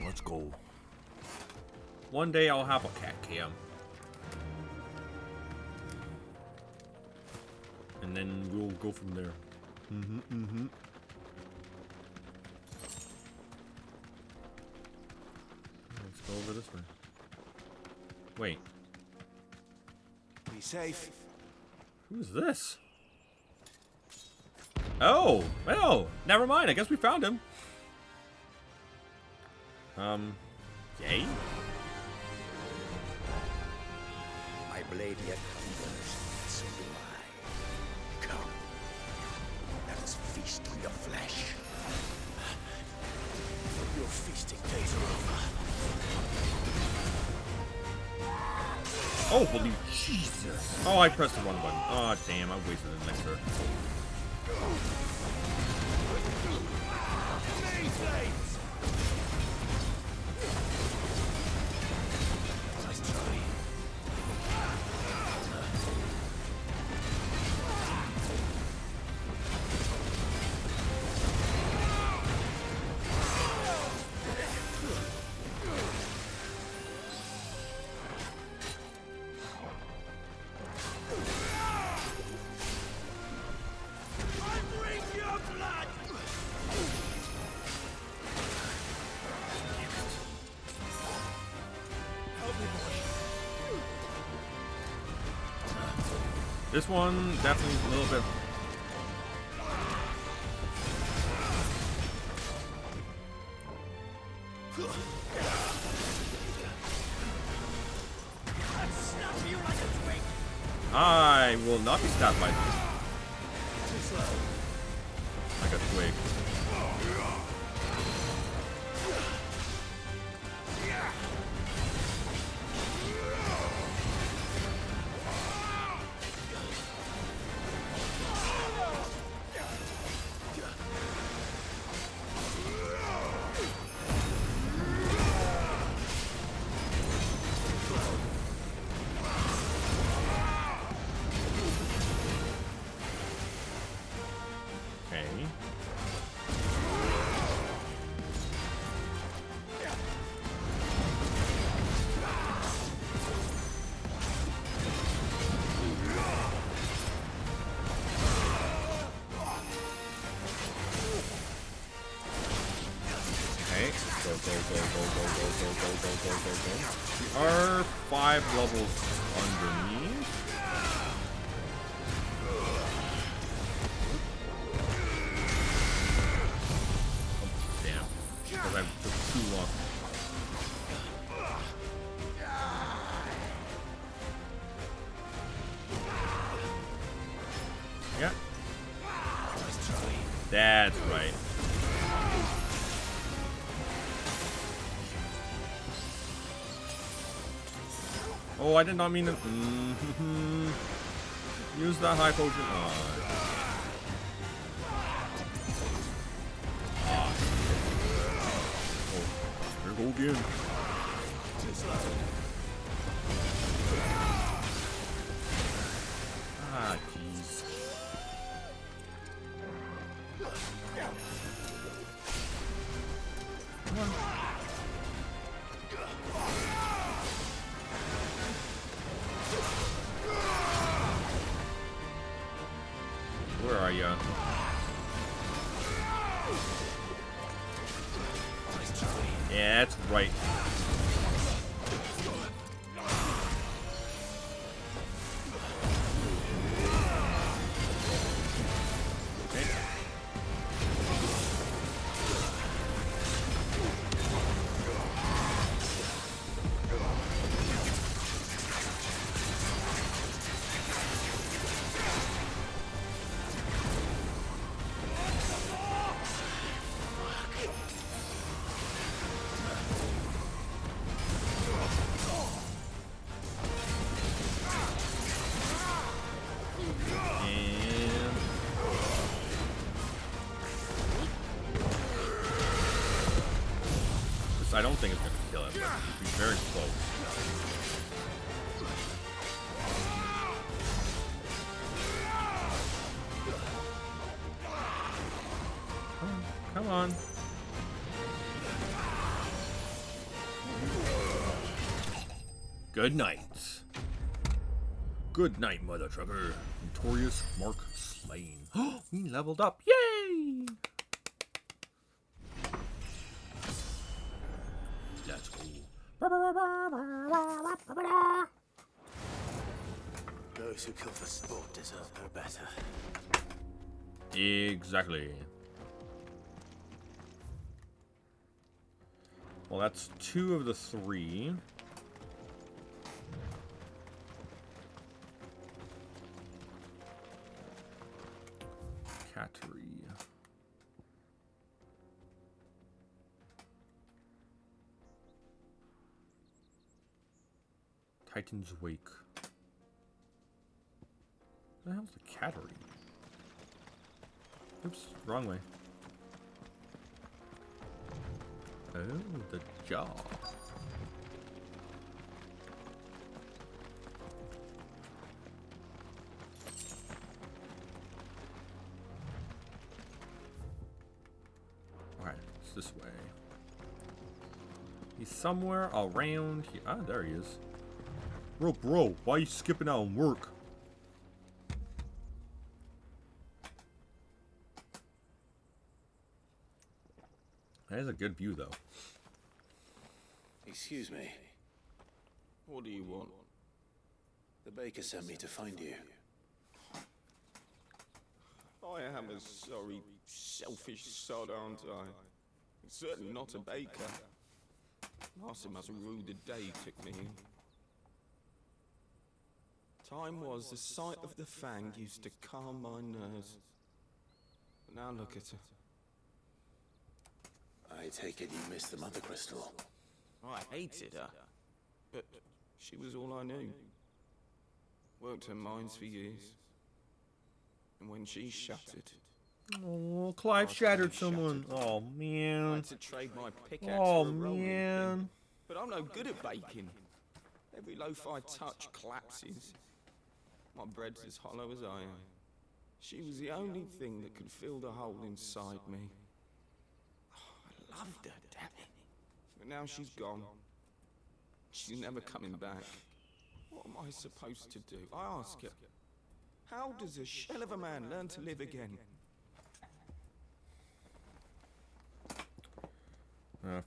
S2: let's go. One day I'll have a cat cam. And then we'll go from there. Let's go over this way. Wait.
S3: Be safe.
S2: Who's this? Oh, well, never mind. I guess we found him. Yay?
S11: My blade yet hungers, so do I. Come. Let us feast on your flesh. Your feasting days are over.
S2: Oh, holy Jesus. Oh, I pressed the wrong button. Oh, damn, I wasted an elixir. This one definitely a little bit. I will not be stabbed by this. Like a twig. We are 5 levels underneath. Oh, damn. Because I took too long. Yeah. That's right. Oh, I did not mean to. Use that high potion. Oh, there we go again. Ah, jeez. Come on. Where are you? Yeah, that's right. I don't think it's gonna kill him, but it'd be very close. Come on. Good night. Good night, mother trucker. Notorious Mark slain. We leveled up. Yay! That's cool.
S3: Those who kill for sport deserve no better.
S2: Exactly. Well, that's 2 of the 3. Cattery. Titan's Wake. What the hell's the Cattery? Oops, wrong way. Oh, the jaw. Okay, it's this way. He's somewhere around here. Ah, there he is. Bro, why are you skipping out on work? That is a good view, though.
S3: Excuse me.
S10: What do you want?
S3: The baker sent me to find you.
S10: I am a sorry, selfish sod, aren't I? Certainly not a baker. Master must rue the day he took me in. Time was the sight of the fang used to calm my nerves. But now look at her.
S3: I take it you missed the Mother Crystal.
S10: I hated her, but she was all I knew. Worked her mines for years. And when she shattered...
S2: Oh, Clive shattered someone. Oh, man.
S10: I had to trade my pickaxe
S2: Oh,
S10: for a rolling
S2: man.
S10: pin. But I'm no good at baking. Every loaf I touch collapses. My bread's as hollow as I am. She was the only thing that could fill the hole inside me. I loved her, damn it. But now she's gone. She's never coming back. What am I supposed to do? I ask her. How does a shell of a man learn to live again?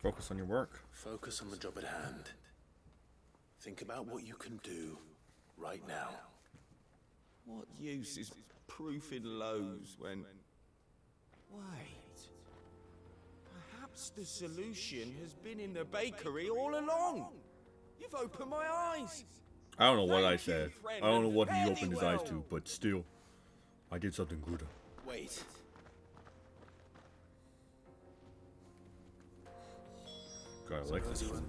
S2: Focus on your work.
S3: Focus on the job at hand. Think about what you can do right now.
S10: What use is proofing loaves when... Wait. Perhaps the solution has been in the bakery all along. You've opened my eyes.
S2: I don't know what I said. I don't know what he opened his eyes to, but still, I did something good.
S3: Wait.
S2: God, I like this one.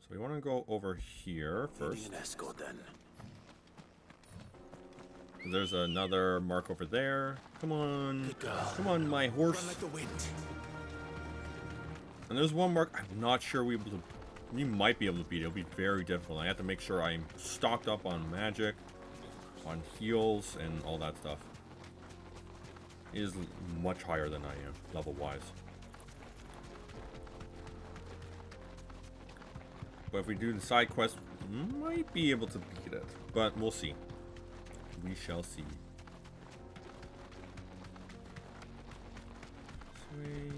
S2: So we want to go over here first.
S3: An escort, then.
S2: There's another mark over there. Come on. Come on, my horse.
S3: Run like the wind.
S2: And there's one mark I'm not sure we might be able to beat it. It'll be very difficult. I have to make sure I'm stocked up on magic, on heals, and all that stuff. It is much higher than I am, level-wise. But if we do the side quest, we might be able to beat it. But we'll see. We shall see. Sweet.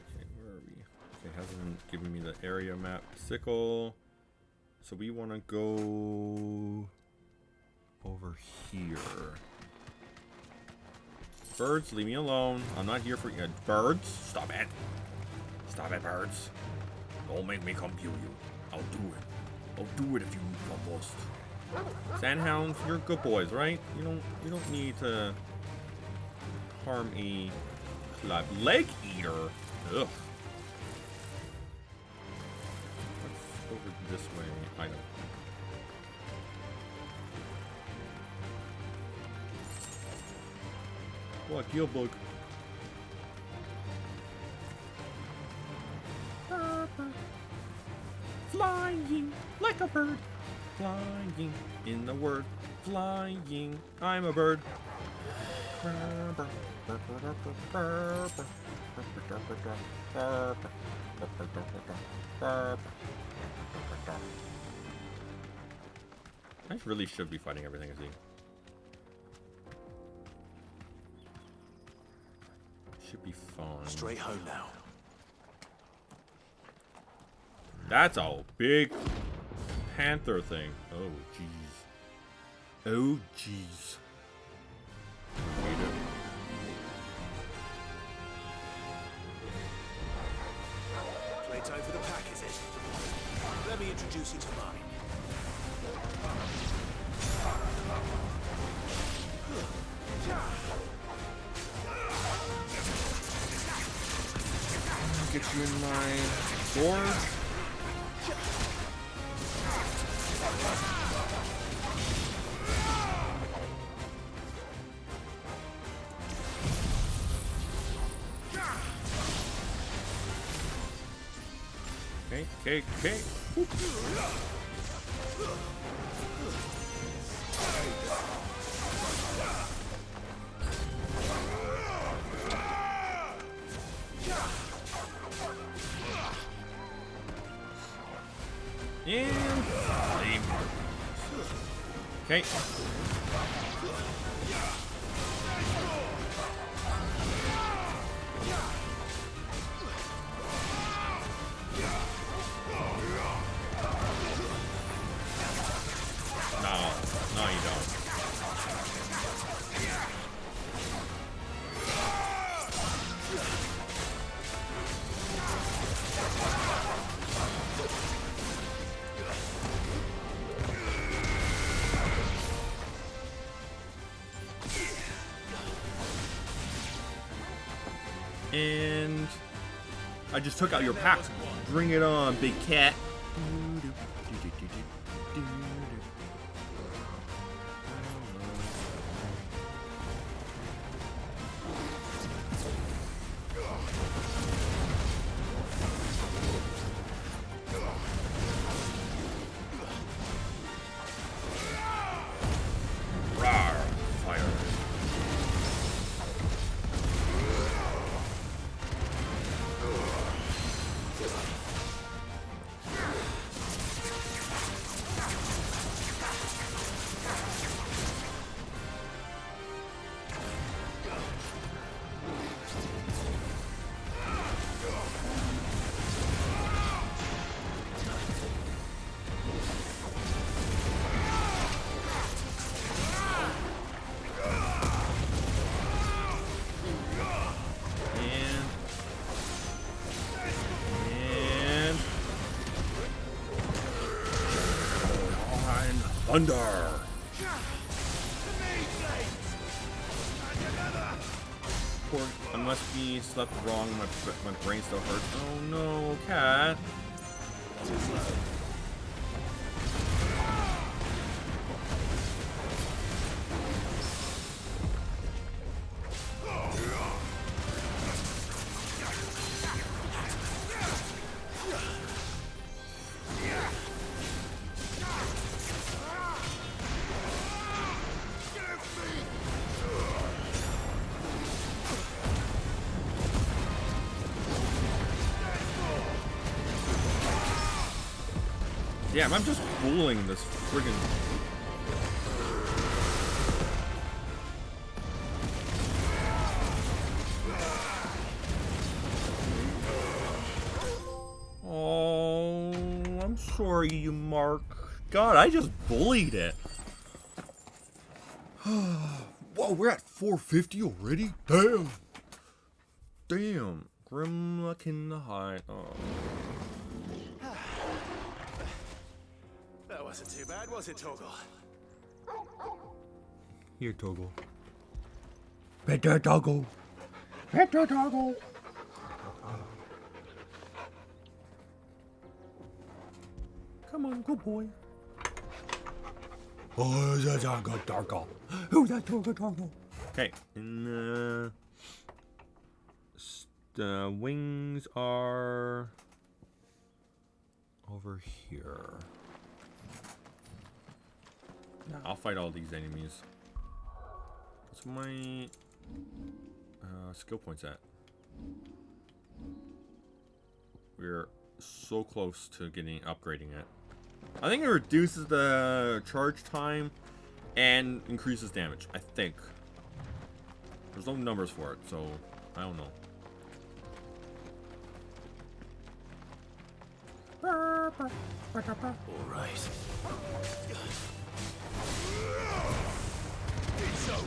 S2: Okay, where are we? Okay, it hasn't given me the area map. Sickle. So we want to go over here. Birds, leave me alone. I'm not here for you. Birds, stop it. Stop it, birds. Don't make me come kill you. I'll do it. I'll do it if you almost. Sandhounds, you're good boys, right? You don't need to harm a club leg eater. Ugh. What's over this way? I don't. What, Gilbug? Flying like a bird. Flying in the word flying. I'm a bird. I really should be fighting everything I see. Should be fine.
S3: Straight home now.
S2: That's a big panther thing. Oh, jeez. Oh, jeez.
S3: Playtime for the pack, is it? Let me introduce you to mine.
S2: Get you in my sword. Okay. And flame. Okay. No, you don't. And I just took out your pack. Bring it on, big cat. Thunder! Poor, I must be slept wrong. My brain still hurts. Oh no, cat. Damn, I'm just bullying this friggin'. Oh, I'm sorry, you Mark. God, I just bullied it. Whoa, we're at 450 already? Damn. Damn. Grimlock in the hide. Oh.
S3: That wasn't too bad, was it, Torgal?
S2: Here, Toggle. Better Toggle. Better Toggle. Come on, good boy. Oh, that's a good Toggle. Who's that Toggle? Okay, and the wings are over here. Nah, I'll fight all these enemies. What's my skill points at? We're so close to upgrading it. I think it reduces the charge time and increases damage. I think. There's no numbers for it, so I don't know.
S3: All right. It's over.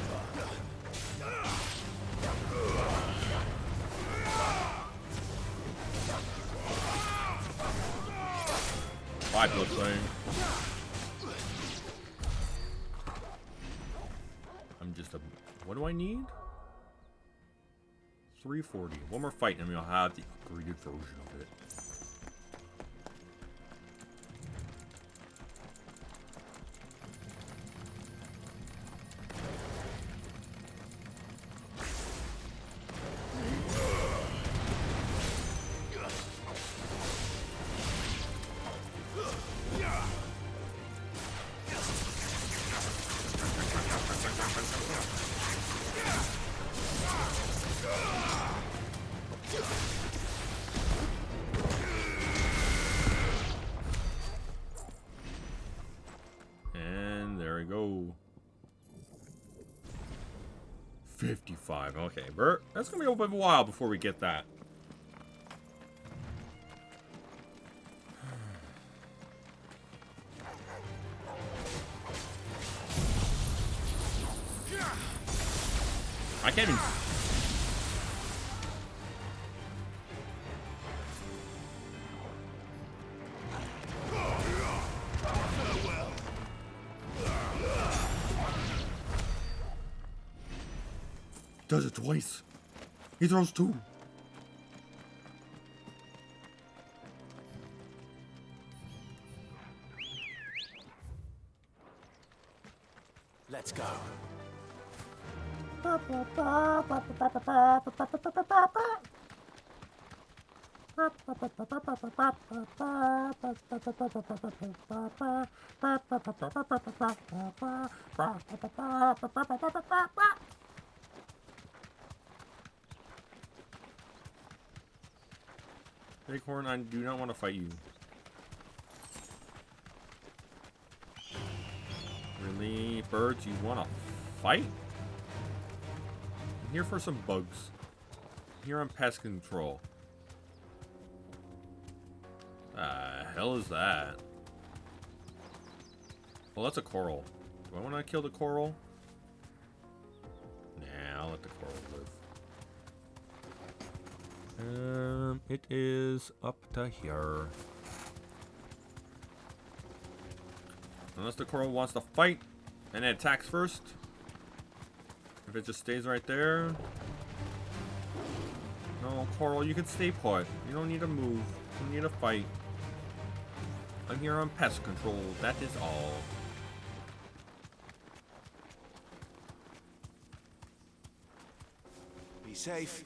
S2: Bye, Bloodstone. I'm just a. What do I need? 340. One more fight, and we'll have the upgraded version of it. And there we go. 55. Okay, Bert. That's gonna be a bit of a while before we get that. I can't even. Does it twice. He throws two.
S3: Let's go.
S2: Bighorn, I do not want to fight you. Really? Birds, you want to fight? I'm here for some bugs. I'm here on pest control. Hell is that? Well, that's a coral. Do I want to kill the coral? Nah, I'll let the coral live. It is up to here. Unless the coral wants to fight and it attacks first. If it just stays right there. No, coral, you can stay put. You don't need to move. You don't need to fight. I'm here on pest control. That is all.
S3: Be safe.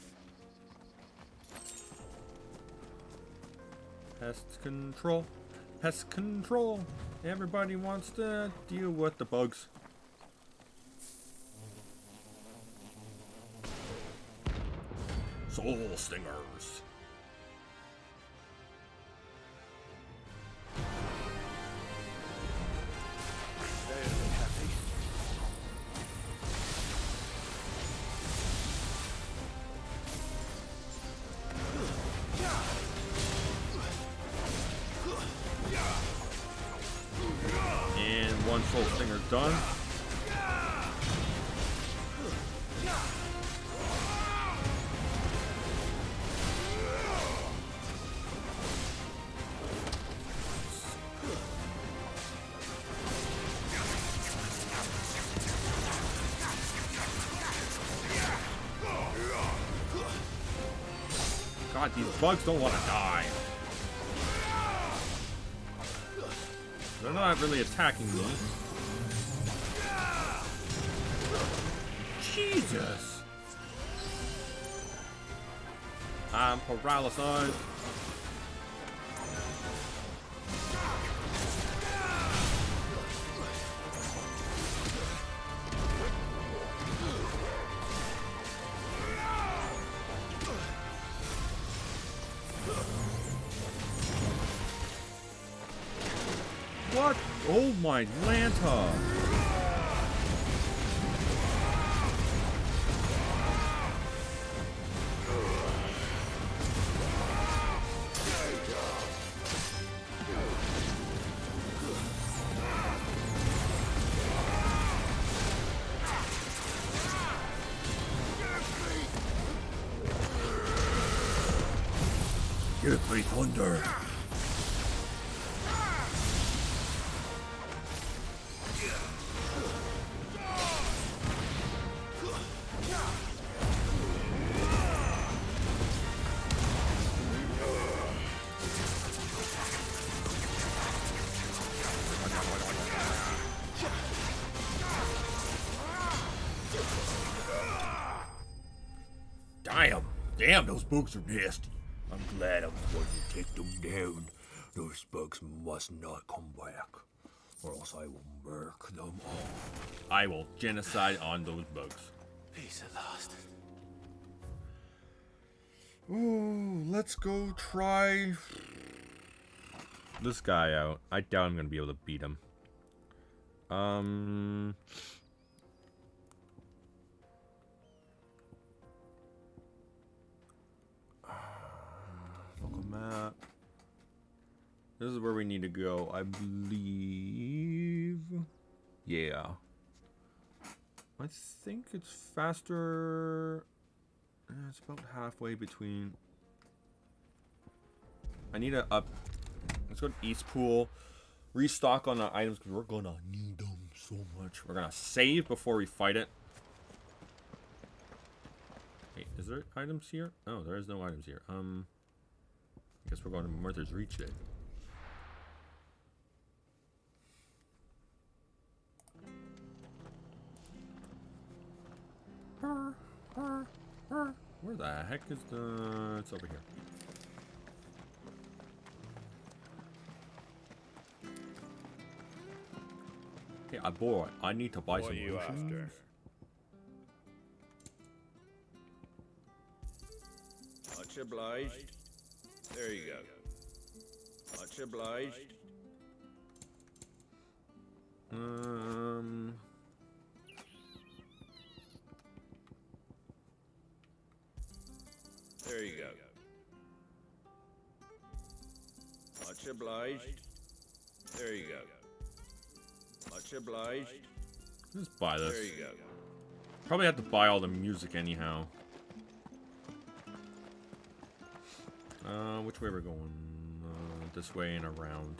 S2: Pest control. Pest control. Everybody wants to deal with the bugs. Soul stingers. One soul stinger done. God, these bugs don't want to die. They're not really attacking me. Jesus! I'm paralyzed. What? Oh my Lanta! Give me thunder! Damn, those bugs are nasty. I'm glad I was going to take them down. Those bugs must not come back, or else I will murk them all. I will genocide on those bugs.
S3: Peace at last.
S2: Ooh, let's go try this guy out. I doubt I'm gonna be able to beat him. Local map. This is where we need to go, I believe. Yeah. I think it's faster. It's about halfway between. I need to up. Let's go to East Pool. Restock on the items because we're gonna need them so much. We're gonna save before we fight it. Wait, is there items here? No, there is no items here. I guess we're going to Martha's Reach then. Where the heck is the... It's over here. Hey, boy, I need to buy some potions.
S5: After?
S10: Much obliged. There you go. Much obliged. There you go. Much obliged. There you go. Much obliged.
S2: Just buy this.
S10: There you go.
S2: Probably have to buy all the music anyhow. Which way we're going? This way and around.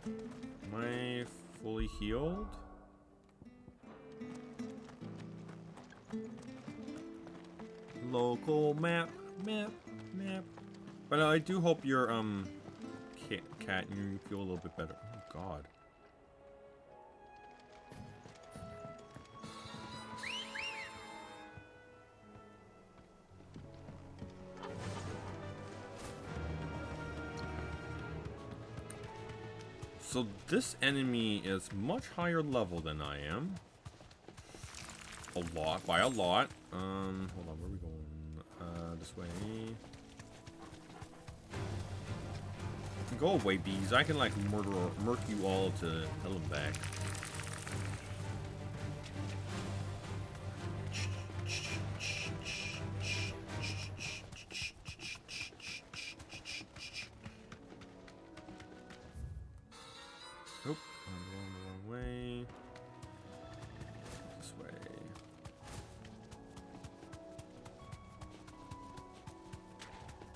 S2: Am I fully healed? Local map. But I do hope your cat and you feel a little bit better. Oh God. So this enemy is much higher level than I am. A lot, by a lot. Hold on, where are we going? This way. Go away, bees. I can like murk you all to hell and back. Nope, I'm going the wrong way. This way.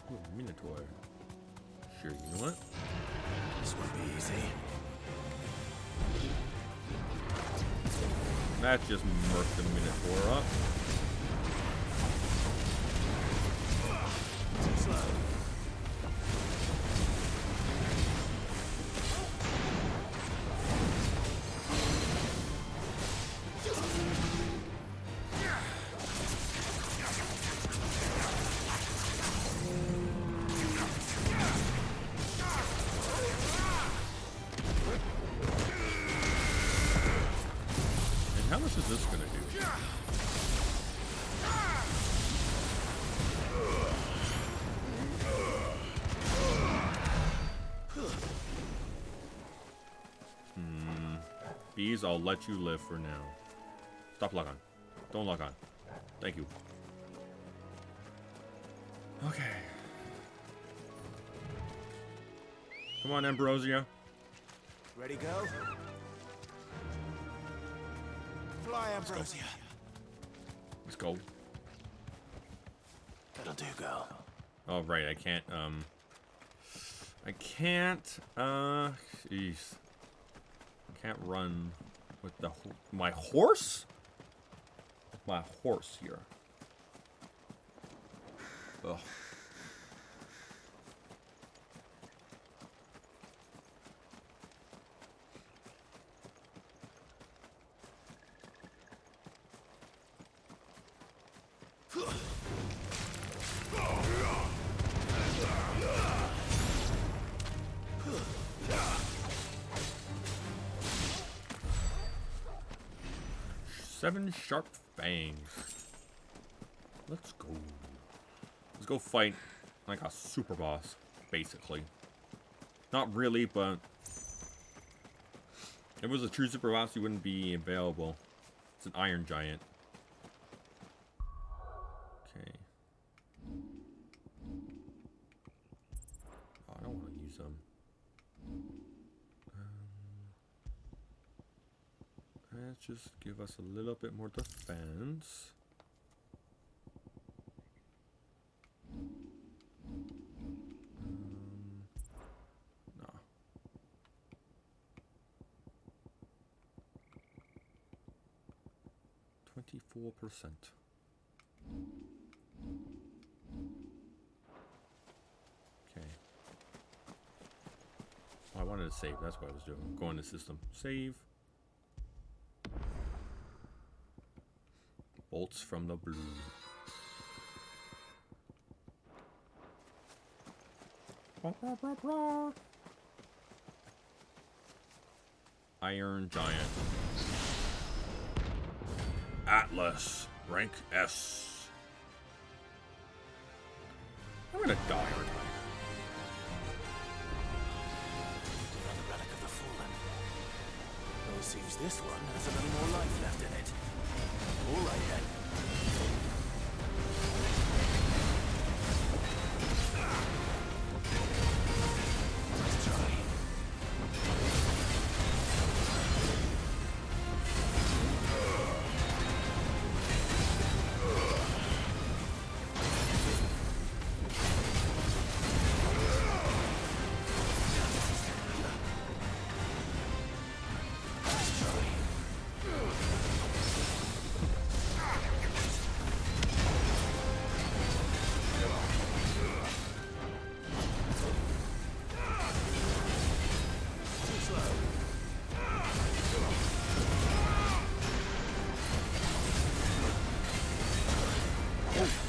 S2: Ooh, Minotaur. Sure, you know what?
S3: This won't be easy.
S2: That just murked the Minotaur up.
S3: Too slow.
S2: How much is this gonna do? Bees, I'll let you live for now. Stop lock on. Don't lock on. Thank you. Okay. Come on, Ambrosia.
S3: Ready, go? Fly, Ambrosia.
S2: Let's go.
S3: That'll do, girl.
S2: Oh, right, I can't, jeez. I can't run with the, my horse? My horse here. Ugh. Seven sharp fangs. Let's go. Let's go fight like a super boss, basically. Not really, but if it was a true super boss, he wouldn't be available. It's an iron giant. Okay. Oh, I don't want to use them. Let's just give us a little bit more defense. No. %. Okay. Oh, I wanted to save. That's what I was doing. Go in the system. Save. Bolts from the blue. Iron Giant. Atlas. Rank S. I'm gonna die, aren't I?
S3: Another relic of the fallen. Well, it seems this one has a little more life left in it. All right, then. Let's try.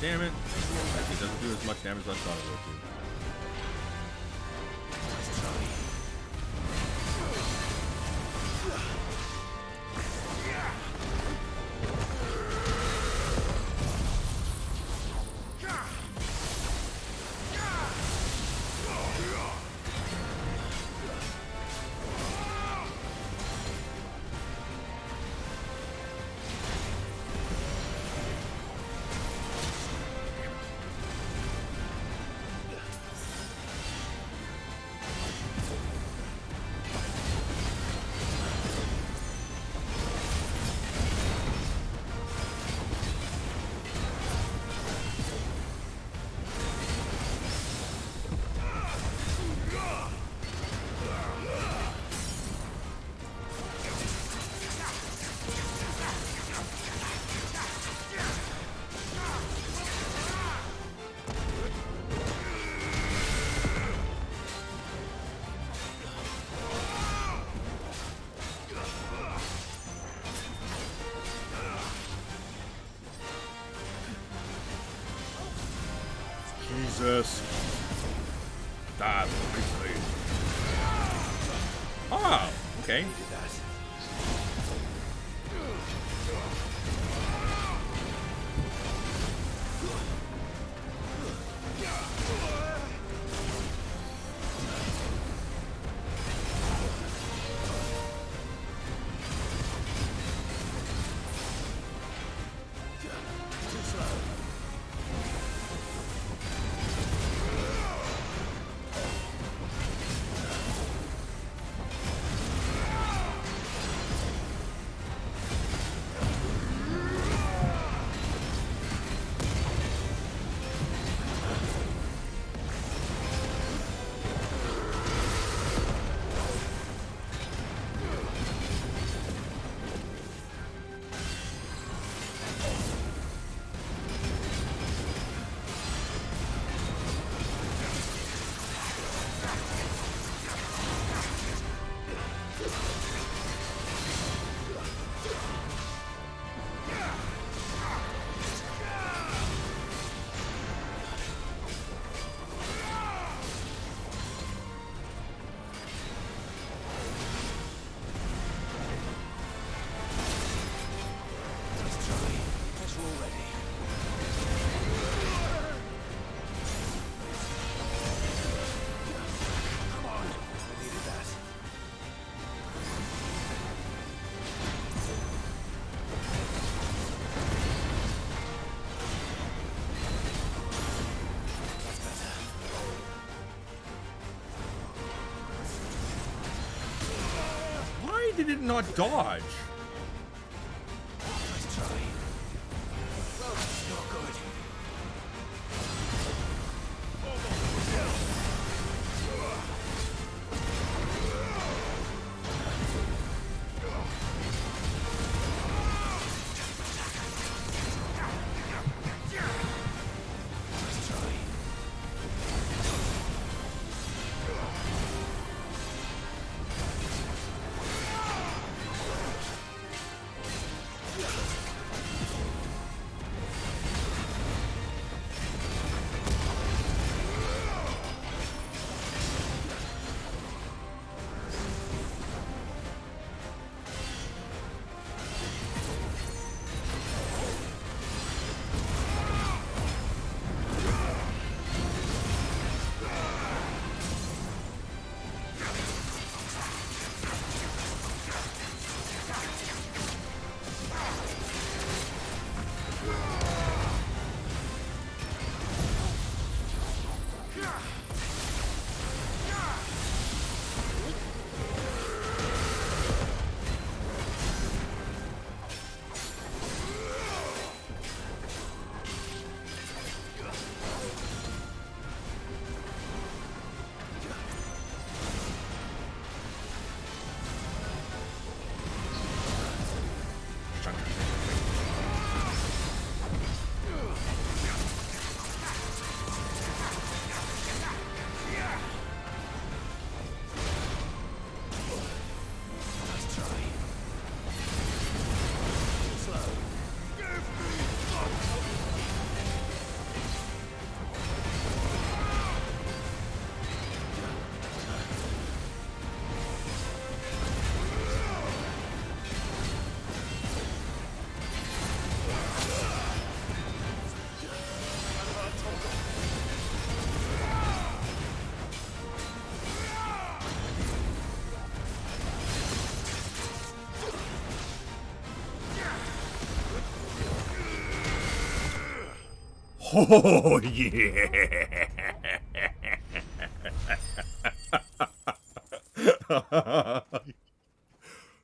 S2: Damn it. Actually, it doesn't do as much damage as I thought it would do. Jesus. Die quickly. Ah, okay. Did it not dodge?
S3: Nice try. Well, that's not good.
S2: Oh, yeah.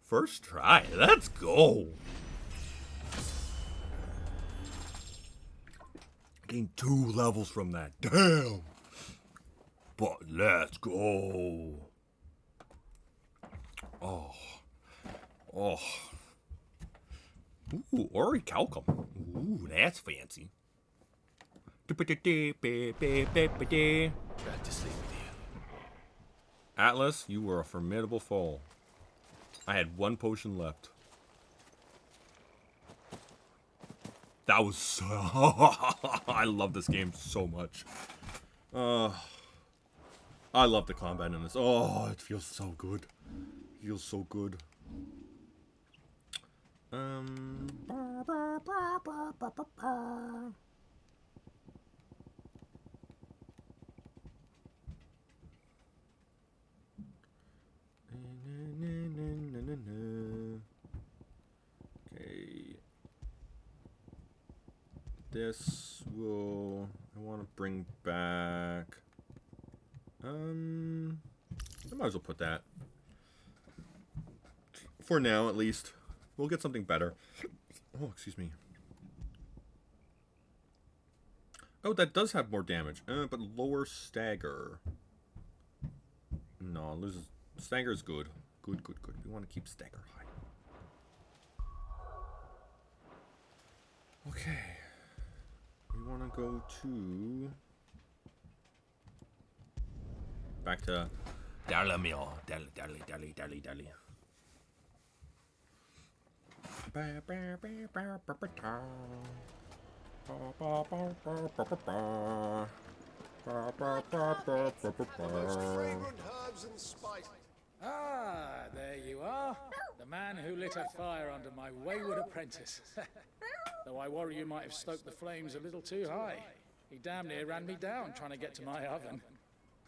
S2: First try. Let's go. Gained 2 levels from that. Damn. But let's go. Oh. Oh. Ooh, orichalcum. Ooh, that's fancy.
S3: Glad to sleep with you.
S2: Atlas, you were a formidable foe. I had 1 potion left. That was so... I love this game so much. I love the combat in this. Oh, it feels so good. It feels so good. Okay. This will... I want to bring back... I might as well put that. For now, at least. We'll get something better. Oh, excuse me. Oh, that does have more damage. But lower stagger. No, loses... Stagger is good. Good, good, good. We want to keep stagger high. Okay. We want to go to... Back to Dalamil. Dally.
S23: Ah, there you are. The man who lit a fire under my wayward apprentice. Though I worry you might have stoked the flames a little too high. He damn near ran me down trying to get to my oven.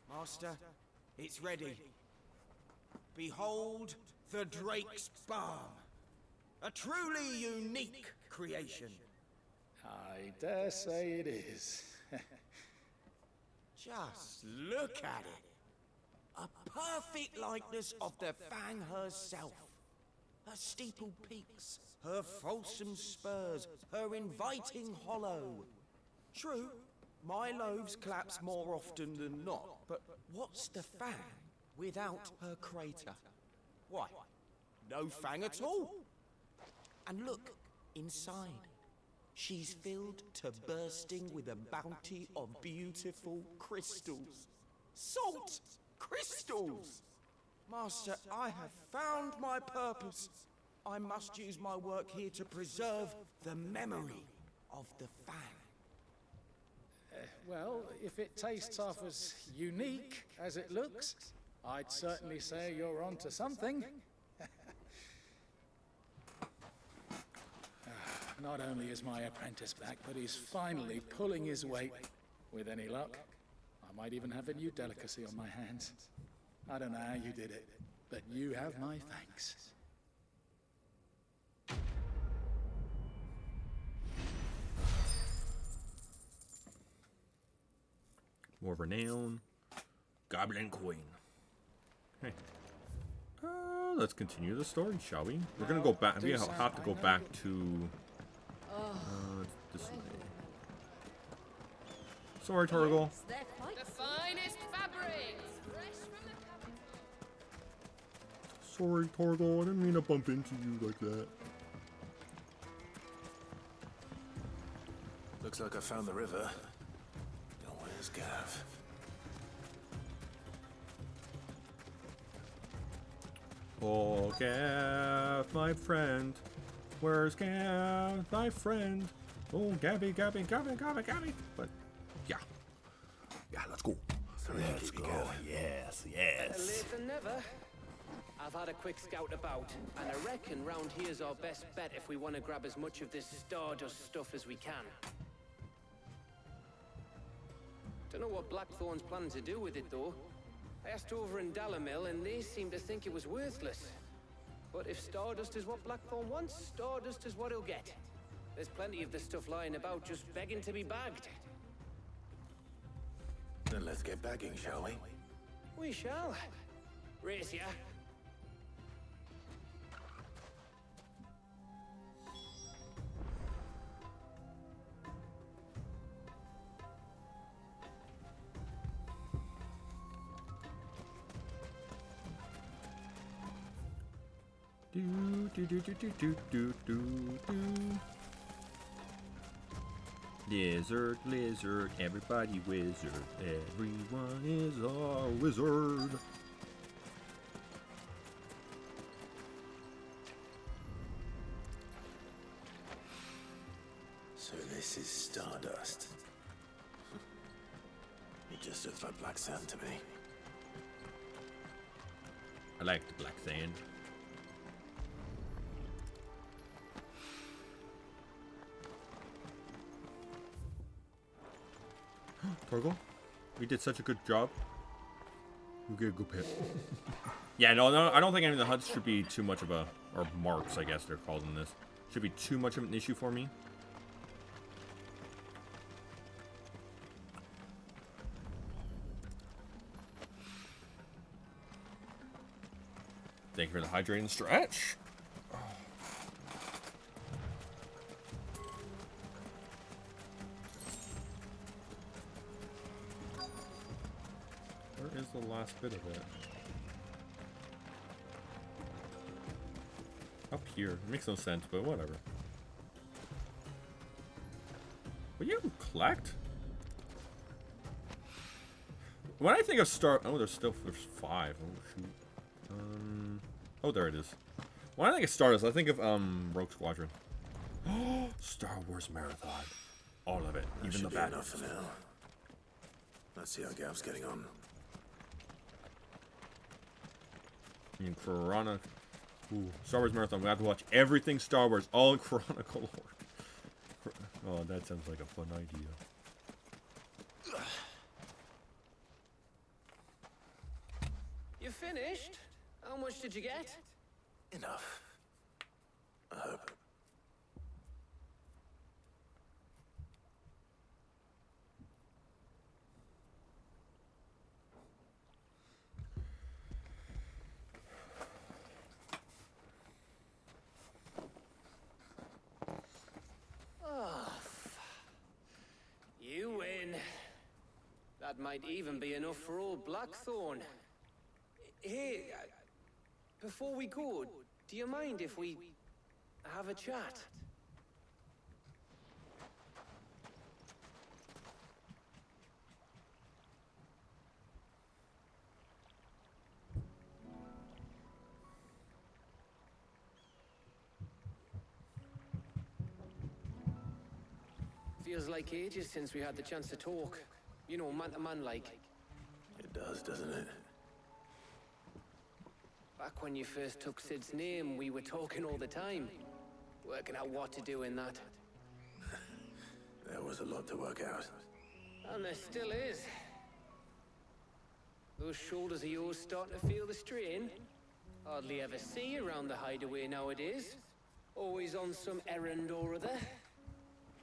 S10: Master, it's ready. Behold the Drake's Balm. A truly unique creation.
S23: I dare say it is.
S10: Just look at it. A perfect likeness of the Fang herself. Her steeple peaks, her fulsome spurs, her inviting hollow. True, my loaves collapse more often than not, but what's the Fang without her crater? Why, no Fang at all. And look, inside. She's filled to bursting with a bounty of beautiful crystals. Salt crystals! Master, I have found my purpose. I must use my work here to preserve the memory of the Fang.
S23: Well, if it tastes half as unique as it looks, I'd certainly say you're onto something. Not only is my apprentice back, but he's finally pulling his weight. With any luck, I might even have a new delicacy on my hands. I don't know how you did it, but you have my thanks.
S2: More renown. Goblin Queen. Okay. Let's continue the story, shall we? We're gonna go back. We have to go back to... this way. Sorry, Torgal.
S7: The finest fabrics, fresh from the
S2: Sorry, Torgal. I didn't mean to bump into you like that.
S3: Looks like I found the river. Now where's Gav?
S2: Oh, Gav, my friend. Where's Gav, my friend? Oh, Gabby. But, yeah. Yeah, let's go. Let's go. Yes.
S22: Better late than never. I've had a quick scout about, and I reckon round here's our best bet if we want to grab as much of this Stardust stuff as we can. Don't know what Blackthorn's planning to do with it, though. I asked over in Dalamil, and they seem to think it was worthless. But if Stardust is what Blackthorn wants, Stardust is what he'll get. There's plenty of this stuff lying about, just begging to be bagged.
S3: Then let's get bagging, shall we?
S22: We shall. Race ya.
S2: Lizard, everybody wizard. Everyone is a wizard.
S3: So this is Stardust. just looks like black sand to me.
S2: I like the black sand. Torgal, we did such a good job. We get a good pit. Yeah, no, I don't think any of the huts should be too much of a, or marks, I guess they're called in this, should be too much of an issue for me. Thank you for the hydrating stretch. Where is the last bit of it? Up here. It makes no sense, but whatever. Will you collect? When I think of Star... Oh, there's 5. Oh, shoot. Oh, there it is. When I think of Stardust, I think of Rogue Squadron. Star Wars Marathon. All of it.
S3: That
S2: even
S3: should
S2: the
S3: be
S2: bad
S3: enough for now. Let's see how Gav's getting on.
S2: In Chronicle. Ooh, Star Wars Marathon. We have to watch everything Star Wars, all in Chronicle order. Oh, that sounds like a fun idea.
S22: You finished? How much did you get?
S3: Enough. I hope.
S22: Oh, you win. That might even be enough for old Blackthorn. Hey, before we go, do you mind if we have a chat? Feels like ages since we had the chance to talk. You know, man to man like.
S3: It does, doesn't it?
S22: Back when you first took Sid's name, we were talking all the time. Working out what to do in that.
S3: There was a lot to work out.
S22: And there still is. Those shoulders of yours starting to feel the strain. Hardly ever see you around the hideaway nowadays. Always on some errand or other.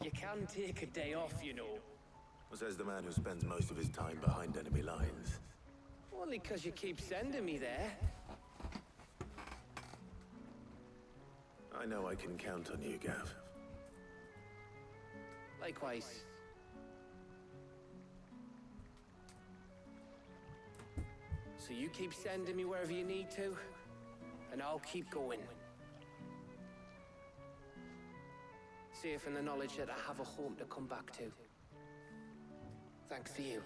S22: You can take a day off, you know.
S3: Says the man who spends most of his time behind enemy lines.
S22: Only 'cause you keep sending me there.
S3: I know I can count on you, Gav.
S22: Likewise. So you keep sending me wherever you need to, and I'll keep going. Safe in the knowledge that I have a home to come back to. Thanks to you.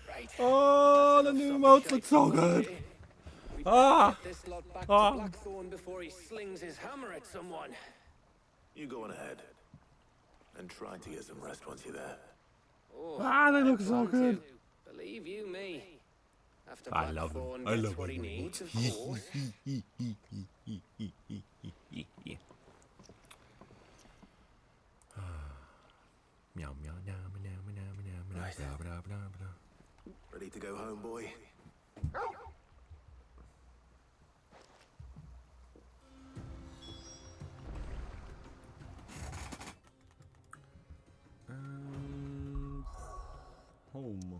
S22: Right.
S2: Oh, the new emotes look so good.
S22: This lot back to Blackthorn before he slings his hammer at someone.
S3: You go on ahead. And try to get some rest once you're there.
S22: Oh,
S2: they look so good.
S22: Believe you me. After
S2: I love them.
S22: Blackthorn
S2: I
S22: gets
S2: love
S22: what he
S2: them.
S22: needs, of course.
S2: Meow meow meow meow meow meow meow.
S3: Right.
S2: Blah, blah, blah, blah.
S3: Ready to go home, boy?
S2: Home.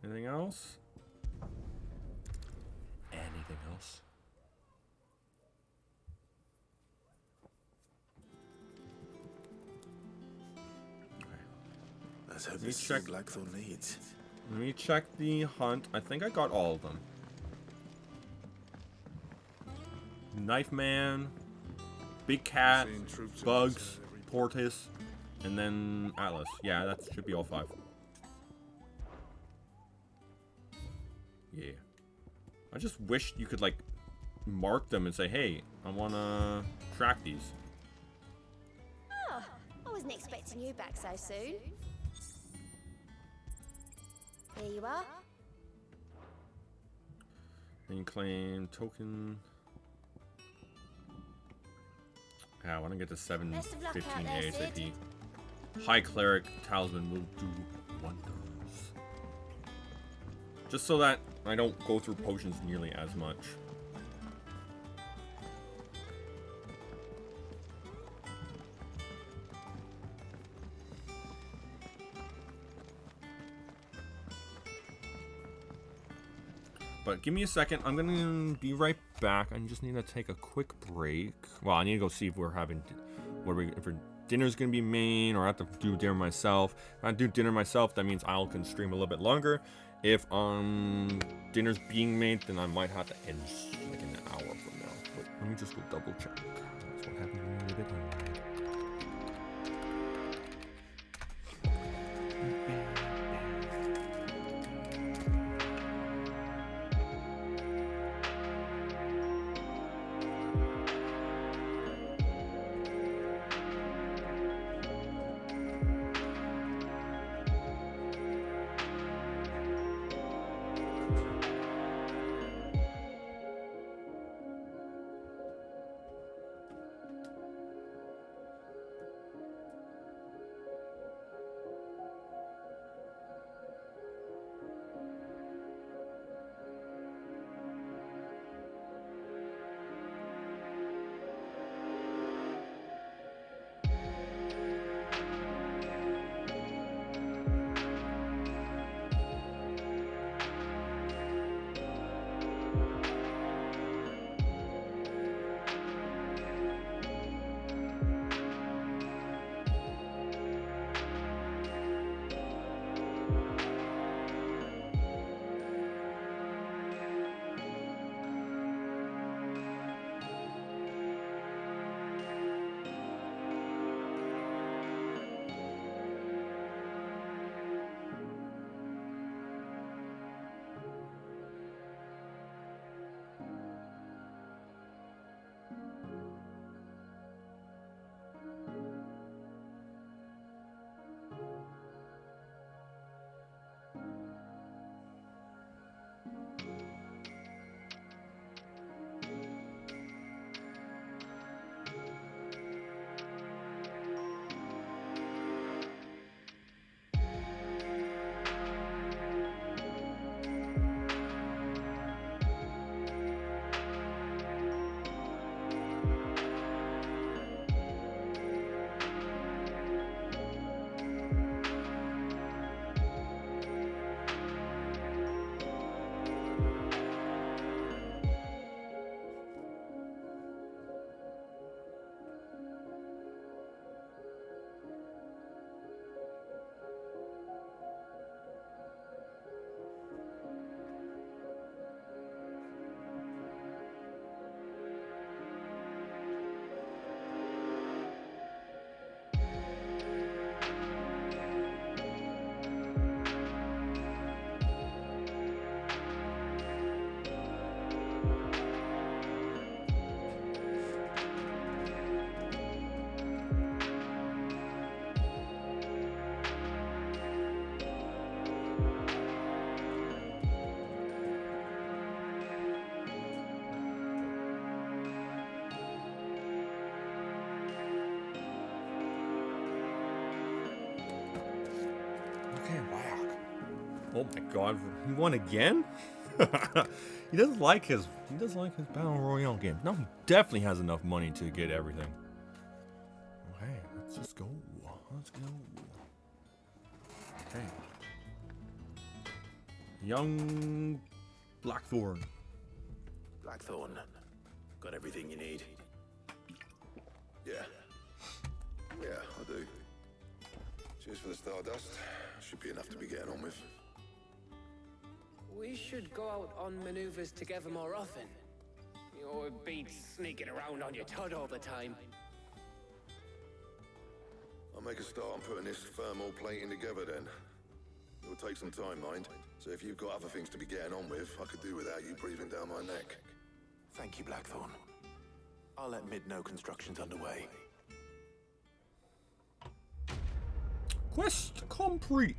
S2: Anything else? Anything else?
S3: Let's hope
S2: Let me
S3: this is
S2: check.
S3: what Blackthorn needs.
S2: Let me check the hunt. I think I got all of them. Knife Man, Big Cat, Bugs, Portis, and then Atlas. Yeah, that should be all 5. I just wish you could like mark them and say, hey, I want to track these.
S15: Oh, I wasn't expecting you back so soon. Here you are.
S2: Main claim, token. I want to get to 715 ASAP. High Cleric Talisman will do wonders. Just so that I don't go through potions nearly as much. But give me a second. I'm gonna be right back. I just need to take a quick break. Well, I need to go see if we're having, if dinner's gonna be main, or I have to do dinner myself. If I do dinner myself, that means I can stream a little bit longer. If dinner's being made, then I might have to end like an hour from now. But let me just go double check. That's what happens when you live at home. Oh my god, he won again? He doesn't like his battle royale game. No, he definitely has enough money to get everything. Okay, let's just go. Let's go. Okay. Young Blackthorn.
S3: Blackthorn, got everything you need?
S20: Yeah. Yeah, I do. Cheers for the Stardust. Should be enough to be getting on with.
S22: We should go out on maneuvers together more often. You're beat sneaking around on your Todd all the time.
S20: I'll make a start on putting this thermal plating together then. It'll take some time, mind. So if you've got other things to be getting on with, I could do without you breathing down my neck.
S3: Thank you, Blackthorn. I'll let Mid know construction's underway.
S2: Quest complete.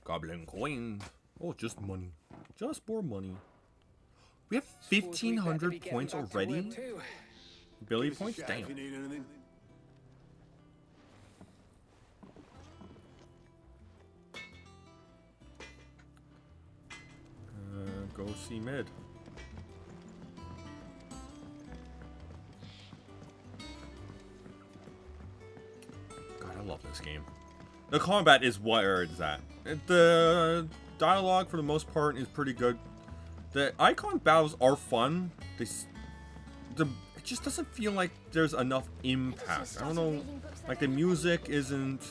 S2: Goblin coin. Oh, just money. Just more money. We have 1,500 points already? Ability points? Damn. Go see Mid. God, I love this game. The combat is where it's at. The dialogue, for the most part, is pretty good. The icon battles are fun. It just doesn't feel like there's enough impact. I don't know. Like, the music isn't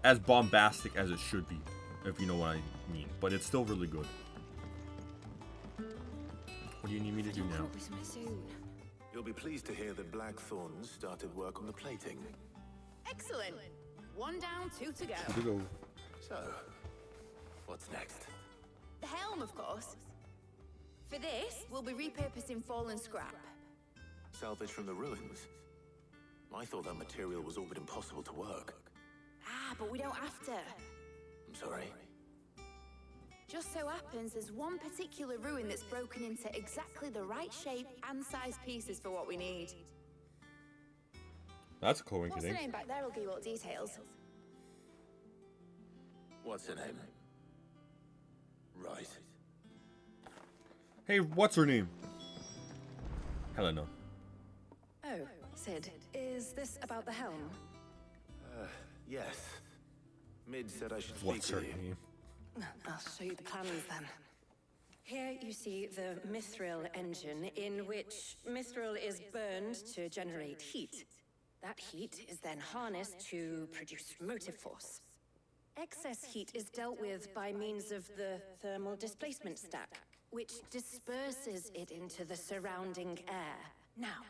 S2: as bombastic as it should be, if you know what I mean. But it's still really good. What do you need me to do now?
S3: You'll be pleased to hear that Blackthorn started work on the plating.
S6: Excellent. 1 down, 2 to go.
S3: So, what's next?
S6: The helm, of course. For this, we'll be repurposing fallen scrap.
S3: Salvage from the ruins? I thought that material was all but impossible to work.
S6: Ah, but we don't have to.
S3: I'm sorry.
S6: Just so happens there's one particular ruin that's broken into exactly the right shape and size pieces for what we need.
S2: That's a
S6: What's the
S2: coincidence.
S6: name back there? I'll give you all details.
S3: What's her name? Right.
S2: Hey, what's her name? Helena.
S4: Oh, Sid, is this about the helm?
S3: Yes. Mid said I should speak
S2: What's her
S3: to you.
S2: name?
S4: I'll show you the plans then. Here you see the mithril engine, in which mithril is burned to generate heat. That heat is then harnessed to produce motive force. Excess heat is dealt with by means of the thermal displacement stack, which disperses it into the surrounding air. Now,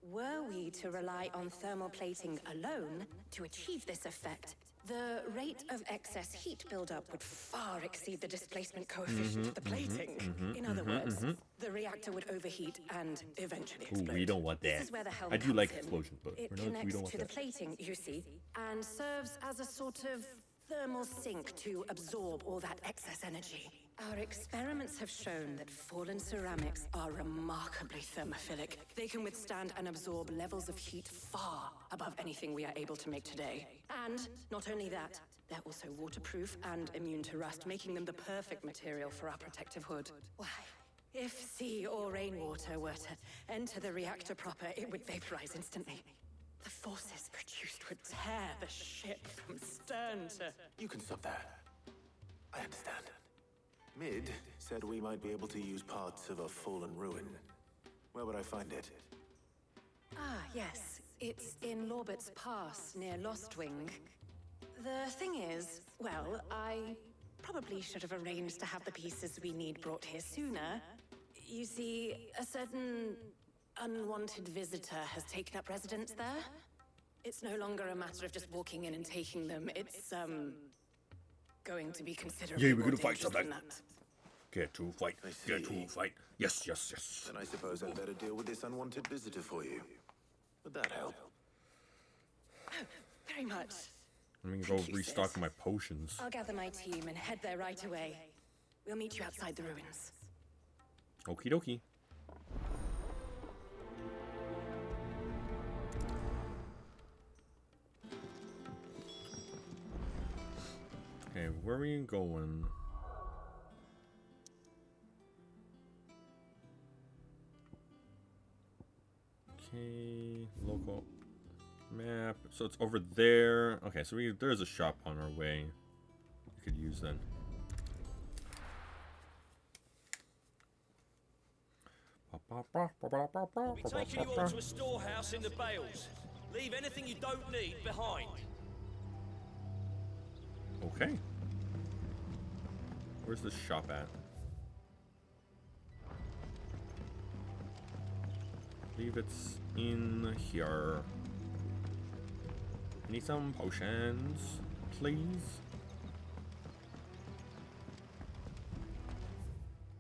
S4: were we to rely on thermal plating alone to achieve this effect, the rate of excess heat buildup would far exceed the displacement coefficient of the plating. In other words, the reactor would overheat and eventually
S2: Ooh,
S4: explode.
S2: we don't want that.
S4: This is where the helm
S2: I do
S4: comes
S2: like
S4: in.
S2: explosions, but
S4: It
S2: we don't
S4: connects
S2: want
S4: to the
S2: that.
S4: plating, you see, and serves as a sort of thermal sink to absorb all that excess energy. Our experiments have shown that fallen ceramics are remarkably thermophilic. They can withstand and absorb levels of heat far above anything we are able to make today. And not only that, they're also waterproof and immune to rust, making them the perfect material for our protective hood. Why, if sea or rainwater were to enter the reactor proper, it would vaporize instantly. The forces produced would tear the ship from stern to...
S3: You can stop there. I understand. Mid said we might be able to use parts of a fallen ruin. Where would I find it?
S4: Ah, yes. It's in Lorbert's Pass, near Lostwing. The thing is, well, I probably should have arranged to have the pieces we need brought here sooner. You see, a certain unwanted visitor has taken up residence there. It's no longer a matter of just walking in and taking them. It's, going to be considerably
S2: Yeah, we're
S4: more
S2: gonna fight
S4: dangerous than
S2: something.
S4: that.
S2: Get to fight. Get to fight. Yes, yes, yes.
S3: Then I suppose I'd better deal with this unwanted visitor for you. Would that help?
S4: Oh, very much.
S2: I'm gonna go
S4: Thank you,
S2: restock
S4: sis.
S2: my potions.
S4: I'll gather my team and head there right away. We'll meet you outside the ruins.
S2: Okie dokie. Okay, where are we going? Okay, local map. So it's over there. Okay, so there's a shop on our way. We could use then.
S12: We'll be taking you all to a storehouse in the Bales. Leave anything you don't need behind.
S2: Okay. Where's the shop at? I believe it's in here. I need some potions, please.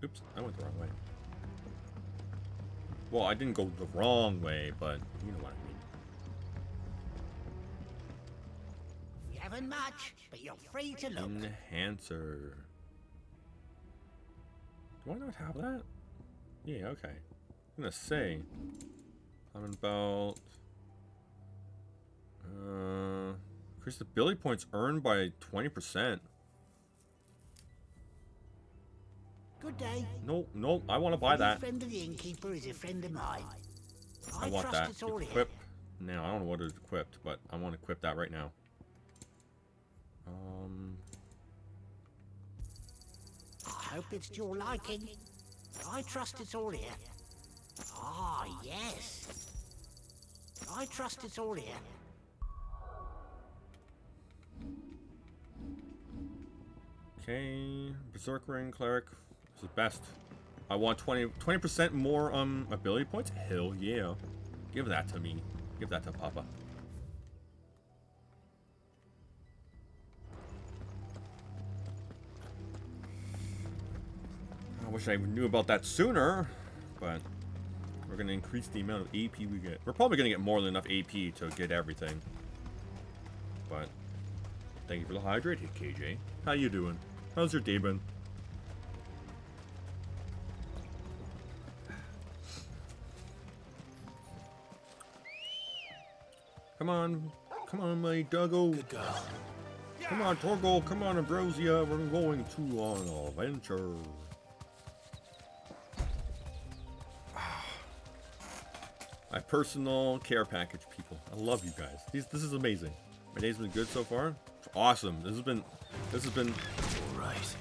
S2: Oops, I went the wrong way. Well, I didn't go the wrong way, but you know what I mean.
S16: We haven't much, but you're free to look.
S2: Enhancer. Do I not have that? Yeah, okay. I'm gonna say common belt. Increase the ability points earned by 20%.
S16: Good day.
S2: No, I want to buy that.
S16: A friend of the innkeeper is a friend of mine.
S2: I want
S16: trust
S2: that.
S16: it's all
S2: Equip. Now, I don't know what is equipped, but I want to equip that right now.
S16: I hope it's to your liking. I trust it's all here. Ah, yes. I trust it's all here.
S2: Okay, Berserker and Cleric. This is best. I want 20% more ability points. Hell yeah! Give that to me. Give that to Papa. I wish I knew about that sooner, but we're gonna increase the amount of AP we get. We're probably gonna get more than enough AP to get everything. But thank you for the hydrate, KJ. How you doing? How's your day been? Come on, my doggo. Good girl. Come on, Torgal. Come on, Ambrosia. We're going to on an adventure. My personal care package, people. I love you guys. This is amazing. My day's been good so far. It's awesome. This has been all right.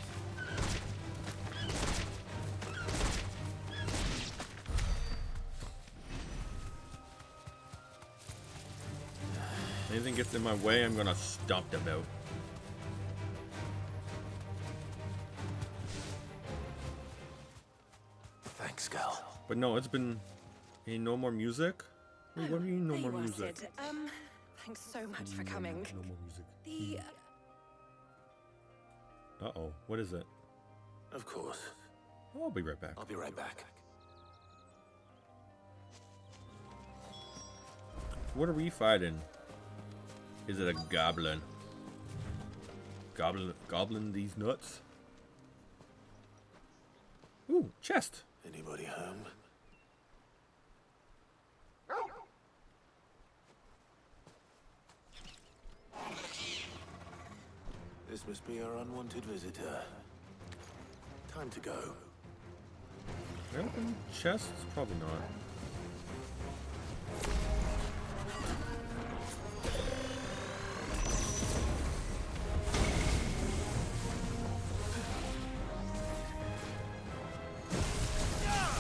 S2: Anything gets in my way, I'm gonna stomp them out.
S3: Thanks, Gal.
S2: But no, it's been. Hey, no more music? Wait, what do you mean no more music?
S17: Thanks so much for coming.
S2: No more music.
S17: The
S2: Uh-oh, what is it?
S3: Of course.
S2: I'll be right back.
S3: I'll be right back.
S2: What are we fighting? Is it a goblin? Goblin these nuts? Ooh, chest.
S3: Anybody home? This must be our unwanted visitor. Time to go.
S2: Can I open chests? Probably not.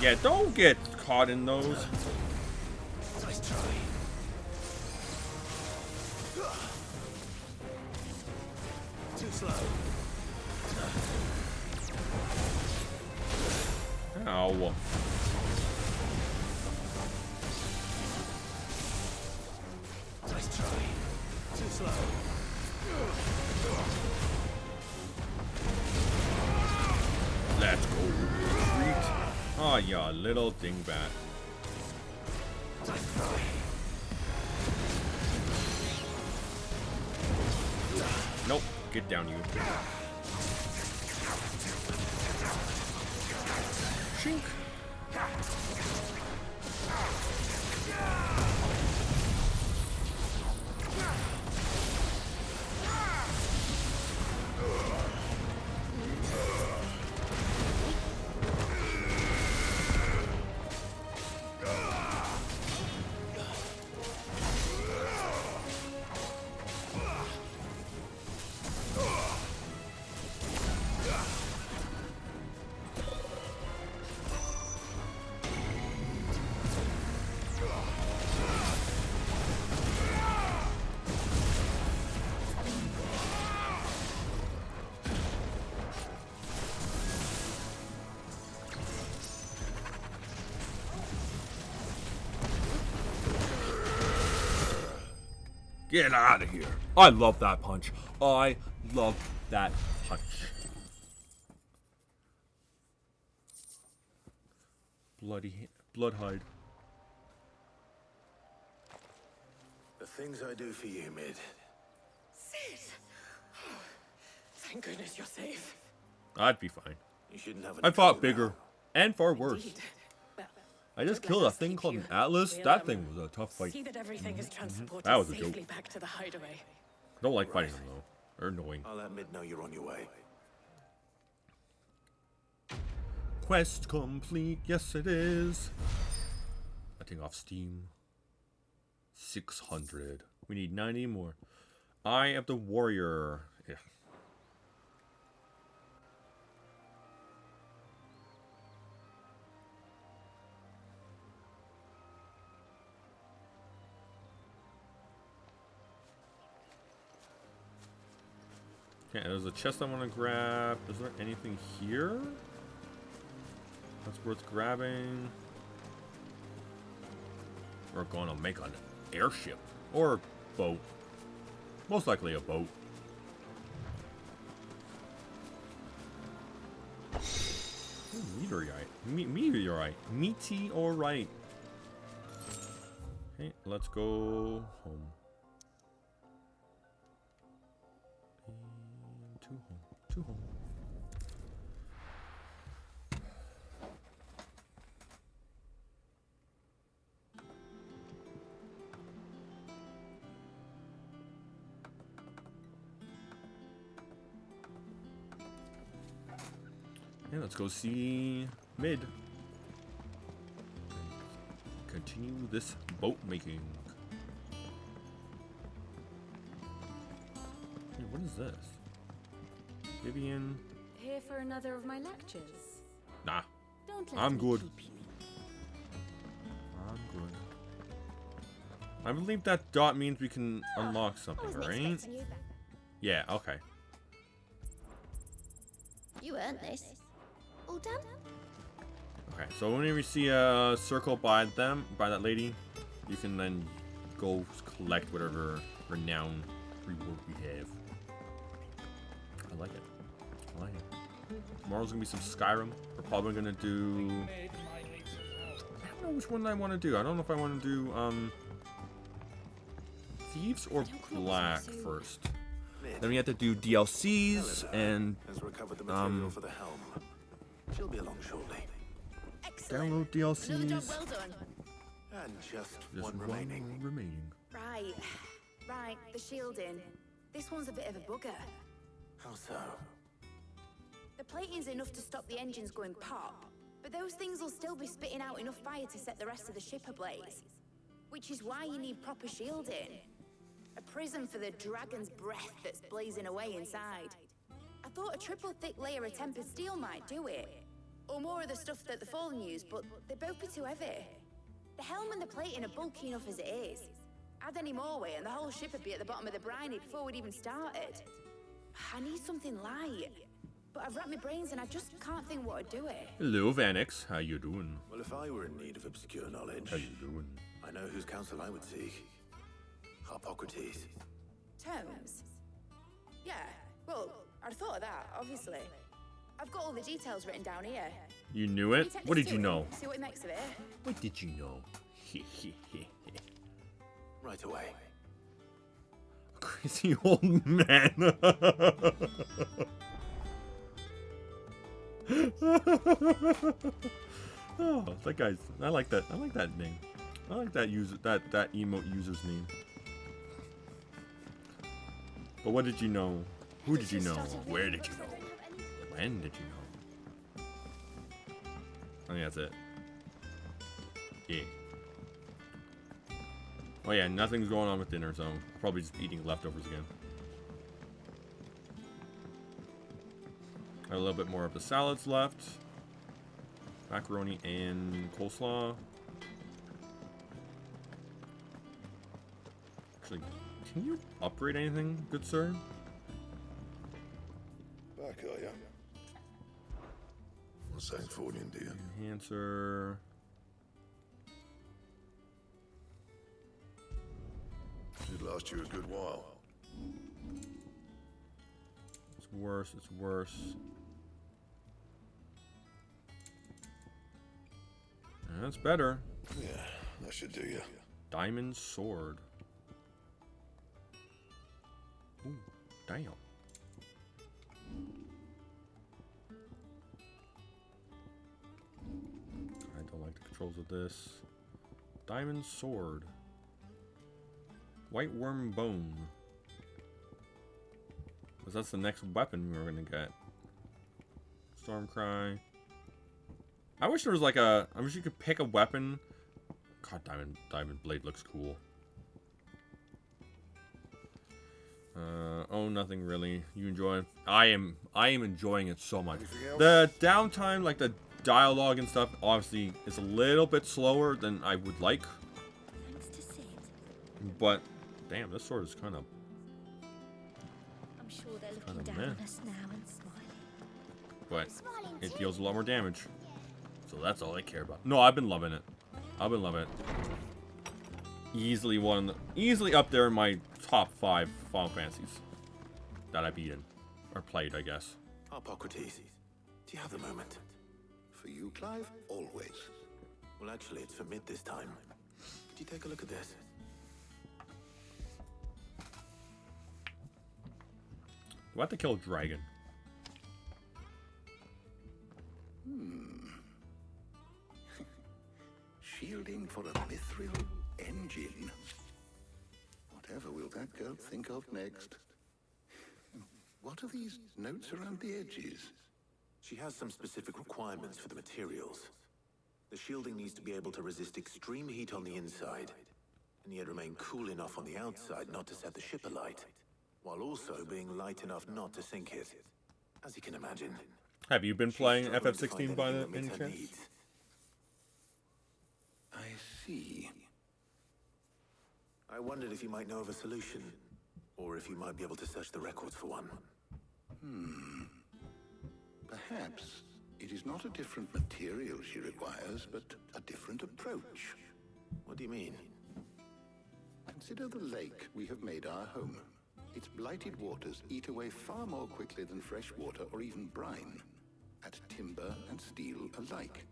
S2: Yeah, don't get caught in those.
S3: Nice try. Too slow.
S2: Ow.
S3: Nice try. Too slow.
S2: Let's go. Retreat. Oh, yeah, little dingbat.
S3: Nice try.
S2: Nope. Get down, you. Shink. Get out of here. I love that punch. I love that punch. Bloodhide.
S3: The things I do for you, Mid.
S17: Sid! Oh, thank goodness you're safe.
S2: I'd be fine.
S3: You shouldn't have
S2: I fought bigger and far worse. I just killed a thing called an Atlas. That thing was a tough fight.
S17: See that everything is transported
S2: That was a
S17: safely
S2: joke.
S17: back to the hideaway.
S2: I don't like fighting them though. They're annoying.
S3: I'll let Mid know you're on your way.
S2: Quest complete. Yes, it is. Letting off steam. 600. We need 90 more. Eye of the Warrior. Yeah. Okay, there's a chest I want to grab. Is there anything here that's worth grabbing? We're going to make an airship or a boat. Most likely a boat. Ooh, meteorite. Meteorite. Okay, let's go home. To home. Yeah, let's go see Mid. Continue this boat making. Hey, what is this? Vivian.
S8: Here for another of my lectures?
S2: Nah.
S8: Don't let
S2: I'm
S8: me
S2: good.
S8: keep you.
S2: I'm good. I believe that dot means we can unlock something, right? Yeah, okay.
S15: You earned this. All done?
S2: Okay, so whenever you see a circle by that lady, you can then go collect whatever renown reward we have. I like it. I like it. Tomorrow's gonna be some Skyrim. We're probably gonna do... I don't know which one I want to do. I don't know if I want to do Thieves or Black first. Then we have to do DLCs and
S3: For the helm. She'll be along shortly.
S2: download DLCs.
S6: Another job well done.
S3: And just
S2: There's
S3: one remaining.
S6: Right, the shielding. This one's a bit of a bugger.
S3: How so?
S6: The plating's enough to stop the engines going pop, but those things will still be spitting out enough fire to set the rest of the ship ablaze. Which is why you need proper shielding. A prison for the dragon's breath that's blazing away inside. I thought a triple thick layer of tempered steel might do it. Or more of the stuff that the Fallen use, but they'd both be too heavy. The helm and the plating are bulky enough as it is. Add any more weight and the whole ship would be at the bottom of the briny before we'd even started. I need something light. But I've racked my brains and I just can't think what would do it.
S2: Hello, Vanix. How you doing?
S3: Well, if I were in need of obscure knowledge,
S2: How you doing?
S3: I know whose counsel I would seek. Hippocrates.
S6: Tomes? Yeah, well, I'd thought of that, obviously. I've got all the details written down here.
S2: You knew it? What did you know?
S6: See what he makes of it.
S2: What did you know?
S3: Right away.
S2: Crazy old man. Oh, that guy's. I like that. I like that name. I like that user. That emote user's name. But what did you know? Who did you know? Where did you know? When did you know? I think that's it. Yeah. Oh yeah, nothing's going on with dinner, so probably just eating leftovers again. A little bit more of the salads left. Macaroni and coleslaw. Actually, can you upgrade anything, good sir?
S20: Back, are ya? What's that for you, dear?
S2: Enhancer.
S20: You'd like last you a good while.
S2: It's worse, it's worse. That's better.
S20: Yeah, that should do you.
S2: Diamond sword. Ooh, damn. I don't like the controls of this. Diamond sword. White worm bone. Because that's the next weapon we're gonna get. Stormcry. I wish there was like a. I wish you could pick a weapon. God, diamond blade looks cool. Oh, nothing really. You enjoy it? I am enjoying it so much. The downtime, like the dialogue and stuff, obviously is a little bit slower than I would like. But damn, this sword is kind of.
S15: I'm sure they're looking down on us now and smiling.
S2: But it deals a lot more damage. So that's all I care about. No, I've been loving it. I've been loving it. Easily up there in my top 5 Final Fantasies that I've beaten or played, I guess.
S3: Hippocrates, do you have the moment?
S11: For you, Clive, always.
S3: Well, actually, it's for mid this time. Could you take a look at this?
S2: Do I have to kill a dragon?
S11: Shielding for a mithril engine. Whatever will that girl think of next? What are these notes around the edges?
S3: She has some specific requirements for the materials. The shielding needs to be able to resist extreme heat on the inside, and yet remain cool enough on the outside not to set the ship alight, while also being light enough not to sink it. As you can imagine.
S2: Have you been playing FF16 by any chance?
S11: I see.
S3: I wondered if you might know of a solution, or if you might be able to search the records for one.
S11: Perhaps it is not a different material she requires, but a different approach.
S3: What do you mean?
S11: Consider the lake we have made our home. Its blighted waters eat away far more quickly than fresh water or even brine, at timber and steel alike.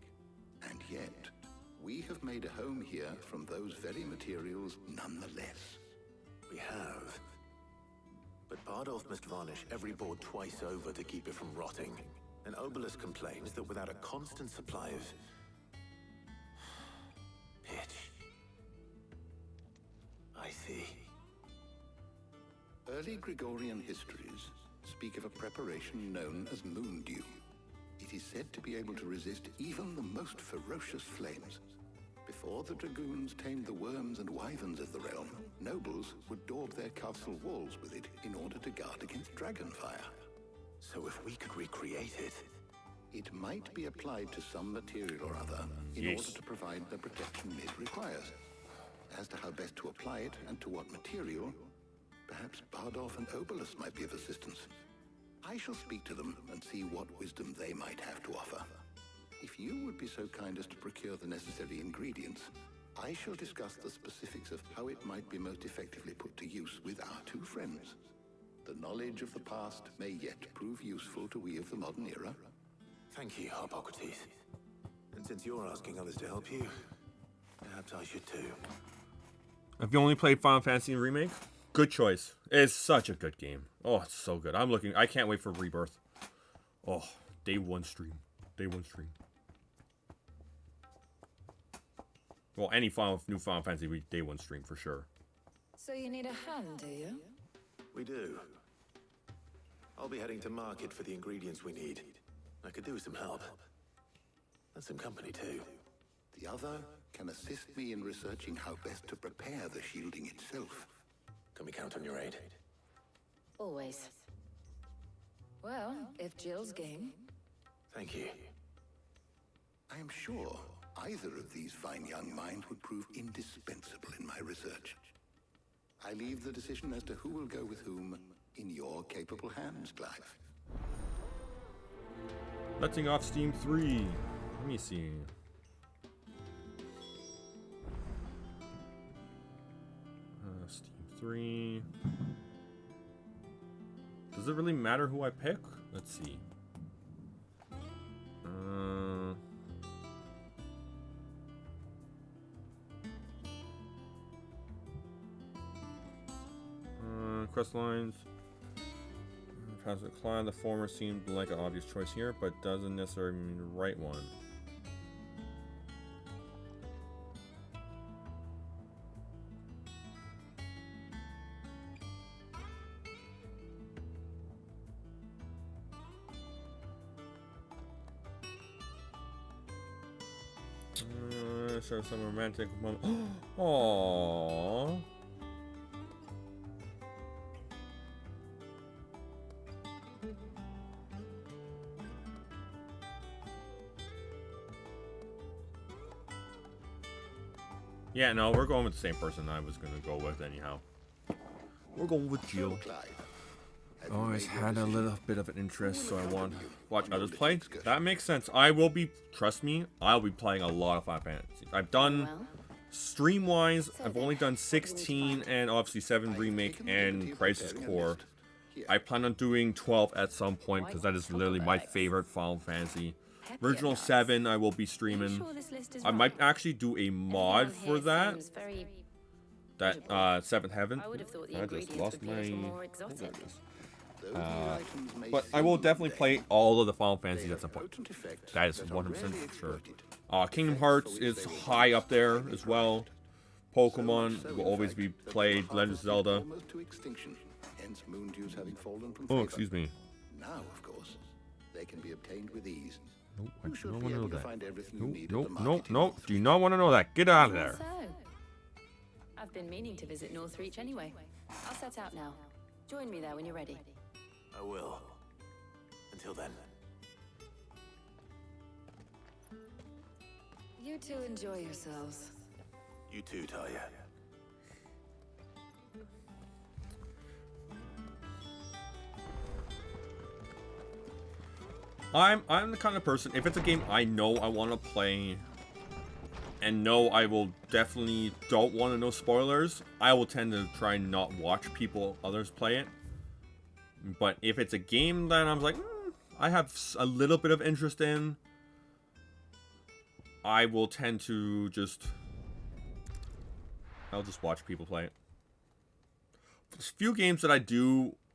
S11: And yet, we have made a home here from those very materials nonetheless.
S3: We have. But Bardolph must varnish every board twice over to keep it from rotting. And Obelisk complains that without a constant supply of pitch. I see.
S11: Early Gregorian histories speak of a preparation known as moon dew. It is said to be able to resist even the most ferocious flames. Before the dragoons tamed the worms and wyverns of the realm, nobles would daub their castle walls with it in order to guard against dragonfire.
S3: So if we could recreate it...
S11: It might be applied to some material or other in order to provide the protection it requires. As to how best to apply it and to what material, perhaps Bardolph and Obelisk might be of assistance. I shall speak to them and see what wisdom they might have to offer. If you would be so kind as to procure the necessary ingredients, I shall discuss the specifics of how it might be most effectively put to use with our two friends. The knowledge of the past may yet prove useful to we of the modern era.
S3: Thank you, Hippocrates. And since you're asking others to help you, perhaps I should too.
S2: Have you only played Final Fantasy Remake? Good choice. It's such a good game. Oh, it's so good. I can't wait for Rebirth. Oh, day one stream. Day one stream. Well, any new Final Fantasy day one stream for sure.
S13: So you need a hand, do you?
S3: We do. I'll be heading to market for the ingredients we need. I could do with some help. And some company too.
S11: The other can assist me in researching how best to prepare the shielding itself.
S3: Can we count on your aid?
S13: Always. Well, if Jill's game.
S3: Thank you.
S11: I am sure either of these fine young minds would prove indispensable in my research. I leave the decision as to who will go with whom in your capable hands, Clive.
S2: Letting off Steam 3. Let me see. Steam 3. Does it really matter who I pick? Let's see. Quest lines. As a clan, the former seemed like an obvious choice here, but doesn't necessarily mean the right one. Show some romantic moment. Aww. Yeah, no, we're going with the same person I was going to go with anyhow. We're going with Jill. I always had a little bit of an interest, so I want to watch others play. That makes sense. I will be, trust me, I'll be playing a lot of Final Fantasy. I've done, stream-wise, I've only done 16 and obviously 7 Remake and Crisis Core. I plan on doing 12 at some point because that is literally my favorite Final Fantasy. Original 7 I will be streaming. I might actually do a mod for that. That 7th Heaven. I just lost my... but I will definitely play all of the Final Fantasy at some point. That is 100% sure. Kingdom Hearts is high up there as well. Pokemon will always be played. Legend of Zelda. Oh, excuse me.
S11: Now, of course, they can be obtained with ease.
S2: Nope, I do not want to know that. Nope. Do you not want to know that? Get out of there.
S4: So, I've been meaning to visit Northreach anyway. I'll set out now. Join me there when you're ready.
S3: I will. Until then.
S4: You two enjoy yourselves.
S3: You too, Talia.
S2: I'm the kind of person, if it's a game I know I want to play and know I will definitely don't want to know spoilers, I will tend to try and not watch others play it. But if it's a game that I'm like, I have a little bit of interest in, I will tend to I'll just watch people play it. There's few games that I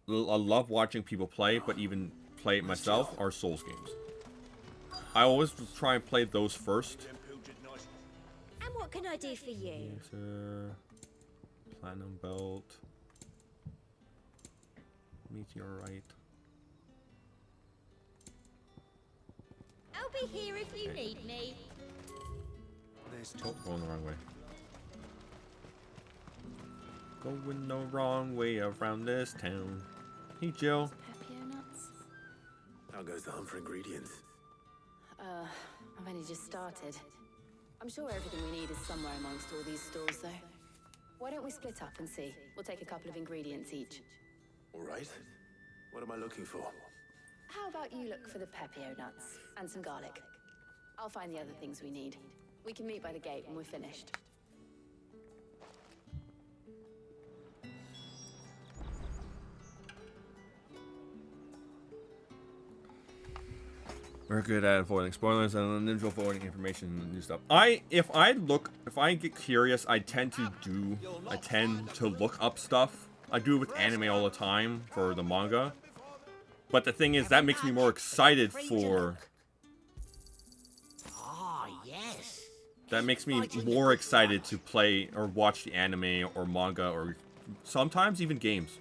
S2: love watching people play, but even play it myself, are Souls games. I always try and play those first.
S15: And what can I do for you?
S2: Platinum Belt. Meteorite.
S15: I'll be here if you need me.
S2: Oh, going the wrong way. Going the wrong way around this town. Hey, Jill.
S3: How goes the hunt for ingredients?
S4: I've only just started. I'm sure everything we need is somewhere amongst all these stores, though. Why don't we split up and see? We'll take a couple of ingredients each.
S3: All right. What am I looking for?
S4: How about you look for the pepio nuts and some garlic? I'll find the other things we need. We can meet by the gate when we're finished.
S2: We're good at avoiding spoilers and ninja avoiding information and new stuff. If I get curious, I tend to look up stuff. I do it with anime all the time for the manga. But the thing is, that makes me more excited for...
S16: Ah, yes.
S2: That makes me more excited to play or watch the anime or manga or sometimes even games.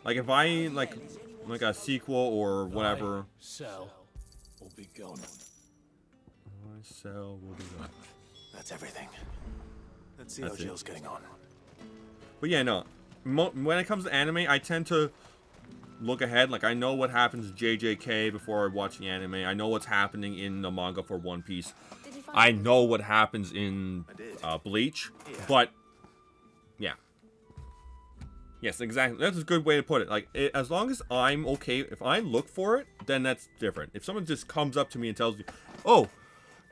S2: Like if I like a sequel or whatever.
S12: Sell or be gone.
S2: My cell will be gone.
S3: That's everything. Let's see how Jill's getting on.
S2: But yeah, no. When it comes to anime, I tend to look ahead. Like I know what happens to JJK before I watch the anime. I know what's happening in the manga for One Piece. I know what happens in Bleach. But yeah. Yes, exactly. That's a good way to put it. Like, as long as I'm okay, if I look for it, then that's different. If someone just comes up to me and tells me, "Oh,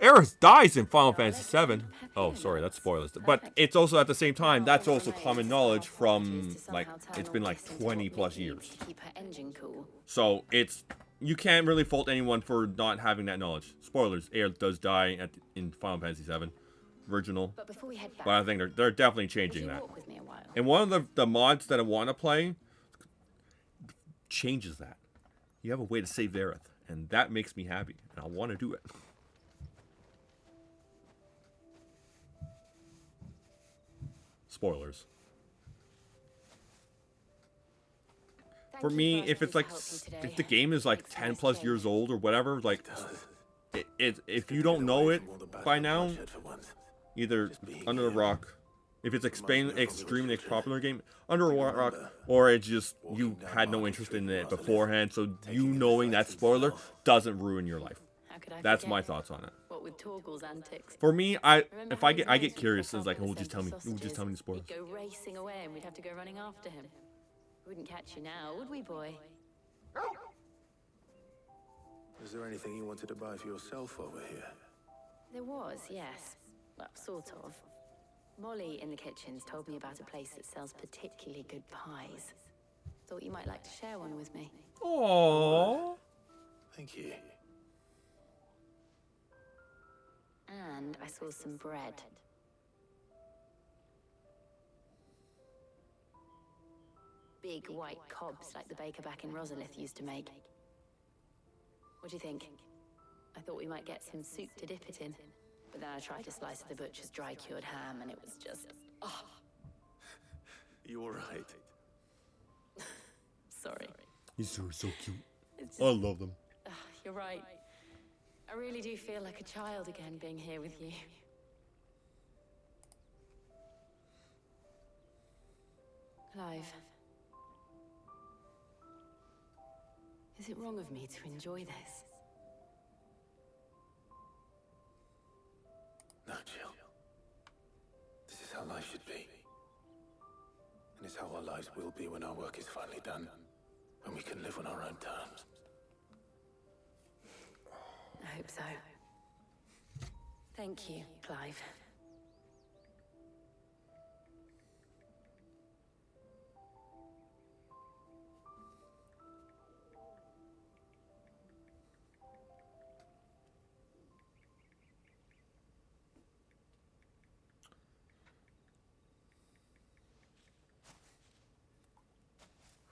S2: Aerith dies in Final Fantasy VII. Oh, sorry, that's spoilers. But it's also at the same time, that's also common knowledge from, like, it's been like 20 plus years.
S8: Keep her engine cool.
S2: So it's, you can't really fault anyone for not having that knowledge. Spoilers, Aerith does die in Final Fantasy VII. Original.
S8: But before we head back,
S2: But I think they're definitely changing that.
S8: walk with me a while?
S2: And one of the mods that I want to play changes that. You have a way to save Aerith. And that makes me happy. And I want to do it. Spoilers. For me, if it's like, if the game is like 10 plus years old or whatever, like, if you don't know it by now, either Under the Rock, if it's extremely popular game, Under the Rock, or it's just you had no interest in it beforehand, so you knowing that spoiler doesn't ruin your life. That's my thoughts on it.
S8: What with Torgal's antics?
S2: For me, if I get curious, it's like, oh, just tell me the spoilers.
S8: We'd go racing away and we'd have to go running after him. We wouldn't catch you now, would we, boy?
S3: Is there anything you wanted to buy for yourself over here?
S8: There was, yes. Well, sort of. Molly in the kitchens told me about a place that sells particularly good pies. Thought you might like to share one with me.
S2: Aww.
S3: Thank you.
S8: And I saw some bread. Big white cobs like the baker back in Rosalith used to make. What do you think? I thought we might get some soup to dip it in. But then I tried a slice of the butcher's dry-cured ham and it was just... Oh.
S3: You all right?
S8: Sorry.
S2: He's so cute. I love them.
S8: You're right. I really do feel like a child again being here with you. Clive. Is it wrong of me to enjoy this?
S3: No, Jill. This is how life should be. And it's how our lives will be when our work is finally done. When we can live on our own terms.
S8: I hope so. Thank you, Clive.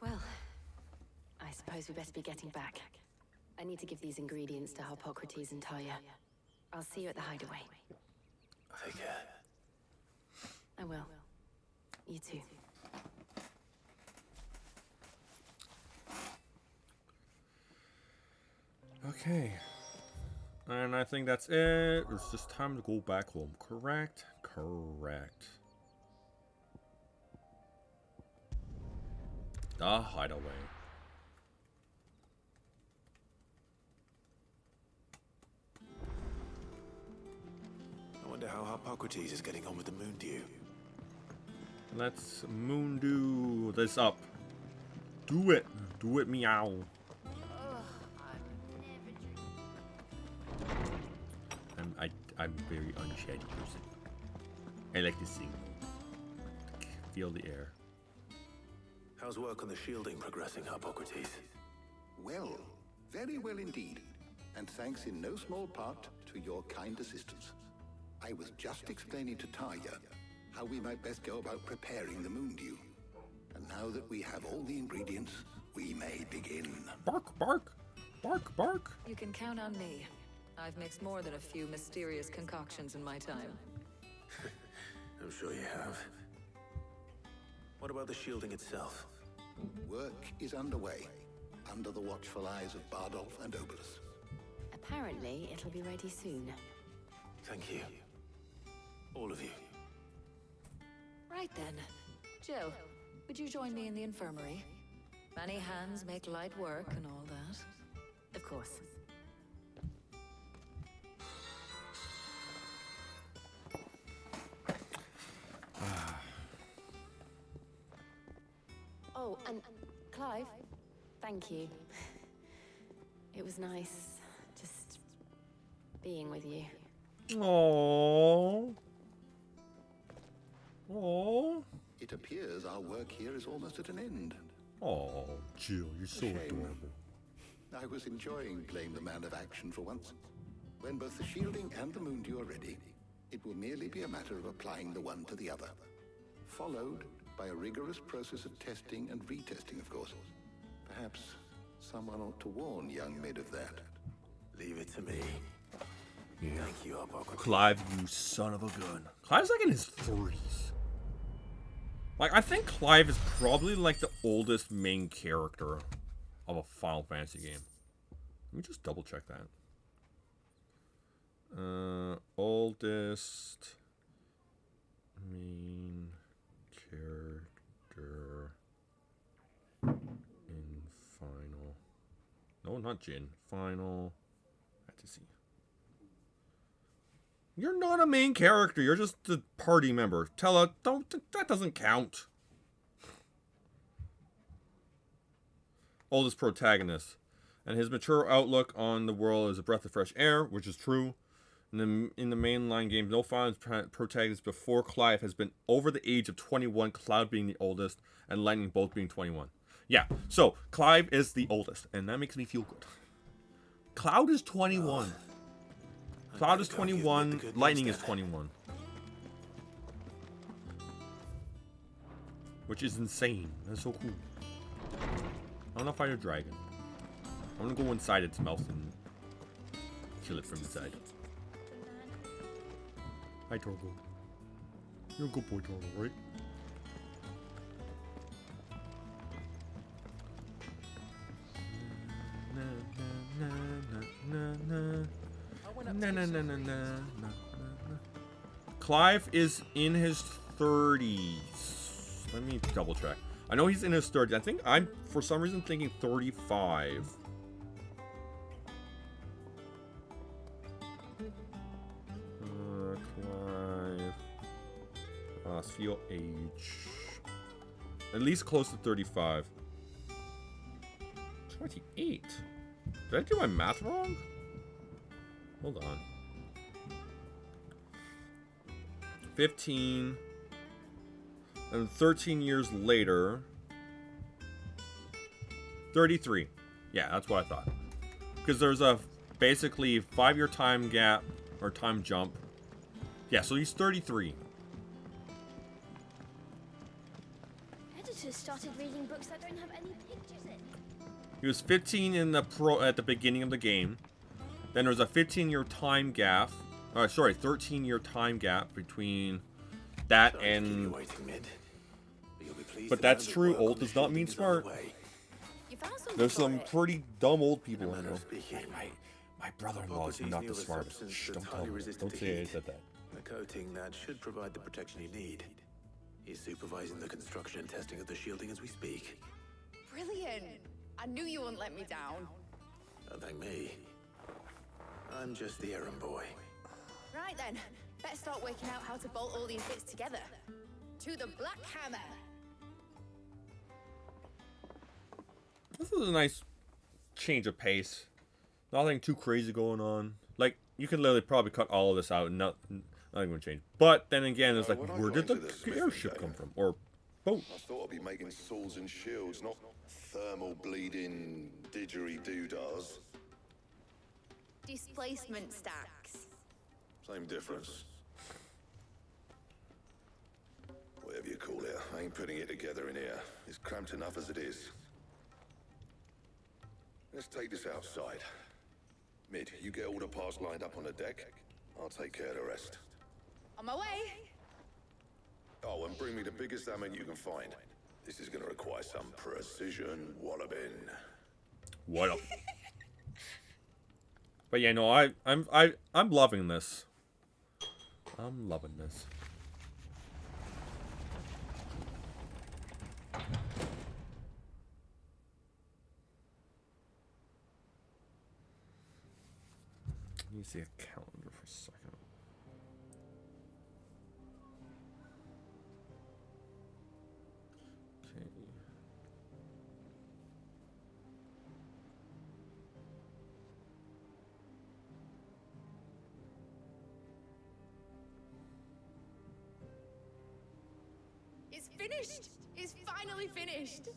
S8: Well, I suppose we better be getting back. I need to give these ingredients to Harpocrates and Talia. I'll see you at the hideaway.
S3: Take care.
S8: I will. You too.
S2: Okay. And I think that's it. It's just time to go back home. Correct? Correct. The hideaway.
S3: I wonder how Harpocrates is getting on with the moon dew.
S2: Let's moon do this up. Do it. Do it, meow. I'm very unshady person. I like to sing. Feel the air.
S3: How's work on the shielding progressing, Harpocrates?
S11: Well, very well indeed. And thanks in no small part to your kind assistance. I was just explaining to Talia how we might best go about preparing the moon dew. And now that we have all the ingredients, we may begin.
S2: Bark, bark, bark, bark.
S9: You can count on me. I've mixed more than a few mysterious concoctions in my time.
S3: I'm sure you have. What about the shielding itself?
S11: Work is underway, under the watchful eyes of Bardolph and Obolus.
S8: Apparently, it'll be ready soon.
S3: Thank you. All of you.
S9: Right then. Jill, would you join me in the infirmary? Many hands make light work and all that.
S8: Of course. Oh, and Clive, thank you. It was nice just being with you.
S2: Aww. Aww.
S11: It appears our work here is almost at an end.
S2: Oh, Jill, you're so
S11: Shame.
S2: adorable.
S11: I was enjoying playing the man of action for once. When both the shielding and the moondew are ready, it will merely be a matter of applying the one to the other. Followed by a rigorous process of testing and retesting, of course. Perhaps someone ought to warn young Mid of that.
S3: Leave it to me.
S2: Yeah.
S3: Thank you, Hippocrates.
S2: Clive, you son of a gun. Clive's like in his 30s. Like, I think Clive is probably like the oldest main character of a Final Fantasy game. Let me just double check that. Oldest main character in Final. No, not Jin. Final Fantasy. You're not a main character. You're just a party member. Tella, don't. That doesn't count. Oldest protagonist, and his mature outlook on the world is a breath of fresh air, which is true. In the mainline games, no final protagonist before Clive has been over the age of 21. Cloud being the oldest, and Lightning both being 21. Yeah, so Clive is the oldest, and that makes me feel good. Cloud is 21. Cloud is 21. Lightning is 21. Which is insane. That's so cool. I want to fight a dragon. I want to go inside its mouth and kill it from inside. Hi, Torgo. You're a good boy, Torgo, right? Clive is in his 30s. Let me double check. I know he's in his 30s. I think I'm, for some reason, thinking 35. Clive. Feel age. At least close to 35. 28. Did I do my math wrong? Hold on. 15. And 13 years later. 33. Yeah, that's what I thought. Because there's a basically 5-year time gap or time jump. Yeah, so he's 33.
S15: Editors started reading books that don't have any pictures in.
S2: He was 15 in the at the beginning of the game. Then there's a 15-year time gap. 13-year time gap between that and. But that's true. Old does not mean smart. There's some pretty dumb old people I know. My brother-in-law is not the smartest. Shh, don't tell him. Don't say I said that.
S3: A coating that should provide the protection you need. He's supervising the construction and testing of the shielding as we speak.
S6: Brilliant! I knew you wouldn't let me down.
S3: Don't thank me. I'm just the errand boy.
S6: Right then, better start working out how to bolt all these bits together. To the Black Hammer!
S2: This is a nice change of pace. Nothing too crazy going on. Like, you could literally probably cut all of this out and nothing would change. But then again, it's like, where did the airship come from? Or boat?
S20: I thought I'd be making swords and shields, not thermal bleeding didgeridoo-dahs.
S6: Displacement stacks.
S20: Same difference. Whatever you call it, I ain't putting it together in here. It's cramped enough as it is. Let's take this outside. Mid, you get all the parts lined up on the deck. I'll take care of the rest.
S6: On my way!
S20: Oh, and bring me the biggest salmon you can find. This is gonna require some precision walloping.
S2: What up? But yeah, no, I'm loving this. I'm loving this. Let me see a calendar for a second. Okay.
S6: finished! It's finally finished!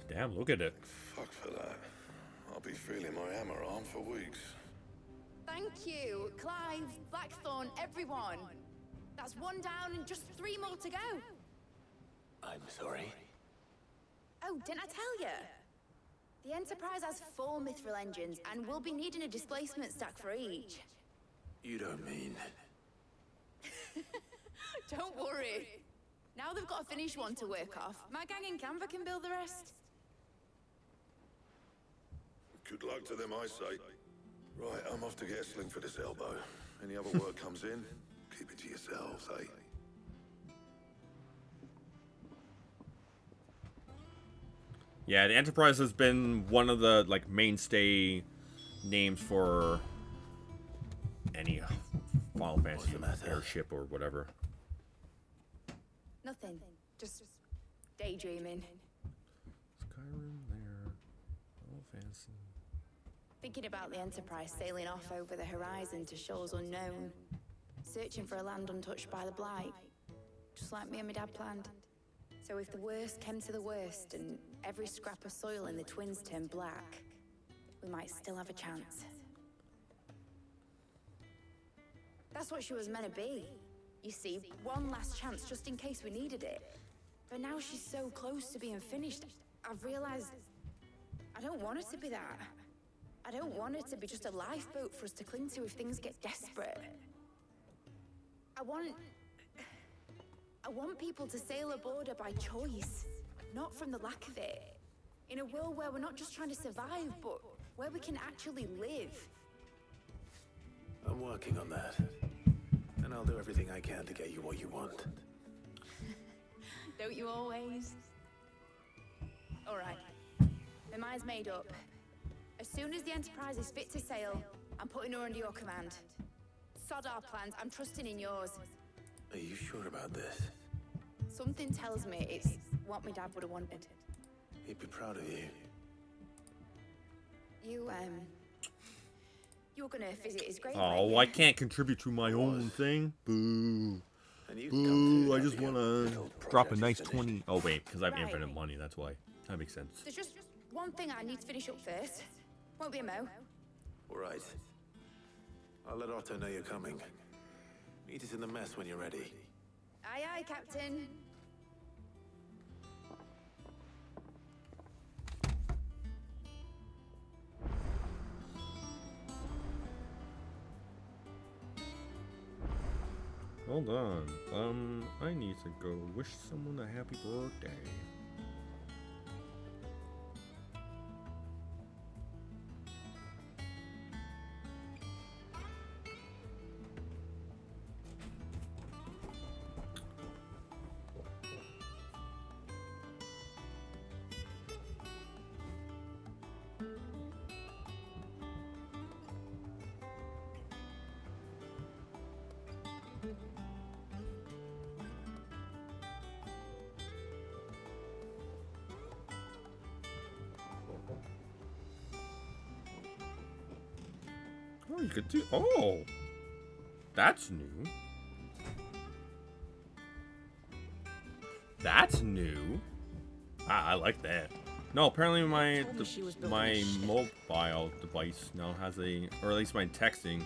S2: Damn, look at it.
S20: Fuck for that. I'll be feeling my hammer arm for weeks.
S6: Thank you, Clive, Blackthorn, everyone. That's one down and just 3 more to go.
S3: I'm sorry.
S6: Oh, didn't I tell you? The Enterprise has 4 mithril engines, and we'll be needing a displacement stack for each.
S3: You don't mean...
S6: Don't worry. Now they've got a finished one to work off. My gang in Canva can build the rest.
S20: Good luck to them, I say. Right, I'm off to get a sling for this elbow. Any other work comes in, keep it to yourselves, eh?
S2: Yeah, the Enterprise has been one of the like mainstay names for any Final Fantasy airship or whatever.
S6: Nothing. Just daydreaming.
S2: Skyrim there. Final Fantasy.
S6: Thinking about the Enterprise sailing off over the horizon to shores unknown. Searching for a land untouched by the Blight. Just like me and my dad planned. So if the worst came to the worst and every scrap of soil in the Twins turned black, we might still have a chance. That's what she was meant to be. You see, one last chance just in case we needed it. But now she's so close to being finished, I've realized I don't want it to be that. I don't want it to be just a lifeboat for us to cling to if things get desperate. I want people to sail aboard her by choice, not from the lack of it. In a world where we're not just trying to survive, but where we can actually live.
S3: I'm working on that. And I'll do everything I can to get you what you want.
S6: Don't you always? All right. My mind's made up. As soon as the Enterprise is fit to sail, I'm putting her under your command. Sod our plans, I'm trusting in yours.
S3: Are you sure about this?
S6: Something tells me it's what my dad would have wanted.
S3: He'd be proud of you.
S6: You were gonna visit his grave.
S2: Oh, I can't contribute to my own thing. Boo. Boo, I just want to drop a nice 20. Oh, wait, because I have infinite money, that's why. That makes sense.
S6: There's just one thing I need to finish up first. Won't be a mo.
S3: All right. I'll let Otto know you're coming. Meet us in the mess when you're ready.
S6: Aye, aye, Captain.
S2: Hold on. I need to go wish someone a happy birthday. Oh, you could do. Oh, that's new. That's new. I like that. No, apparently my mobile device now has a, or at least my texting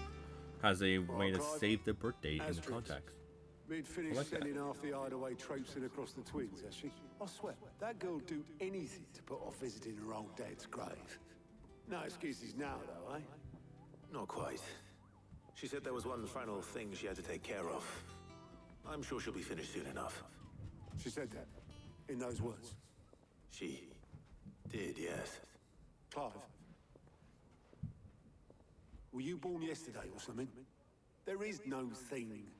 S2: has a way to save the birth date in the contacts.
S1: We'd finished sending half the hideaway traipsing across the Twins, has she? I swear, that girl'd do anything to put off visiting her old dad's grave. No excuses now, though, eh?
S3: Not quite. She said there was one final thing she had to take care of. I'm sure she'll be finished soon enough.
S1: She said that? In those words?
S3: She did, yes.
S1: Clive? Were you born yesterday or something? There is no thing.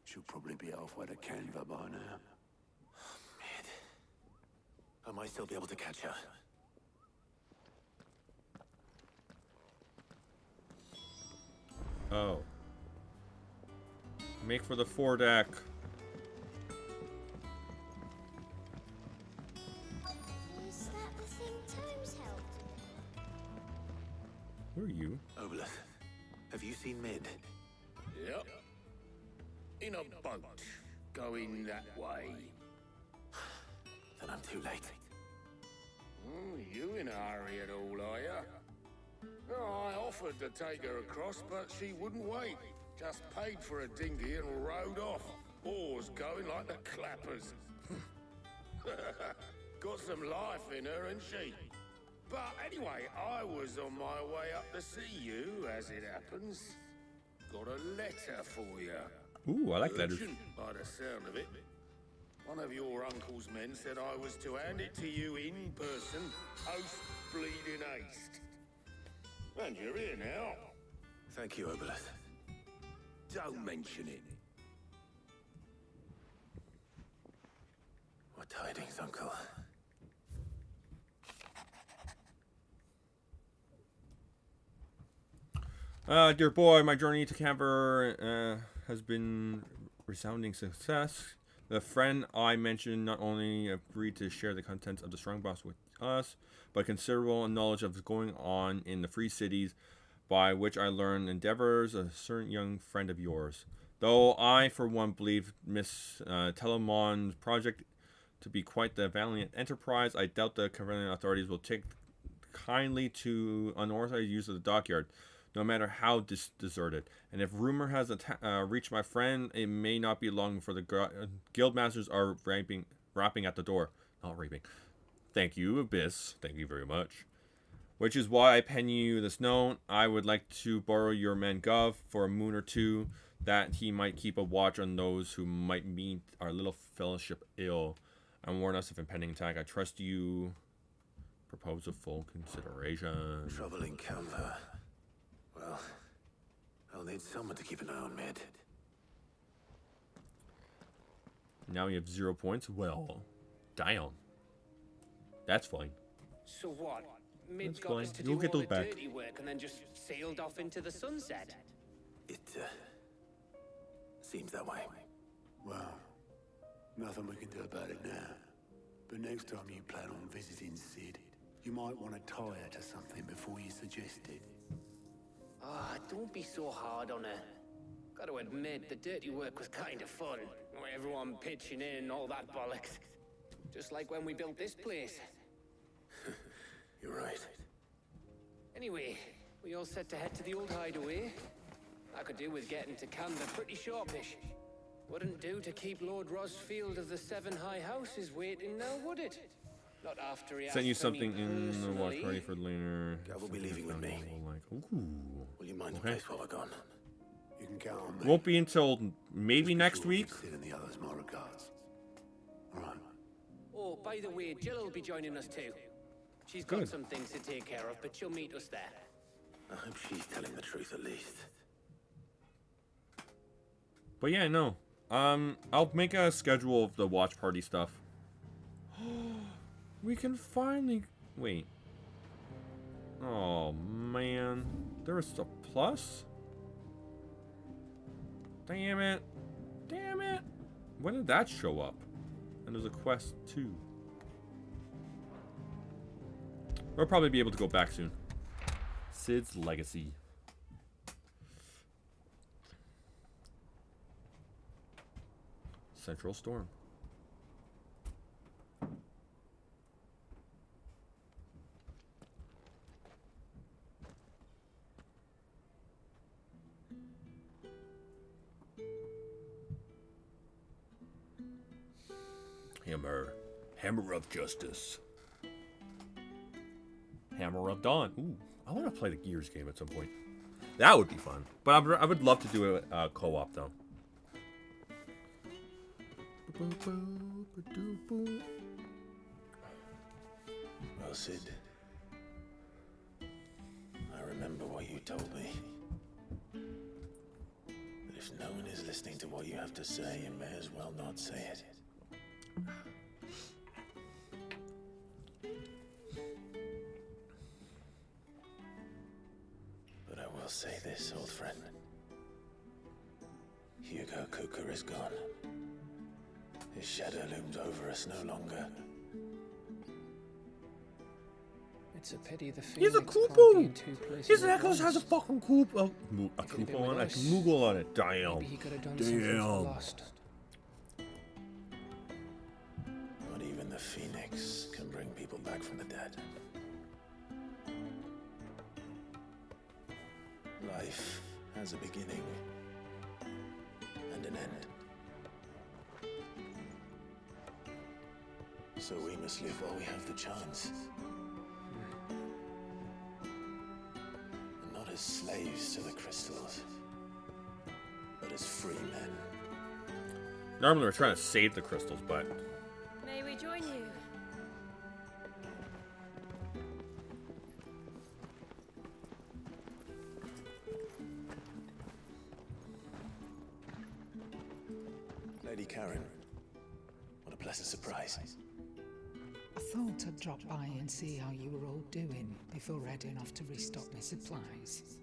S1: She'll probably be halfway to Canva by now.
S3: Man. I might still be able to catch her.
S2: Oh. Make for the foredeck.
S15: Is that the thing Tomes helped?
S2: Who are you?
S3: Obolus, have you seen Mid?
S14: Yep. In a boat. going that way.
S3: Then I'm too late.
S14: You in a hurry at all, are you? Oh, I offered to take her across, but she wouldn't wait. Just paid for a dinghy and rode off. Oars going like the clappers. Got some life in her, ain't she? But anyway, I was on my way up to see you, as it happens. Got a letter for you.
S2: Ooh, I like letters.
S14: Urgent, by the sound of it. One of your uncle's men said I was to hand it to you in person, post bleeding haste. And you're here now.
S3: Thank you, Obelith.
S14: Don't mention it.
S3: What tidings, Uncle?
S2: Dear boy, my journey to Camber has been resounding success. The friend I mentioned not only agreed to share the contents of the strongbox with us, but considerable knowledge of what's going on in the free cities, by which I learned endeavors a certain young friend of yours. Though I, for one, believe Miss Telemon's project to be quite the valiant enterprise, I doubt the Cavernian authorities will take kindly to unauthorized use of the dockyard, no matter how deserted. And if rumor has reached my friend, it may not be long before the guild masters are rapping at the door. Not raping. Thank you, Abyss. Thank you very much. Which is why I pen you this note. I would like to borrow your man Gov for a moon or two, that he might keep a watch on those who might meet our little fellowship ill, and warn us of impending attack. I trust you. Propose of full consideration.
S3: Trouble in Camber. Well, I'll need someone to keep an eye on Mid.
S2: Now you have 0 points. Well, damn. That's fine.
S22: So what? Mid got
S2: fine.
S22: us to
S2: You'll
S22: do
S2: get
S22: all
S2: those
S22: the
S2: back.
S22: dirty work and then just sailed off into the sunset?
S3: It, seems that way.
S1: Well, nothing we can do about it now. But next time you plan on visiting Sid, you might want to tie her to something before you suggest it.
S22: Ah, don't be so hard on her. Got to admit, the dirty work was kind of fun. Everyone pitching in and all that bollocks. Just like when we built this place.
S3: You're right.
S22: Anyway, we all set to head to the old hideaway. I could do with getting to Camber pretty sharpish. Wouldn't do to keep Lord Rosfield of the Seven High Houses waiting now, would it? Not after he
S2: Sent you
S22: asked for me
S2: something in the watch
S22: personally.
S2: party for later.
S3: Gav will be leaving with me.
S2: Like, ooh.
S3: Will you mind the
S2: Okay.
S3: place while we're gone?
S1: You can count on me.
S2: Won't be until maybe next week.
S1: Sid and the others, my regards. All right.
S22: Oh, by the way, Jill will be joining us too. She's got
S2: Good.
S22: some things to take care of, but she'll meet us there.
S3: I hope she's telling the truth at least.
S2: But yeah, no. I'll make a schedule of the watch party stuff. We can finally wait. Oh man, there was a plus. Damn it! Damn it! When did that show up? And there's a quest too. We'll probably be able to go back soon. Sid's Legacy. Central Storm. Hammer of Justice. Hammer of Dawn. Ooh, I want to play the Gears game at some point. That would be fun. But I would love to do a co-op though.
S3: Well, Sid, I remember what you told me. That if no one is listening to what you have to say, you may as well not say it. But I will say this, old friend. Hugo Cooker is gone. His shadow looms over us no longer.
S22: It's a pity the
S2: He's a
S22: Phoenix can't be
S2: Koopa!
S22: in two places
S2: His
S22: at
S2: necklace has a
S22: once.
S2: fucking Koopa. A
S22: He could've
S2: Koopa
S22: been
S2: on
S22: with
S2: it. A
S22: us.
S2: Moogle on it. Damn.
S22: Maybe he could have done something for
S2: Damn.
S22: Lost.
S3: back from the dead. Life has a beginning and an end. So we must live while we have the chance. And not as slaves to the crystals, but as free men.
S2: Normally we're trying to save the crystals, but...
S15: May we join you?
S3: Lady Karen, what a pleasant surprise.
S18: I thought I'd drop by and see how you were all doing before heading off to restock my supplies.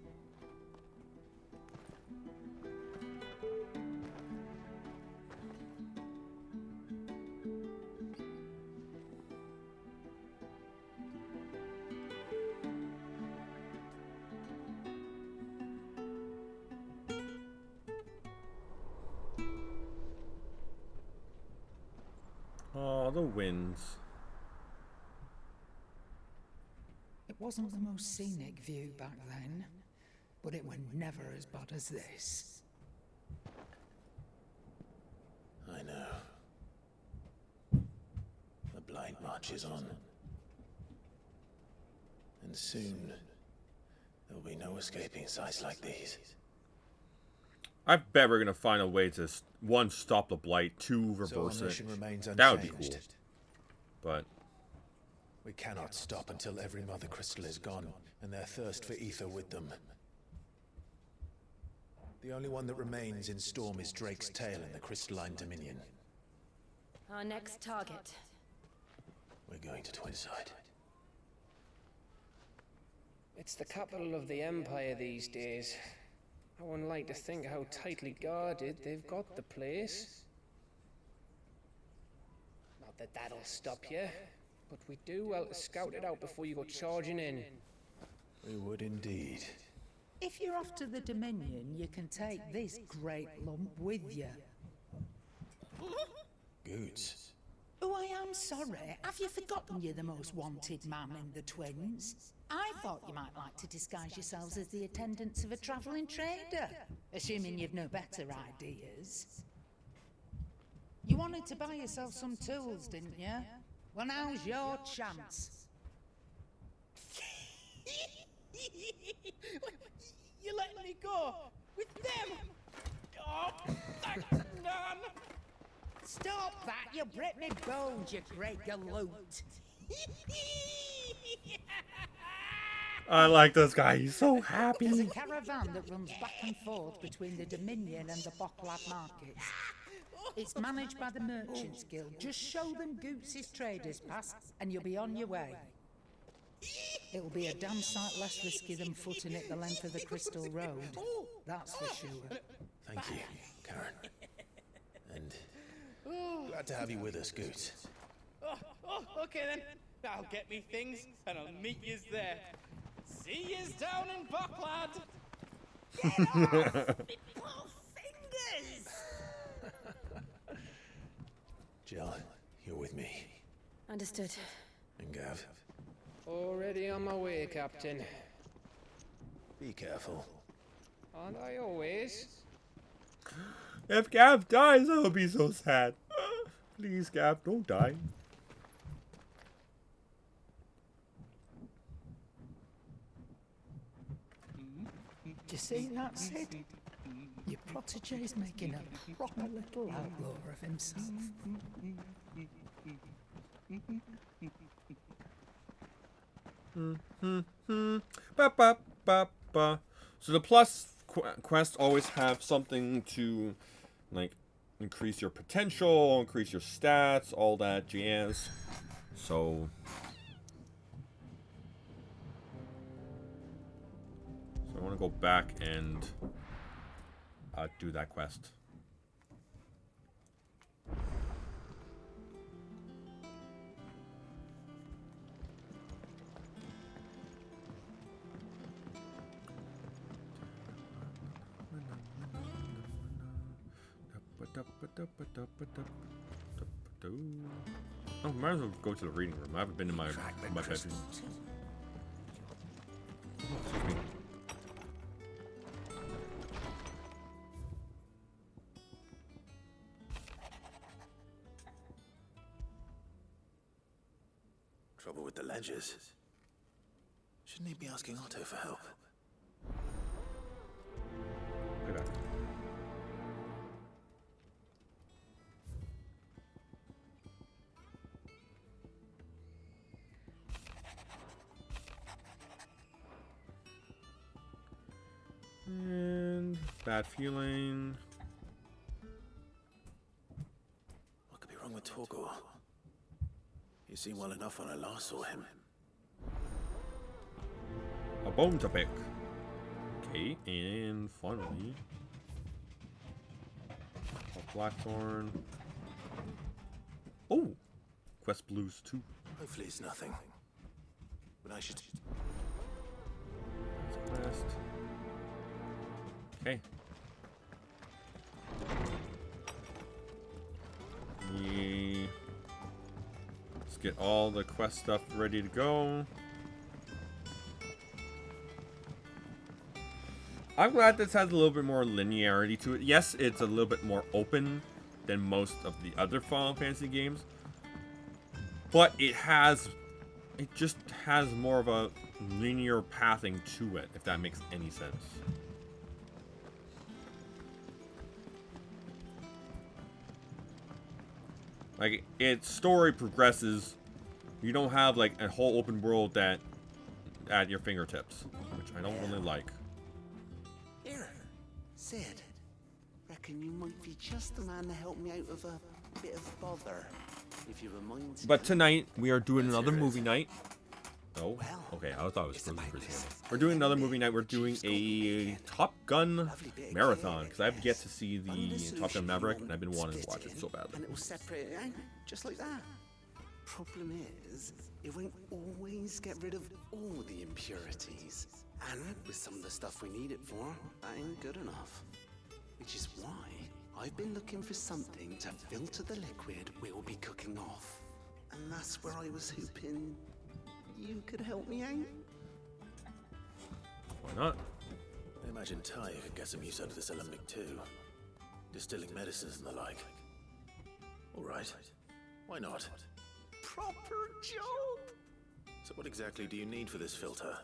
S2: Oh, the winds.
S18: It wasn't the most scenic view back then, but it was never as bad as this.
S3: I know. The blind marches on. And soon, there'll be no escaping sights like these.
S2: I bet we're gonna find a way to, one, stop the blight, two, reverse
S3: So our mission
S2: it.
S3: remains
S2: That would be cool.
S3: unchanged.
S2: But
S3: We cannot stop until every mother crystal is gone, and their thirst for ether with them. The only one that remains in Storm is Drake's tail in the Crystalline Dominion.
S15: Our next target.
S3: We're going to Twinside.
S22: It's the capital of the Empire these days. I wouldn't like to think how tightly guarded they've got the place. Not that that'll stop you, but we do well to scout it out before you go charging in.
S3: We would indeed.
S18: If you're off to the Dominion, you can take this great lump with you.
S3: Goods.
S18: Oh, I am sorry. Have you forgotten you're the most wanted man in the Twins? I thought you might like to disguise yourselves as the attendants of a travelling trader, assuming you've no better ideas. You wanted to buy yourself some tools, didn't you? Well, now's your chance.
S19: You're letting me go with them? Oh, thanks, Nan.
S18: Stop that! You'll break me bones, you great galoot.
S2: I like this guy. He's so happy.
S18: There's a caravan that runs back and forth between the Dominion and the Bocklad markets. It's managed by the Merchants Guild. Just show them Goots' traders pass, and you'll be on your way. It'll be a damn sight less risky than footing it the length of the Crystal Road. That's for sure.
S3: Thank you, Karen. And glad to have you with us, Goots.
S19: Okay then. I'll get me things, and I'll meet yous there. See yous down in Bocklad.
S18: Get off! Me poor fingers!
S3: Jill, you're with me.
S15: Understood.
S3: And Gav,
S22: Already on my way, Captain.
S3: be careful.
S22: Aren't I always?
S2: If Gav dies, I'll be so sad. Please, Gav, don't die.
S18: Do you see that, Sid? Your protege's making a proper little outlaw of himself.
S2: Ba, ba, ba, ba. So the plus quests always have something to, like, increase your potential, increase your stats, all that jazz. So I want to go back and do that quest. Oh, might as well go to the reading room. I haven't been in my bedroom. Oh, excuse me.
S3: Trouble with the ledgers. Shouldn't he be asking Otto for help?
S2: Look at that. And bad feeling.
S3: What could be wrong with Torgor? He seemed well enough when I last saw him.
S2: A bone to pick. Okay, and finally, a Blackthorn. Oh, Quest Blues 2.
S3: Hopefully it's nothing. But I should.
S2: Quest. Okay. Let's get all the quest stuff ready to go. I'm glad this has a little bit more linearity to it. Yes, it's a little bit more open than most of the other Final Fantasy games, but it just has more of a linear pathing to it, if that makes any sense. Like, its story progresses. You don't have like a whole open world that at your fingertips, which I don't really like.
S5: Here, Sid. Reckon you might be just the man to help me out of a bit of bother, if you remind me.
S2: But tonight we are doing another movie night. Oh, okay. I thought it was Frozen Christmas. We're doing another movie night. We're doing a Top Gun marathon because I've yet to see the Top Gun Maverick, and I've been wanting to watch it so badly.
S5: And it will separate it out, just like that. Problem is, it won't always get rid of all the impurities. And with some of the stuff we need it for, that ain't good enough. Which is why I've been looking for something to filter the liquid we'll be cooking off. And that's where I was hoping you could help me out.
S2: Why not?
S3: I imagine Ty could get some use out of this alembic too. Distilling medicines and the like. Alright. Why not?
S5: Proper job!
S3: So what exactly do you need for this filter?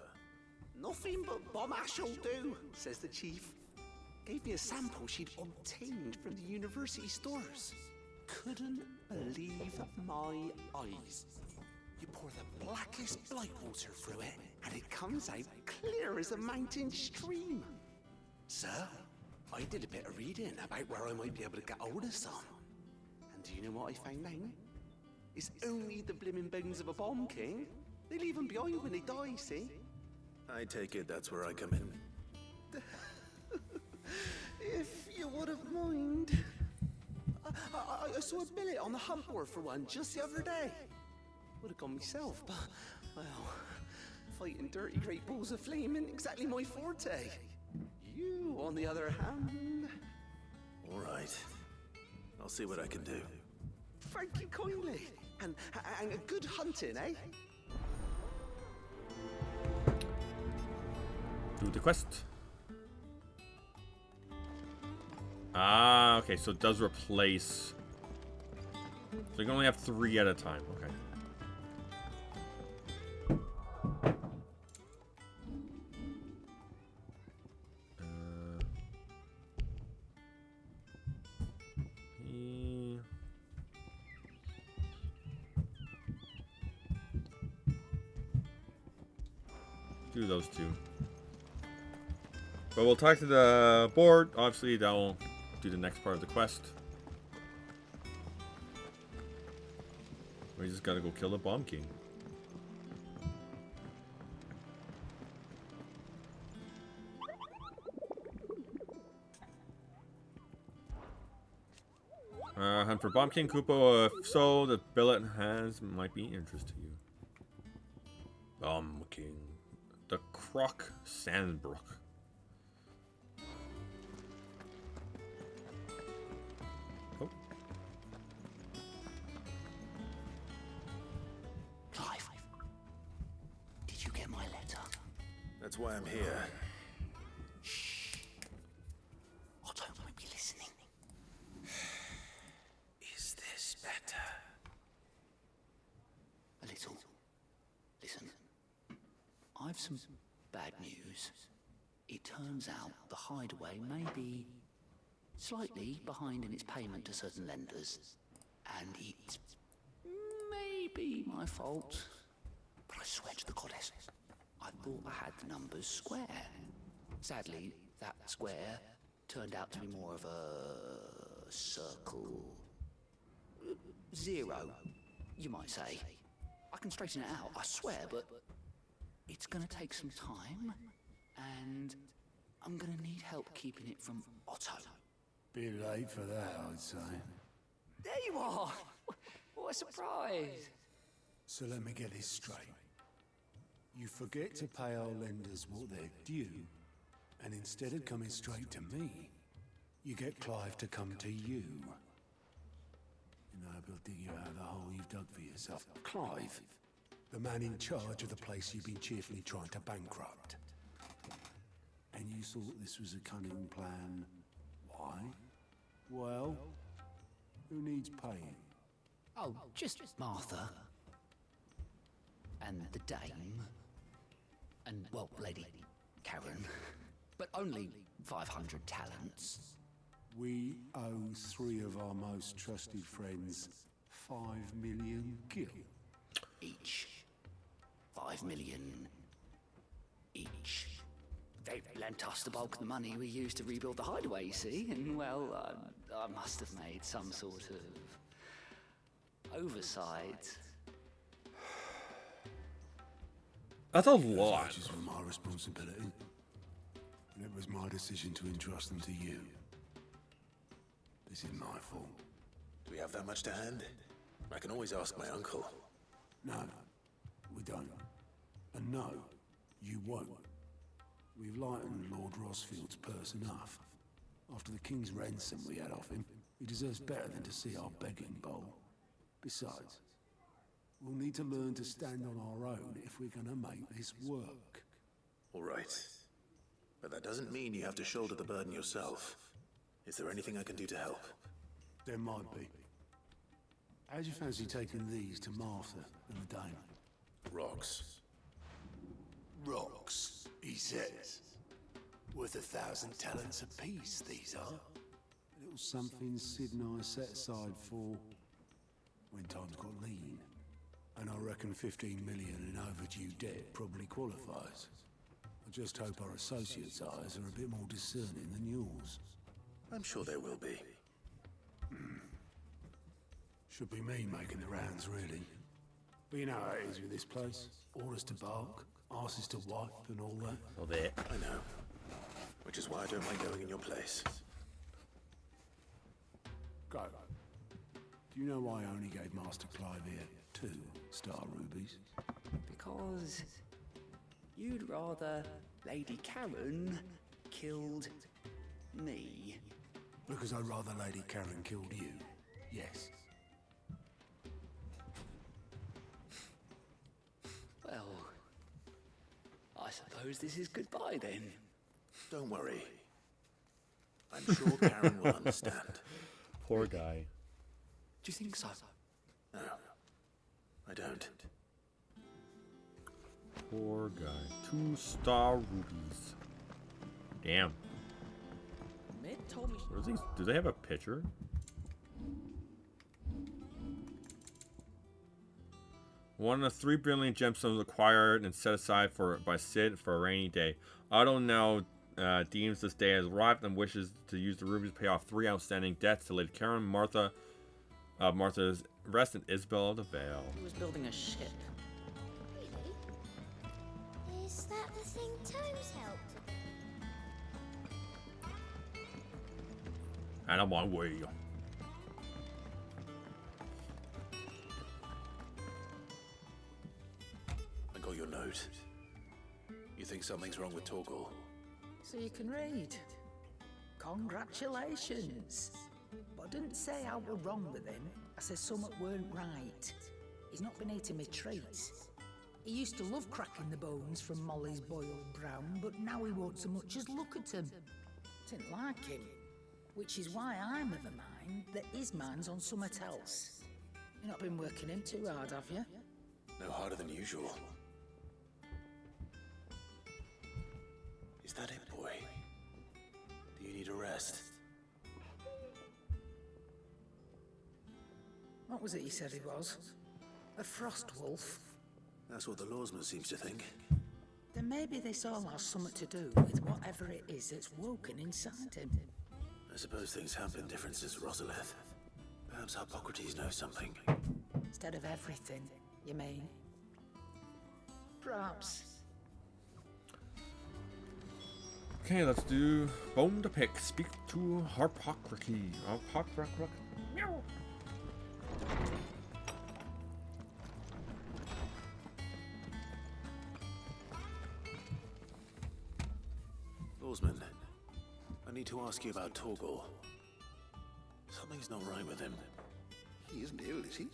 S5: Nothing but bomb ash will do, says the chief. Gave me a sample she'd obtained from the university stores. Couldn't believe my eyes. You pour the blackest blight water through it, and it comes out clear as a mountain stream. So, I did a bit of reading about where I might be able to get hold of some. And do you know what I found out? It's only the blimmin' bones of a bomb king. They leave them behind when they die, see?
S3: I take it that's where I come in.
S5: If you wouldn't mind. I saw a billet on the hunt board for one just the other day. Would have gone myself, but, well, fighting dirty great balls of flame isn't exactly my forte. You, on the other hand...
S3: Alright. I'll see what I can do.
S5: Thank you kindly. And a good hunting, eh?
S2: Do the quest. Ah, okay, so it does replace. So you can only have 3 at a time. Okay. Do those 2. But we'll talk to the board. Obviously, that will do the next part of the quest. We just gotta go kill the Bomb King. Hunt for Bomb King Kupo. If so, the billet might be interest to you. Bomb King. The Croc Sandbrook. Oh.
S3: That's why I'm here.
S5: Otto might be listening. Is this better? A little. Listen. I've some bad news. It turns out the hideaway may be slightly behind in its payment to certain lenders. And it may be my fault. But I swear to the goddess, I thought I had the numbers square. Sadly, that square turned out to be more of a circle. 0, you might say. I can straighten it out, I swear, but it's gonna take some time, and I'm gonna need help keeping it from Otto.
S1: Bit late for that, I'd say.
S5: There you are! What a surprise!
S1: So let me get this straight. You forget to pay our lenders what they're due, and instead of coming straight to me, you get Clive to come to you. You know, he'll dig you out of the hole you've dug for yourself. Clive, the man in charge of the place you've been cheerfully trying to bankrupt. And you thought this was a cunning plan. Why? Well, who needs paying?
S5: Oh, just Martha. And the dame. And, well, Lady Karen. But only 500 talents.
S1: We owe 3 of our most trusted friends 5 million gil.
S5: Each. 5 million each. They've lent us the bulk of the money we used to rebuild the hideaway, you see? And, well, I must have made some sort of oversight.
S2: That's a lot.
S1: Which is my responsibility. And it was my decision to entrust them to you. This is my fault.
S3: Do we have that much to hand? I can always ask my uncle.
S1: No, we don't. And no, you won't. We've lightened Lord Rosfield's purse enough. After the king's ransom we had off him, he deserves better than to see our begging bowl. Besides, we'll need to learn to stand on our own if we're gonna make this work.
S3: All right. But that doesn't mean you have to shoulder the burden yourself. Is there anything I can do to help?
S1: There might be. How'd you fancy taking these to Martha and the dame?
S3: Rocks.
S1: Rocks, he says. Worth 1,000 talents apiece, these are. A little something Sid and I set aside for when times got lean. And I reckon 15 million in overdue debt probably qualifies. I just hope our associates' eyes are a bit more discerning than yours.
S3: I'm sure there will be.
S1: Should be me making the rounds, really. But you know how it is with this place. Orders to bark, asses to wipe, and all that.
S2: Oh, there.
S3: I know. Which is why I don't mind going in your place.
S1: Go. Do you know why I only gave Master Clive here 2 star rubies?
S5: Because you'd rather Lady Karen killed me.
S1: Because I'd rather Lady Karen killed you. Yes.
S5: Well, I suppose this is goodbye then.
S3: Don't worry. I'm sure Karen will understand.
S2: Poor guy.
S5: Do you think so?
S3: No, I don't.
S2: Poor guy. 2 star rubies. Damn.
S22: Mid told me.
S2: What are these? Do they have a picture? One of the 3 brilliant gemstones acquired and set aside by Sid for a rainy day. Otto now deems this day as arrived and wishes to use the rubies to pay off 3 outstanding debts to Lady Karen, Martha's rest, and Isabel of the Vale.
S22: He was building a ship.
S15: Really? Is that the thing Tomes helped?
S2: And I'm on my way.
S3: I got your note. You think something's wrong with Torgal?
S18: So you can read. Congratulations. But I didn't say I were wrong with him. I said something weren't right. He's not been eating me treats. He used to love cracking the bones from Molly's boiled brown, but now he won't so much as look at 'em. Didn't like him. Which is why I'm of a mind that his mind's on something else. You've not been working him too hard, have you?
S3: No harder than usual. Is that it, boy? Do you need a rest?
S18: What was it he said he was? A frost wolf?
S3: That's what the lawsman seems to think.
S18: Then maybe this all has something to do with whatever it is that's woken inside him.
S3: I suppose things have been different since Rosalith. Perhaps Hippocrates knows something.
S18: Instead of everything, you mean? Perhaps.
S2: Okay, let's do Bone to Pick. Speak to Hippocrates. Meow.
S3: Lawsman, I need to ask you about Torgal. Something's not right with him.
S11: He isn't ill, is he?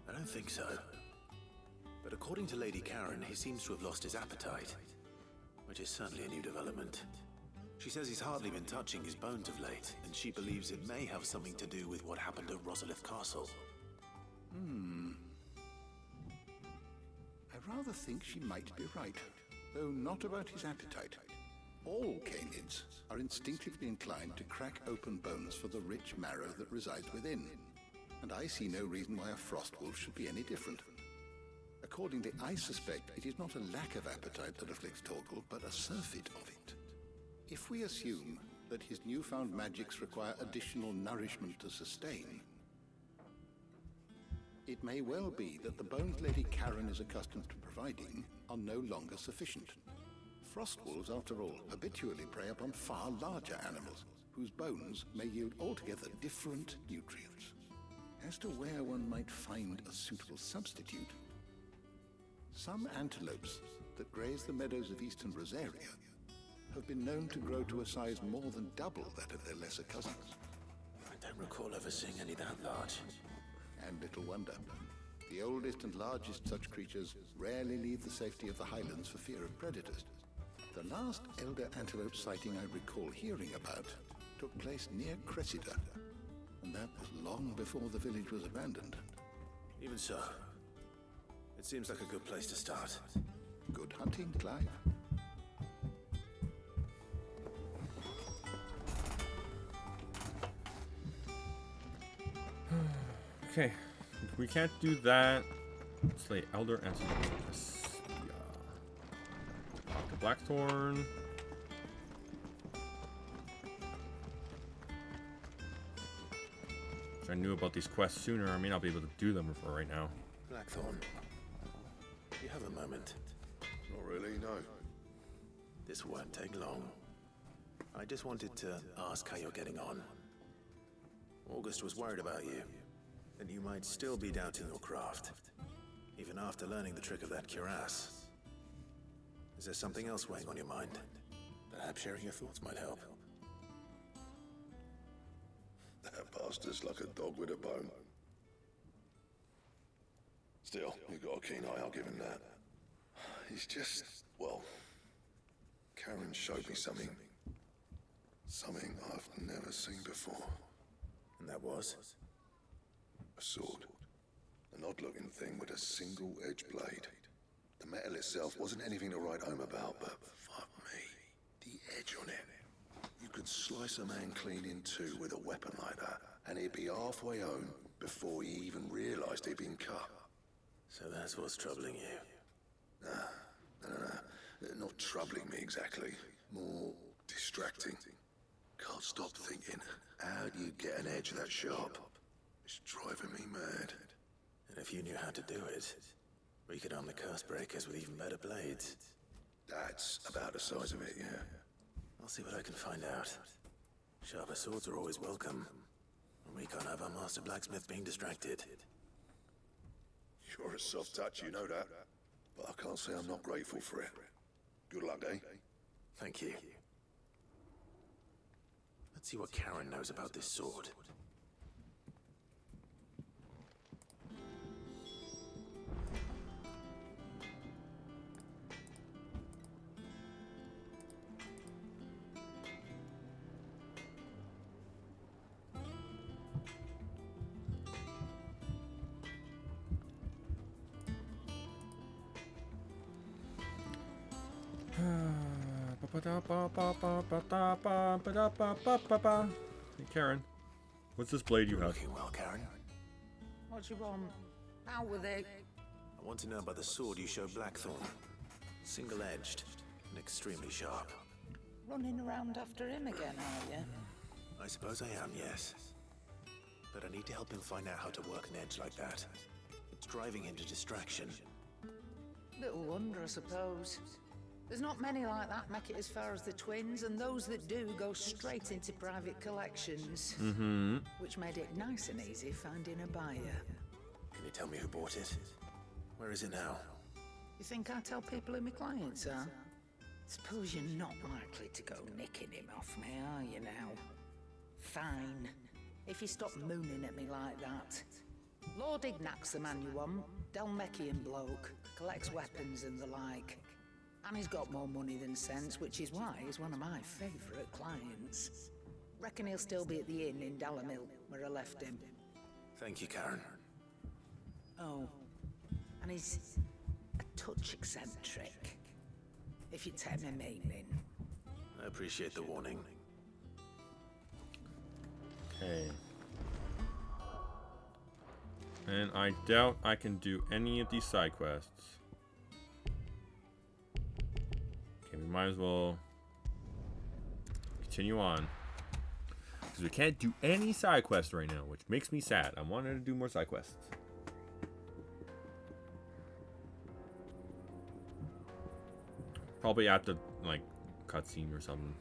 S3: I don't think so. But according to Lady Karen, he seems to have lost his appetite, which is certainly a new development. She says he's hardly been touching his bones of late, and she believes it may have something to do with what happened at Rosalith Castle.
S11: I rather think she might be right, though not about his appetite. All canids are instinctively inclined to crack open bones for the rich marrow that resides within, and I see no reason why a frost wolf should be any different. Accordingly, I suspect it is not a lack of appetite that afflicts Torgal, but a surfeit of it. If we assume that his newfound magics require additional nourishment to sustain, it may well be that the bones Lady Karen is accustomed to providing are no longer sufficient. Frost wolves, after all, habitually prey upon far larger animals, whose bones may yield altogether different nutrients. As to where one might find a suitable substitute, some antelopes that graze the meadows of eastern Rosaria have been known to grow to a size more than double that of their lesser cousins.
S3: I don't recall ever seeing any that large.
S11: And little wonder. The oldest and largest such creatures rarely leave the safety of the highlands for fear of predators. The last elder antelope sighting I recall hearing about took place near Cressida, and that was long before the village was abandoned.
S3: Even so, it seems like a good place to start.
S11: Good hunting, Clive.
S2: Okay, if we can't do that, slay Elder Antelope. Talk to Blackthorn. If I knew about these quests sooner, I may not be able to do them for right now.
S3: Blackthorn, you have a moment?
S20: Not really, no.
S3: This won't take long. I just wanted to ask how you're getting on. August was worried about you, that you might still be doubting your craft, even after learning the trick of that cuirass. Is there something else weighing on your mind? Perhaps sharing your thoughts might help.
S20: That bastard's like a dog with a bone. Still, he's got a keen eye, I'll give him that. He's just, well, Karen showed me something. Something I've never seen before.
S3: And that was?
S20: A sword. An odd-looking thing with a single-edged blade. The metal itself wasn't anything to write home about, but fuck me, the edge on it. You could slice a man clean in two with a weapon like that, and he'd be halfway home before he even realized he'd been cut.
S3: So that's what's troubling you?
S20: Nah, not troubling me exactly. More distracting. Can't stop thinking, how do you get an edge that sharp? It's driving me mad.
S3: And if you knew how to do it, we could arm the curse breakers with even better blades.
S20: That's about the size of it, yeah.
S3: I'll see what I can find out. Sharper swords are always welcome. And we can't have our master blacksmith being distracted.
S20: You're a soft touch, you know that. But I can't say I'm not grateful for it. Good luck, eh?
S3: Thank you. Let's see what Karen knows about this sword.
S2: Hey, Karen. What's this blade you have?
S3: Looking well, Karen.
S18: What do you want? Out with it.
S3: I want to know about the sword you showed Blackthorn. Single-edged and extremely sharp.
S18: Running around after him again, are you?
S3: I suppose I am, yes. But I need to help him find out how to work an edge like that. It's driving him to distraction.
S18: Little wonder, I suppose. There's not many like that make it as far as the twins, and those that do go straight into private collections.
S2: Mm-hmm.
S18: Which made it nice and easy finding a buyer.
S3: Can you tell me who bought it? Where is it now?
S18: You think I tell people who my clients are? Suppose you're not likely to go nicking him off me, are you now? Fine. If you stop mooning at me like that. Lord Ignac's the man you want. Dalmekian bloke. Collects weapons and the like. And he's got more money than sense, which is why he's one of my favourite clients. Reckon he'll still be at the inn in Dalamil, where I left him.
S3: Thank you, Karen.
S18: Oh, and he's a touch eccentric, if you take my meaning.
S3: I appreciate the warning.
S2: Okay. And I doubt I can do any of these side quests. Okay, we might as well continue on. Because we can't do any side quests right now, which makes me sad. I wanted to do more side quests. Probably after, like, cutscene or something,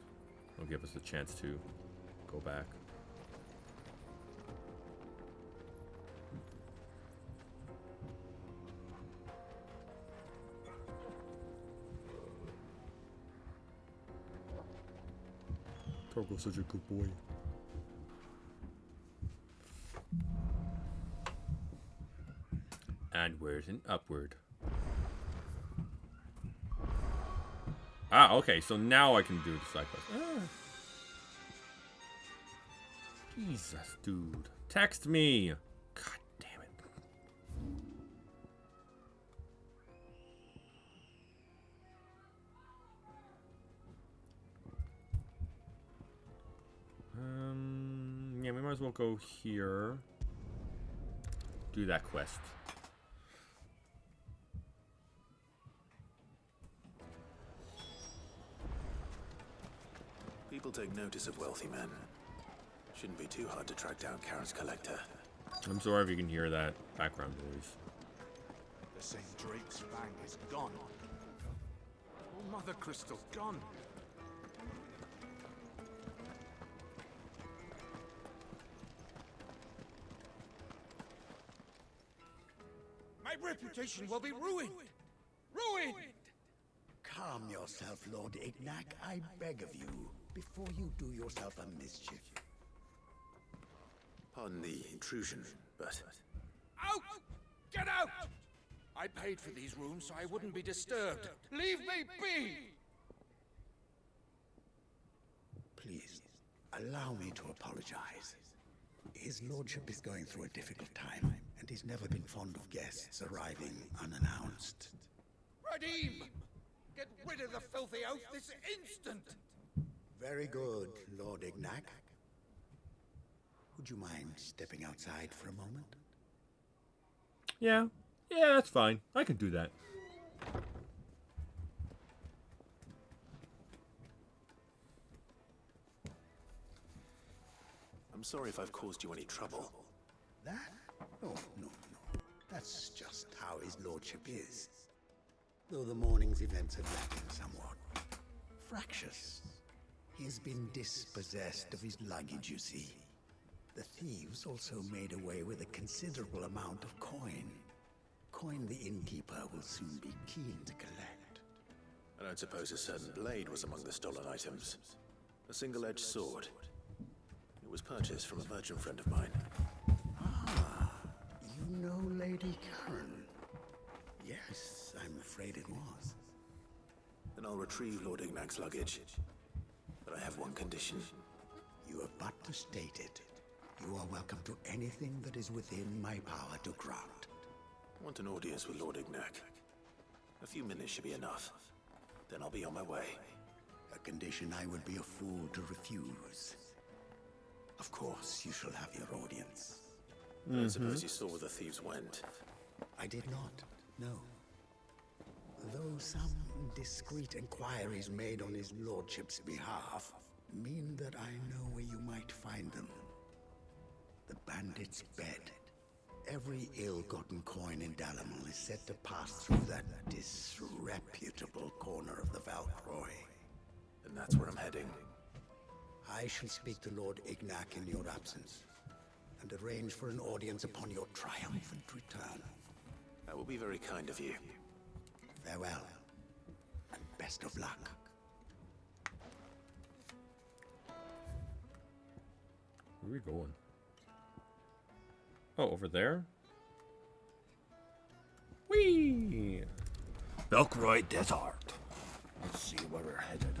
S2: will give us a chance to go back. Torgo's such a good boy. Onward and upward. Ah, okay, so now I can do the side quest. Ah. Jesus, dude. Text me! God damn it. Yeah, we might as well go here. Do that quest.
S3: People take notice of wealthy men. Shouldn't be too hard to track down Karen's collector.
S2: I'm sorry if you can hear that background noise.
S5: The St. Drake's Fang is gone. Oh, Mother Crystal, gone.
S10: My reputation will be ruined! Ruined!
S11: Calm yourself, Lord Ignac, I beg of you, before you do yourself a mischief.
S3: Pardon the intrusion, but...
S10: Out! Get out! I paid for these rooms so I wouldn't be disturbed. Leave me be!
S11: Please, allow me to apologize. His lordship is going through a difficult time, and he's never been fond of guests arriving unannounced.
S10: Radim! Get rid of the filthy oaf this instant!
S11: Very good, Lord Ignac. Would you mind stepping outside for a moment?
S2: Yeah, that's fine. I can do that.
S3: I'm sorry if I've caused you any trouble.
S11: That? Oh, no. That's just how his lordship is. Though the morning's events have left him somewhat fractious. He has been dispossessed of his luggage, you see. The thieves also made away with a considerable amount of coin. Coin the innkeeper will soon be keen to collect.
S3: I don't suppose a certain blade was among the stolen items. A single-edged sword. It was purchased from a merchant friend of mine.
S11: Ah, you know Lady Karen? Yes, I'm afraid it was.
S3: Then I'll retrieve Lord Ignac's luggage. But I have one condition.
S11: You have but to state it. You are welcome to anything that is within my power to grant.
S3: I want an audience with Lord Ignac. A few minutes should be enough. Then I'll be on my way.
S11: A condition I would be a fool to refuse. Of course, you shall have your audience.
S3: I suppose you saw where the thieves went.
S11: I did not, no. Though some discreet inquiries made on his lordship's behalf mean that I know where you might find them. The bandit's bed. Every ill-gotten coin in Dalamil is said to pass through that disreputable corner of the Valcroy.
S3: And that's where I'm heading.
S11: I shall speak to Lord Ignac in your absence, and arrange for an audience upon your triumphant return.
S3: That will be very kind of you.
S11: Farewell, and best of luck.
S2: Where are we going? Oh, over there? Whee!
S10: Valcroy Desert. Let's see where we're headed.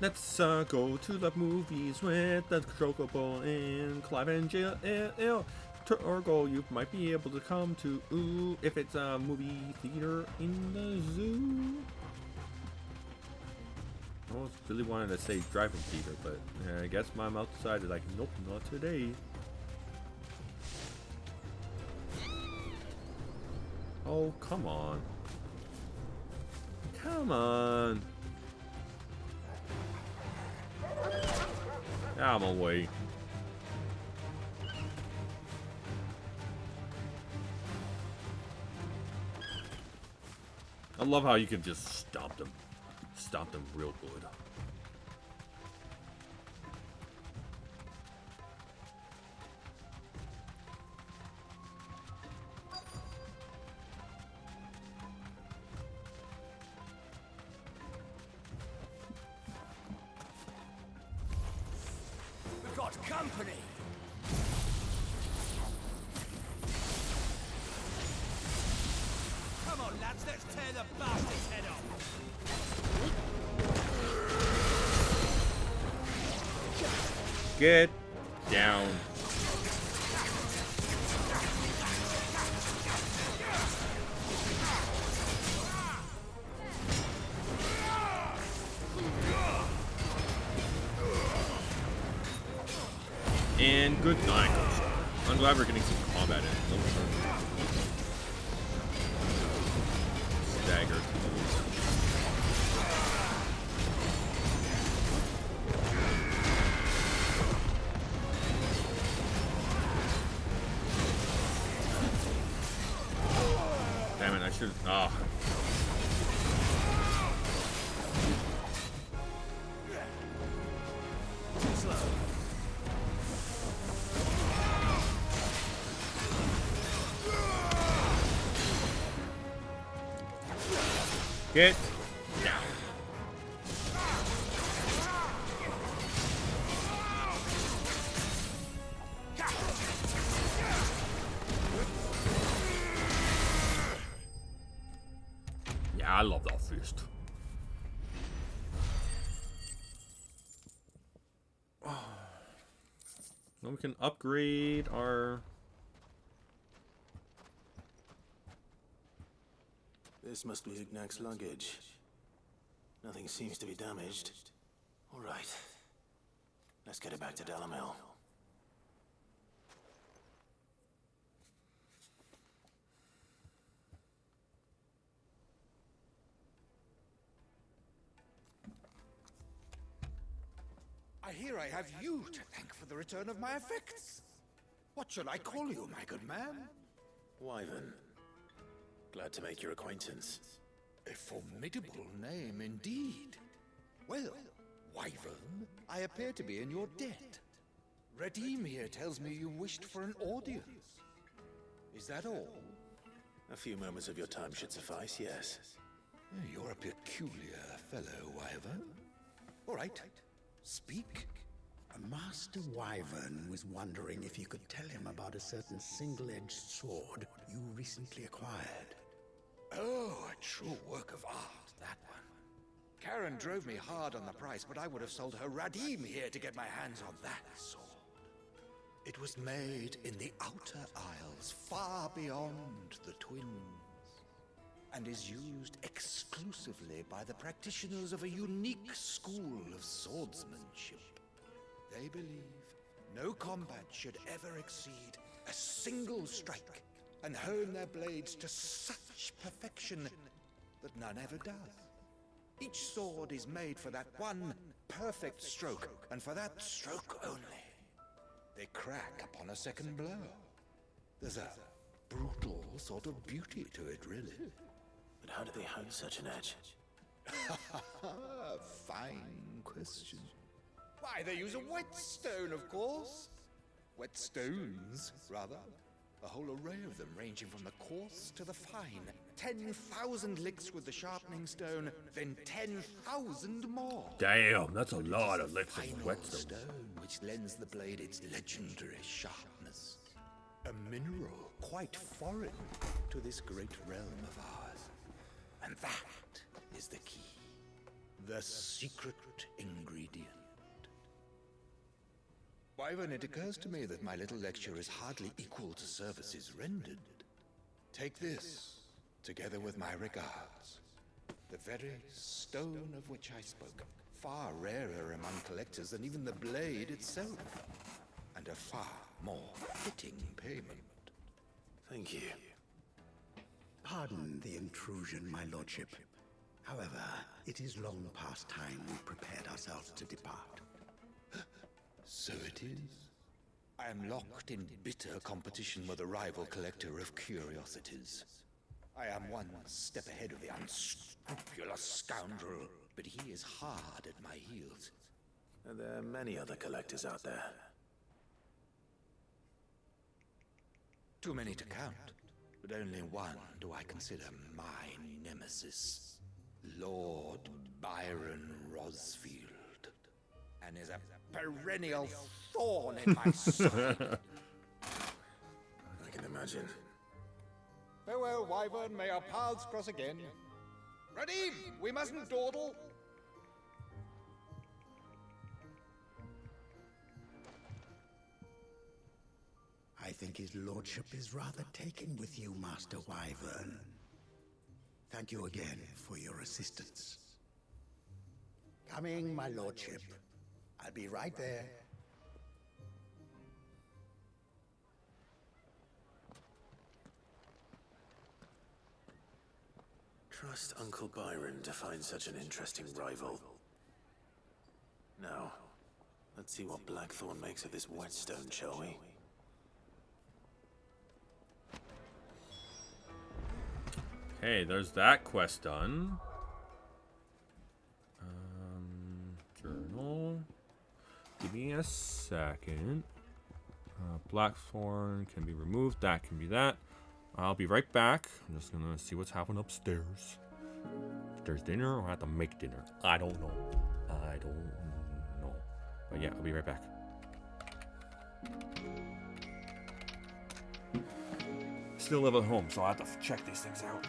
S2: Let's go to the movies with the Chocobo and Clive and Jill. Torgo, you might be able to come to if it's a movie theater in the zoo. I almost really wanted to say driving theater, but I guess my mouth decided like, nope, not today. Oh, come on. Come on. I'm away. I love how you can just stomp them. Stomp them real good.
S10: We've got company. Come on, lads, let's tear the bastard's head off.
S2: Get down. And good night. I'm glad we're getting some combat in. Stagger. Damn it, I should. Ah.
S10: Slow.
S2: Get down. Yeah, I love that fist. Now we can upgrade our.
S3: This must be Ignac's luggage. Nothing seems to be damaged. All right. Let's get it back to Dalamil.
S10: I hear I have you to thank for the return of my effects. What shall I call you, my good man?
S3: Wyvern. Glad to make your acquaintance.
S10: A formidable name indeed. Well, Wyvern, I appear to be in your debt. Redeem here tells me you wished for an audience. Is that all?
S3: A few moments of your time should suffice, yes.
S10: You're a peculiar fellow, Wyvern. All right, speak.
S16: Master Wyvern was wondering if you could tell him about a certain single-edged sword you recently acquired.
S10: Oh, a true work of art, that one. Karen drove me hard on the price, but I would have sold her Radim here to get my hands on that sword. It was made in the Outer Isles, far beyond the Twins, and is used exclusively by the practitioners of a unique school of swordsmanship. They believe no combat should ever exceed a single strike, and hone their blades to such perfection that none ever does. Each sword is made for that one perfect stroke, and for that stroke only. They crack upon a second blow. There's a brutal sort of beauty to it, really.
S3: But how do they hone such an edge?
S10: Fine question. Why, they use a whetstone, of course. Whetstones, rather. A whole array of them, ranging from the coarse to the fine. 10,000 licks with the sharpening stone, then 10,000 more.
S2: Damn, that's a lot of licks of
S10: Final
S2: whetstone.
S10: stone, which lends the blade its legendary sharpness. A mineral quite foreign to this great realm of ours. And that is the key. The secret ingredient. Wyvern, it occurs to me that my little lecture is hardly equal to services rendered. Take this, together with my regards. The very stone of which I spoke, far rarer among collectors than even the blade itself, and a far more fitting payment.
S3: Thank you.
S16: Pardon the intrusion, my lordship. However, it is long past time we prepared ourselves to depart.
S10: So it is. I am locked in bitter competition with a rival collector of curiosities. I am one step ahead of the unscrupulous scoundrel, but he is hard at my heels.
S3: Are there many other collectors out there?
S10: Too many to count, but only one do I consider my nemesis. Lord Byron Rosfield. And is a perennial thorn in my side.
S3: I can imagine.
S10: Farewell, Wyvern. May our paths cross again. Radim, we mustn't dawdle.
S16: I think his lordship is rather taken with you, Master Wyvern. Thank you again for your assistance. Coming, my lordship. I'll be right there.
S3: Trust Uncle Byron to find such an interesting rival. Now, let's see what Blackthorn makes of this whetstone, shall we?
S2: Okay, there's that quest done. Journal. Give me a second. Blackthorn can be removed. That can be that. I'll be right back. I'm just gonna see what's happening upstairs. If there's dinner or I have to make dinner. I don't know. But yeah, I'll be right back. Still live at home, so I have to check these things out.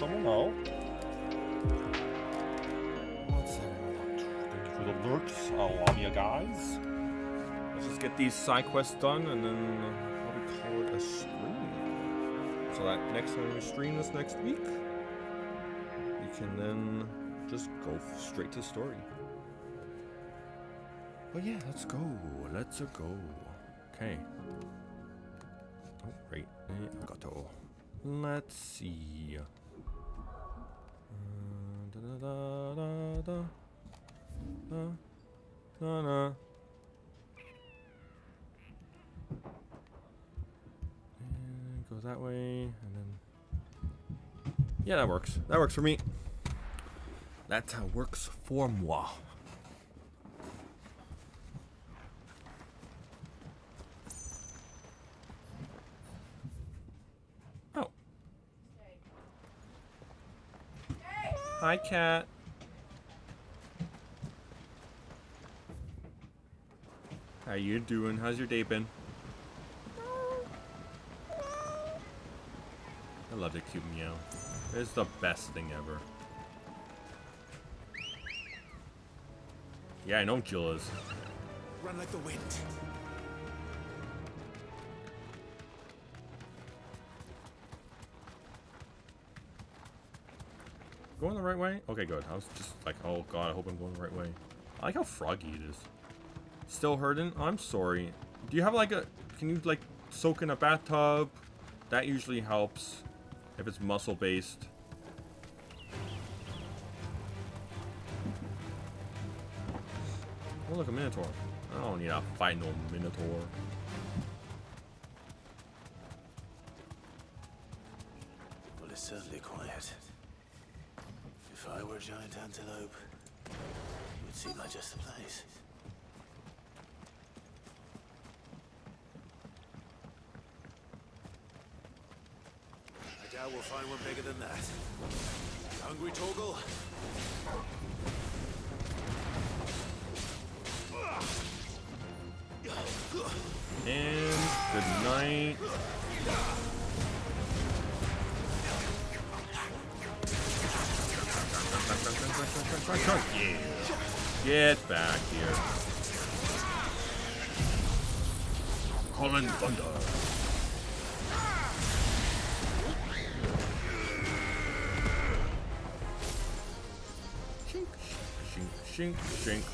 S2: someone out. What's that? Thank you for the lurks. I'll love you guys. Let's just get these side quests done and then probably call it a stream. So that next time we stream this next week, we can then just go straight to the story. But yeah, let's go. Let's go. Okay. Oh, right. Gato. Let's see. And go that way, and then yeah, that works. That works for me. That works for moi. Oh. Hi, cat. How you doing? How's your day been? I love the cute meow. It's the best thing ever. Yeah, I know Jill is.
S3: Run like the wind.
S2: Going the right way? Okay, good. I was just like, oh god, I hope I'm going the right way. I like how froggy it is. Still hurting? I'm sorry. Do you have like a... Can you like soak in a bathtub? That usually helps. If it's muscle based. Oh look, a minotaur. I don't need to fight no minotaur.
S3: Well, it's certainly quiet. If I were a giant antelope, it would seem like just the place. I doubt we'll find one bigger than that. Hungry, Torgal?
S2: And good night. Yeah. Get back here. Calling thunder. Shink, shink, shink, shink.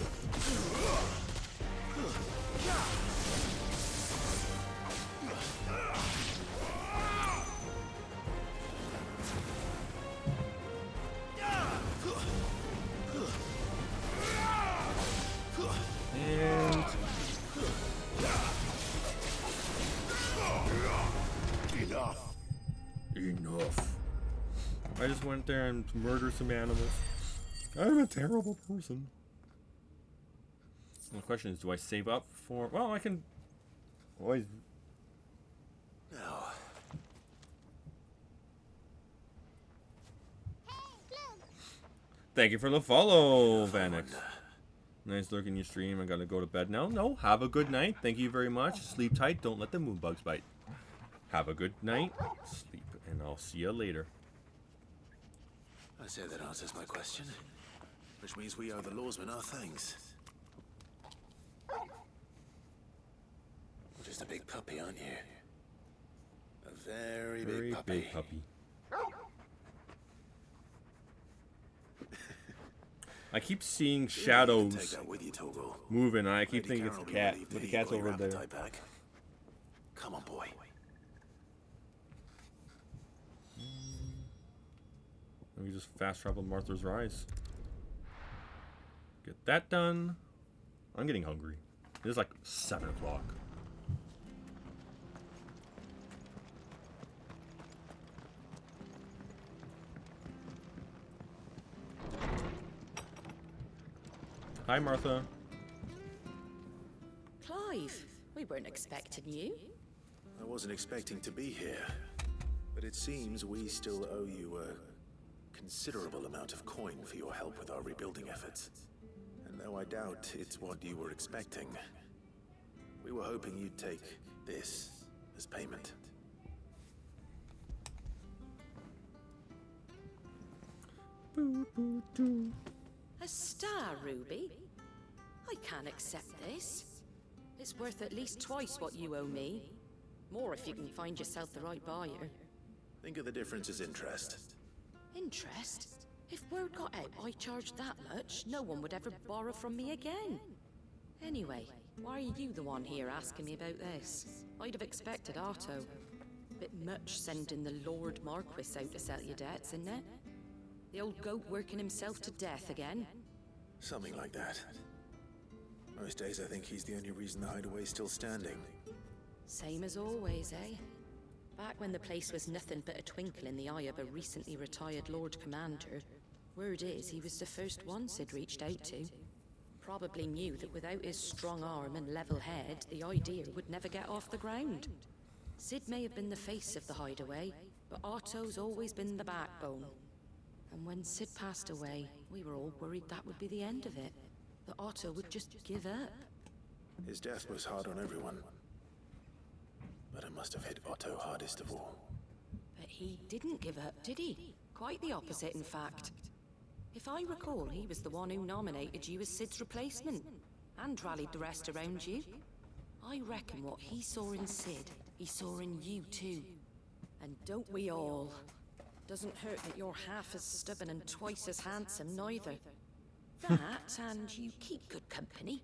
S2: Enough. I just went there and murdered some animals. I'm a terrible person. The question is, do I save up for... Well, I can always...
S3: No.
S2: Thank you for the follow, Vanix. Nice lurking your stream. I gotta go to bed now. No, have a good night. Thank you very much. Sleep tight. Don't let the moon bugs bite. Have a good night. Sleep, and I'll see you later.
S3: I say that answers my question. Which means we owe the lawsmen our thanks. You're just a big puppy, aren't you? A very big puppy.
S2: Big puppy. I keep seeing shadows
S3: take that with you, Torgal.
S2: moving. I keep thinking it's a cat, but the cat's over there.
S3: Come on, boy.
S2: Let me just fast travel Martha's Rise. Get that done. I'm getting hungry. It is like 7 o'clock. Hi, Martha.
S4: Clive, we weren't expecting you.
S3: I wasn't expecting to be here, but it seems we still owe you a considerable amount of coin for your help with our rebuilding efforts. And though I doubt it's what you were expecting, we were hoping you'd take this as payment.
S4: A star ruby? I can't accept this. It's worth at least twice what you owe me. More if you can find yourself the right buyer.
S3: Think of the difference as interest.
S4: Interest? If word got out I charged that much, no one would ever borrow from me again. Anyway, why are you the one here asking me about this? I'd have expected Otto. Bit much sending the Lord Marquis out to settle your debts, isn't it? The old goat working himself to death again?
S3: Something like that. Most days I think he's the only reason the hideaway's still standing.
S4: Same as always, eh? Back when the place was nothing but a twinkle in the eye of a recently retired Lord Commander, word is he was the first one Sid reached out to. Probably knew that without his strong arm and level head, the idea would never get off the ground. Sid may have been the face of the hideaway, but Otto's always been the backbone. And when Sid passed away, we were all worried that would be the end of it. That Otto would just give up.
S3: His death was hard on everyone. But it must have hit Otto hardest of all.
S4: But he didn't give up, did he? Quite the opposite, in fact. If I recall, he was the one who nominated you as Sid's replacement, and rallied the rest around you. I reckon what he saw in Sid, he saw in you too. And don't we all? Doesn't hurt that you're half as stubborn and twice as handsome, neither. That, and you keep good company.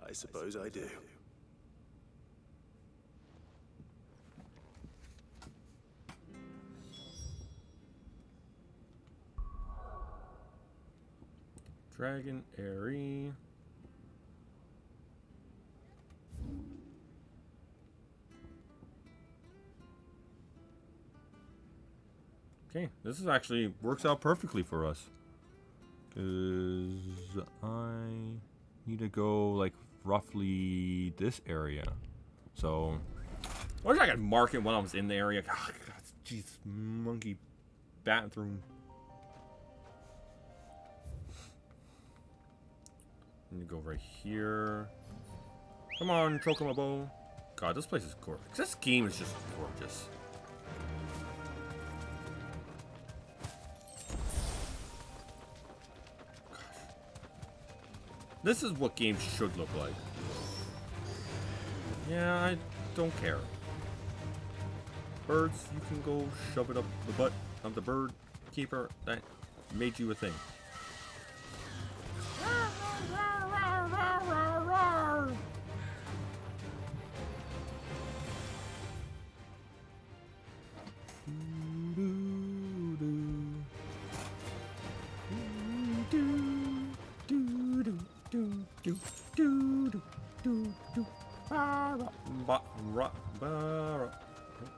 S3: I suppose I do.
S2: Dragon Airy. Okay, this is actually works out perfectly for us. Cause I need to go like roughly this area. So I wish I could mark it when I was in the area. God, jeez, monkey bathroom. Let me go right here. Come on, Chocobo. God, this place is gorgeous. This game is just gorgeous. Gosh. This is what games should look like. Yeah, I don't care. Birds, you can go shove it up the butt of the bird keeper that made you a thing.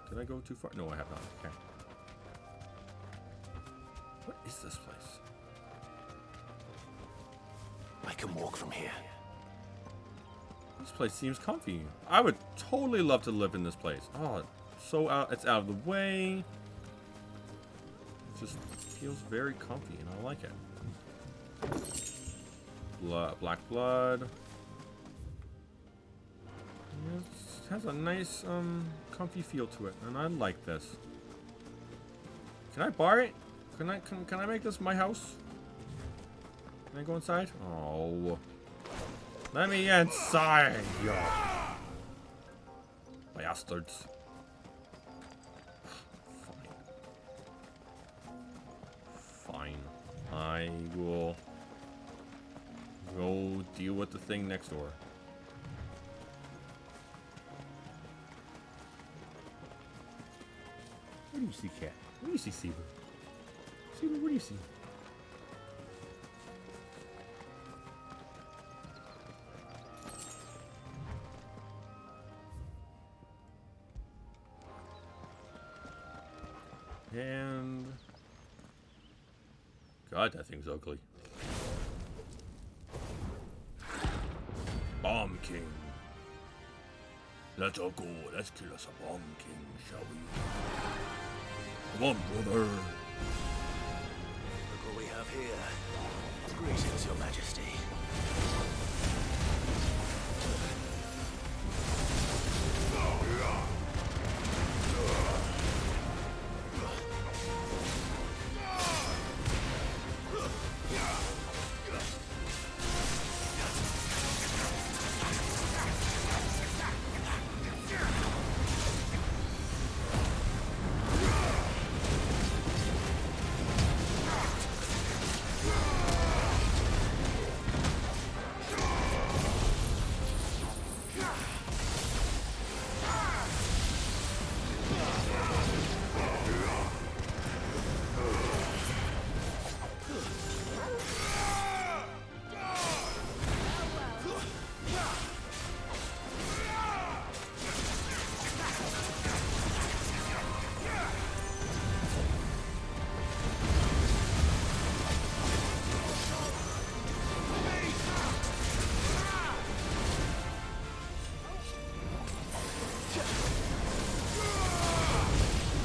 S2: Did I go too far? No, I have not. Okay. What is this place?
S3: I can walk from here.
S2: This place seems comfy. I would totally love to live in this place. Oh, so it's out of the way. It just feels very comfy, and I like it. Black blood. It has a nice, comfy feel to it, and I like this. Can I bar it? Can I make this my house? Can I go inside? Oh. Let me inside, yo. Bastards. Fine. I will go deal with the thing next door. What do you see, cat? What do you see, Seaver? Seaver, what do you see? And God, that thing's ugly. Bomb King. Let's all go. Let's kill us a Bomb King, shall we? Come on, brother.
S3: Look what we have here. Greetings, Your Majesty.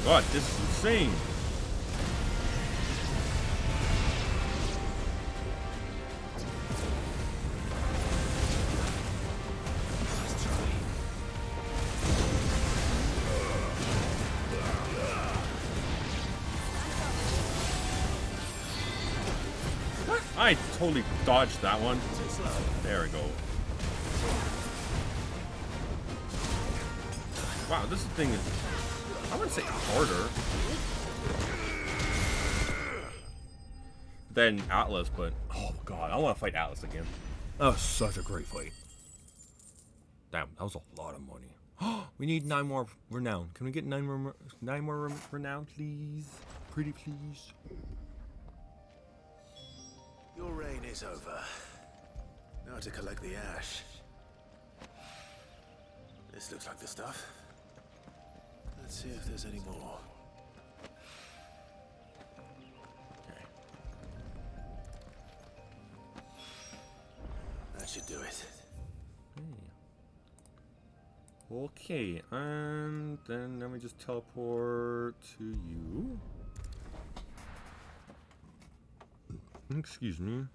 S2: god, this is insane. I totally dodged that one. There we go. Wow, this thing is, I wouldn't say harder than Atlas, but oh god, I want to fight Atlas again. That was such a great fight. Damn, that was a lot of money. We need 9 more renown. Can we get 9 more renown, please? Pretty please.
S3: Your reign is over. Now to collect the ash. This looks like the stuff. Let's see if there's any more.
S2: Okay.
S3: That should do it.
S2: Okay, and then let me just teleport to you. Excuse me.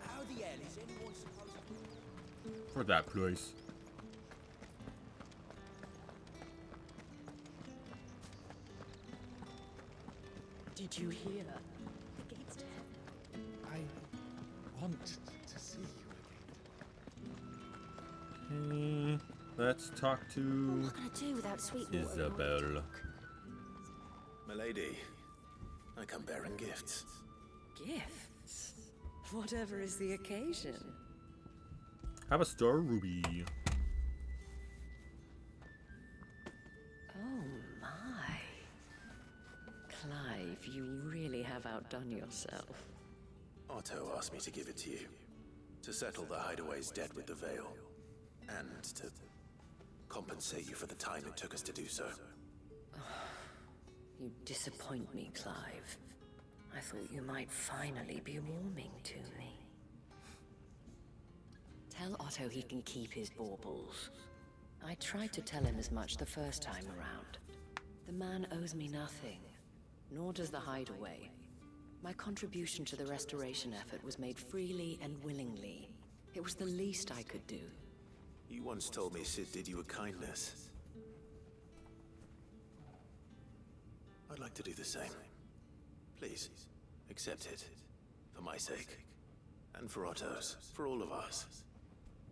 S12: How the hell is anyone supposed to...
S2: For that place.
S4: Did you hear? The gates to heaven.
S10: I want to see you again.
S2: Okay, let's talk to
S15: What am I gonna do without Sweetwater?
S2: Isabel.
S3: Milady, I come bearing gifts.
S4: Gifts? Whatever is the occasion.
S2: Have a star ruby.
S4: Oh my. Clive, you really have outdone yourself.
S3: Otto asked me to give it to you. To settle the Hideaway's debt with the Veil. And to compensate you for the time it took us to do so.
S4: You disappoint me, Clive. I thought you might finally be warming to me. Tell Otto he can keep his baubles. I tried to tell him as much the first time around. The man owes me nothing, nor does the Hideaway. My contribution to the restoration effort was made freely and willingly. It was the least I could do.
S3: You once told me Sid did you a kindness. I'd like to do the same. Please, accept it. For my sake. And for Otto's. For all of us.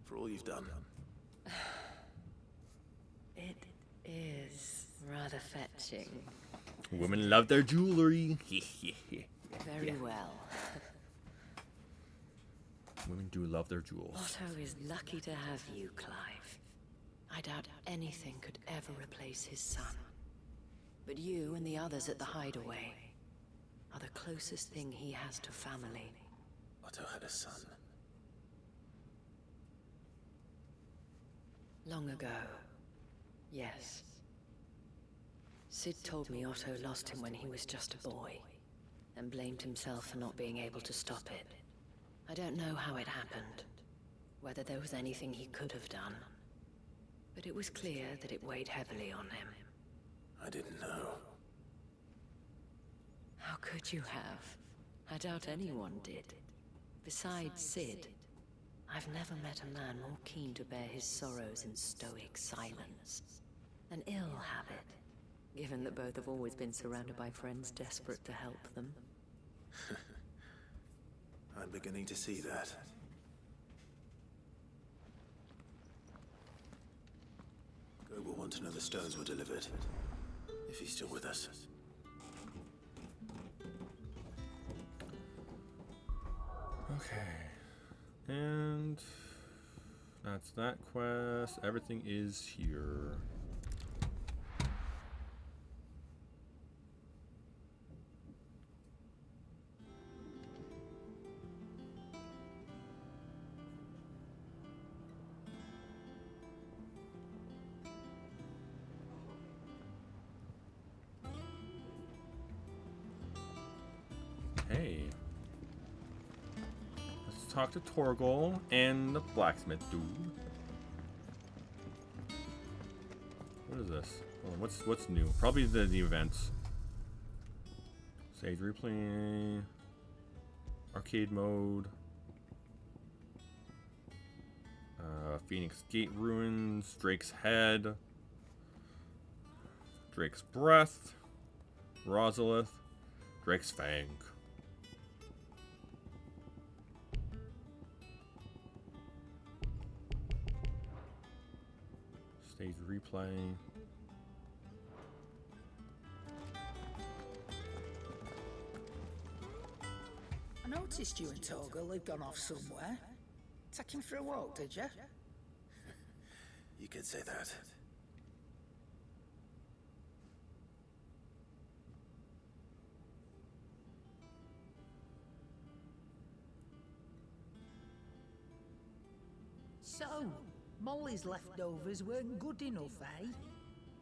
S3: For all you've done.
S4: It is rather fetching.
S2: Women love their jewelry.
S4: Very well.
S2: Women do love their jewels.
S4: Otto is lucky to have you, Clive. I doubt anything could ever replace his son. But you and the others at the Hideaway are the closest thing he has to family.
S3: Otto had a son.
S4: Long ago. Yes. Sid told me Otto lost him when he was just a boy, and blamed himself for not being able to stop it. I don't know how it happened, whether there was anything he could have done, but it was clear that it weighed heavily on him.
S3: I didn't know.
S4: How could you have? I doubt anyone did. Besides Sid, I've never met a man more keen to bear his sorrows in stoic silence. An ill habit, given that both have always been surrounded by friends desperate to help them.
S3: I'm beginning to see that. Go will want to know the stones were delivered. If he's still with us.
S2: Okay. And that's that quest. Everything is here. talk to Torgal and the blacksmith dude. What is this? Oh, what's new? Probably the events. Sage replay. Arcade mode. Phoenix Gate Ruins. Drake's Head. Drake's Breath. Rosalith. Drake's Fang. Stage replay.
S18: I noticed you and Torgal had gone off somewhere. Take him for a walk, did you?
S3: You could say that.
S18: So, Molly's leftovers weren't good enough, eh?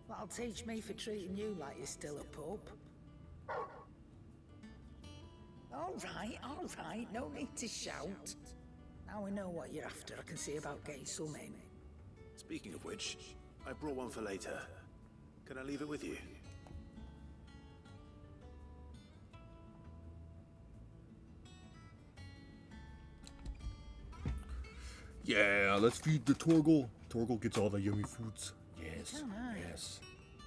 S18: That'll teach me for treating you like you're still a pup. All right, no need to shout. Now we know what you're after, I can see about getting some in.
S3: Speaking of which, I brought one for later. Can I leave it with you?
S2: Yeah, let's feed the Torgal. Torgal gets all the yummy foods. Yes.
S18: Oh, nice.
S2: Yes.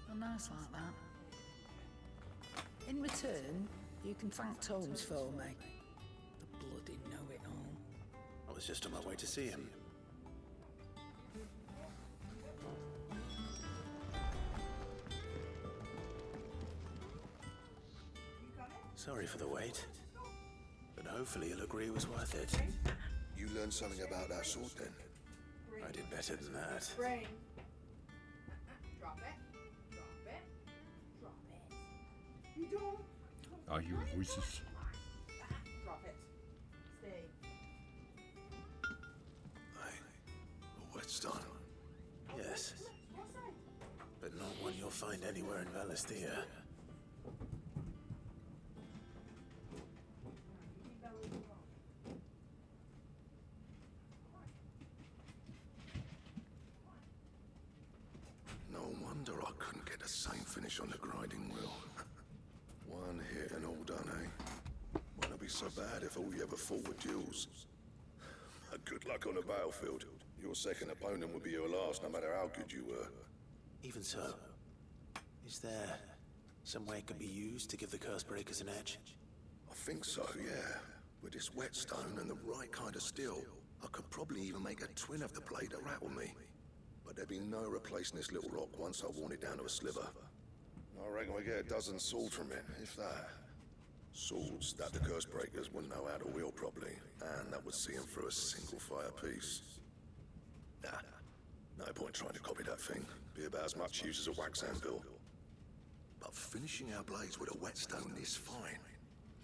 S18: Oh, nice like that. In return, you can thank Tomes for me. The bloody know-it-all.
S3: I was just on my way to see him. Sorry for the wait, but hopefully you'll agree it was worth it.
S20: You learned something about that sword then?
S3: I did better than that.
S7: Brain. Drop it. Drop it. Drop it. You don't.
S2: I hear voices.
S7: Drop it. Stay.
S3: A whetstone. Yes. But not one you'll find anywhere in Valisthea.
S20: No wonder I couldn't get the same finish on the grinding wheel. One hit and all done, eh? Wouldn't be so bad if all you ever fought were duels. Good luck on the battlefield. Your second opponent would be your last, no matter how good you were.
S3: Even so, is there some way it could be used to give the Curse Breakers an edge?
S20: I think so, yeah. With this whetstone and the right kind of steel, I could probably even make a twin of the blade that rattled me. But there'd be no replacing this little rock once I worn it down to a sliver. I reckon we get a dozen swords from it, if that. Swords that the Curse Breakers wouldn't know how to wield properly, and that would see them through a single fire piece. Nah, no point trying to copy that thing. Be about as much use as a wax anvil. But finishing our blades with a whetstone is fine.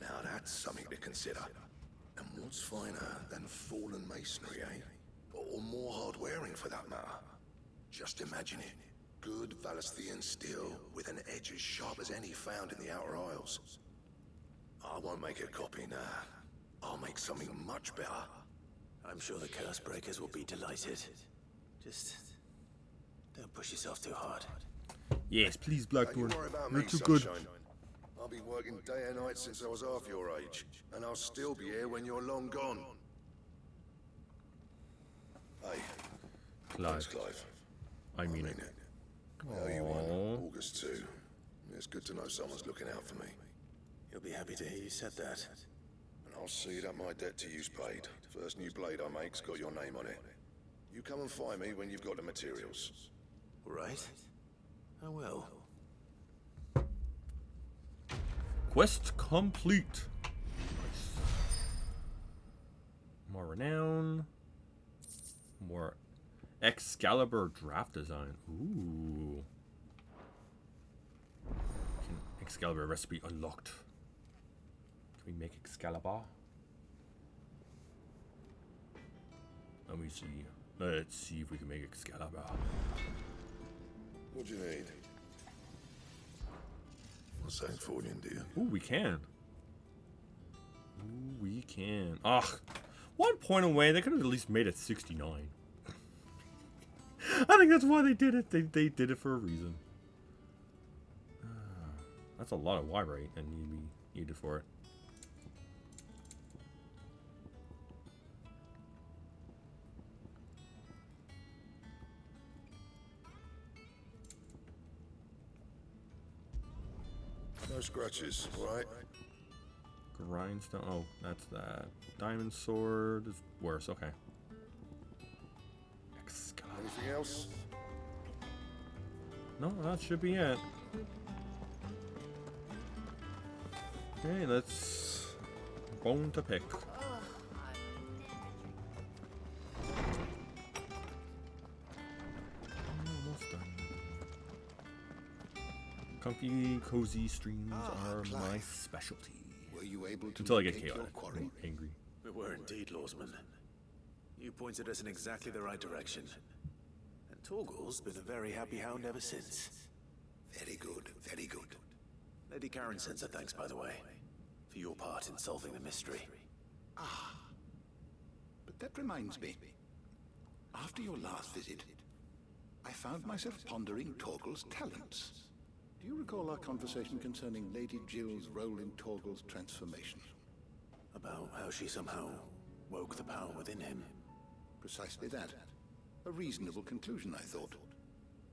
S20: Now that's something to consider. And what's finer than fallen masonry, eh? Or more hard-wearing for that matter. Just imagine it. Good Valisthean steel with an edge as sharp as any found in the Outer Isles. I won't make a copy, nah. I'll make something much better.
S3: I'm sure the Curse Breakers will be delighted. Just don't push yourself too hard.
S2: Yes, please, Blackthorn.
S20: Don't you worry about
S2: You're
S20: me,
S2: too good.
S20: Sunshine. I'll be working day and night since I was half your age, and I'll still be here when you're long gone. Hey,
S2: Clive.
S20: thanks, Clive.
S2: I mean
S20: it. How you on? August 2. It's good to know someone's looking out for me.
S3: You'll be happy to hear you said that.
S20: And I'll see that my debt to you's paid. First new blade I make's got your name on it. You come and find me when you've got the materials.
S3: Right? I will.
S2: Quest complete. More renown. More Excalibur draft design. Ooh. Excalibur recipe unlocked. Can we make Excalibur? Let me see. Let's see if we can make Excalibur.
S20: What do you need? What's that for you, dear?
S2: Ooh, we can. Ooh, we can. Ugh. 1 point away. They could have at least made it 69. I think that's why they did it. They did it for a reason. That's a lot of Y rate and needed for it.
S20: No scratches, right?
S2: Grindstone. Oh, that's that. Diamond sword is worse. Okay.
S20: Anything else?
S2: No, that should be it. Okay, let's bone to pick. Almost done. Comfy, cozy streams are my specialty.
S11: Were you able to
S2: until I get
S11: locate your
S2: chaotic,
S11: quarry?
S2: angry.
S3: We were indeed, Lawsman. You pointed us in exactly the right direction. And Torgal's been a very happy hound ever since.
S11: Very good, very good.
S3: Lady Karen sends her thanks, by the way, for your part in solving the mystery.
S11: Ah. But that reminds me. After your last visit, I found myself pondering Torgal's talents. Do you recall our conversation concerning Lady Jill's role in Torgal's transformation?
S3: About how she somehow woke the power within him.
S11: Precisely that. A reasonable conclusion, I thought.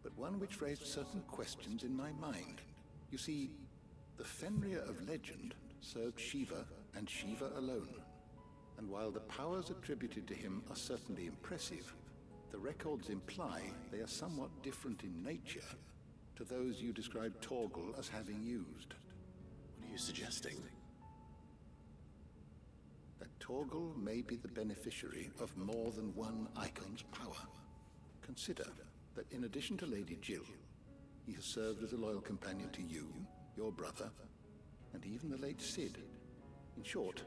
S11: But one which raised certain questions in my mind. You see, the Fenrir of legend served Shiva and Shiva alone. And while the powers attributed to him are certainly impressive, the records imply they are somewhat different in nature to those you described Torgal as having used.
S3: What are you suggesting?
S11: That Torgal may be the beneficiary of more than one Icon's power. Consider that in addition to Lady Jill, he has served as a loyal companion to you, your brother, and even the late Cid. In short,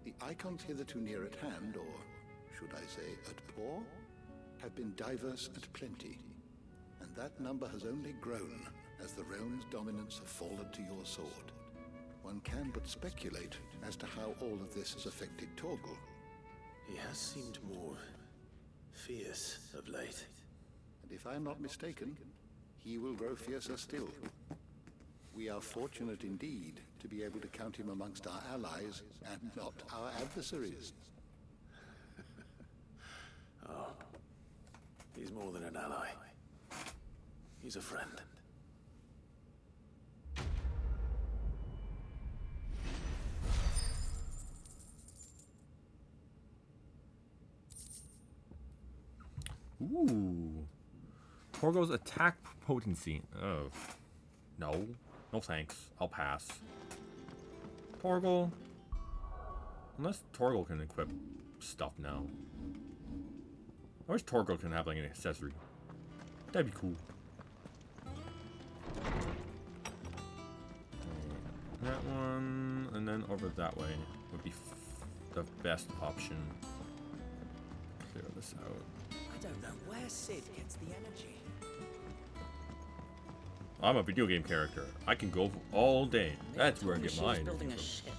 S11: the Icons hitherto near at hand, or should I say at paw, have been diverse at plenty. And that number has only grown as the realm's dominance have fallen to your sword. One can but speculate as to how all of this has affected Torgal.
S3: He has seemed more fierce of late.
S11: And if I'm not mistaken, he will grow fiercer still. We are fortunate indeed to be able to count him amongst our allies and not our adversaries.
S3: Oh, he's more than an ally. He's a friend.
S2: Ooh. Torgal's attack potency. Oh. No. No thanks. I'll pass. Torgal. Unless Torgal can equip stuff now. I wish Torgal can have like an accessory. That'd be cool. That one, and then over that way would be the best option. Clear this out.
S17: I don't know where Cid gets the energy.
S2: I'm a video game character. I can go all day. That's where I get my energy
S17: building a
S2: from.
S17: ship.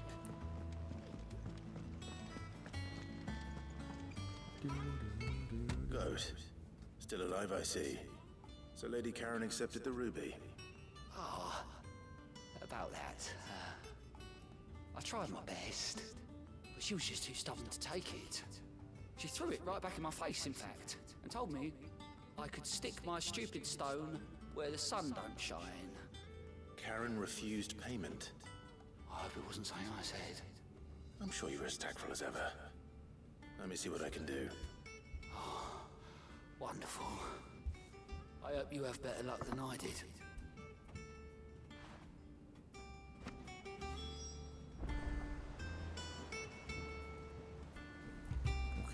S3: Good. Still alive, I see. So Lady Karen accepted the ruby.
S5: Ah, about that. I tried my best, but she was just too stubborn to take it. She threw it right back in my face, in fact, and told me I could stick my stupid stone where the sun don't shine.
S3: Karen refused payment.
S5: I hope it wasn't something I said.
S3: I'm sure you were as tactful as ever. Let me see what I can do.
S5: Oh, wonderful. I hope you have better luck than I did.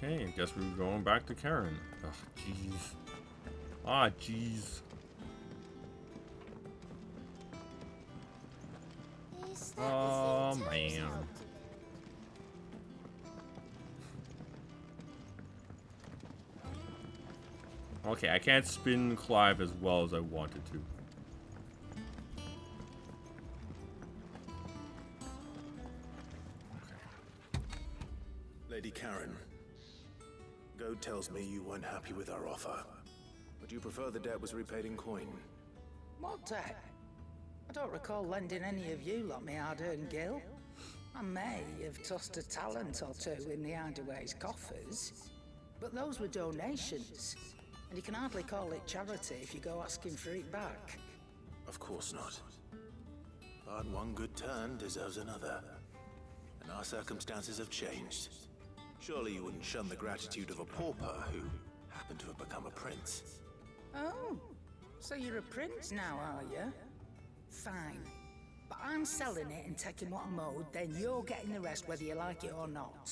S2: Okay, I guess we're going back to Karen. Ugh, jeez. Ah, jeez. Oh, man. Okay, I can't spin Clive as well as I wanted to.
S3: Lady Karen, Code tells me you weren't happy with our offer. Would you prefer the debt was repaid in coin?
S18: What debt? I don't recall lending any of you lot me hard-earned gil. I may have tossed a talent or two in the Hideaway's coffers, but those were donations, and you can hardly call it charity if you go asking for it back.
S3: Of course not. But one good turn deserves another. And our circumstances have changed. Surely you wouldn't shun the gratitude of a pauper who happened to have become a prince.
S18: Oh, so you're a prince now, are you? Fine. But I'm selling it and taking what I'm owed, then you're getting the rest whether you like it or not.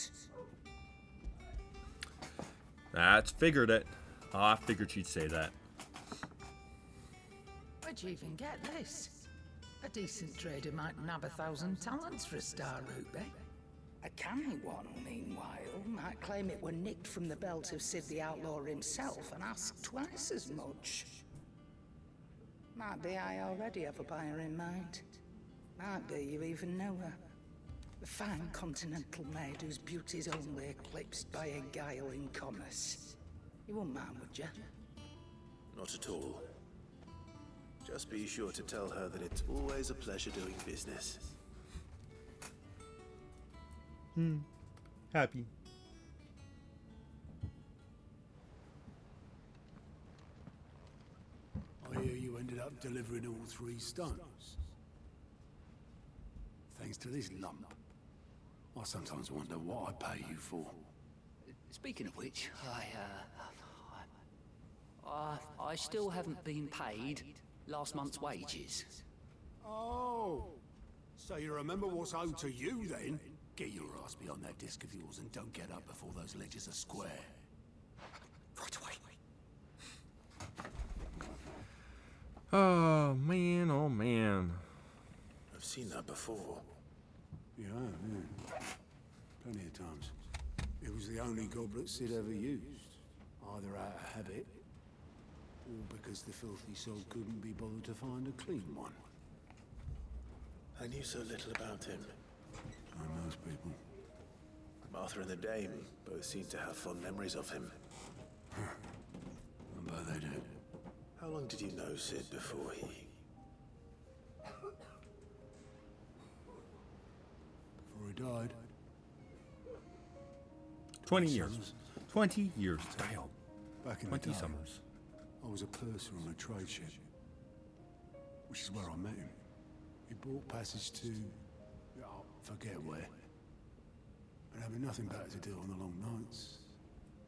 S2: That's figured it. Oh, I figured she'd say that.
S18: Where'd you even get this? A decent trader might nab 1,000 talents for a star ruby. A canny one, meanwhile, might claim it were nicked from the belt of Sid the Outlaw himself and ask twice as much. Might be I already have a buyer in mind. Might be you even know her. A fine continental maid whose beauty's only eclipsed by a guile in commerce. You wouldn't mind, would you?
S3: Not at all. Just be sure to tell her that it's always a pleasure doing business.
S2: Happy.
S1: I hear you ended up delivering all 3 stones. Thanks to this lump. I sometimes wonder what I pay you for.
S13: Speaking of which, I still haven't been paid last month's wages.
S1: Oh, so you remember what's owed to you then? Get your ass behind that disc of yours and don't get up before those ledgers are square.
S13: Right away.
S2: Oh man, oh man.
S3: I've seen that before.
S1: Yeah, plenty of times. It was the only goblet Sid ever used. Either out of habit, or because the filthy soul couldn't be bothered to find a clean one.
S3: I knew so little about him.
S1: Like most people.
S3: Martha and the Dame both seem to have fond memories of him.
S1: I bet they do.
S3: How long did you know Sid before he...
S1: Before he died?
S2: 20 years. 20 years. Damn.
S1: Back in
S2: 20
S1: the day,
S2: summers.
S1: I was a purser on a trade ship. Which is where I met him. He bought passage to... oh, forget where. And having nothing better to do on the long nights,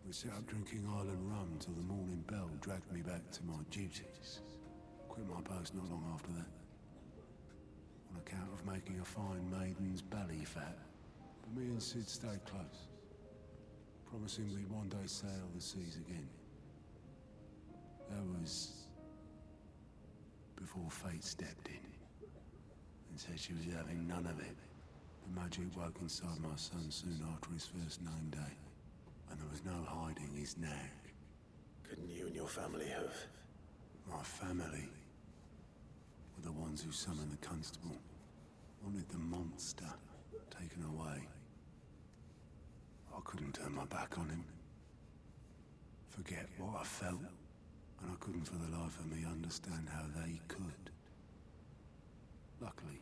S1: we set up drinking island rum till the morning bell dragged me back to my duties. Quit my post not long after that. On account of making a fine maiden's belly fat. But me and Sid stayed close. Promising we'd one day sail the seas again. That was... before fate stepped in. And said she was having none of it. The magic woke inside my son soon after his first name day. And there was no hiding his nag.
S3: Couldn't you and your family have...
S1: My family were the ones who summoned the constable. Wanted the monster taken away. I couldn't turn my back on him. Forget what I felt. And I couldn't for the life of me understand how they could. Luckily,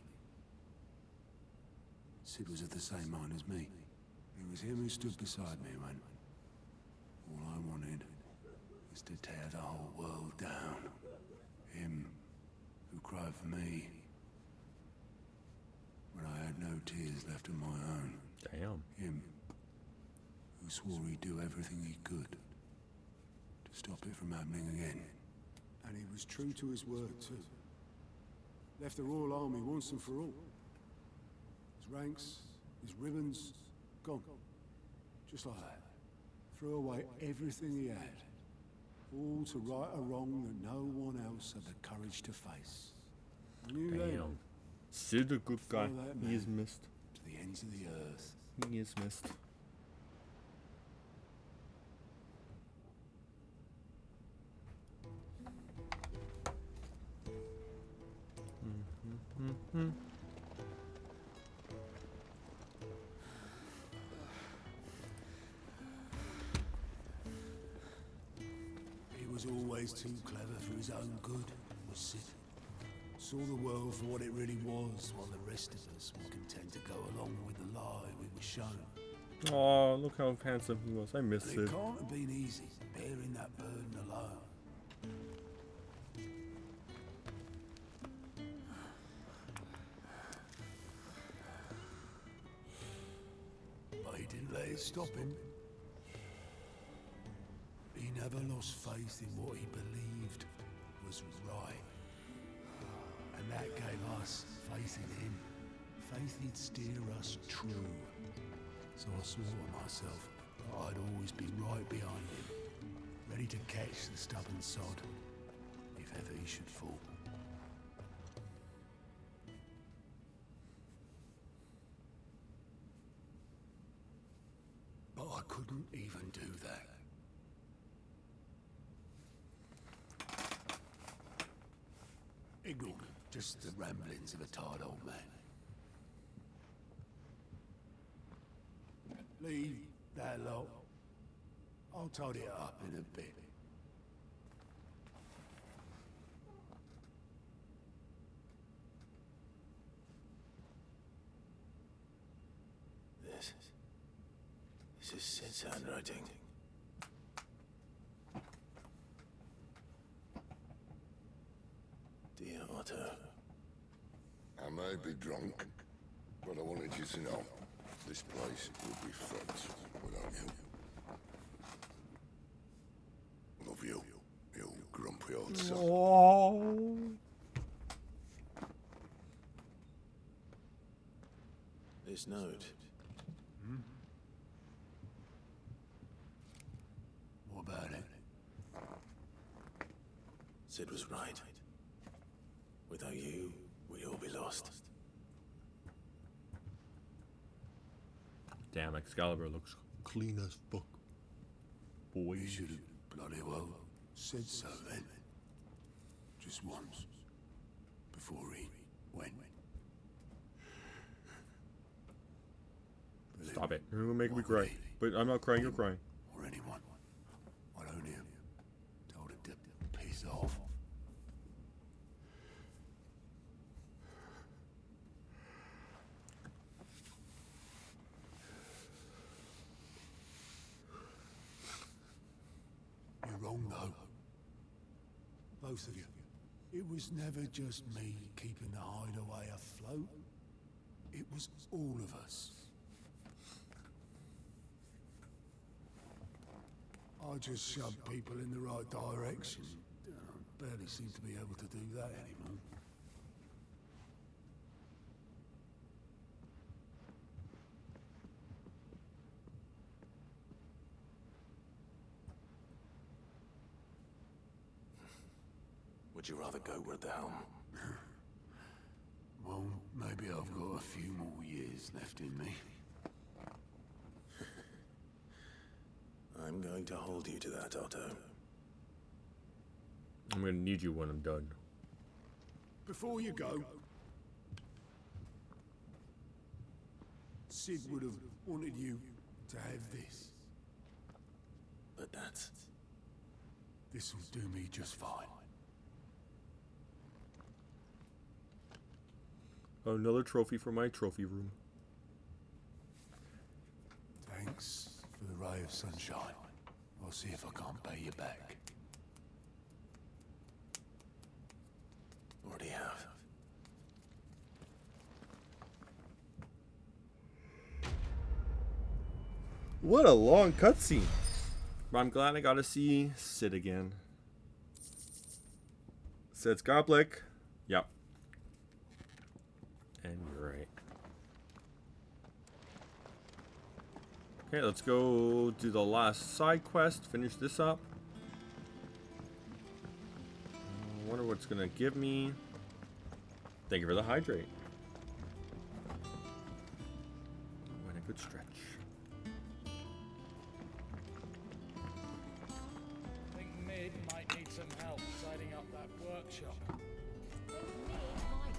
S1: Sid was of the same mind as me. It was him who stood beside me when all I wanted was to tear the whole world down. Him who cried for me when I had no tears left of my own.
S2: Damn.
S1: Him who swore he'd do everything he could to stop it from happening again. And he was true to his word too. Left the Royal Army once and for all. His ranks, his ribbons, gone. Just like that. Threw away everything he had. All to right a wrong that no one else had the courage to face.
S2: Damn. Sid, a good guy. He is missed.
S1: To the ends of the earth.
S2: He is missed.
S1: was always too clever for his own good, was Sid. Saw the world for what it really was, while the rest of us were content to go along with the lie we were shown.
S2: Oh, look how handsome he was. I miss
S1: But
S2: Sid.
S1: it can't have been easy, bearing that burden alone. But he didn't let it stop him. He never lost faith in what he believed was right. And that gave us faith in him. Faith he'd steer us true. So I swore to myself that I'd always be right behind him, ready to catch the stubborn sod, if ever he should fall. But I couldn't even do that. Ignore me, just the ramblings of a tired old man. Leave that lot. I'll tidy it up in a bit.
S3: This is Sid's handwriting. Dear Otto.
S14: I may be drunk, but I wanted you to know this place would be fucked without you. Love you, you grumpy old son.
S2: Oh.
S3: This note.
S1: What about it?
S3: Sid was right. Without you, we'd all be lost.
S2: Damn, Excalibur looks clean as fuck. Boy.
S1: You should have bloody well said so then. Just once. Before he went.
S2: Stop it. You're gonna make me cry. But I'm not crying, you're crying.
S1: Or anyone. I'd only have told him to piss off. You're wrong, though. Both of you. It was never just me keeping the hideaway afloat. It was all of us. I just shoved people in the right direction. I barely seem to be able to do that anymore.
S3: Would you rather go with the helm?
S1: Well, maybe I've got a few more years left in me.
S3: I'm going to hold you to that, Otto.
S2: I'm gonna need you when I'm done.
S1: Before you go, Sid would have wanted you to have this.
S3: But
S1: this will do me just fine.
S2: Another trophy for my trophy room.
S1: Thanks for the ray of sunshine. I'll see if I can't pay you back.
S3: Already have.
S2: What a long cutscene. But I'm glad I got to see Sid again. Sid's Goblick. Yep. And you're right. Okay, let's go do the last side quest. Finish this up. I wonder what it's gonna give me. Thank you for the hydrate. Went a good stretch.
S19: I think Mid might need some help tidying up that workshop.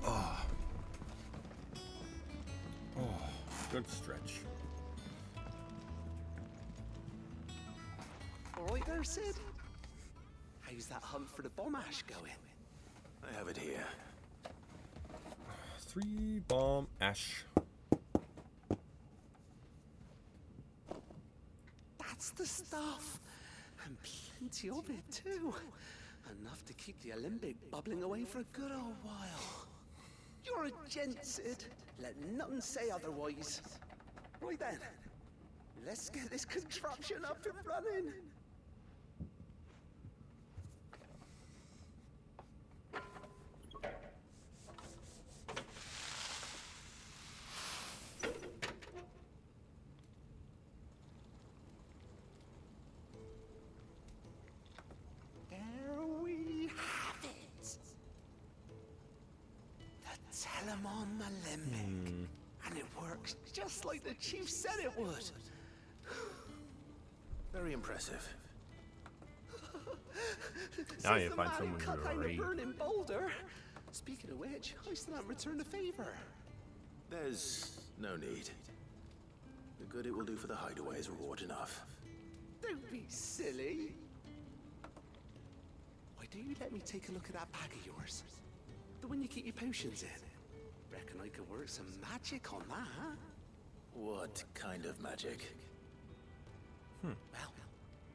S2: Oh. Oh, good stretch.
S5: All right there, Sid? How's How's that hunt for the bomb ash going?
S3: I have it here.
S2: 3 bomb ash.
S5: That's the stuff. And plenty of it, too. Enough to keep the Olympic bubbling away for a good old while. You're a gent, Sid. Let nothing say otherwise. Right then, let's get this contraption up and running. There we have it. The Telemon Alembic. And it works just like the chief said it would.
S3: Very impressive.
S2: Now
S5: Says
S2: you
S5: the
S2: find
S5: man who
S2: someone
S5: cut
S2: who's
S5: down the
S2: great.
S5: burning boulder. Speaking of which, I still haven't returned the favor.
S3: There's no need. The good it will do for the hideaway is reward enough.
S5: Don't be silly. Why don't you let me take a look at that bag of yours? The one you keep your potions in. Reckon I could work some magic on that.
S3: What kind of magic?
S5: Well,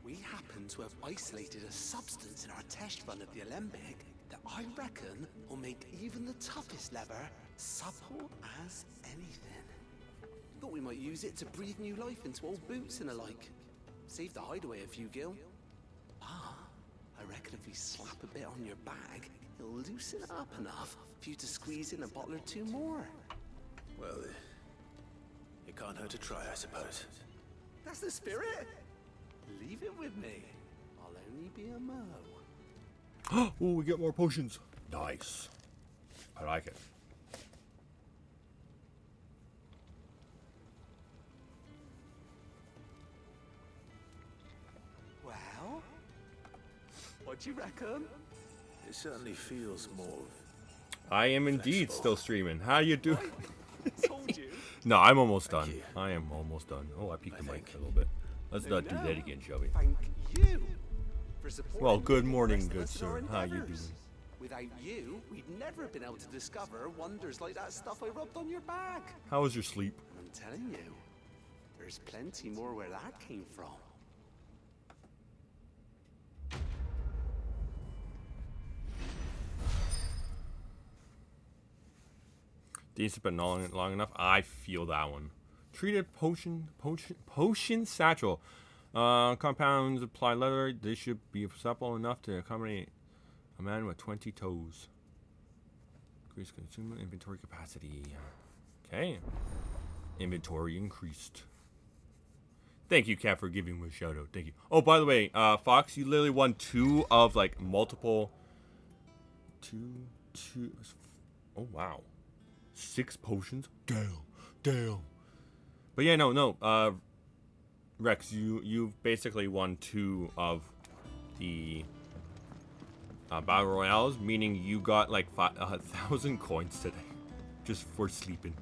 S5: we happen to have isolated a substance in our test run of the Alembic that I reckon will make even the toughest leather supple as anything. Thought we might use it to breathe new life into old boots and the like. Save the hideaway a few gil. Ah, I reckon if we slap a bit on your bag, it'll loosen it up enough for you to squeeze in a bottle or two more.
S3: Well, it can't hurt to try, I suppose.
S5: That's the spirit. Leave it with me. I'll only be a mo.
S2: Oh, we get more potions. Nice. I like it.
S5: Well, what do you reckon?
S3: It certainly feels more.
S2: I am indeed still streaming. How you doing?
S5: Told you.
S2: No, I'm almost done. I am almost done. Oh, I peeked the mic a little bit. Let's not do that again, shall we?
S5: Thank you for supporting
S2: Well, good
S5: me and the
S2: morning,
S5: rest of
S2: good
S5: us in our
S2: sir. How you
S5: endeavors.
S2: doing?
S5: Without you, we'd never have been able to discover wonders like that stuff I rubbed on your back.
S2: How was your sleep?
S5: I'm telling you, there's plenty more where that came from.
S2: Decent but not long enough. I feel that one. Treated potion satchel. Compounds apply leather. They should be supple enough to accommodate a man with 20 toes. Increase consumer inventory capacity. Okay. Inventory increased. Thank you, Kat, for giving me a shout out. Thank you. Oh, by the way, Fox, you literally won 2 of like multiple. 2. Oh wow. 6 potions. Damn. But yeah, no. Rex, you've basically won 2 of the battle royales, meaning you got like 1,000 coins today, just for sleeping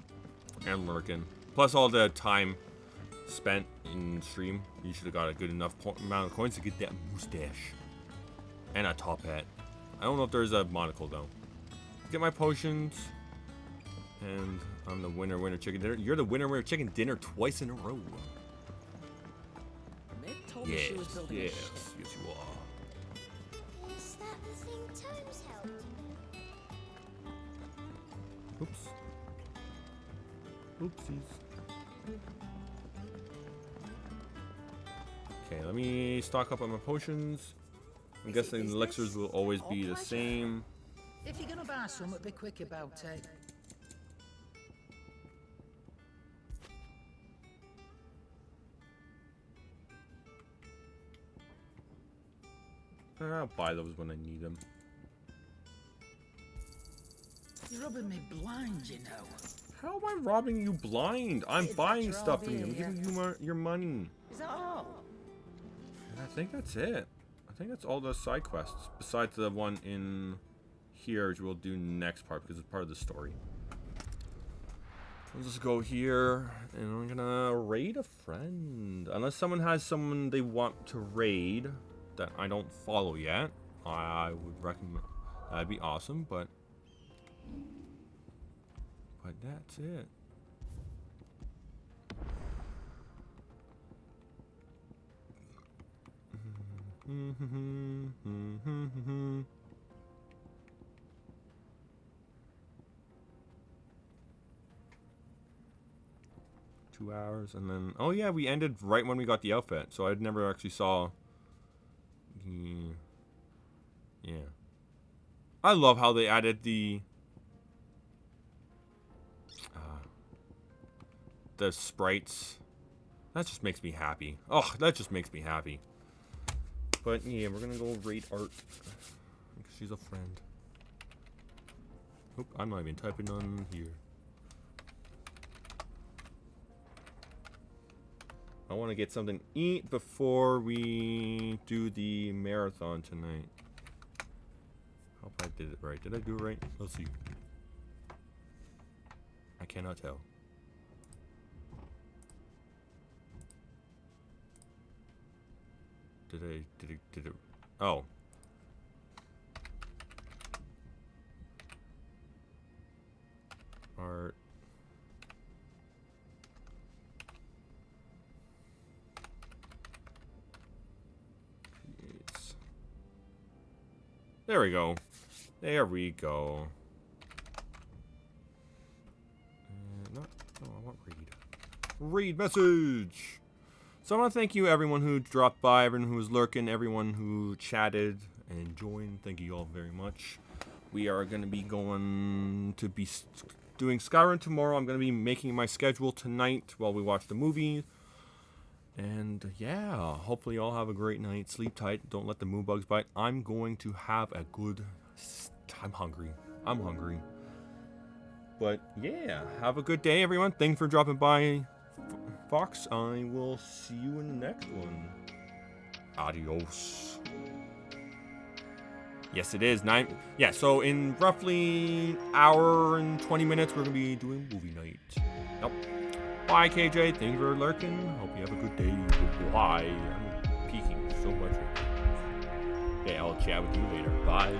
S2: and lurking. Plus all the time spent in stream, you should have got a good enough amount of coins to get that mustache and a top hat. I don't know if there's a monocle though. Get my potions. And I'm the winner chicken dinner. You're the winner chicken dinner twice in a row.
S7: Meg told me she was building
S2: yes,
S7: a ship.
S2: yes you are.
S15: Is that the thing Tomes helped?
S2: Oops. Oopsies. Okay, let me stock up on my potions. I'm guessing the elixirs will always be the same.
S18: If you're gonna buy some, be quick about it.
S2: I'll buy those when I need them.
S18: You're rubbing me blind, you know.
S2: How am I robbing you blind? I'm buying
S18: that's
S2: stuff
S18: all
S2: from you. I'm
S18: there,
S2: giving you your money.
S18: Is that all?
S2: And I think that's it. I think that's all the side quests. Besides the one in here, which we'll do next part because it's part of the story. Let's just go here, and I'm gonna raid a friend. Unless someone has someone they want to raid that I don't follow yet. I would recommend. That'd be awesome, but that's it. Two hours, and then oh yeah, we ended right when we got the outfit, so I never actually saw. Yeah, I love how they added the sprites. That just makes me happy. Oh, that just makes me happy. But yeah, we're gonna go rate Art because she's a friend. Oop, I'm not even typing on here. I want to get something to eat before we do the marathon tonight. Hope I did it right. Did I do it right? Let's see. I cannot tell. Did it? Oh. Art. There we go. There we go. I want read. Read message. So I want to thank you, everyone who dropped by, everyone who was lurking, everyone who chatted and joined. Thank you all very much. We are going to be going to be doing Skyrim tomorrow. I'm going to be making my schedule tonight while we watch the movie. And yeah, hopefully you all have a great night. Sleep tight. Don't let the moon bugs bite. I'm going to have a good... I'm hungry. But yeah, have a good day, everyone. Thanks for dropping by, Fox. I will see you in the next one. Adios. Yes, it is 9. Yeah, so in roughly an hour and 20 minutes, we're going to be doing movie night. Yep. Bye, KJ. Thanks for lurking. Hope you have a good day. Goodbye. I'm peeking so much. Okay, I'll chat with you later. Bye.